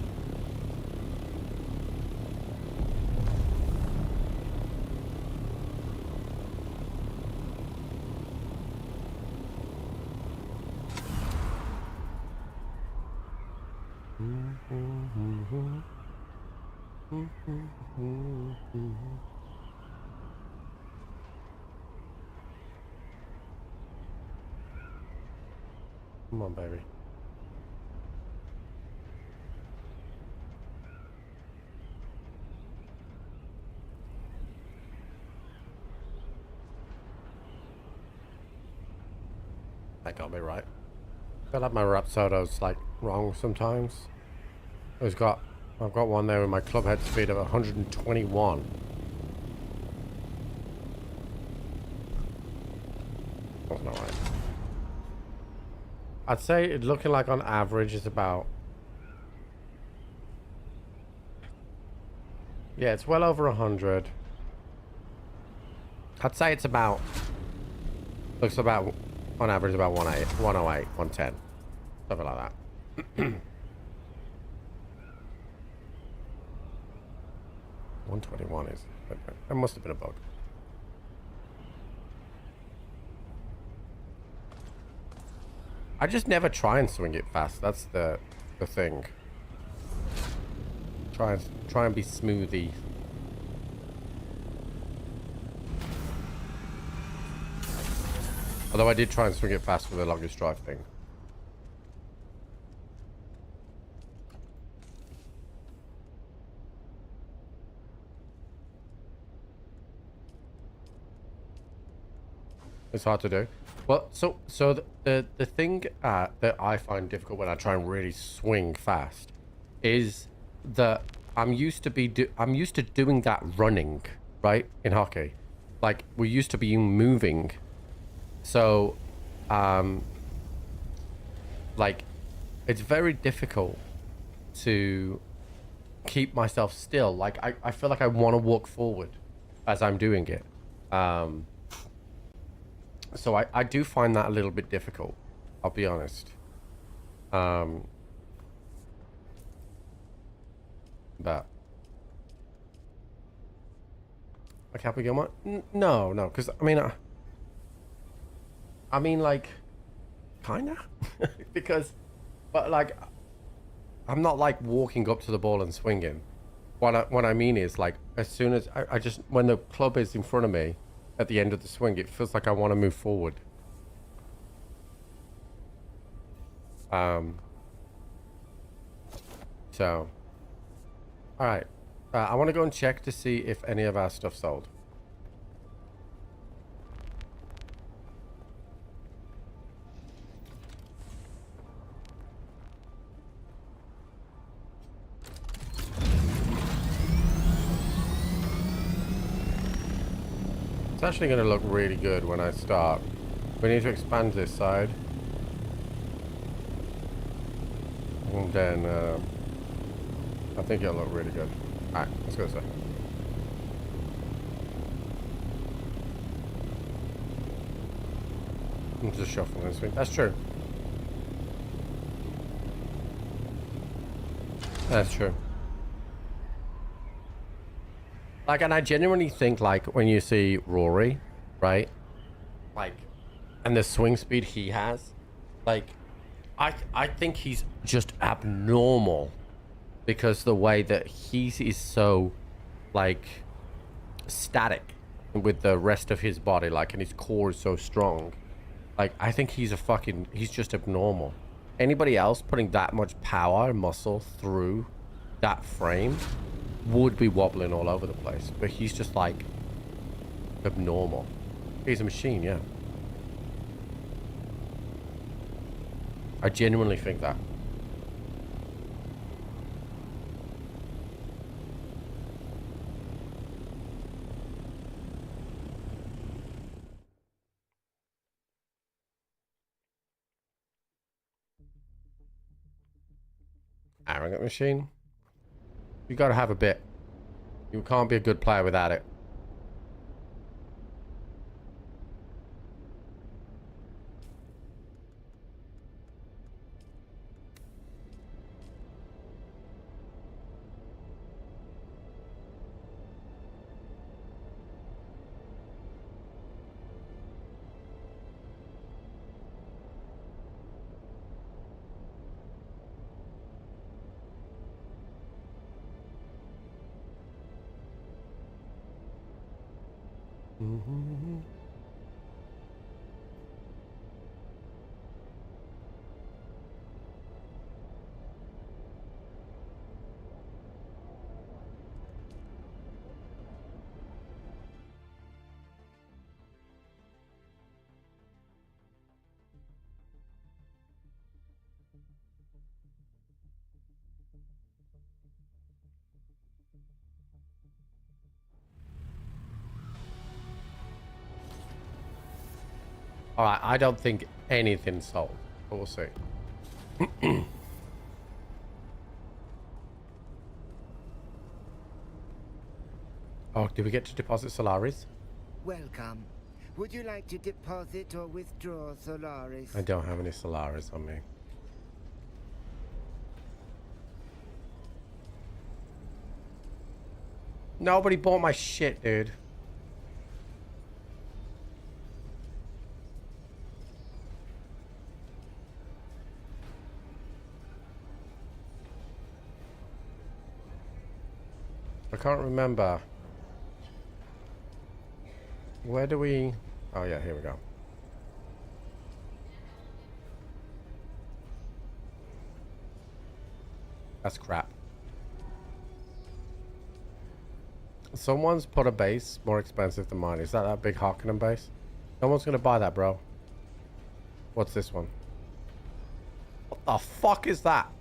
Come on, baby. That got me right. I feel like my Rapsodo's like wrong sometimes. I've got one there with my club head speed of 121. That's not right. I'd say it looking like on average is about, yeah, it's well over 100. I'd say it's about, looks about, on average, about 108, 110. Something like that. 121 is, that must have been a bug. I just never try and swing it fast. That's the thing. Try and be smoothie. Although I did try and swing it fast with the longest drive thing. It's hard to do. Well, so the thing that I find difficult when I try and really swing fast is that I'm used to doing that running, right, in hockey. Like, we're used to being moving. So, like, it's very difficult to keep myself still. Like, I feel like I want to walk forward as I'm doing it. So I do find that a little bit difficult, I'll be honest. But like, Happy Gilmore? No, because I mean, like, kinda, because, but like, I'm not like walking up to the ball and swinging. What I mean is, like, as soon as I just, when the club is in front of me at the end of the swing, it feels like I want to move forward. So, all right. I want to go and check to see if any of our stuff sold. It's actually going to look really good when I start. We need to expand this side. And then, I think it'll look really good. Alright, let's go this way. I'm just shuffling this thing. That's true. That's true. Like, and I genuinely think, like, when you see Rory, right? Like, and the swing speed he has, like, I think he's just abnormal because the way that he is so, like, static with the rest of his body, like, and his core is so strong. Like, I think he's just abnormal. Anybody else putting that much power and muscle through that frame would be wobbling all over the place, but he's just, like, abnormal. He's a machine, yeah. I genuinely think that. Arrogant machine. You gotta have a bit. You can't be a good player without it. Mm-hmm. Alright, I don't think anything's sold, but we'll see. Oh, did we get to deposit Solaris? Welcome. Would you like to deposit or withdraw Solaris? I don't have any Solaris on me. Nobody bought my shit, dude. I can't remember. Where do we... Oh yeah, here we go. That's crap. Someone's put a base more expensive than mine. Is that big Harkonnen base? No one's gonna buy that, bro. What's this one? What the fuck is that?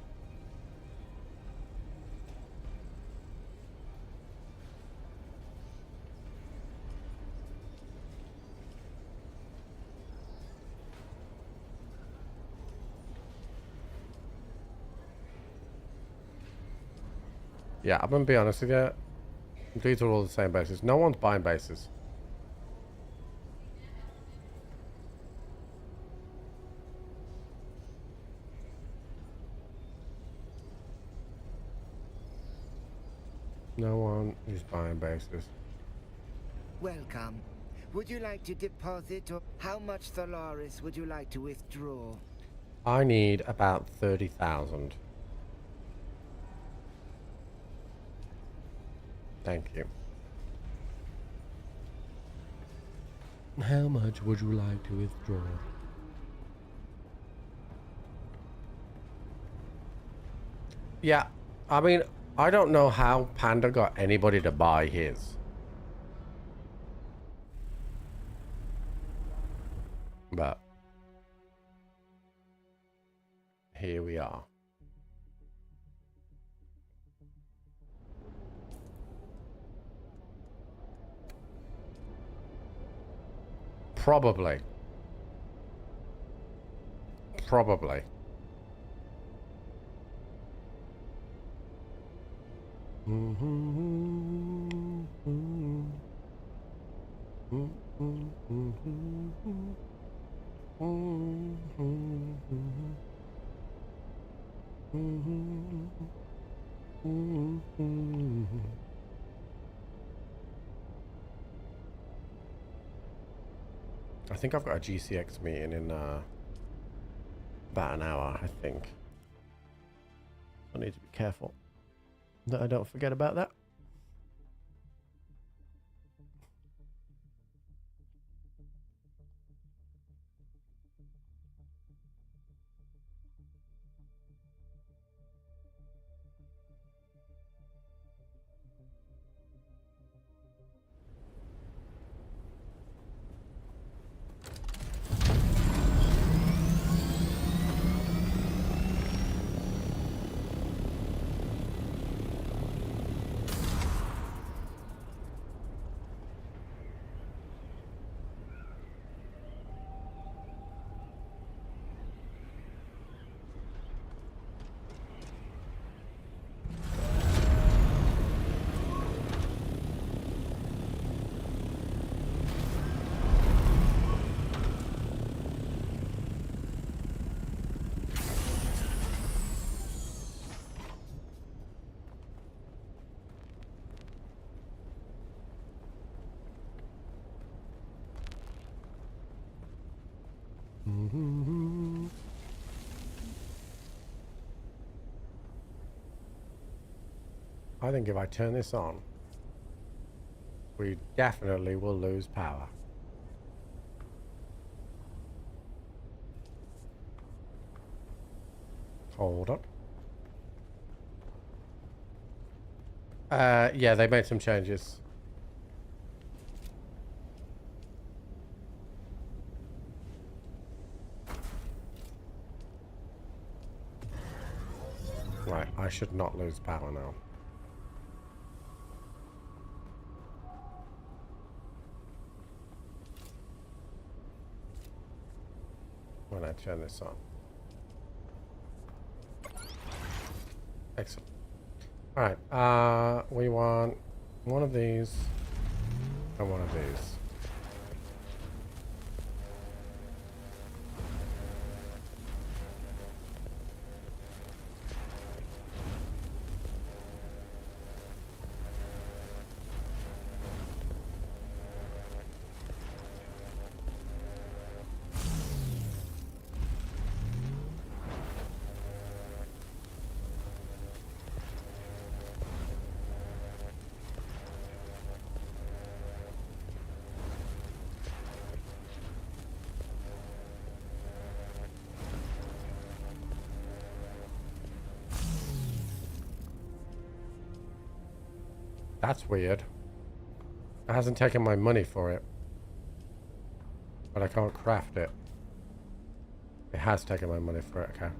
Yeah, I'm gonna be honest with you. These are all the same bases. No one's buying bases. No one is buying bases. Welcome. Would you like to deposit or how much Solaris would you like to withdraw? I need about 30,000. Thank you. How much would you like to withdraw? Yeah, I mean, I don't know how Panda got anybody to buy his. But here we are. Probably. Probably. I think I've got a GCX meeting in about an hour, I think. I need to be careful that I don't forget about that. I think if I turn this on, we definitely will lose power. Hold on. Yeah, they made some changes. Right, I should not lose power now. When I turn this on. Excellent. Alright, we want one of these and one of these. That's weird. It hasn't taken my money for it. But I can't craft it. It has taken my money for it, okay.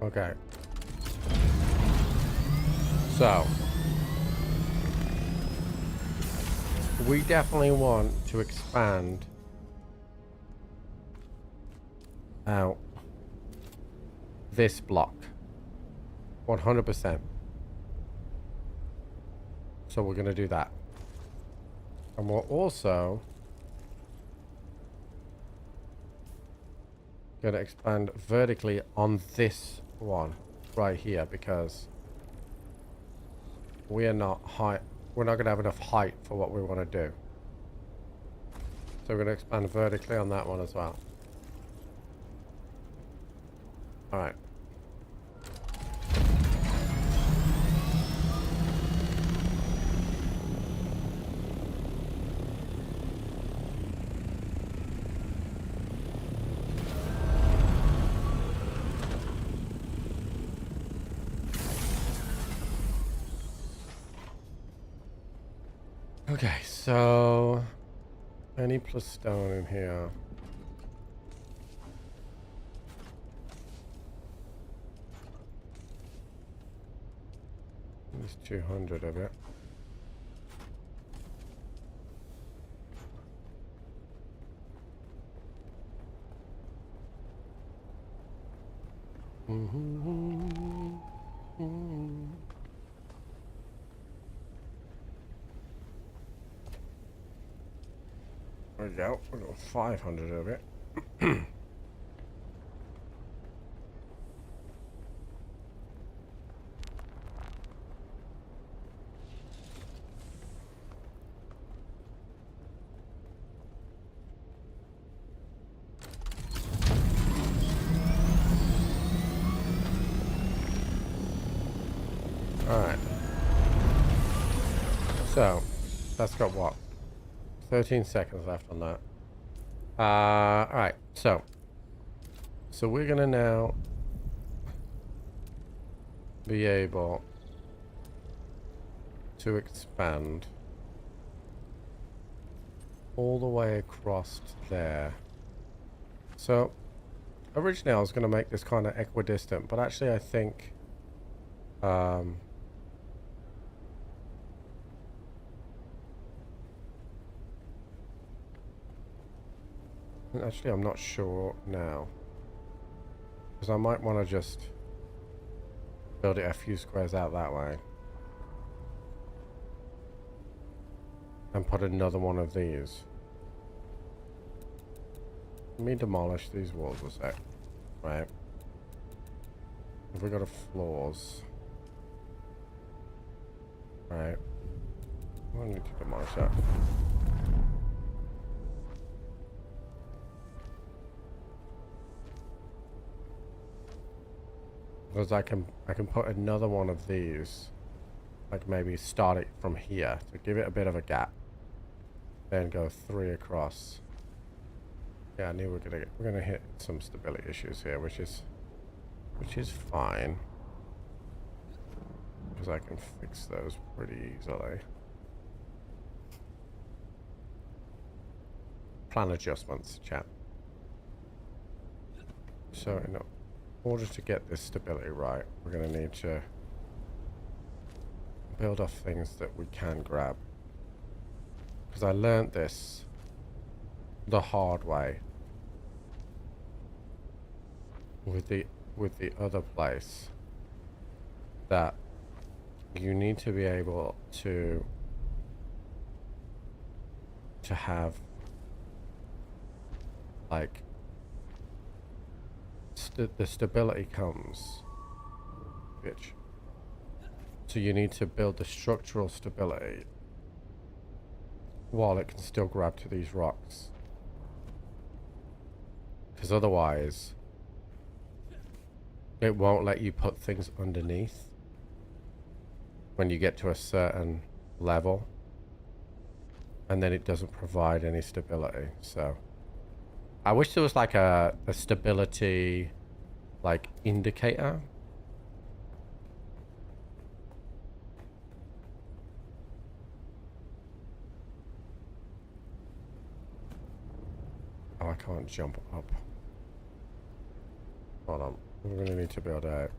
Okay. So. We definitely want to expand out this block. 100%. So we're going to do that. And we're also going to expand vertically on this one right here because we are not high. We're not going to have enough height for what we want to do. So we're going to expand vertically on that one as well. Alright. Okay, so any plus stone in here. There's 200 of it. There we go. We've got 500 of it. Alright. So, that's got what? 13 seconds left on that. Alright, so we're gonna now be able to expand all the way across to there. So originally I was gonna make this kind of equidistant, but actually I think actually, I'm not sure now. Because I might want to just build it a few squares out that way. And put another one of these. Let me demolish these walls a sec. Right. Have we got a floors? Right. I need to demolish that. Because I can put another one of these, like maybe start it from here to give it a bit of a gap, then go 3 across. Yeah, I knew we're gonna hit some stability issues here, which is fine because I can fix those pretty easily. Plan adjustments, chat. So in order to get this stability right, we're going to need to build off things that we can grab. Because I learned this the hard way with the other place, that you need to be able to have like the stability comes, bitch. So you need to build the structural stability while it can still grab to these rocks, because otherwise it won't let you put things underneath when you get to a certain level. and then it doesn't provide any stability. So I wish there was like a stability like indicator. Oh, I can't jump up. Hold on. We're going to need to build a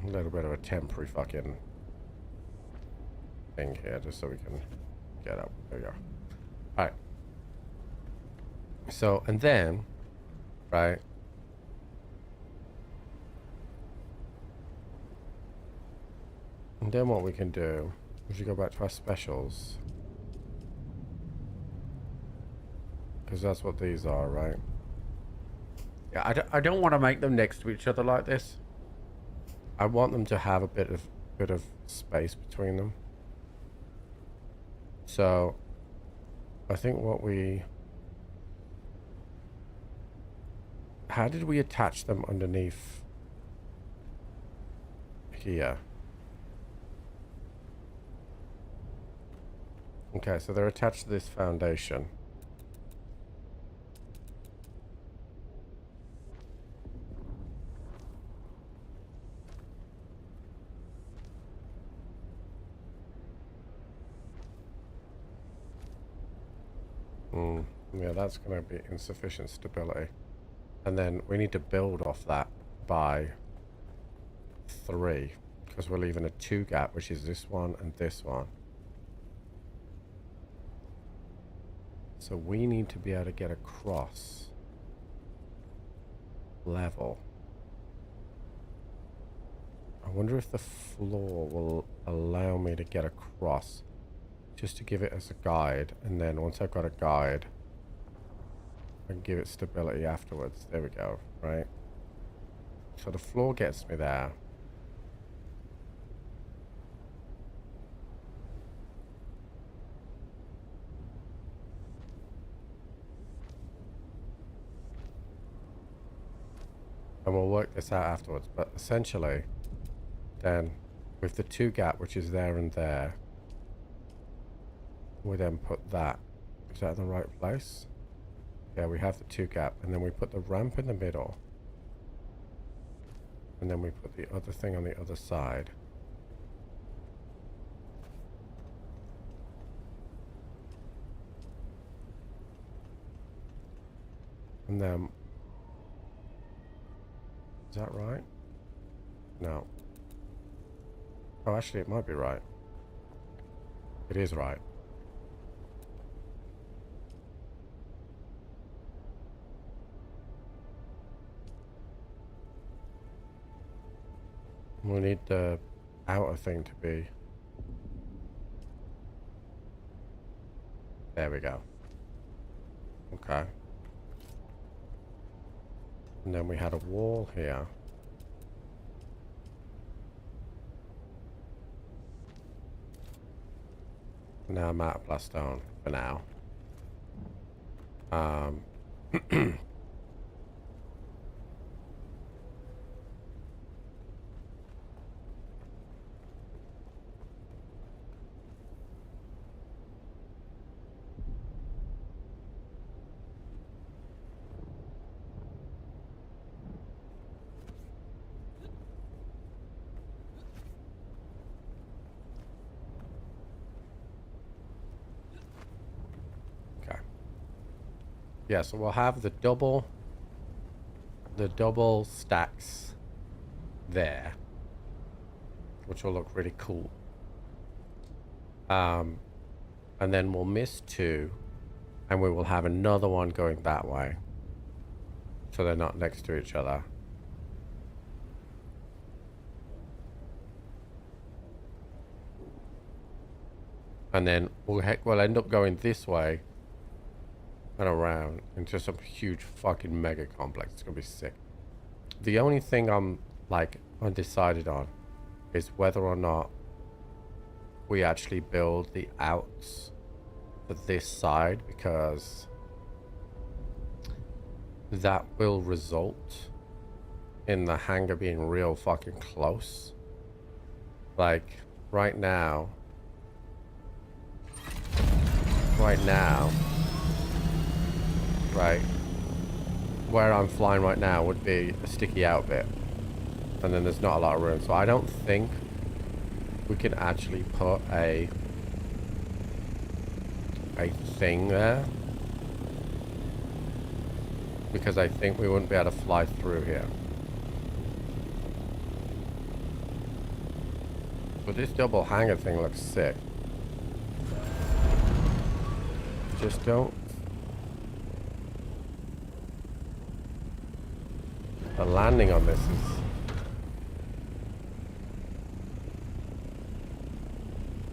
little bit of a temporary fucking thing here just so we can get up. There we go. Alright. So, and then, right. And then what we can do is you go back to our specials. Because that's what these are, right? Yeah, I don't want to make them next to each other like this. I want them to have a bit of space between them. So I think what we... How did we attach them underneath here? Okay, so they're attached to this foundation. Yeah, that's going to be insufficient stability. And then we need to build off that by 3. Because we're leaving a 2 gap, which is this one and this one. So we need to be able to get across level. I wonder if the floor will allow me to get across. Just to give it as a guide, and then once I've got a guide, I can give it stability afterwards. There we go, right? So the floor gets me there. And we'll work this out afterwards, but essentially, then with the 2 gap, which is there and there, we then put that. Is that the right place? Yeah, we have the 2 gap, and then we put the ramp in the middle, and then we put the other thing on the other side. And then, is that right? No. Oh, actually, it might be right. It is right. We need the outer thing to be... There we go. Okay. And then we had a wall here. Now I'm out of blastone for now. Yeah, so we'll have the double stacks there, which will look really cool. And then we'll miss 2, and we will have another one going that way, so they're not next to each other. And then we'll end up going this way and around into some huge fucking mega complex. It's gonna be sick. The only thing I'm like undecided on is whether or not we actually build the outs for this side, because that will result in the hangar being real fucking close. Like right now, right now, right, where I'm flying right now would be a sticky out bit. And then there's not a lot of room. So I don't think we can actually put a thing there. Because I think we wouldn't be able to fly through here. But this double hangar thing looks sick. Just don't. The landing on this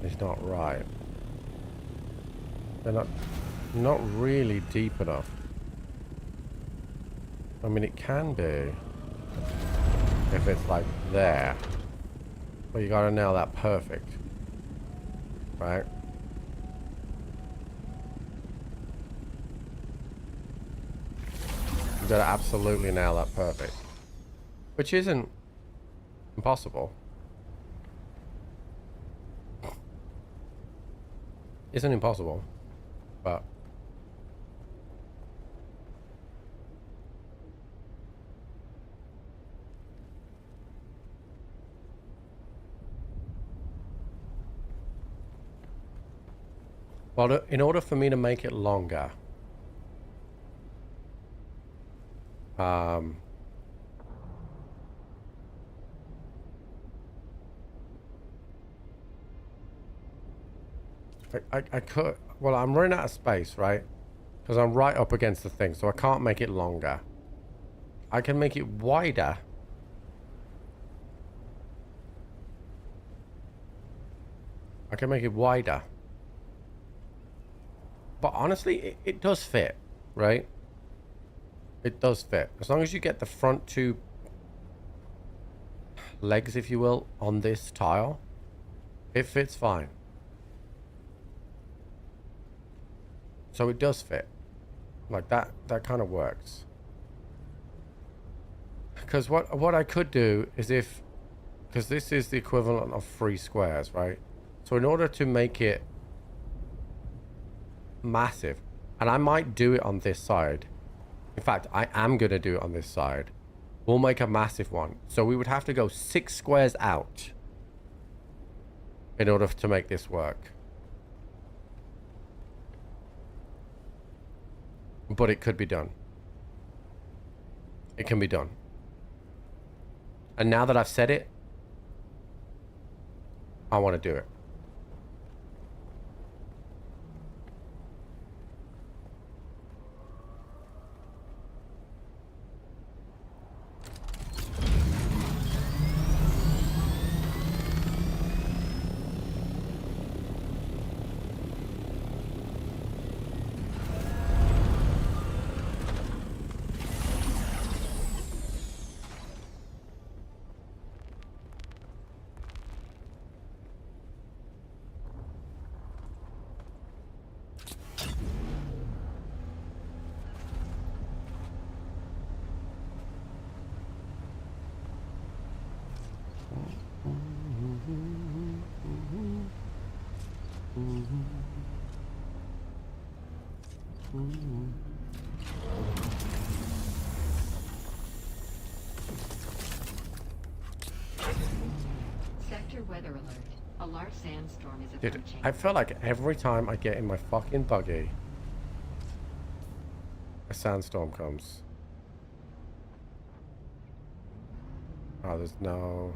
is not right. They're not really deep enough. I mean, it can be if it's like there, but you gotta nail that perfect, right? You gotta absolutely nail that perfect, which isn't impossible. Isn't impossible, but well, in order for me to make it longer, I could, well, I'm running out of space, right? Because I'm right up against the thing, so I can't make it longer. I can make it wider. I can make it wider. But honestly, it does fit, right? It does fit. As long as you get the front two legs, if you will, on this tile, it fits fine. So it does fit. Like that kind of works. Because what I could do is because this is the equivalent of 3 squares, right? So in order to make it massive, and I might do it on this side. In fact, I am going to do it on this side. We'll make a massive one. So we would have to go 6 squares out in order to make this work. But it could be done. It can be done. And now that I've said it, I want to do it. Sector weather alert. A large sandstorm is Dude, approaching. I feel like every time I get in my fucking buggy, a sandstorm comes. Oh, there's no...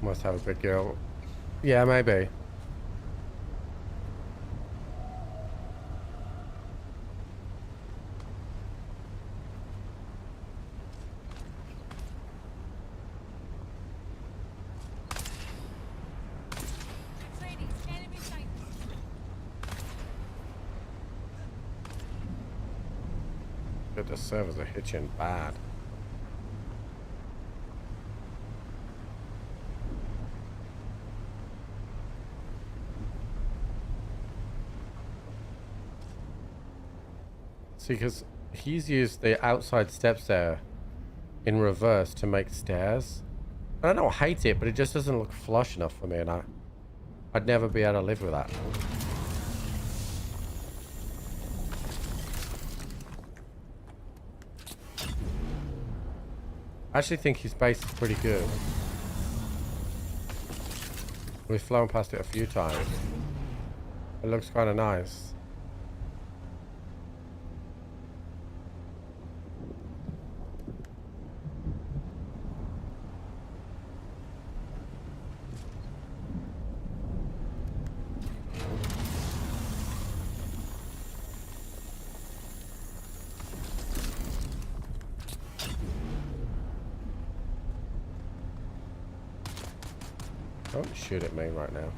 Must have a big girl. Yeah, maybe. But the servers are hitching bad. See, because he's used the outside steps there in reverse to make stairs. And I don't hate it, but it just doesn't look flush enough for me, and I'd never be able to live with that. I actually think his base is pretty good. We've flown past it a few times. It looks kind of nice. Don't shoot at me right now.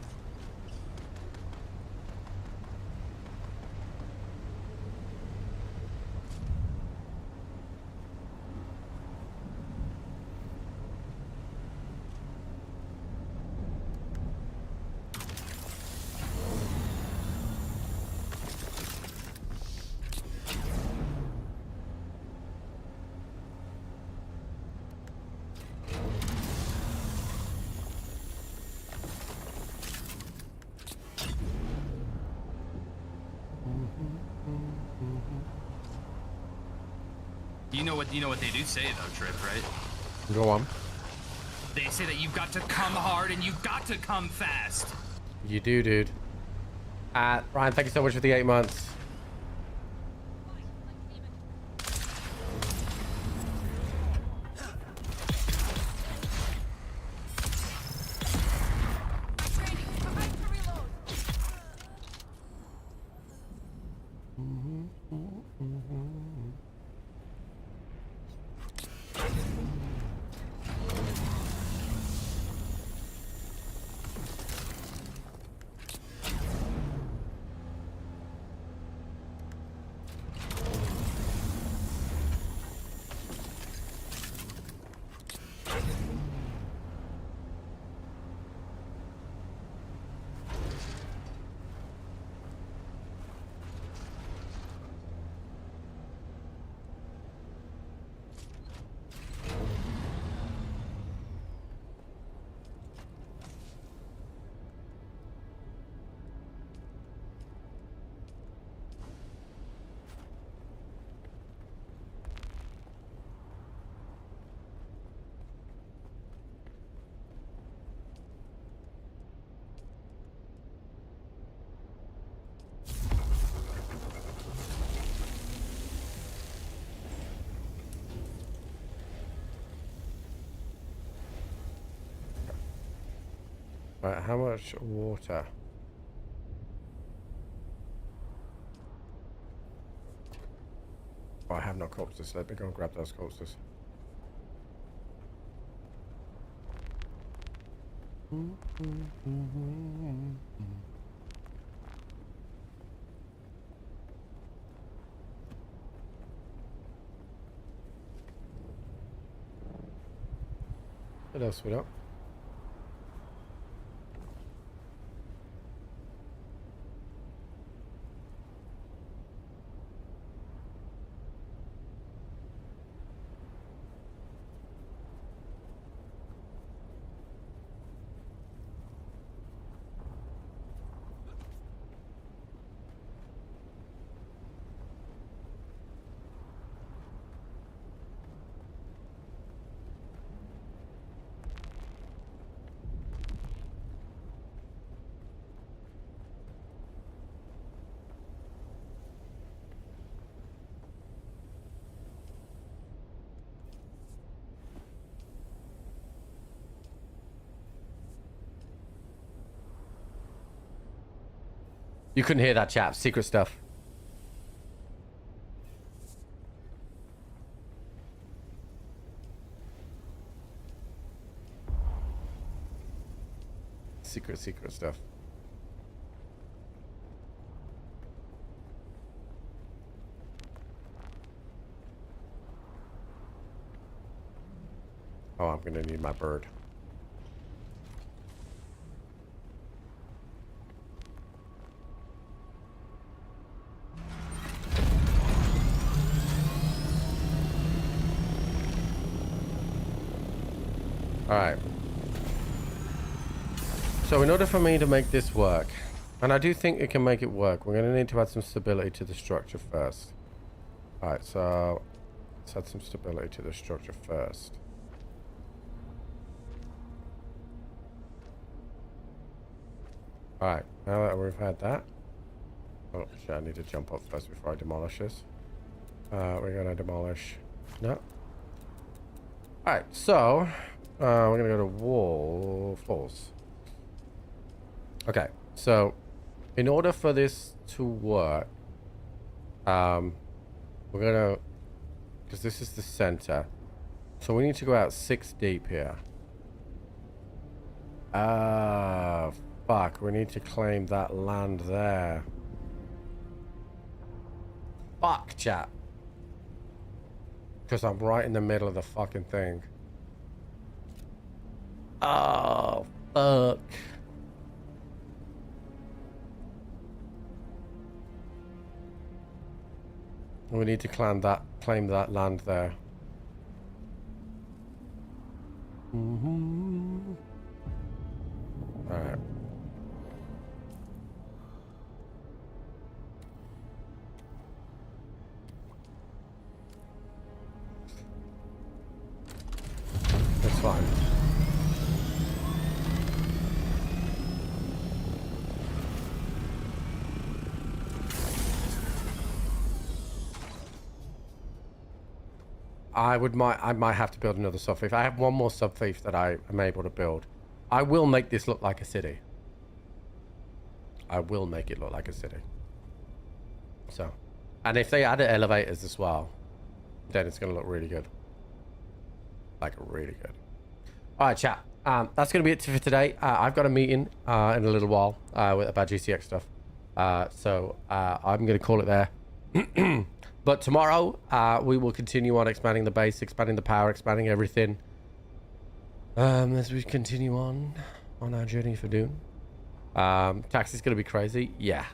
You know what they do say though, Trip, right? Go on. They say that you've got to come hard and you've got to come fast. You do, dude. Ryan, thank you so much for the 8 months. Right, how much water? Oh, I have no corpses. Let me go and grab those corpses. What else we got? You couldn't hear that, chap. Secret stuff. Secret stuff. Oh, I'm gonna need my bird. Alright. So in order for me to make this work, and I do think it can make it work, we're going to need to add some stability to the structure first. Alright, so let's add some stability to the structure first. Alright, now that we've had that. Oh shit, I need to jump up first before I demolish this. We're going to demolish. No. Alright, so we're going to go to wall floors. Okay, so in order for this to work, we're gonna, because this is the center, so we need to go out 6 deep here. Fuck, we need to claim that land there. Fuck, chat. Because I'm right in the middle of the fucking thing. Oh, fuck. We need to claim that land there. Alright. That's fine. I might have to build another sub fief. I have one more sub fief that I am able to build. I will make this look like a city. I will make it look like a city. So, and if they added elevators as well, then it's going to look really good. Like really good. All right, chat. That's going to be it for today. I've got a meeting in a little while about GCX stuff. So I'm going to call it there. But tomorrow, we will continue on expanding the base, expanding the power, expanding everything. As we continue on our journey for Dune. Tax is going to be crazy. Yeah.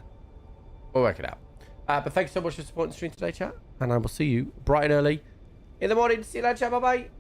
We'll work it out. But thanks so much for supporting the stream today, chat. And I will see you bright and early in the morning. See you later, chat. Bye-bye.